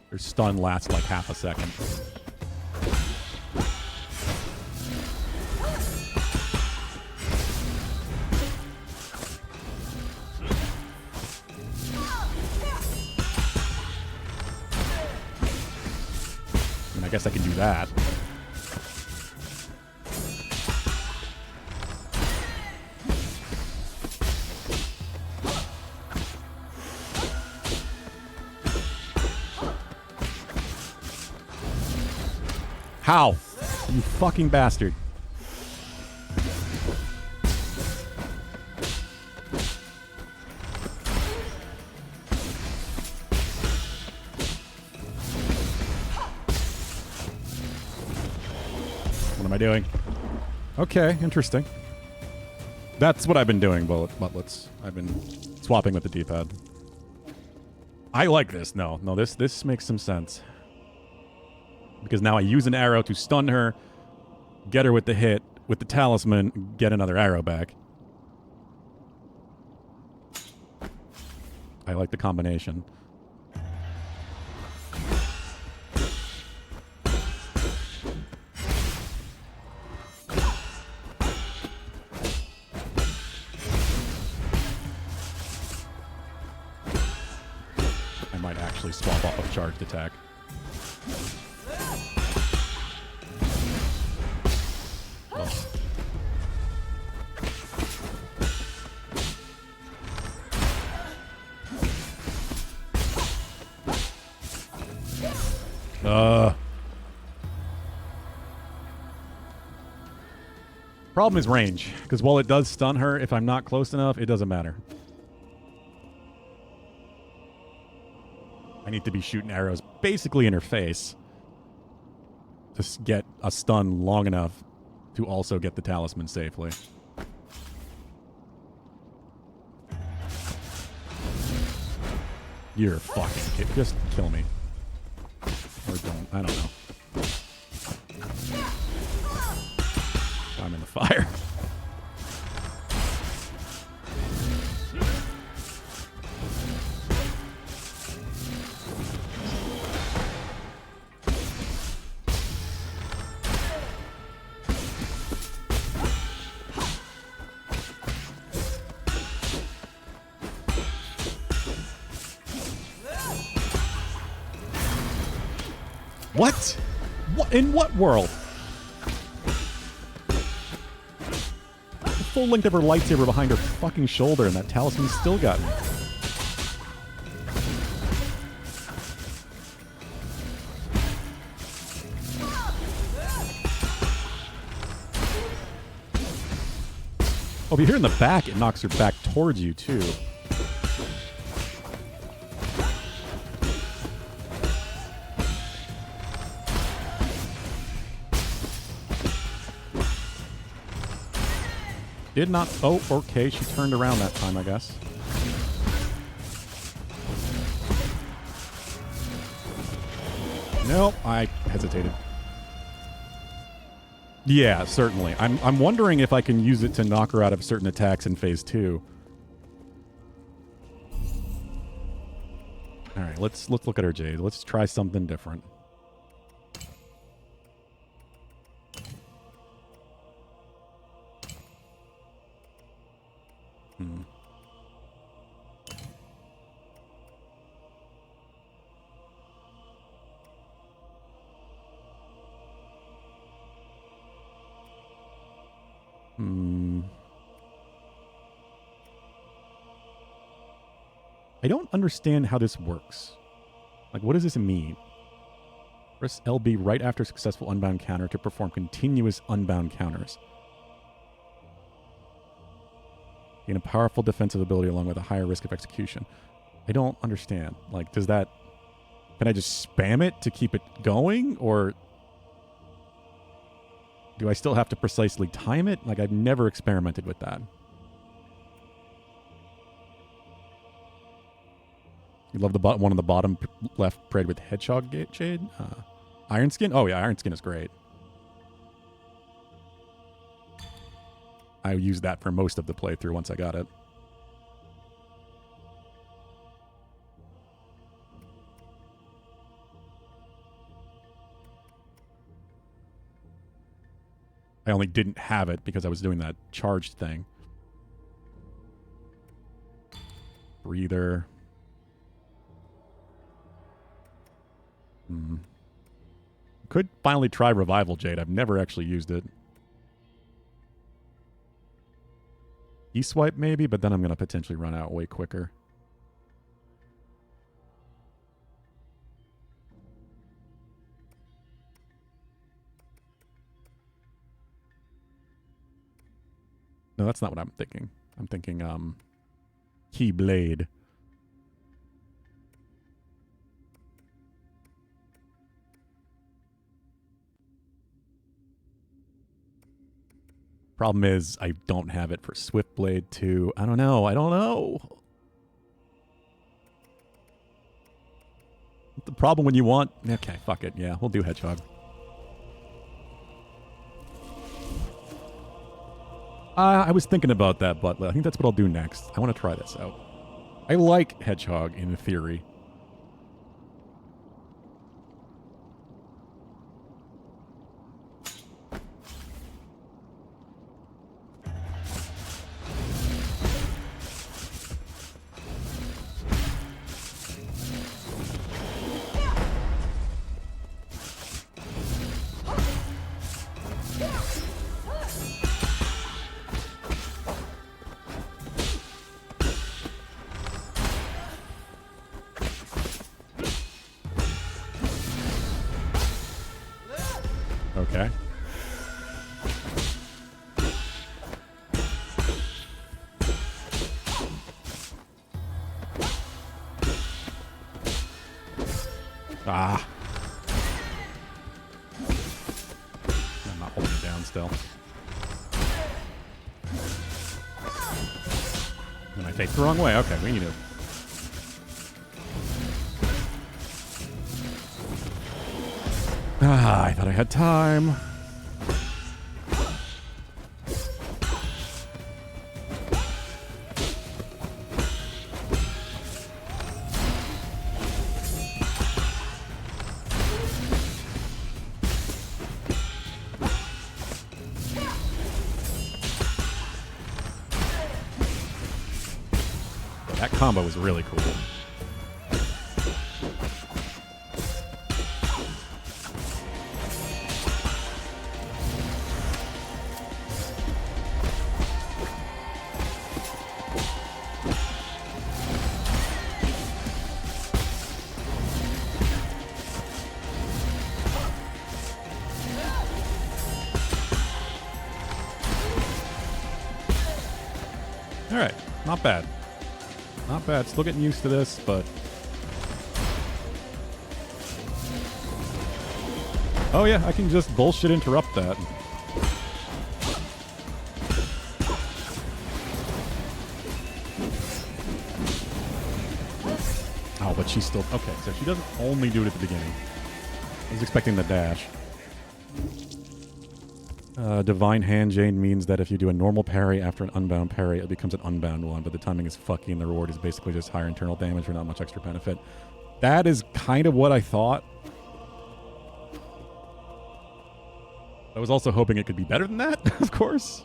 Their stun lasts like half a second. I mean, I guess I can do that. How? You fucking bastard. What am I doing? Okay, interesting. That's what I've been doing, Bullets. I've been swapping with the D-pad. I like this. No, this makes some sense. Because now I use an arrow to stun her, get her with the hit, with the talisman, get another arrow back. I like the combination. I might actually swap off a charged attack. Problem is range, because while it does stun her, if I'm not close enough, it doesn't matter. I need to be shooting arrows basically in her face to get a stun long enough to also get the talisman safely. You're fucking kidding. Just kill me. Or don't. I don't know. I'm in the fire. What? What? In what world? The full length of her lightsaber behind her fucking shoulder, and that talisman still got me. Oh, but here in the back, it knocks her back towards you, too. Did not... Oh, okay. She turned around that time, I guess. Nope, I hesitated. Yeah, certainly. I'm wondering if I can use it to knock her out of certain attacks in Phase 2. All right, let's look at her, Jade. Let's try something different. I don't understand how this works. Like, what does this mean? Press LB right after successful unbound counter to perform continuous unbound counters. Gain a powerful defensive ability along with a higher risk of execution. I don't understand. Like, does that... Can I just spam it to keep it going? Or do I still have to precisely time it? Like, I've never experimented with that. You love the one on the bottom left prayed with Hedgehog Jade? Iron Skin? Oh, yeah, Iron Skin is great. I used that for most of the playthrough once I got it. I only didn't have it because I was doing that charged thing. Breather. Could finally try Revival Jade. I've never actually used it. E-swipe maybe, but then I'm going to potentially run out way quicker. No, that's not what I'm thinking. I'm thinking Keyblade. Problem is, I don't have it for Swiftblade 2. I don't know. The problem when you want... Okay, fuck it. Yeah, we'll do Hedgehog. I was thinking about that, but I think that's what I'll do next. I want to try this out. I like Hedgehog in theory. Okay. Ah. I'm not holding it down still. And I take the wrong way. Okay, we need to... Ah, I thought I had time. That combo was really cool. All right, not bad. Not bad. Still getting used to this, but... Oh yeah, I can just bullshit interrupt that. Oh, but she's still... Okay, so she doesn't only do it at the beginning. I was expecting the dash. Divine Hand Jade means that if you do a normal parry after an unbound parry, it becomes an unbound one, but the timing is fucky and the reward is basically just higher internal damage for not much extra benefit. That is kind of what I thought. I was also hoping it could be better than that, of course.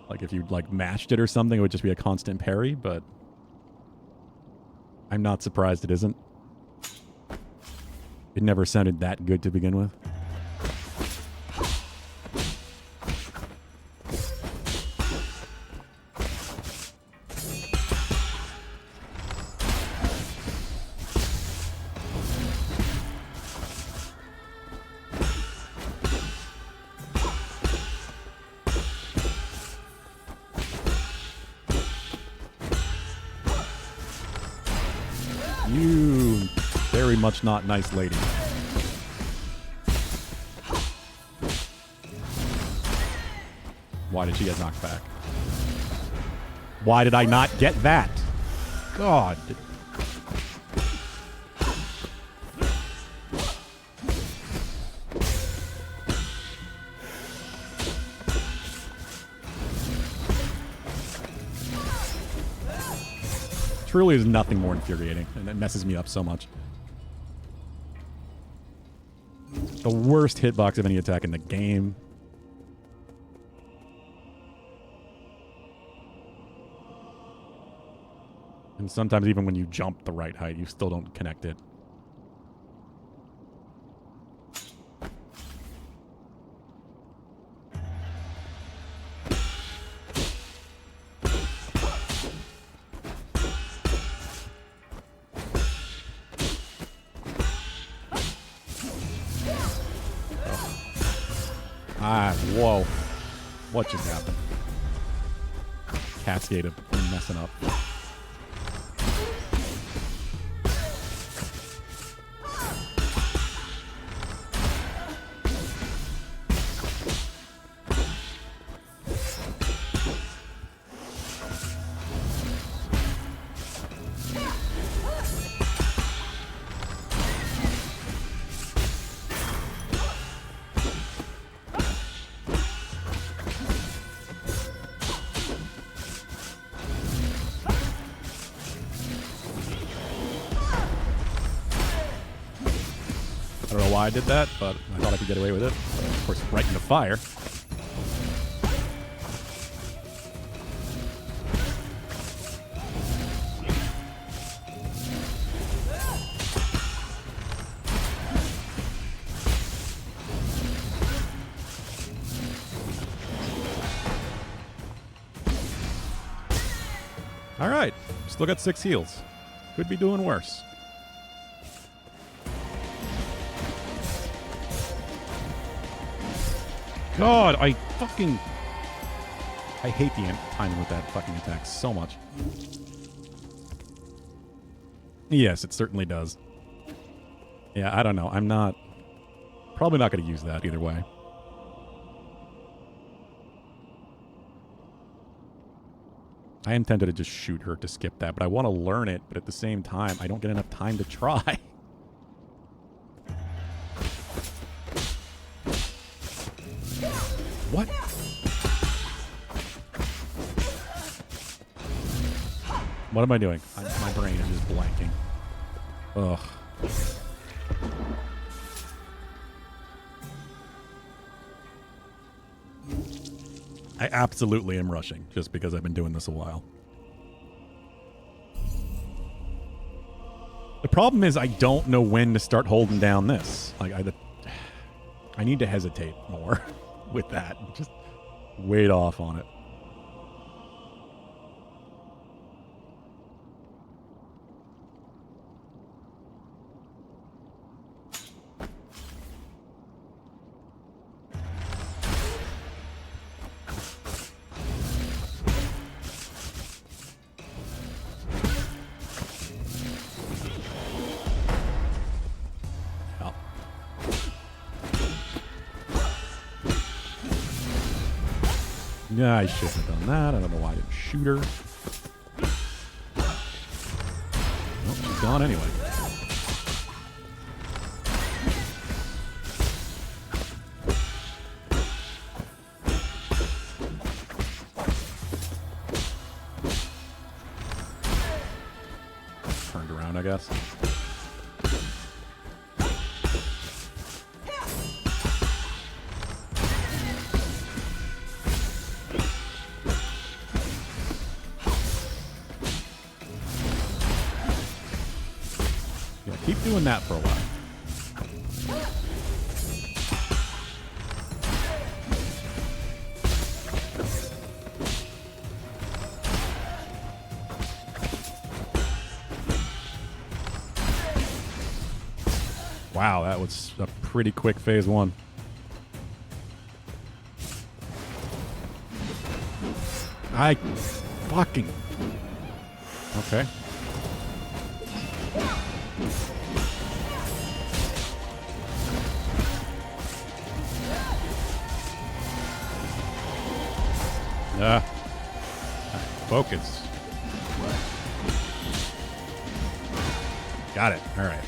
Like if you like mashed it or something, it would just be a constant parry, but I'm not surprised it isn't. It never sounded that good to begin with. You very much not nice lady. Why did she get knocked back? Why did I not get that? God. Truly is nothing more infuriating, and it messes me up so much. The worst hitbox of any attack in the game. And sometimes even when you jump the right height, you still don't connect it. Whoa. What just happened? Cascade of messing up. I don't know why I did that, but I thought I could get away with it. But of course, right into fire. All right, still got 6 heals. Could be doing worse. God, I hate the timing with that fucking attack so much. Yes, it certainly does. Yeah, I don't know. I'm probably not going to use that either way. I intended to just shoot her to skip that, but I want to learn it, but at the same time, I don't get enough time to try. What? What am I doing? My brain is just blanking. Ugh. I absolutely am rushing just because I've been doing this a while. The problem is I don't know when to start holding down this. Like I need to hesitate more with that. Just wait off on it. Yeah, I shouldn't have done that. I don't know why I didn't shoot her. Well, she's gone anyway. Turned around, I guess. Keep doing that for a while. Wow, that was a pretty quick phase 1. I fucking... Okay. Focus. Got it. All right.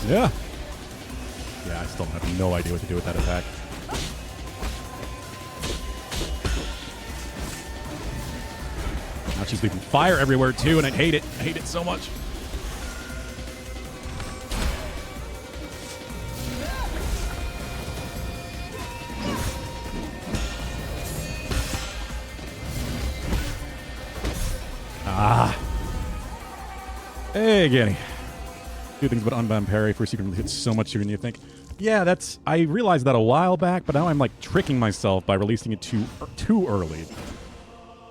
Yeah. Yeah, I still have no idea what to do with that attack. Now she's leaving fire everywhere too, and I hate it. I hate it so much. Ah. Hey, Ganny. Two things about unbound parry. First, you can hit so much sooner than you think. Yeah, I realized that a while back, but now I'm like tricking myself by releasing it too early.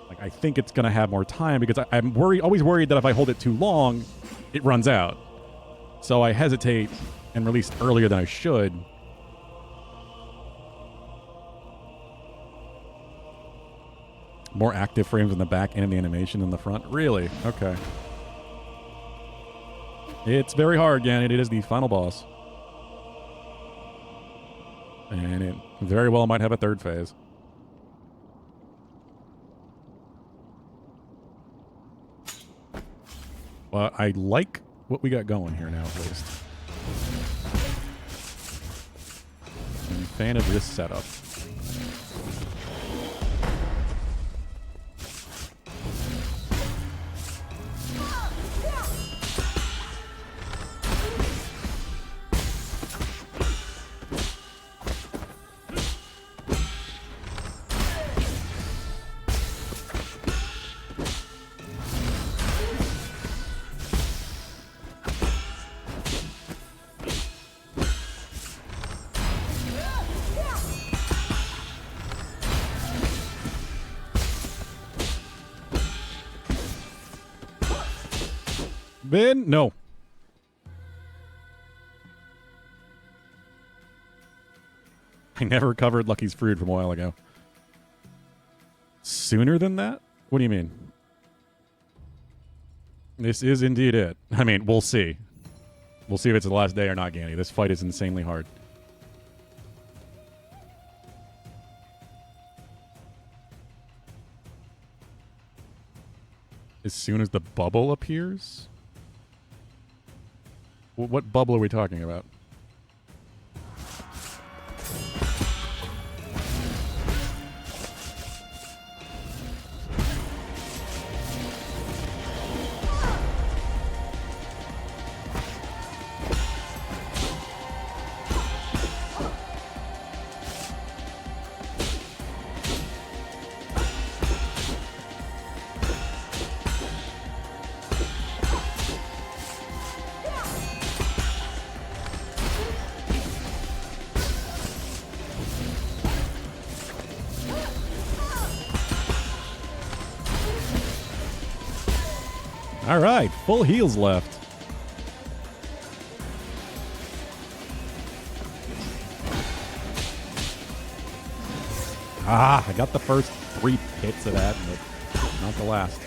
Like I think it's gonna have more time because I'm always worried that if I hold it too long, it runs out. So I hesitate and release earlier than I should. More active frames in the back and in the animation in the front. Really? Okay. It's very hard, Ganny. It is the final boss. And it very well might have a third phase. Well, I like what we got going here now, at least. I'm a fan of this setup. Ben? No. I never covered Lucky's Fruit from a while ago. Sooner than that? What do you mean? This is indeed it. I mean, we'll see. We'll see if it's the last day or not, Ganny. This fight is insanely hard. As soon as the bubble appears? What bubble are we talking about? All right, full heals left. Ah, I got the first 3 hits of that, but not the last.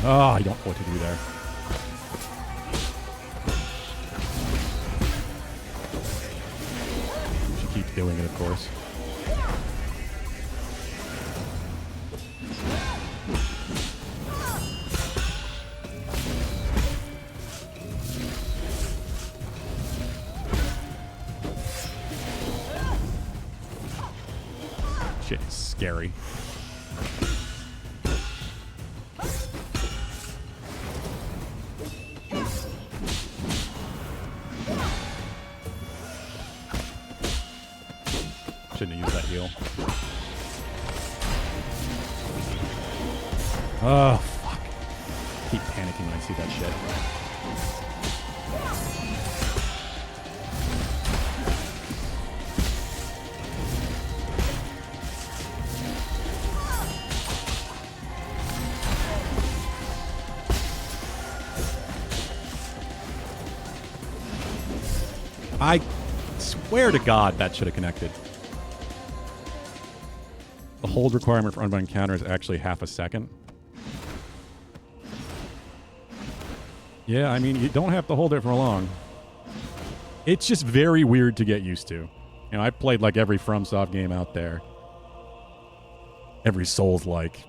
Oh, I don't know what to do there. Doing it, of course. Shit is scary. Shouldn't have used that heal. Oh, fuck. I keep panicking when I see that shit. I swear to God that should have connected. The hold requirement for unbound counter is actually half a second. Yeah, I mean, you don't have to hold it for long. It's just very weird to get used to. You know, I've played like every FromSoft game out there. Every Souls-like,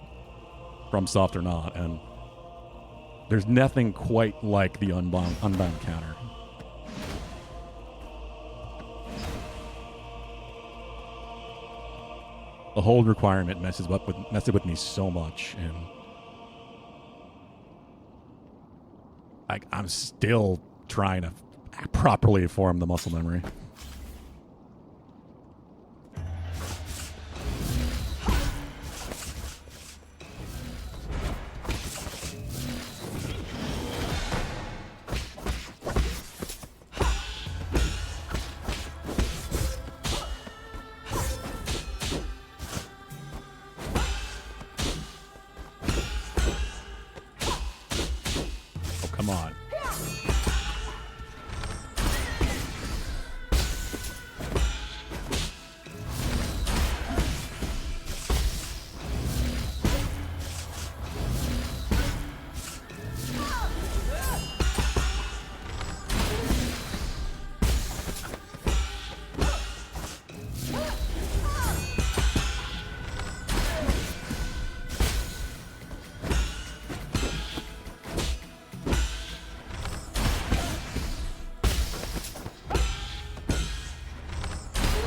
FromSoft or not, and there's nothing quite like the unbound counter. The hold requirement messes with me so much, and I'm still trying to properly form the muscle memory. Come on.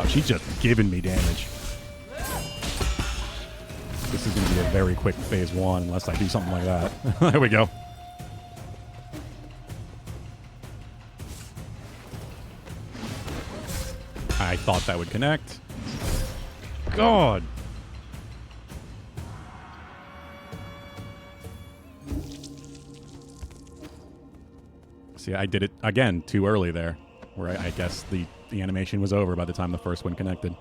She's just giving me damage. This is going to be a very quick phase one unless I do something like that. There we go. I thought that would connect. God. See, I did it again too early there, where I guess the animation was over by the time the first one connected.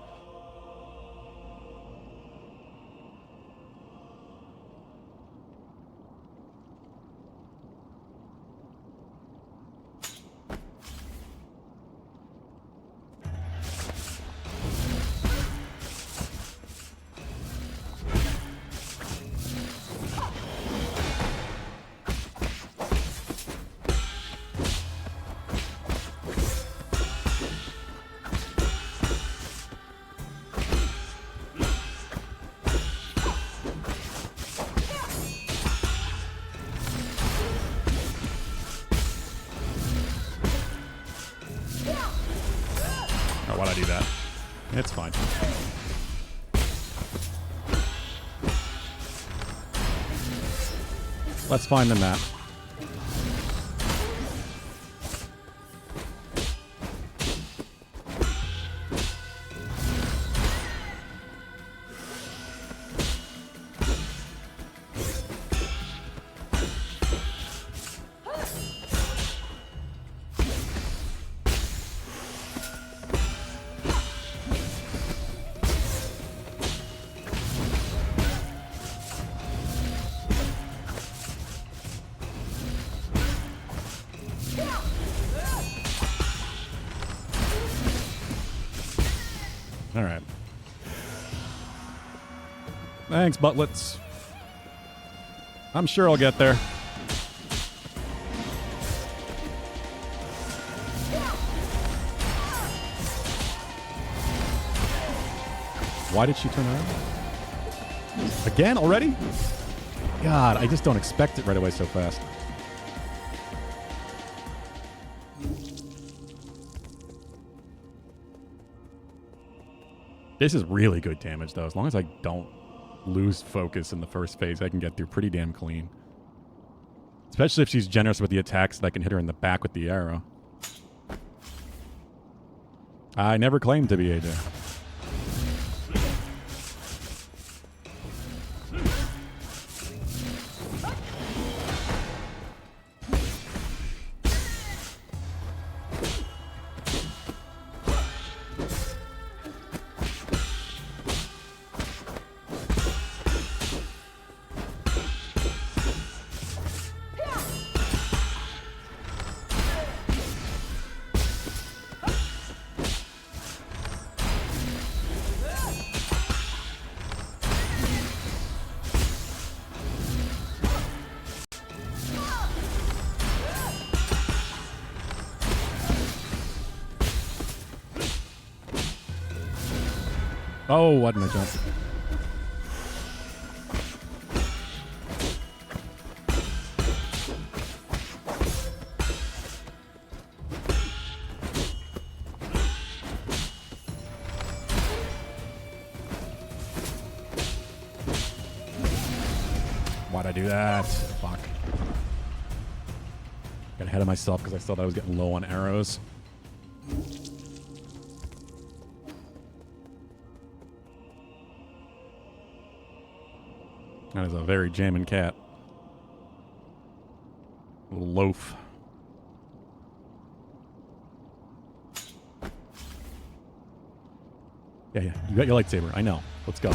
Why'd I do that? It's fine. Less fine than that. All right. Thanks, Butlets. I'm sure I'll get there. Why did she turn around? Again? Already? God, I just don't expect it right away so fast. This is really good damage, though. As long as I don't lose focus in the first phase, I can get through pretty damn clean. Especially if she's generous with the attacks that I can hit her in the back with the arrow. I never claimed to be AJ. Oh, why didn't I jump? Why'd I do that? Fuck. Got ahead of myself because I thought I was getting low on arrows. That is a very jamming cat. Little loaf. Yeah, yeah. You got your lightsaber. I know. Let's go.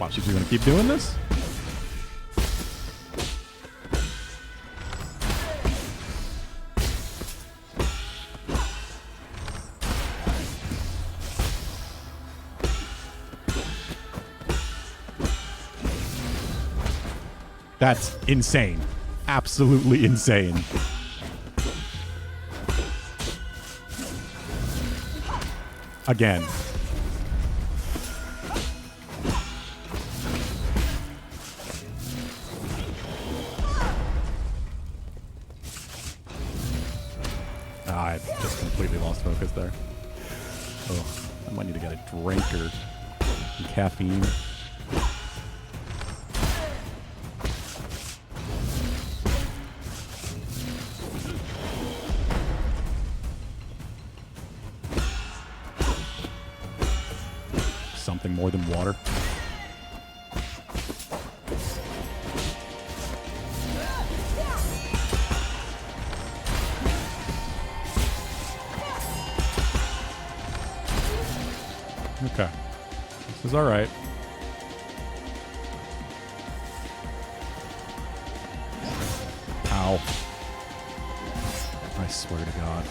Watch, she's gonna keep doing this? That's insane. Absolutely insane. Again. I just completely lost focus there. Oh, I might need to get a drink or some caffeine. Something more than water. Okay. This is alright. Ow. I swear to God.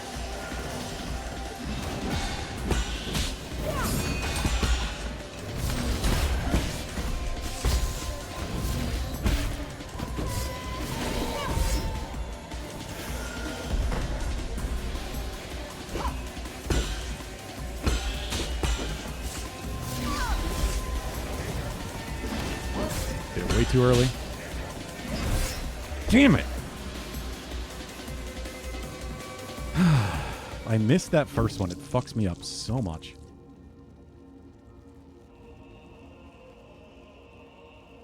Did it way too early. Damn it! I missed that first one. It fucks me up so much.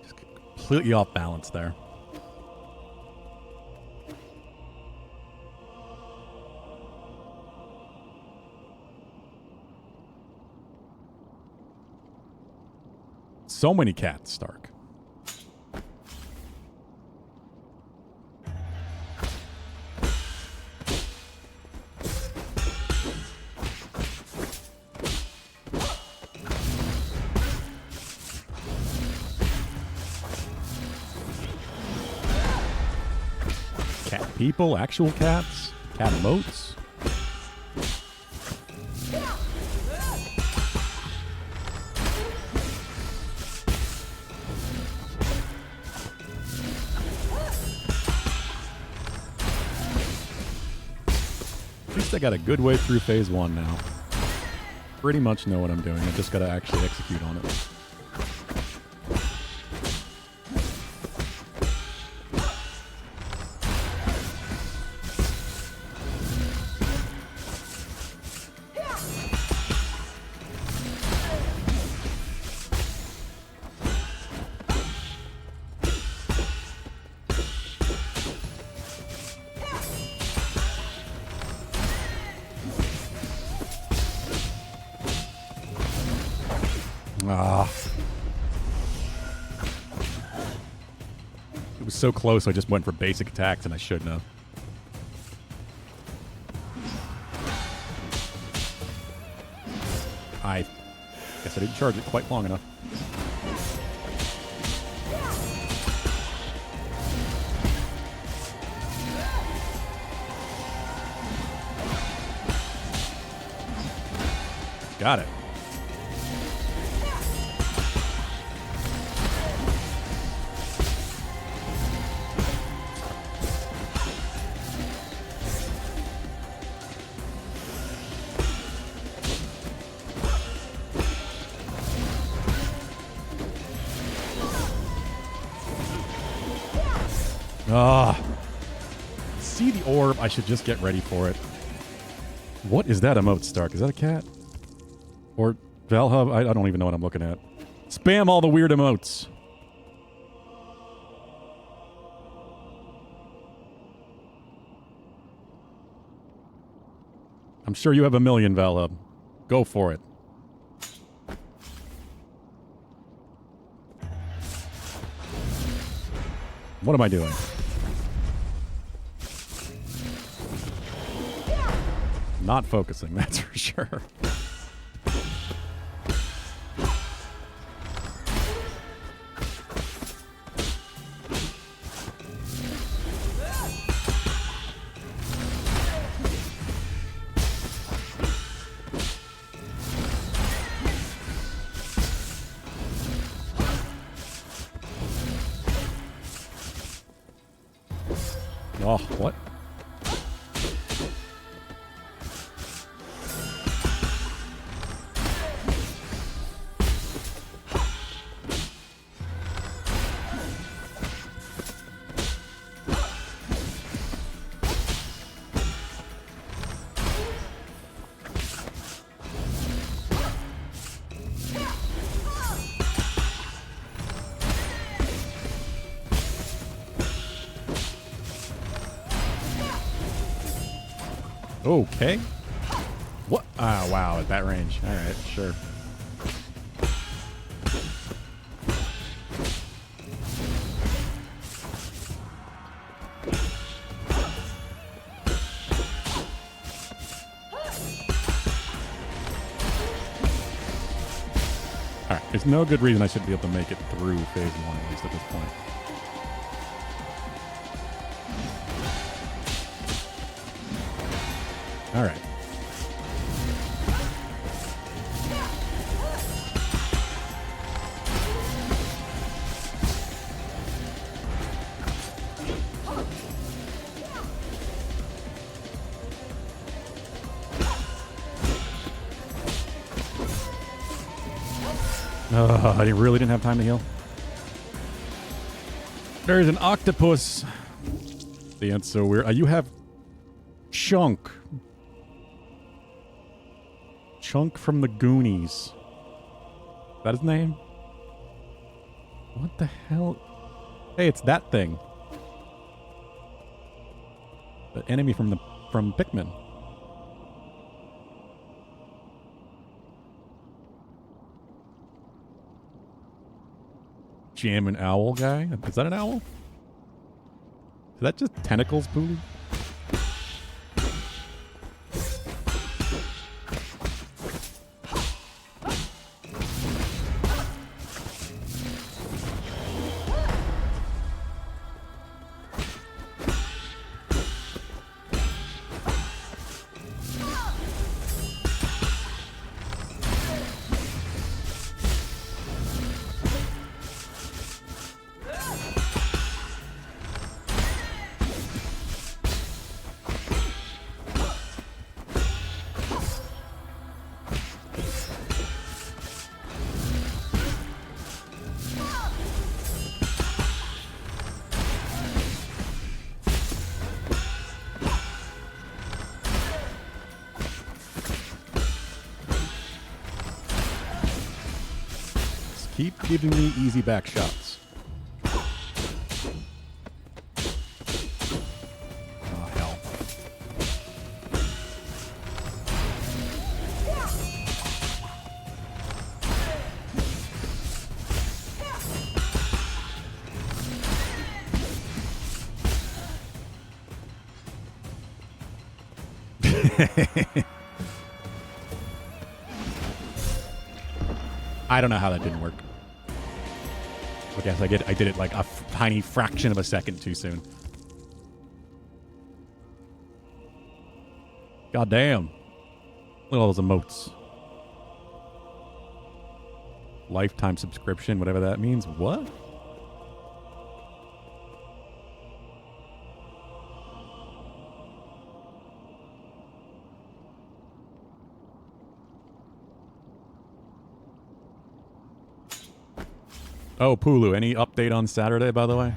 Just completely off balance there. So many cats, Stark. Cat people, actual cats, cat emotes. At least I got a good way through phase 1 now. Pretty much know what I'm doing. I just gotta actually execute on it. Ah. It was so close, I just went for basic attacks and I shouldn't have. I guess I didn't charge it quite long enough. Got it. Ah. See the orb. I should just get ready for it. What is that emote, Stark? Is that a cat? Or Valhub? I don't even know what I'm looking at. Spam all the weird emotes. I'm sure you have a million, Valhub. Go for it. What am I doing? Not focusing, that's for sure. Oh, what? Okay. What? Ah, wow, at that range. All right, sure. All right, there's no good reason I should be able to make it through phase 1, at least at this point. All right. I really didn't have time to heal. There's an octopus. The end's so weird. You have Chunk. Chunk from the Goonies. Is that his name? What the hell? Hey, it's that thing. The enemy from Pikmin. Jammin' owl guy? Is that an owl? Is that just tentacles, Pooley? Keep giving me easy back shots. Oh, hell. I don't know how that didn't work. I guess I did it like a tiny fraction of a second too soon. God damn. Look at all those emotes. lifetime subscription, whatever that means. What? Oh, Pulu, any update on Saturday, by the way?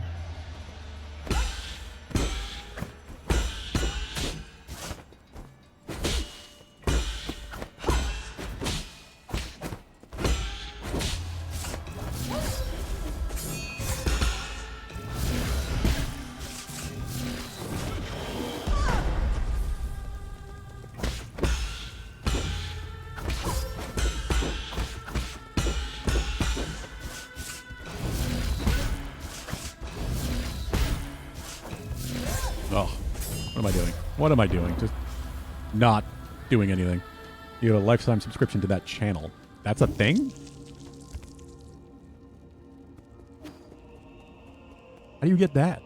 What am I doing? Just not doing anything. You have a lifetime subscription to that channel. That's a thing? How do you get that?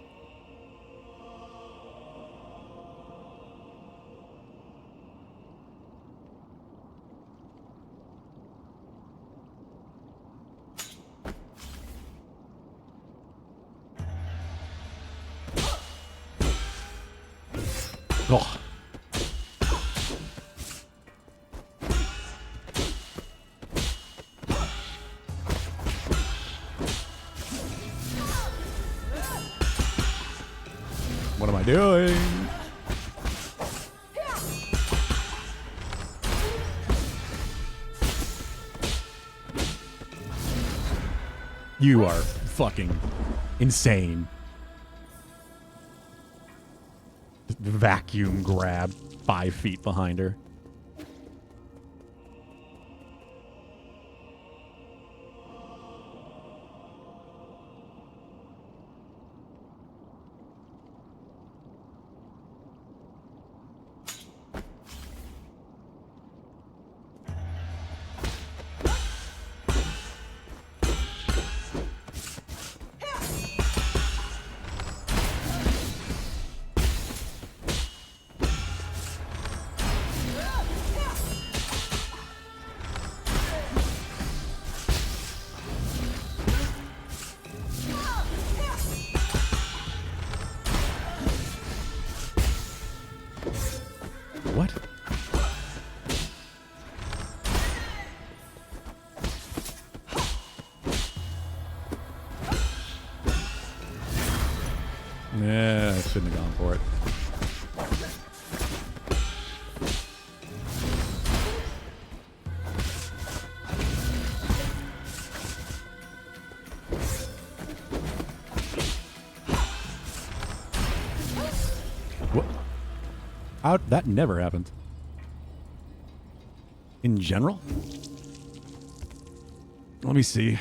Oh. What am I doing? You are fucking insane. Vacuum grab 5 feet behind her. What? Yeah, I shouldn't have gone for it. What? That never happened. In general? Let me see.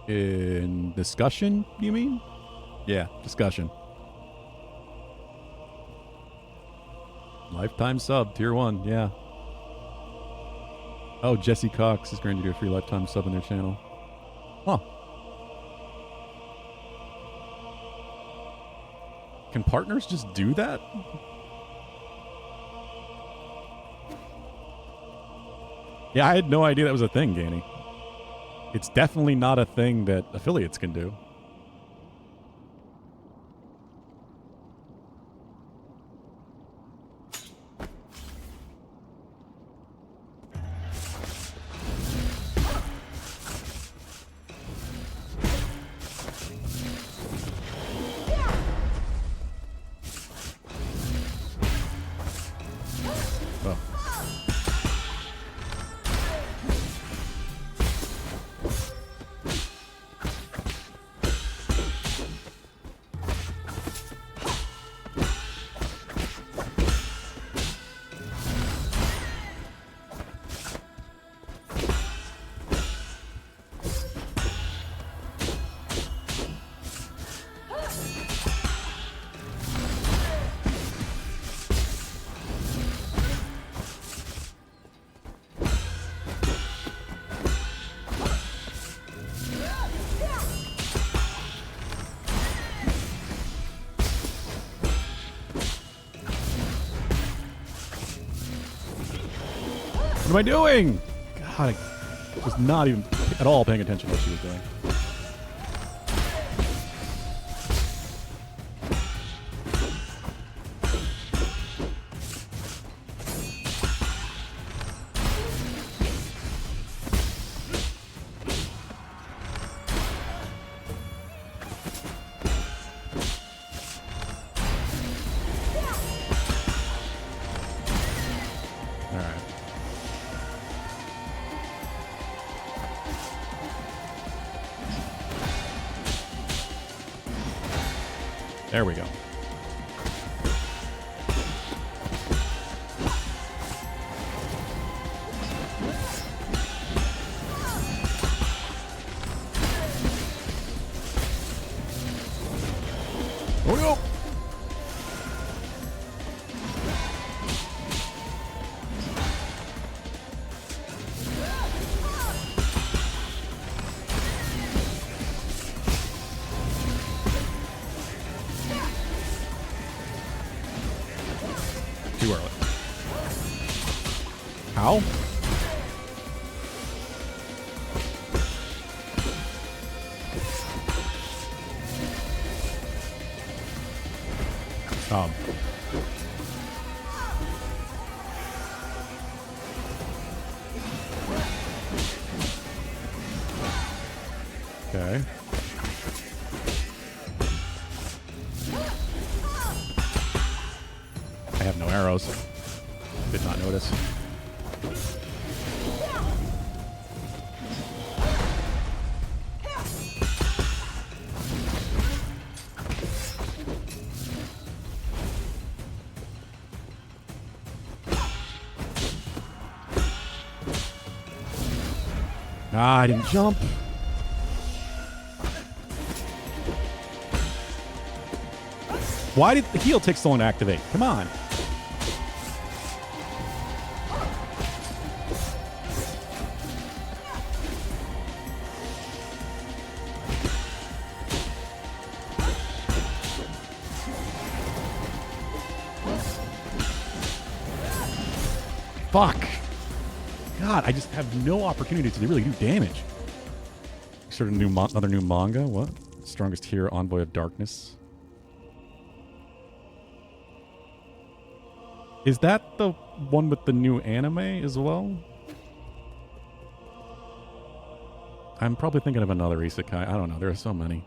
In discussion, you mean? Yeah, discussion. Lifetime sub, tier 1, yeah. Oh, Jesse Cox is granted you a free lifetime sub in their channel. Huh. Can partners just do that? Yeah, I had no idea that was a thing, Ganny. It's definitely not a thing that affiliates can do. What am I doing? God, I was not even at all paying attention to what she was doing. There we go. Oh no! Too early. How? Okay. I have no arrows. Did not notice. Ah, I didn't jump. Why did the heal take so long to activate? Come on. Fuck. God, I just have no opportunity to really do damage. Sort of another new manga. What? Strongest hero, Envoy of Darkness. Is that the one with the new anime as well? I'm probably thinking of another isekai. I don't know. There are so many.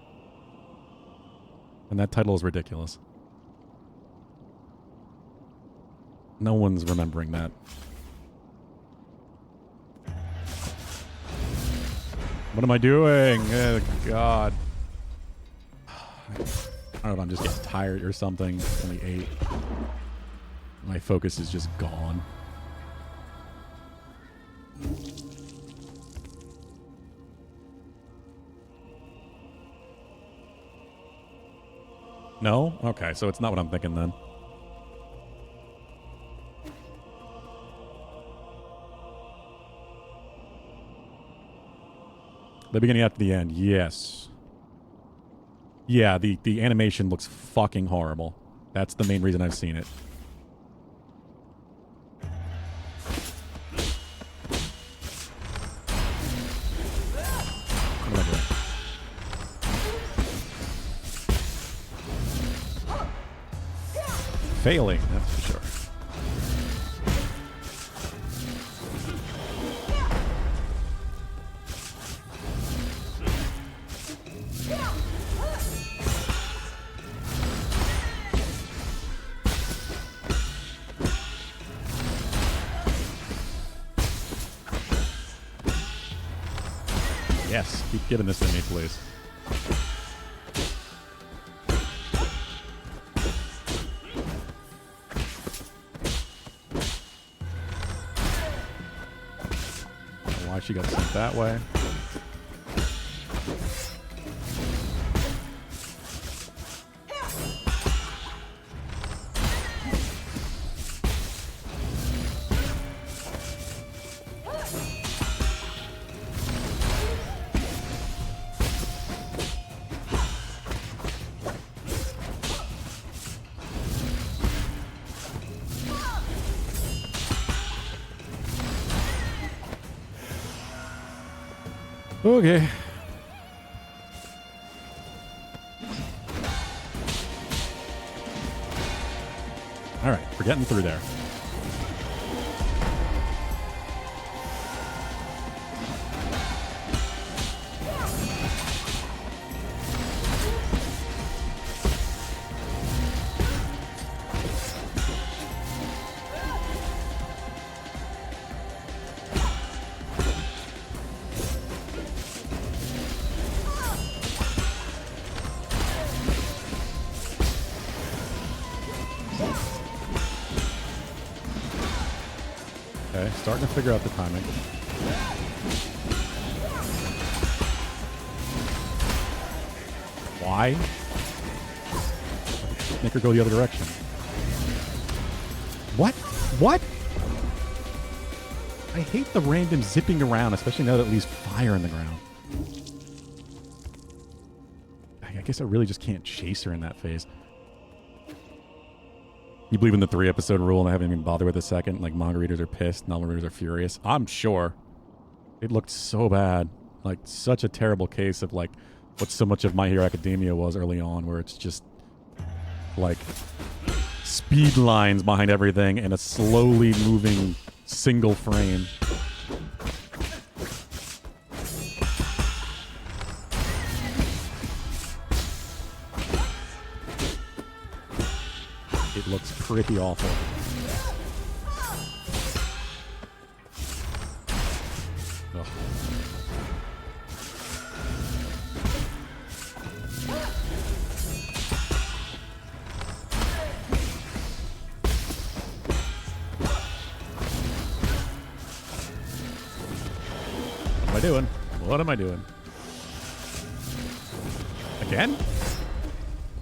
And that title is ridiculous. No one's remembering that. What am I doing? Oh, God. I don't know if I'm just getting tired or something. It's only 8. My focus is just gone. No? Okay, so it's not what I'm thinking then. The beginning after the end, yes. Yeah, the animation looks fucking horrible. That's the main reason I've seen it. What am I doing? Failing, that's for sure. Yes, keep giving this to me, please. Why she got sent that way? Okay. All right, we're getting through there. Okay, starting to figure out the timing. Why? Make her go the other direction. What? What? I hate the random zipping around, especially now that it leaves fire in the ground. I guess I really just can't chase her in that phase. You believe in the 3-episode rule and I haven't even bothered with the second? Like, manga readers are pissed, novel readers are furious. I'm sure. It looked so bad. Like, such a terrible case of, like, what so much of My Hero Academia was early on, where it's just, like, speed lines behind everything and a slowly moving single frame. It looks pretty awful. Ugh. What am I doing? What am I doing? Again?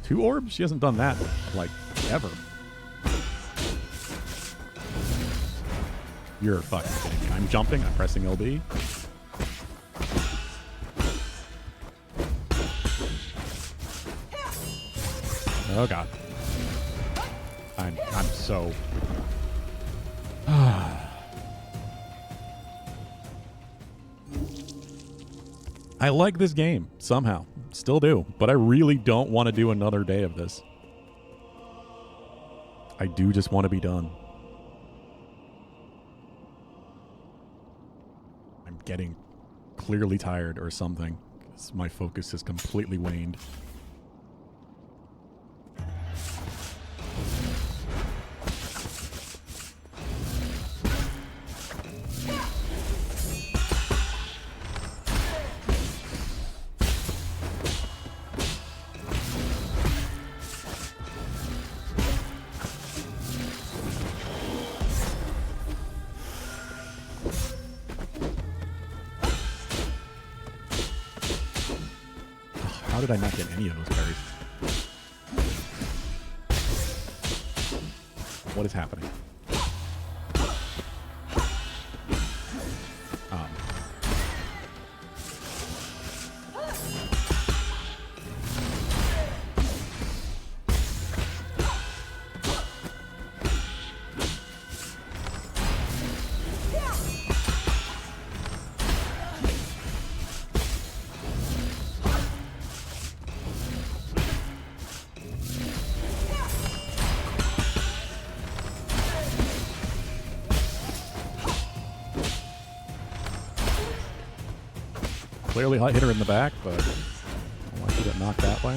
2 orbs? She hasn't done that, like, ever. You're fucking kidding me. I'm jumping, I'm pressing LB. Oh god. I'm so... I like this game, somehow. Still do. But I really don't want to do another day of this. I do just want to be done. I'm getting clearly tired or something. 'Cause my focus has completely waned. How did I not get any of those berries? What is happening? Clearly hit her in the back, but I don't like to get knocked that way.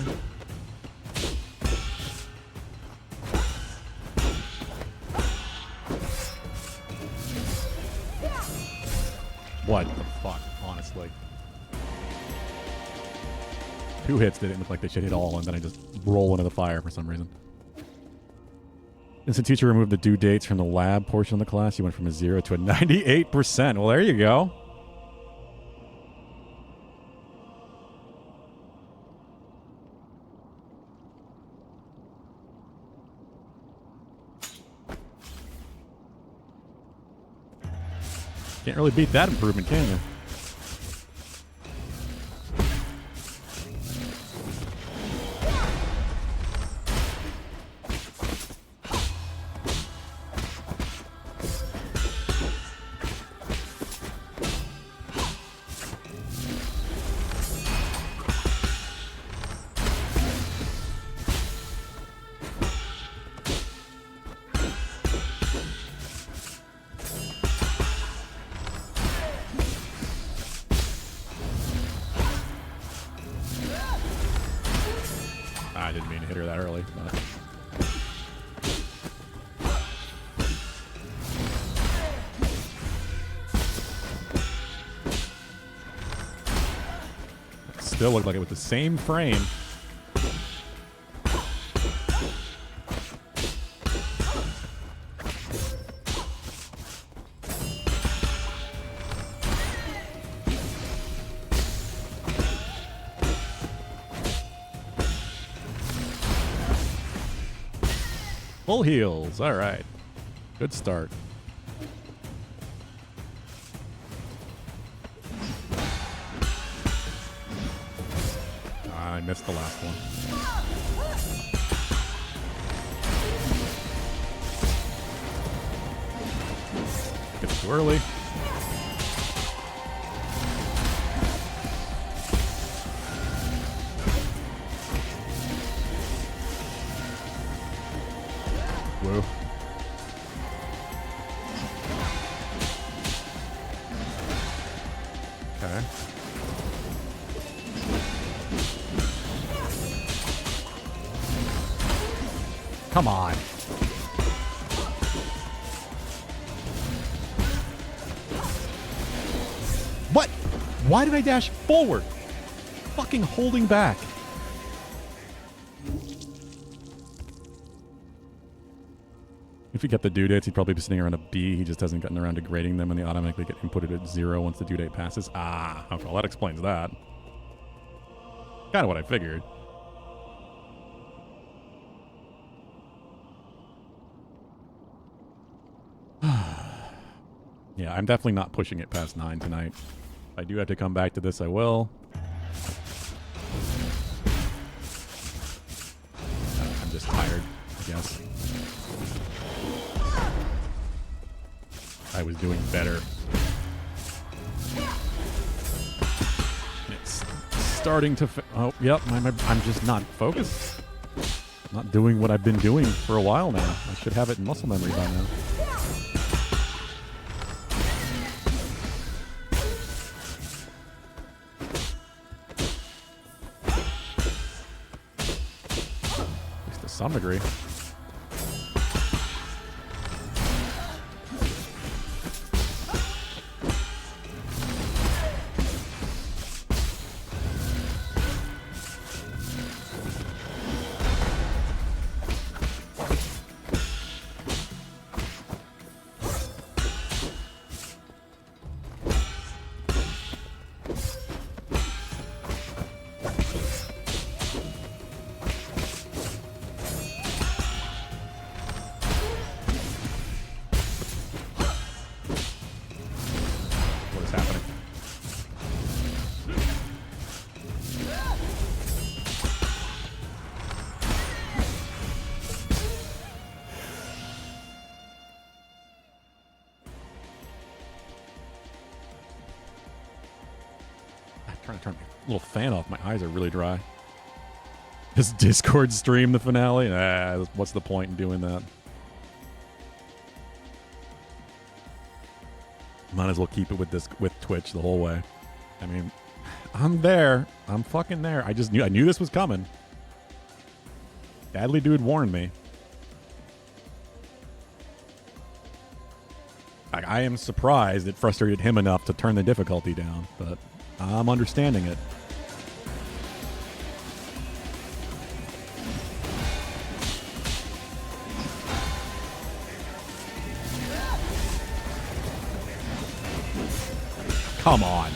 What the fuck, honestly. 2 hits didn't look like they should hit all, and then I just roll into the fire for some reason. Since the teacher removed the due dates from the lab portion of the class, you went from a 0 to a 98%. Well, there you go. Can't really beat that improvement, can you? I didn't mean to hit her that early. But. Still looked like it with the same frame. Full heals. All right. Good start. I missed the last one. It's too early. Woo. Okay. Come on. What? Why did I dash forward? Fucking holding back. If he kept the due dates, he'd probably be sitting around a B. He just hasn't gotten around to grading them, and they automatically get inputted at 0 once the due date passes. Ah, okay, well, that explains that. Kind of what I figured. Yeah, I'm definitely not pushing it past 9 tonight. If I do have to come back to this, I will. I'm just tired, I guess. I was doing better. It's starting to... oh, yep, I'm just not focused. Not doing what I've been doing for a while now. I should have it in muscle memory by now. To some degree. Trying to turn my little fan off. My eyes are really dry. This Discord stream the finale? What's the point in doing that? Might as well keep it with Twitch the whole way. I mean, I'm there. I'm fucking there. I knew this was coming. Dadly Dude warned me. I am surprised it frustrated him enough to turn the difficulty down, but I'm understanding it. Come on.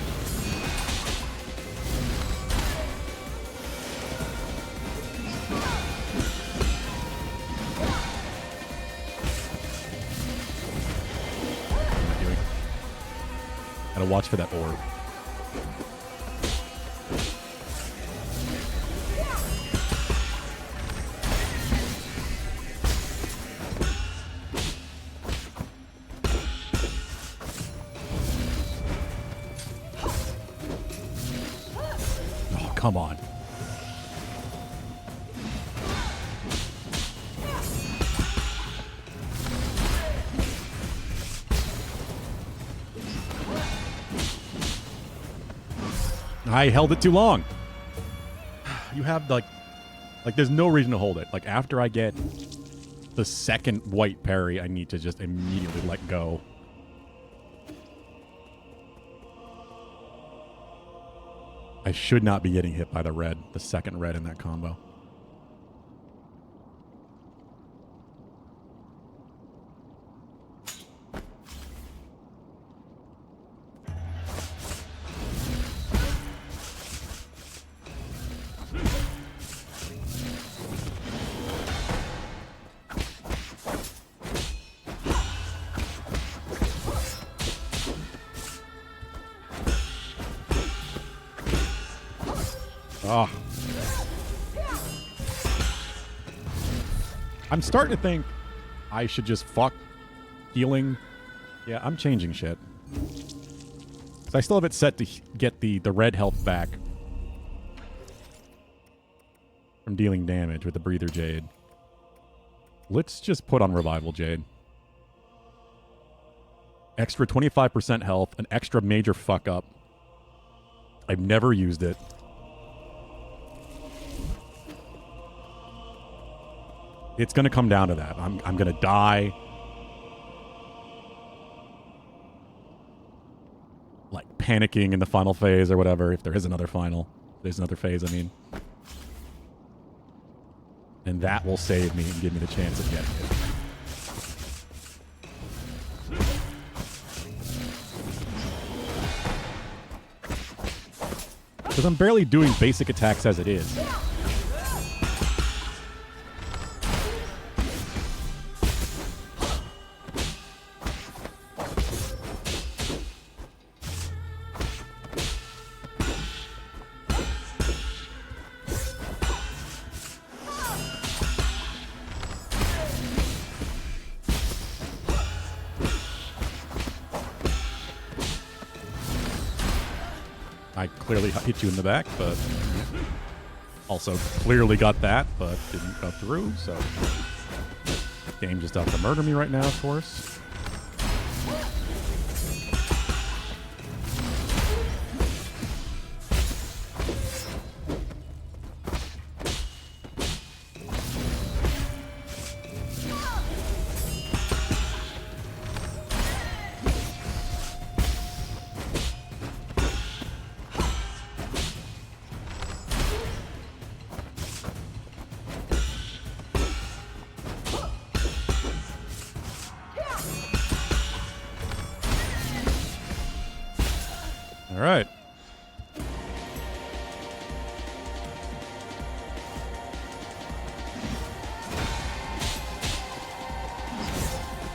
What am I doing? Gotta watch for that orb. Come on. I held it too long. You have like Like, there's no reason to hold it. Like, after I get the second white parry, I need to just immediately let go. I should not be getting hit by the red, the second red in that combo. Oh. I'm starting to think I should just fuck healing. Yeah, I'm changing shit. So I still have it set to get the red health back from dealing damage with the Breather Jade. Let's just put on Revival Jade. Extra 25% health, an extra major fuck up. I've never used it. It's going to come down to that. I'm going to die. Like, panicking in the final phase or whatever, if there is another final. There's another phase, I mean. And that will save me and give me the chance of getting it. Because I'm barely doing basic attacks as it is. I clearly hit you in the back, but also clearly got that, but didn't go through, so game just out to murder me right now, of course. All right.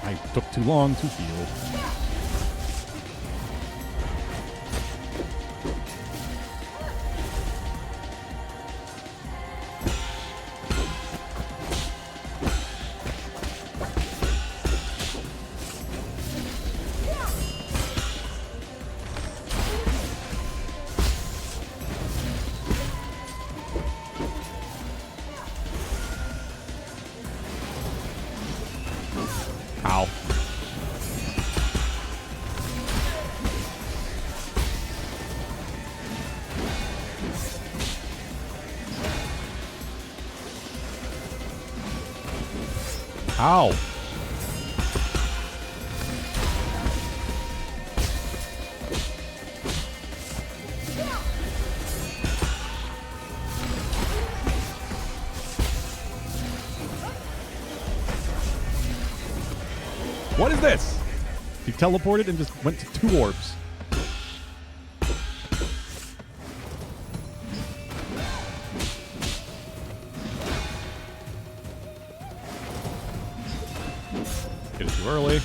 I took too long to heal. Ow. Ow. What is this? He teleported and just went to 2 orbs. Get it too early.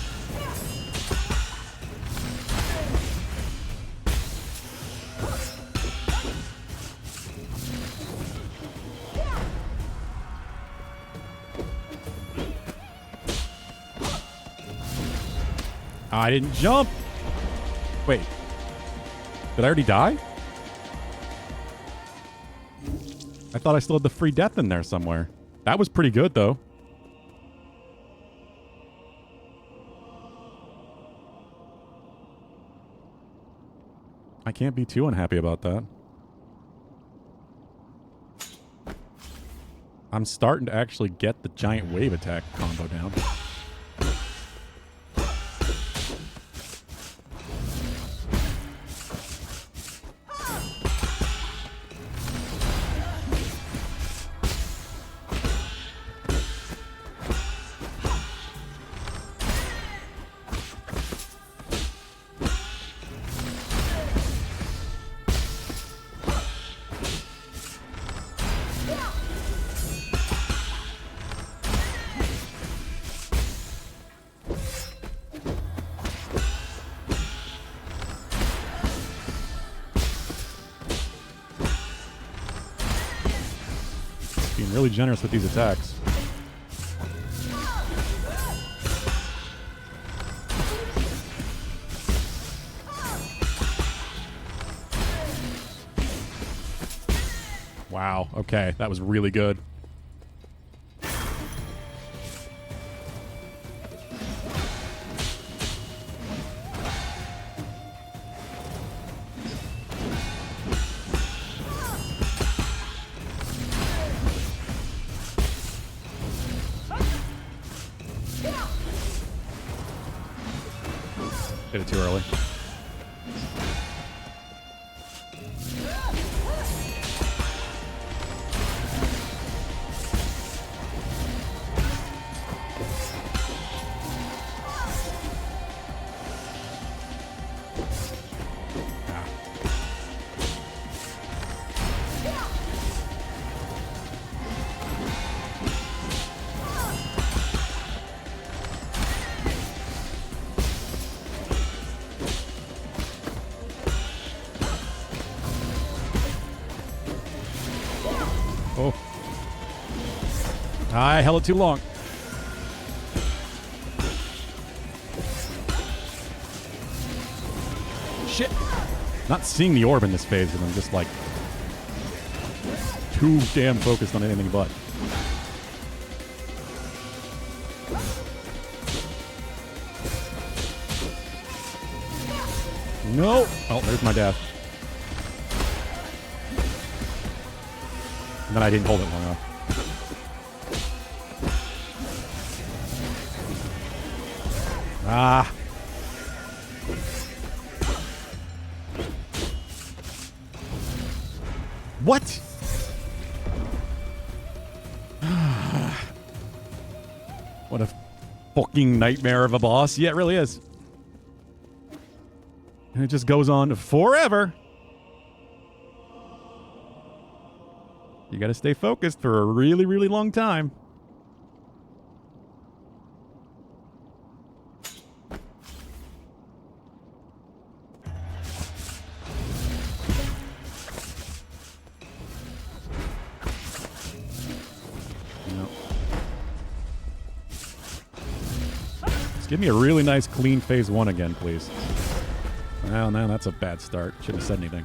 I didn't jump. Wait. Did I already die? I thought I still had the free death in there somewhere. That was pretty good, though. I can't be too unhappy about that. I'm starting to actually get the giant wave attack combo down. Being really generous with these attacks. Wow, okay, that was really good. Did it too early. Oh. I held it too long. Shit. Not seeing the orb in this phase, and I'm just like too damn focused on anything but. No. Oh, there's my death. And then I didn't hold it long enough. Ah. What? What a fucking nightmare of a boss. Yeah, it really is. And it just goes on forever. You gotta stay focused for a really, really long time. Just give me a really nice clean phase one again, please. Well, now that's a bad start. Shouldn't have said anything.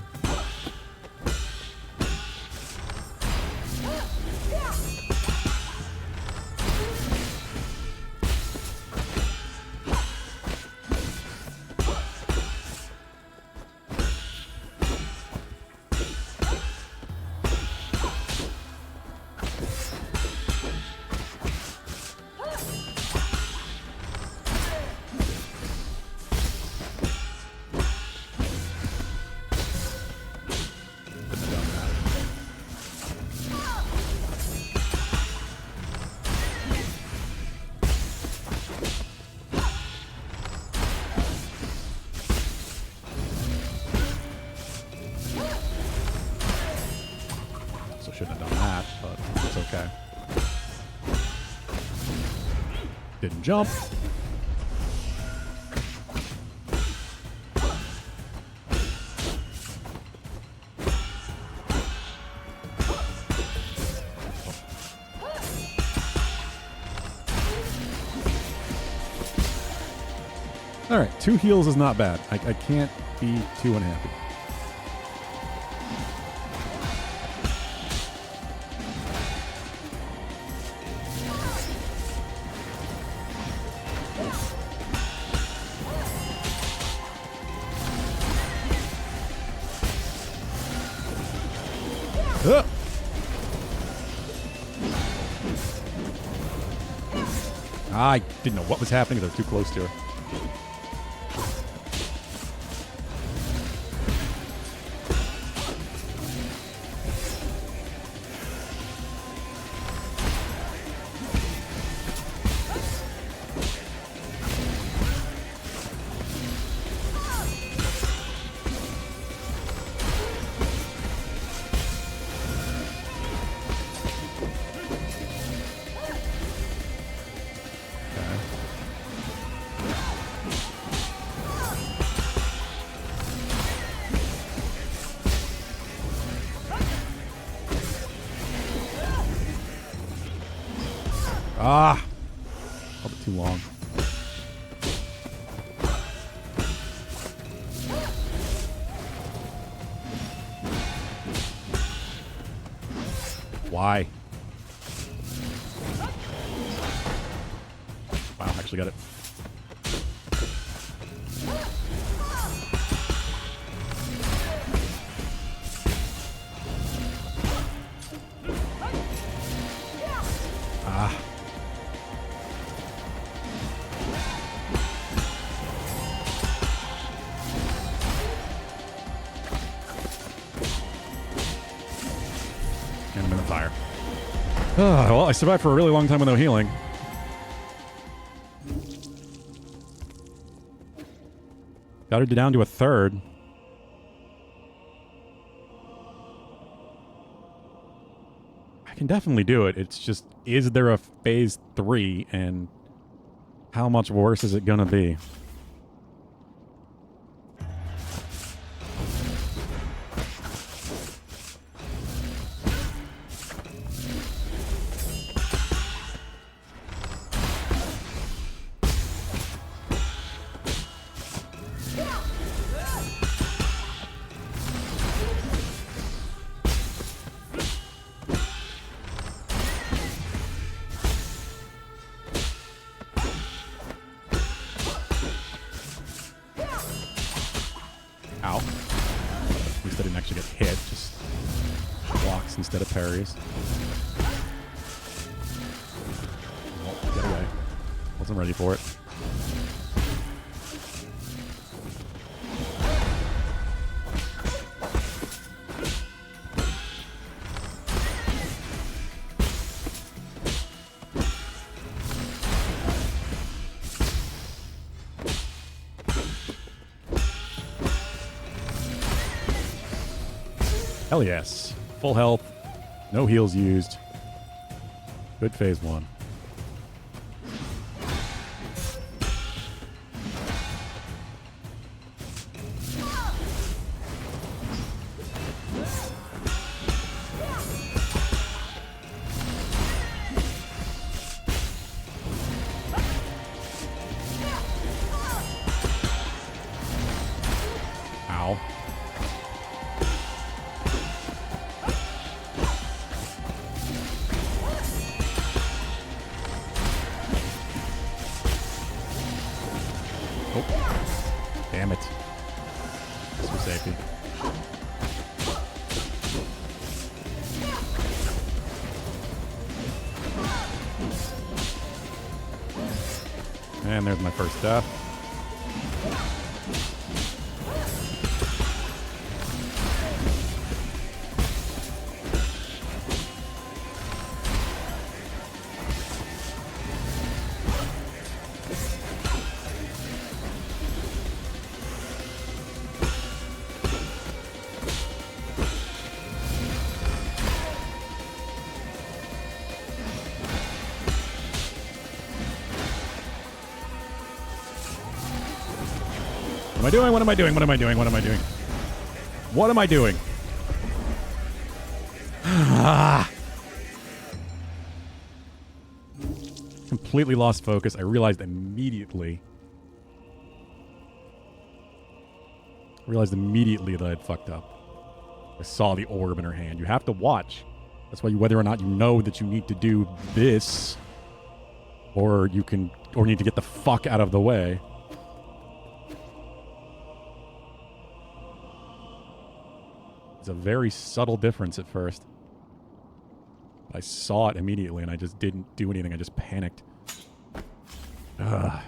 Shouldn't have done that, but it's okay. Didn't jump. All right, 2 heals is not bad. I can't be too unhappy. I didn't know what was happening. They're too close to her. Ah! A little bit too long. Why? Wow, actually got it. Ah. And I'm in the fire. Well, I survived for a really long time with no healing. Got her down to a third. I can definitely do it. It's just, is there a phase 3 and how much worse is it gonna be? Ow. At least I didn't actually get hit, just blocks instead of parries. Oh, get away. Wasn't ready for it. Hell yes. Full health. No heals used. Good phase 1. Ow. Oh. Damn it. This was safety. And there's my first death. What am I doing? What am I doing? What am I doing? What am I doing? What am I doing? Completely lost focus. I realized immediately. That I'd fucked up. I saw the orb in her hand. You have to watch. That's why whether or not you know that you need to do this, or you can, or need to get the fuck out of the way. It's a very subtle difference at first. I saw it immediately and I just didn't do anything. I just panicked. Ugh.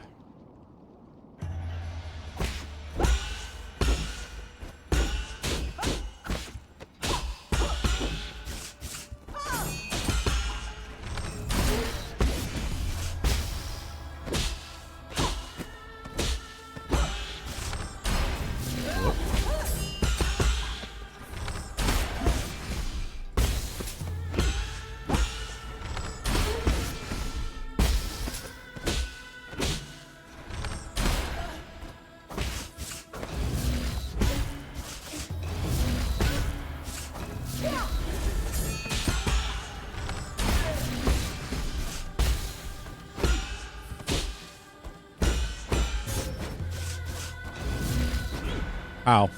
How?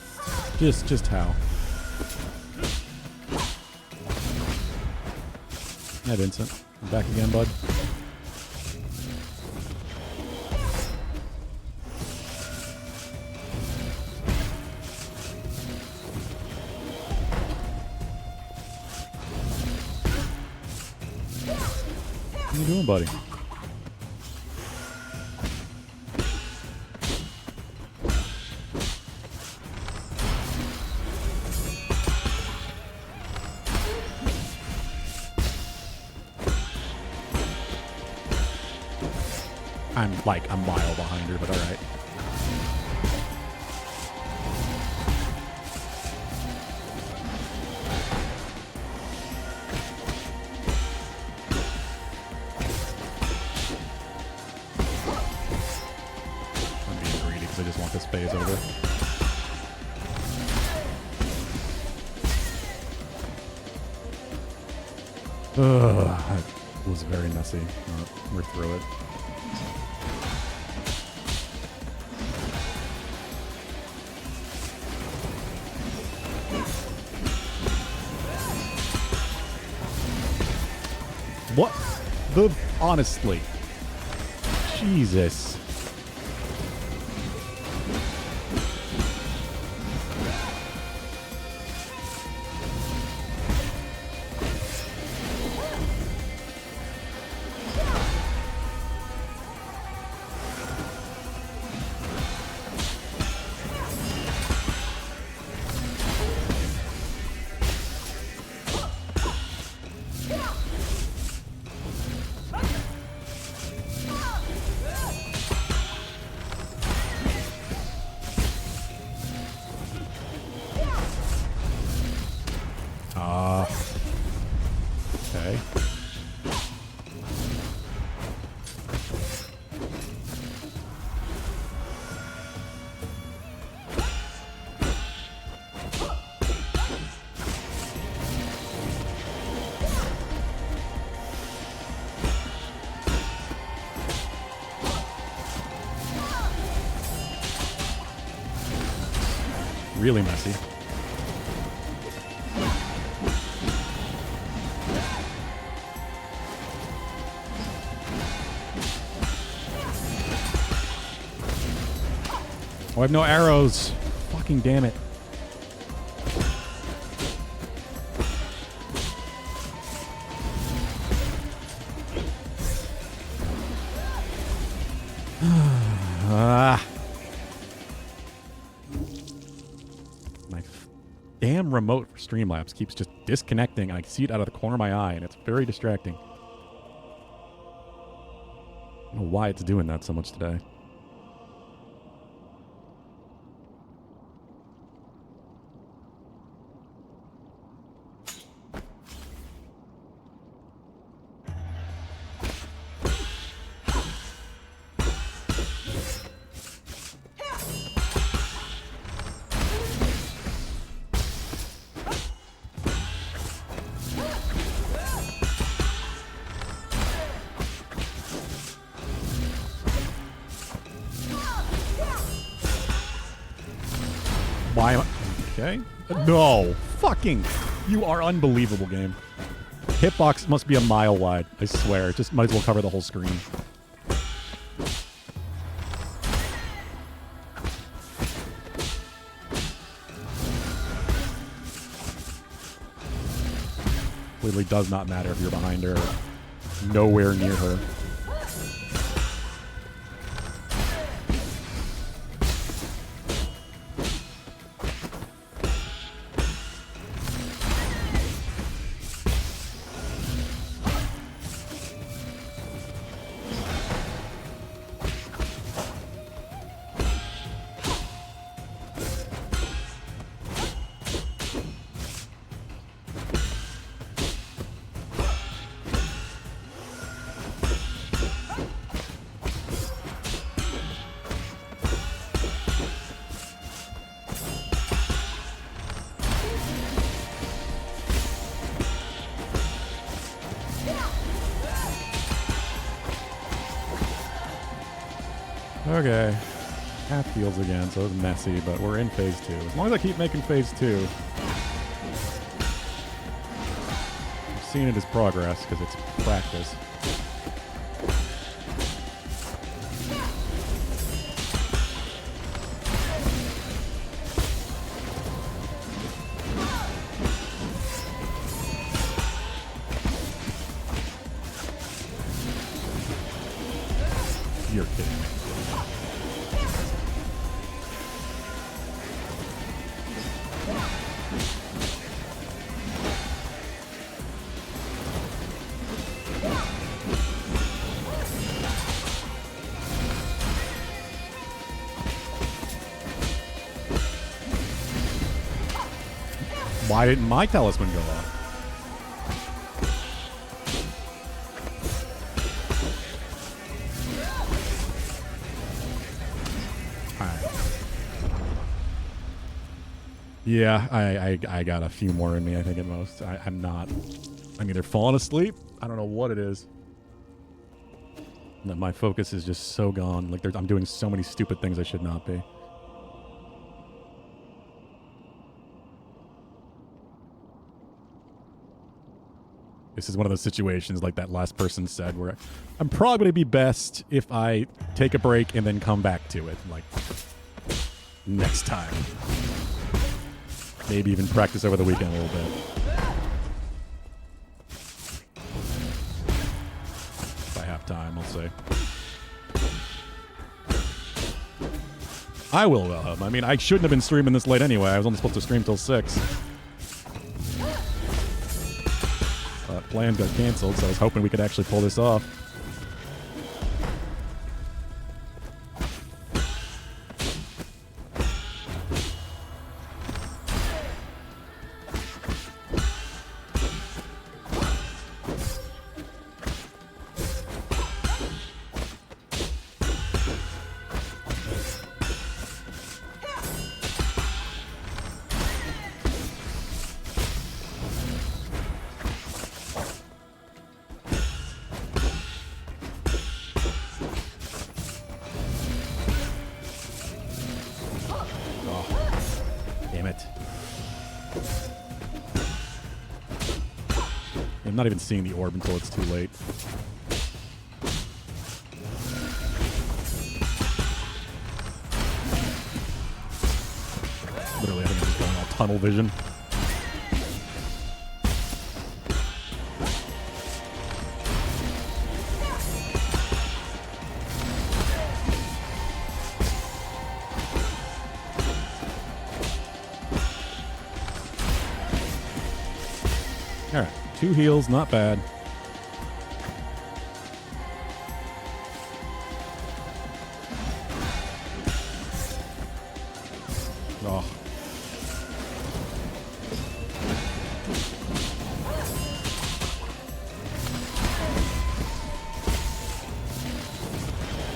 Just how? That Vincent. I'm back again, bud. What are you doing, buddy? I'm like a mile behind her, but all right. I'm being greedy because I just want this phase over. Ugh, that was very messy. We're through it. What the... Honestly. Jesus. Okay. Really messy. Oh, I have no arrows. Fucking damn it. My damn remote for Streamlabs keeps just disconnecting, and I can see it out of the corner of my eye, and it's very distracting. I don't know why it's doing that so much today. Why am I... Okay. No. Fucking... You are unbelievable, game. Hitbox must be a mile wide. I swear. It just might as well cover the whole screen. Clearly does not matter if you're behind her or nowhere near her. Okay. Half heals again, so it's messy, but we're in phase 2. As long as I keep making phase 2, I'm seeing it as progress because it's practice. You're kidding me. Why didn't my talisman go off? Yeah, I got a few more in me, I think, at most. I'm not... I'm either falling asleep. I don't know what it is. That my focus is just so gone. Like, I'm doing so many stupid things I should not be. This is one of those situations, like that last person said, where I'm probably going to be best if I take a break and then come back to it. Like, next time. Maybe even practice over the weekend a little bit. If I have time, I'll say. I will. I mean, I shouldn't have been streaming this late anyway. I was only supposed to stream till 6. Plan got canceled, so I was hoping we could actually pull this off. I'm not even seeing the orb until it's too late. Literally, I think I'm just going all tunnel vision. Alright, 2 heals, not bad. Oh.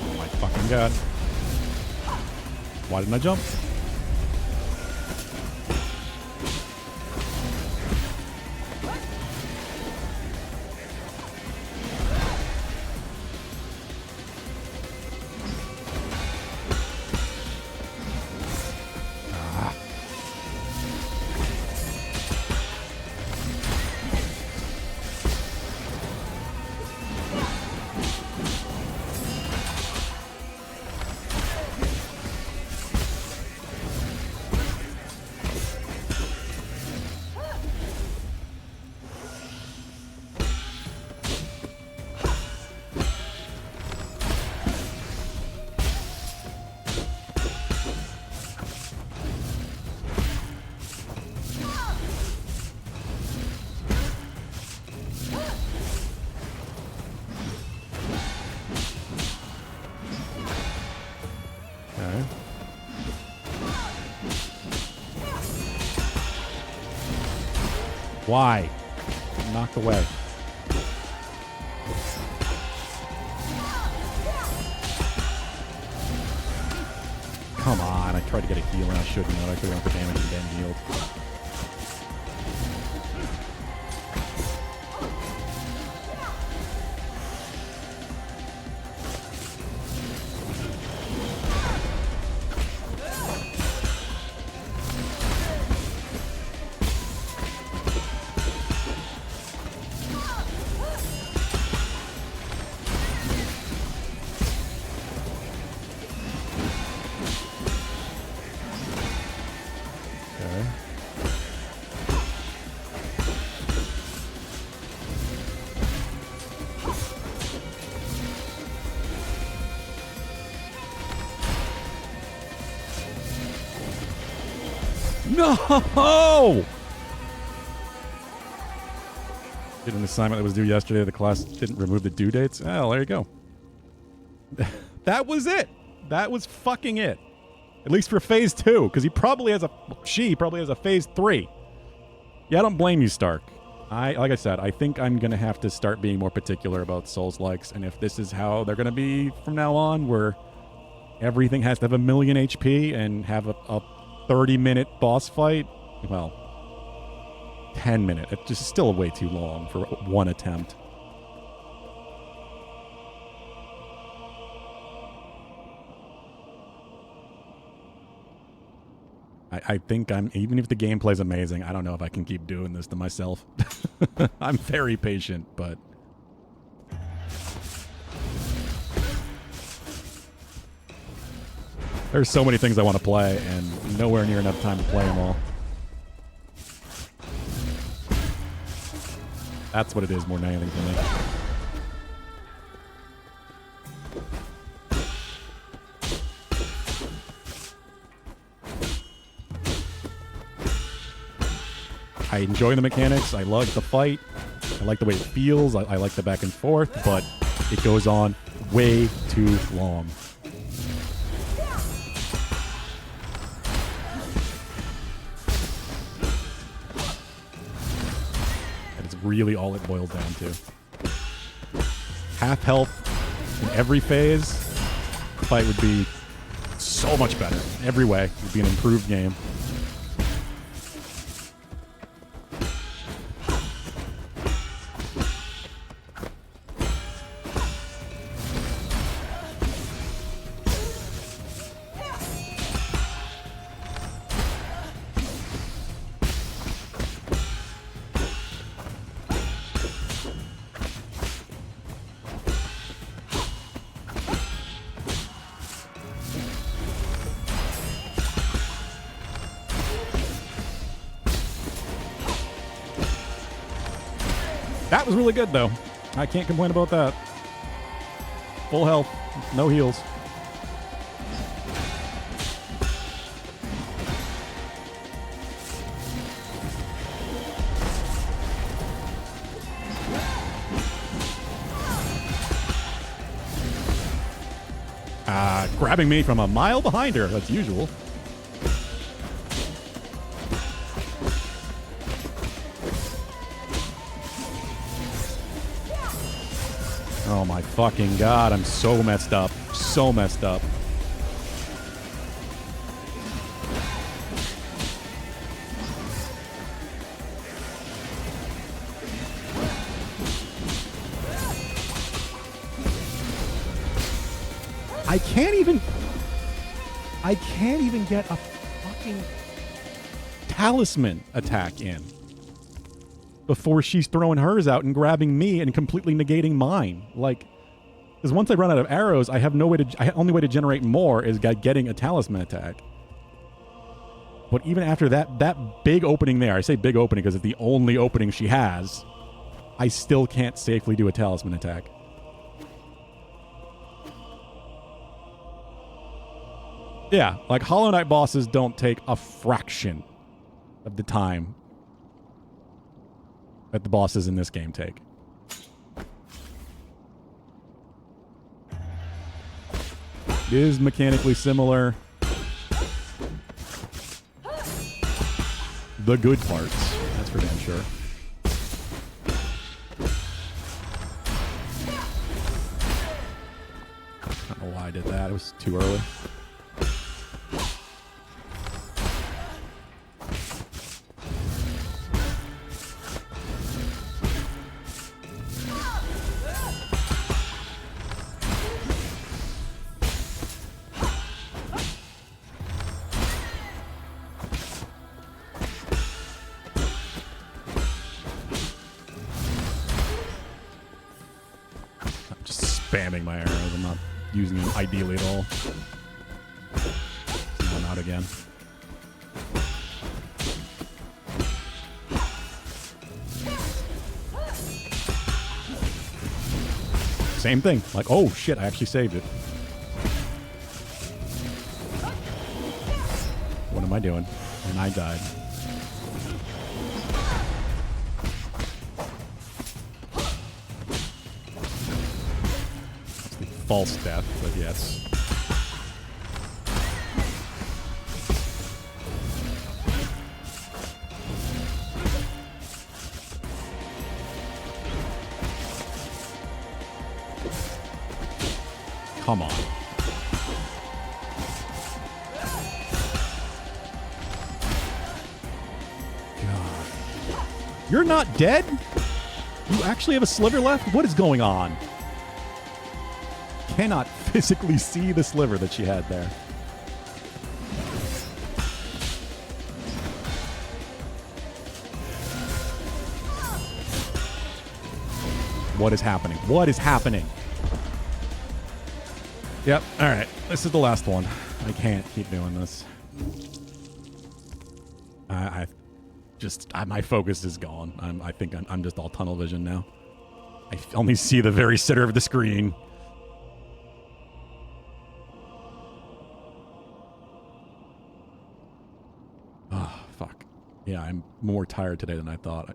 Oh my fucking god. Why didn't I jump? Why? I'm knocked away. Come on, I tried to get a heal and I shouldn't have. I could have gone for damage and then healed. No! Did an assignment that was due yesterday. The class didn't remove the due dates. Oh, there you go. That was it. That was fucking it. At least for phase 2, because she probably has a phase 3. Yeah, I don't blame you, Stark. Like I said, I think I'm going to have to start being more particular about Souls-likes, and if this is how they're going to be from now on, where everything has to have 1,000,000 HP and have a 30-minute boss fight, well, 10-minute. It's just still way too long for one attempt. I think even if the gameplay's amazing, I don't know if I can keep doing this to myself. I'm very patient, but... There's so many things I want to play, and nowhere near enough time to play them all. That's what it is more than anything for me. I enjoy the mechanics. I love the fight. I like the way it feels. I like the back and forth, but it goes on way too long. That is really all it boils down to. Half health in every phase, the fight would be so much better. Every way, it would be an improved game. That was really good, though. I can't complain about that. Full health, no heals. Grabbing me from a mile behind her. That's usual. Oh my fucking god, I'm so messed up. So messed up. I can't even get a fucking talisman attack in before she's throwing hers out and grabbing me and completely negating mine. Like, because once I run out of arrows, I have no way to. Only way to generate more is getting a talisman attack. But even after that big opening there, I say big opening because it's the only opening she has, I still can't safely do a talisman attack. Yeah, like Hollow Knight bosses don't take a fraction of the time that the bosses in this game take. It is mechanically similar. The good parts, that's for damn sure. I don't know why I did that. It was too early. Spamming my arrows. I'm not using them ideally at all. No, not again. Same thing. Like, oh shit, I actually saved it. What am I doing? and I died. That's the false death, but yes. Come on. God. You're not dead? You actually have a sliver left? What is going on? Cannot physically see the sliver that she had there. What is happening? What is happening? Yep. All right. This is the last one. I can't keep doing this. My focus is gone. I think I'm just all tunnel vision now. I only see the very center of the screen. Oh, fuck. Yeah, I'm more tired today than I thought.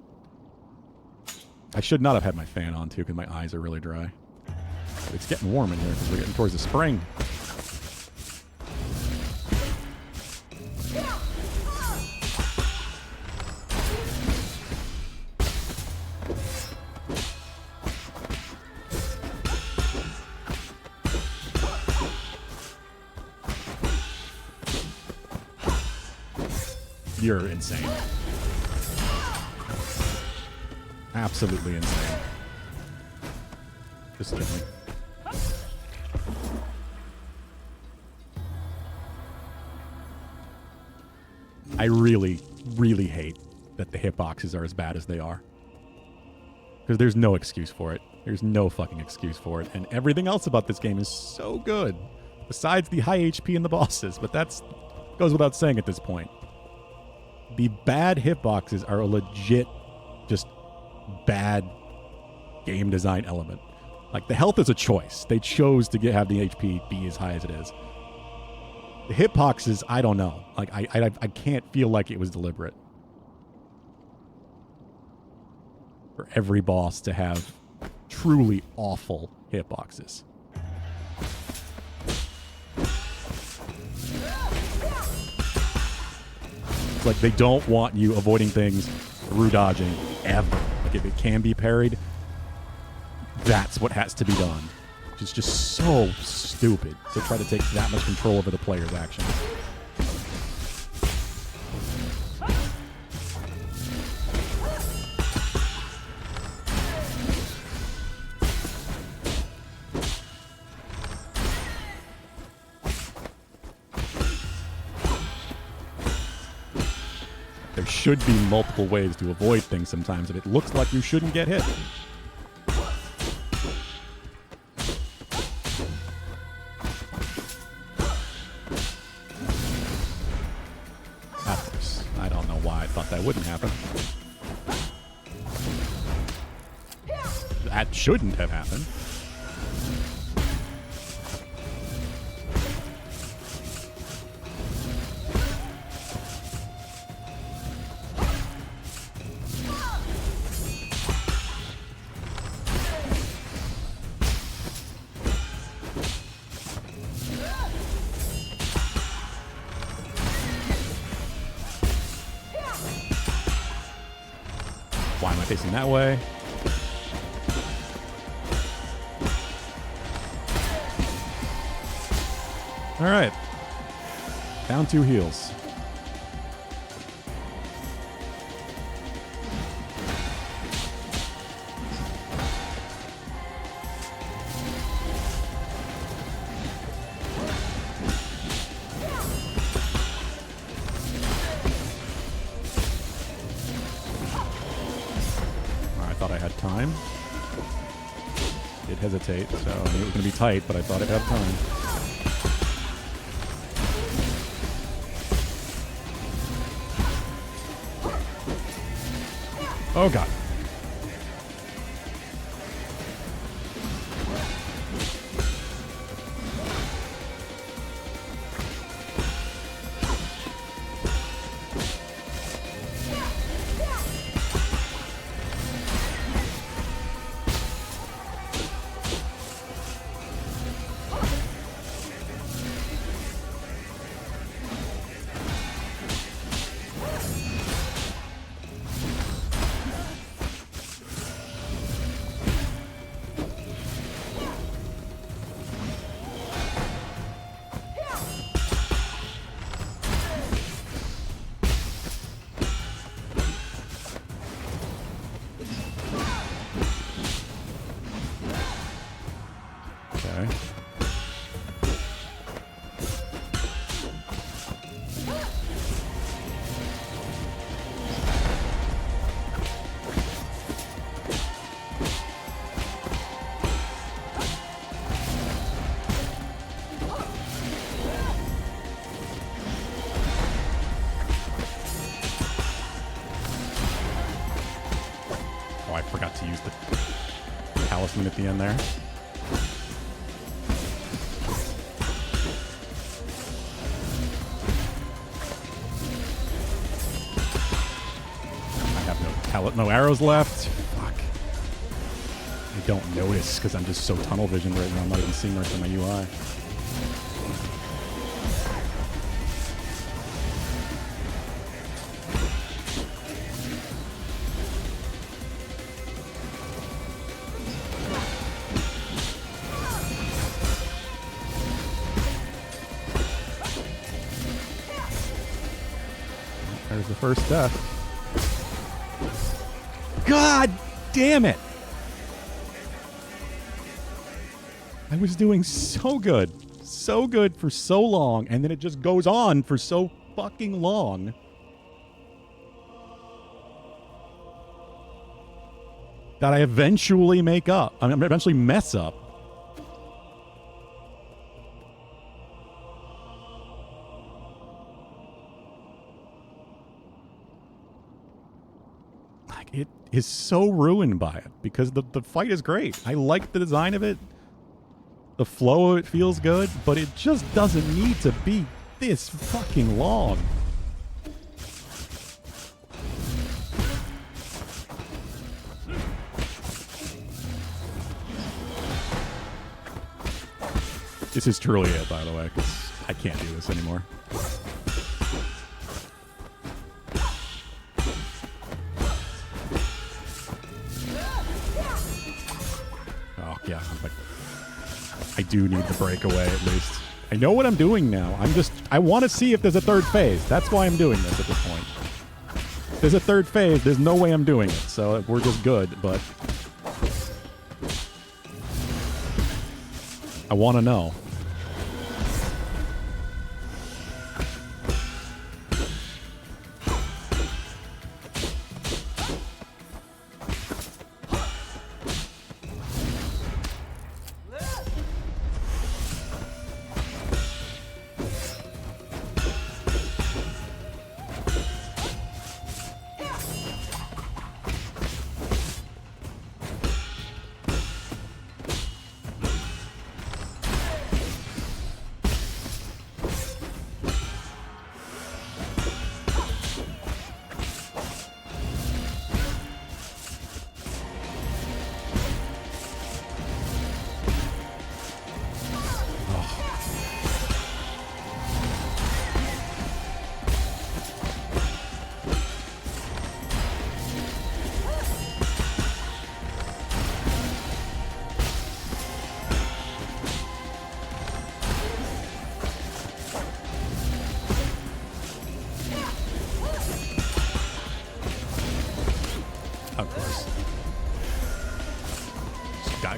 I should not have had my fan on, too, because my eyes are really dry. But it's getting warm in here because we're getting towards the spring. You're insane. Absolutely insane. Just kidding. I really, really hate that the hitboxes are as bad as they are. Because there's no excuse for it. There's no fucking excuse for it. And everything else about this game is so good. Besides the high HP and the bosses. But that's goes without saying at this point. The bad hitboxes are a legit, just bad game design element. Like, the health is a choice. They chose to have the HP be as high as it is. The hitboxes, I don't know. Like, I can't feel like it was deliberate. For every boss to have truly awful hitboxes. It's like they don't want you avoiding things through dodging ever. Like, if it can be parried, that's what has to be done. It's just so stupid to try to take that much control over the player's actions. There should be multiple ways to avoid things sometimes if it looks like you shouldn't get hit. I don't know why I thought that wouldn't happen. That shouldn't have happened. Why am I facing that way? All right. Down 2 heals. Time. Did hesitate, so I knew it was going to be tight, but I thought I'd have time. Oh god. Okay. Oh, I forgot to use the talisman at the end there. I have no arrows left. Fuck. I don't notice because I'm just so tunnel vision right now. I'm not even seeing right from my UI. There's the first death. God damn it! I was doing so good for so long, and then it just goes on for so fucking long. That I eventually make up. I mean, eventually mess up. It is so ruined by it because the fight is great. I like the design of it. The flow of it feels good, but it just doesn't need to be this fucking long. This is truly it, by the way, because I can't do this anymore. Oh, yeah. I do need the breakaway, at least. I know what I'm doing now. I want to see if there's a third phase. That's why I'm doing this at this point. If there's a third phase, there's no way I'm doing it. So we're just good, but I want to know.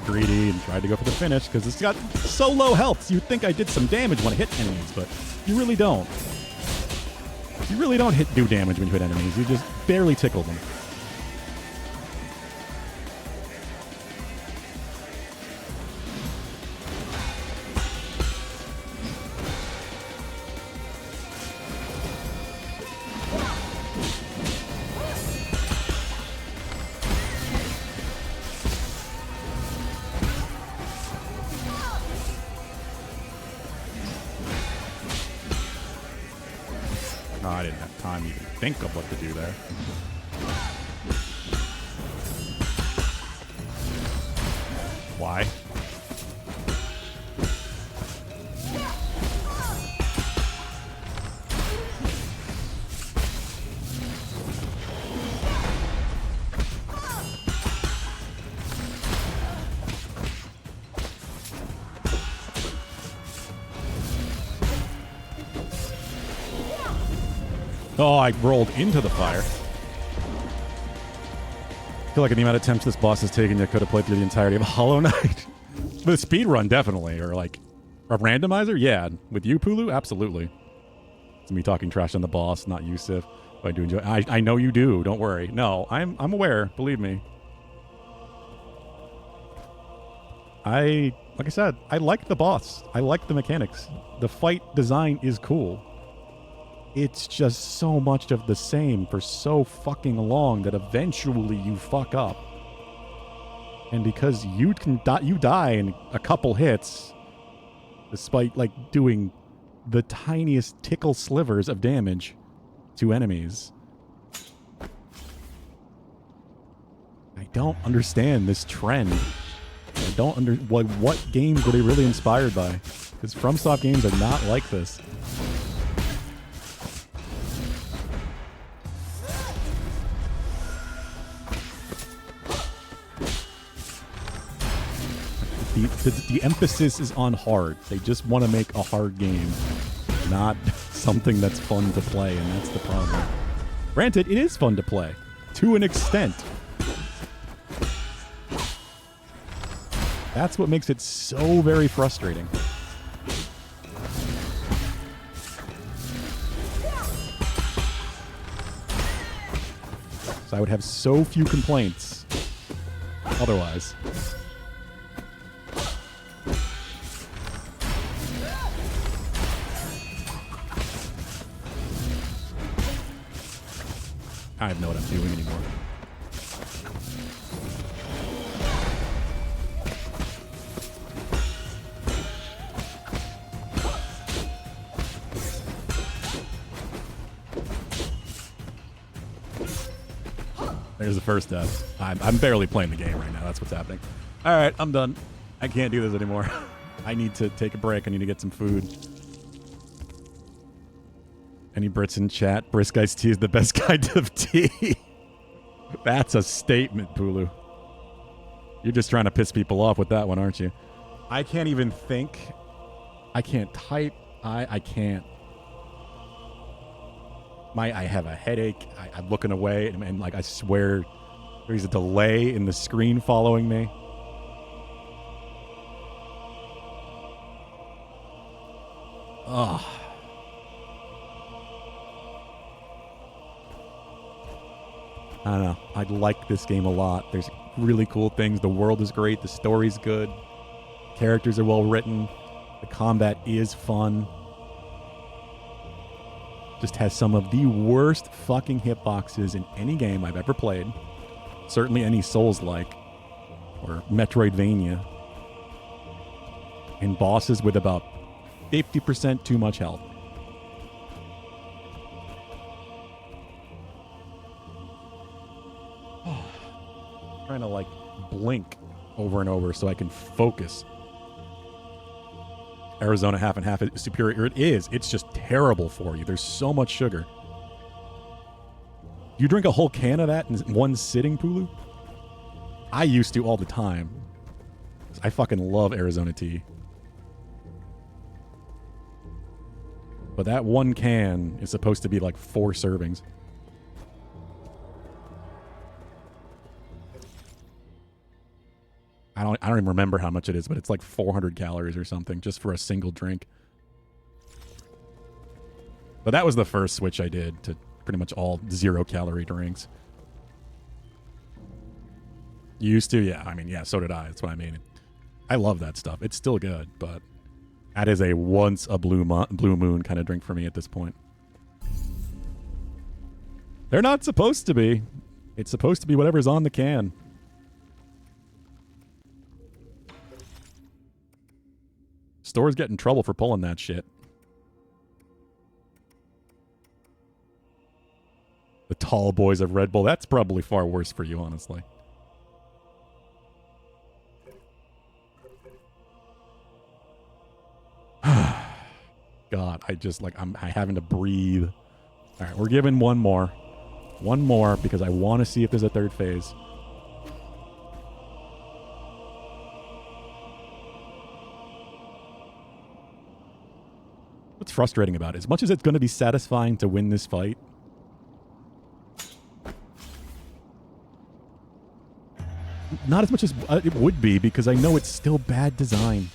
Greedy and tried to go for the finish because it's got so low health. So you'd think I did some damage when I hit enemies, but you really don't. You really don't do damage when you hit enemies. You just barely tickle them. I didn't have time to even think of what to do there. Why? Oh, I rolled into the fire. I feel like in the amount of attempts this boss has taken, you could have played through the entirety of Hollow Knight. With a speed run, definitely. Or like a randomizer? Yeah. With you, Pulu? Absolutely. It's me talking trash on the boss, not Yusuf. But I do enjoy. I know you do. Don't worry. No, I'm aware. Believe me. Like I said, I like the boss. I like the mechanics. The fight design is cool. It's just so much of the same for so fucking long that eventually you fuck up. And because you die in a couple hits, despite like doing the tiniest tickle slivers of damage to enemies. I don't understand this trend. I don't what games were they really inspired by? Because FromSoft games are not like this. The emphasis is on hard. They just want to make a hard game, not something that's fun to play, and that's the problem. Granted, it is fun to play, to an extent. That's what makes it so very frustrating. So I would have so few complaints otherwise. I don't know what I'm doing anymore. There's the first death. I'm barely playing the game right now. That's what's happening. All right, I'm done. I can't do this anymore. I need to take a break. I need to get some food. Any Brits in chat? Brisk iced tea is the best kind of tea. That's a statement, Pulu. You're just trying to piss people off with that one, aren't you? I can't even think. I can't type. I can't. I have a headache. I'm looking away, and like I swear there's a delay in the screen following me. Ugh. I don't know. I like this game a lot. There's really cool things. The world is great. The story's good. Characters are well written. The combat is fun. Just has some of the worst fucking hitboxes in any game I've ever played. Certainly any Souls-like or Metroidvania. And bosses with about 50% too much health. Trying to like blink over and over so I can focus. Arizona half and half is superior. It is. It's just terrible for you. There's so much sugar. You drink a whole can of that in one sitting, Pulu? I used to all the time. I fucking love Arizona tea. But that one can is supposed to be like 4 servings. I don't even remember how much it is, but it's like 400 calories or something just for a single drink. But that was the first switch I did to pretty much all 0-calorie drinks. You used to? Yeah, I mean, yeah, so did I. That's what I mean. I love that stuff. It's still good, but that is a once a blue moon kind of drink for me at this point. They're not supposed to be. It's supposed to be whatever's on the can. Stores get in trouble for pulling that shit. The tall boys of Red Bull. That's probably far worse for you, honestly. God, I'm having to breathe. All right, we're giving one more. One more because I want to see if there's a third phase. What's frustrating about it, as much as it's going to be satisfying to win this fight, Not as much as it would be, because I know it's still bad design.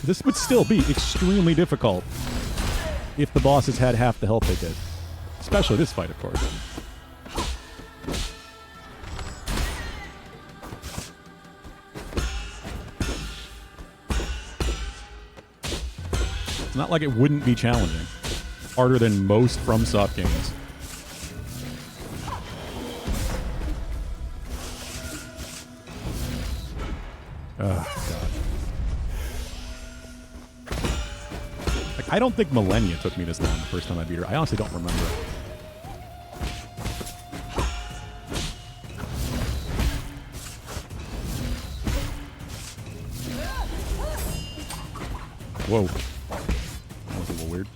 This would still be extremely difficult if the bosses had half the health they did. Especially this fight, of course. It's not like it wouldn't be challenging. Harder than most FromSoft games. Oh, God. I don't think Millennia took me this long the first time I beat her. I honestly don't remember. Whoa. That was a little weird.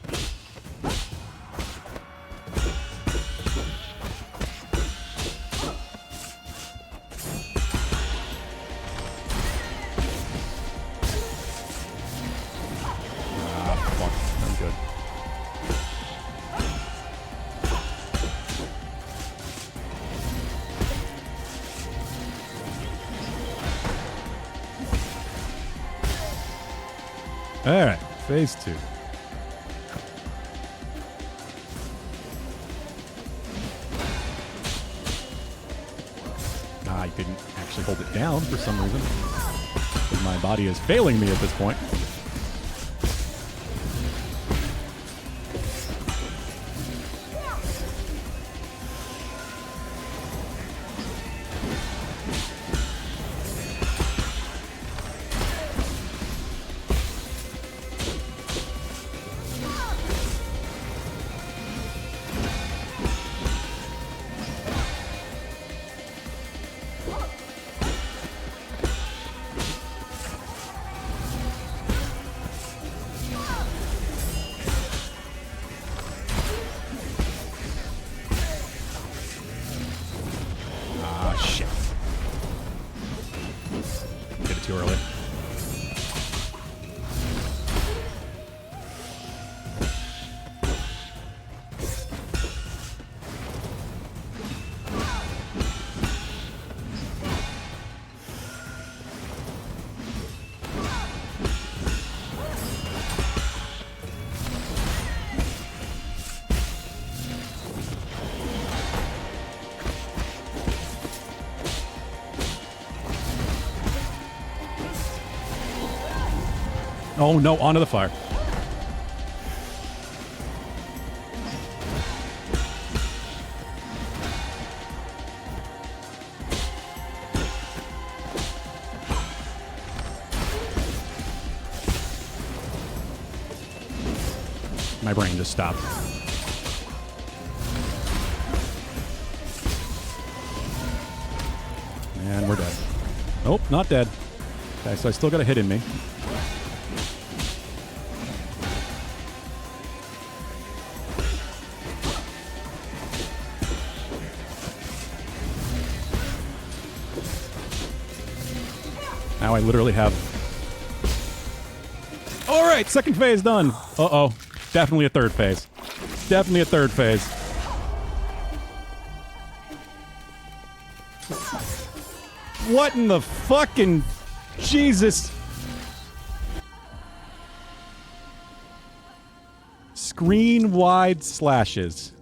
Alright, phase 2. I didn't actually hold it down for some reason. My body is failing me at this point. Too early. Oh no, onto the fire. My brain just stopped. And we're dead. Nope, not dead. Okay, so I still got a hit in me. Now I literally have... Alright, second phase done. Uh-oh. Definitely a third phase. Definitely a third phase. What in the fucking... Jesus. Screen-wide slashes.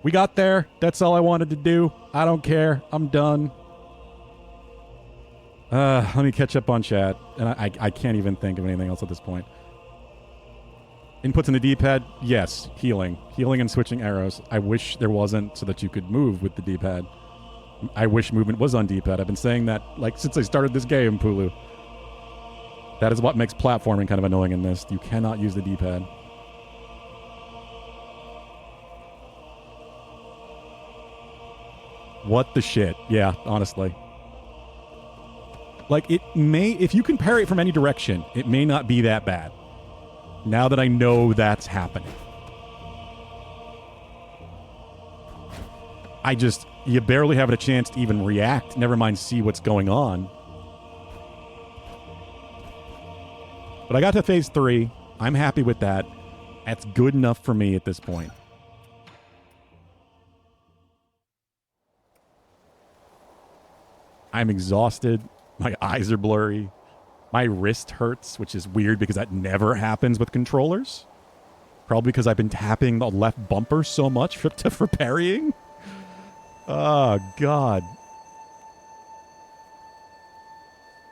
We got there. That's all I wanted to do. I don't care. I'm done. Let me catch up on chat. And I can't even think of anything else at this point. Inputs in the D-pad? Yes. Healing. Healing and switching arrows. I wish there wasn't so that you could move with the D-pad. I wish movement was on D-pad. I've been saying that like since I started this game, Pulu. That is what makes platforming kind of annoying in this. You cannot use the D-pad. What the shit? Yeah, honestly. Like, it may, if you can parry it from any direction, it may not be that bad. Now that I know that's happening. You barely have a chance to even react, never mind see what's going on. But I got to phase 3. I'm happy with that. That's good enough for me at this point. I'm exhausted. My eyes are blurry. My wrist hurts, which is weird because that never happens with controllers. Probably because I've been tapping the left bumper so much for parrying. Oh, God.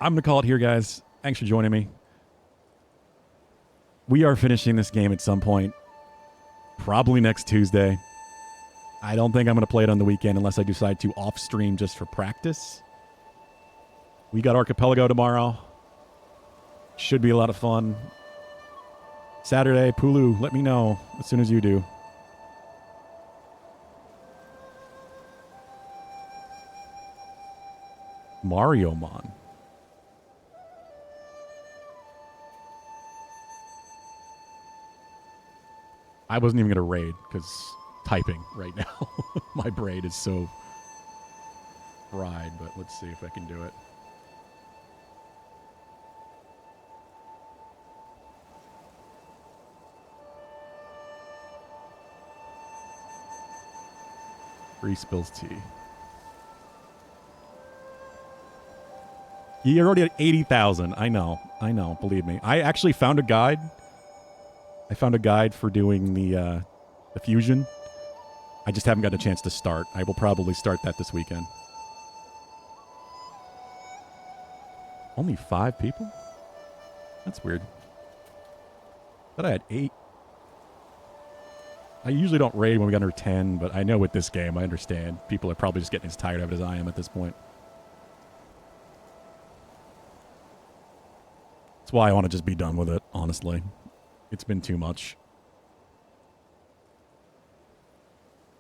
I'm going to call it here, guys. Thanks for joining me. We are finishing this game at some point. Probably next Tuesday. I don't think I'm going to play it on the weekend unless I decide to off-stream just for practice. We got Archipelago tomorrow. Should be a lot of fun. Saturday, Pulu, let me know as soon as you do. Mario Mon. I wasn't even going to raid because typing right now. My brain is so fried, but let's see if I can do it. Free spills tea. You're already at 80,000. I know. Believe me. I actually found a guide. I found a guide for doing the fusion. I just haven't got a chance to start. I will probably start that this weekend. Only 5 people? That's weird. Thought I had 8. I usually don't raid when we got under 10, but I know with this game, I understand. People are probably just getting as tired of it as I am at this point. That's why I want to just be done with it, honestly. It's been too much.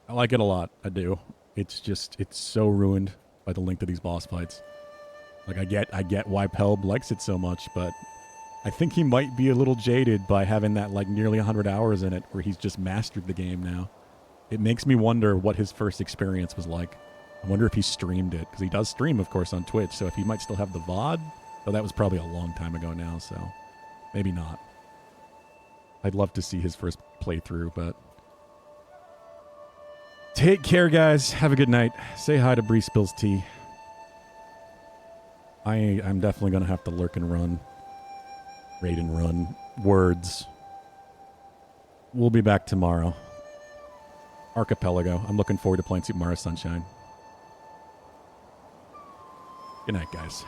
I like it a lot. I do. It's so ruined by the length of these boss fights. Like, I get why Pelb likes it so much, but I think he might be a little jaded by having that, like, nearly 100 hours in it where he's just mastered the game now. It makes me wonder what his first experience was like. I wonder if he streamed it, because he does stream, of course, on Twitch, so if he might still have the VOD. Though that was probably a long time ago now, so maybe not. I'd love to see his first playthrough, but... Take care, guys. Have a good night. Say hi to Bree Spills Tea. I'm definitely going to have to lurk and run. Raid and run. Words. We'll be back tomorrow. Archipelago. I'm looking forward to playing Super Mario Sunshine. Good night, guys.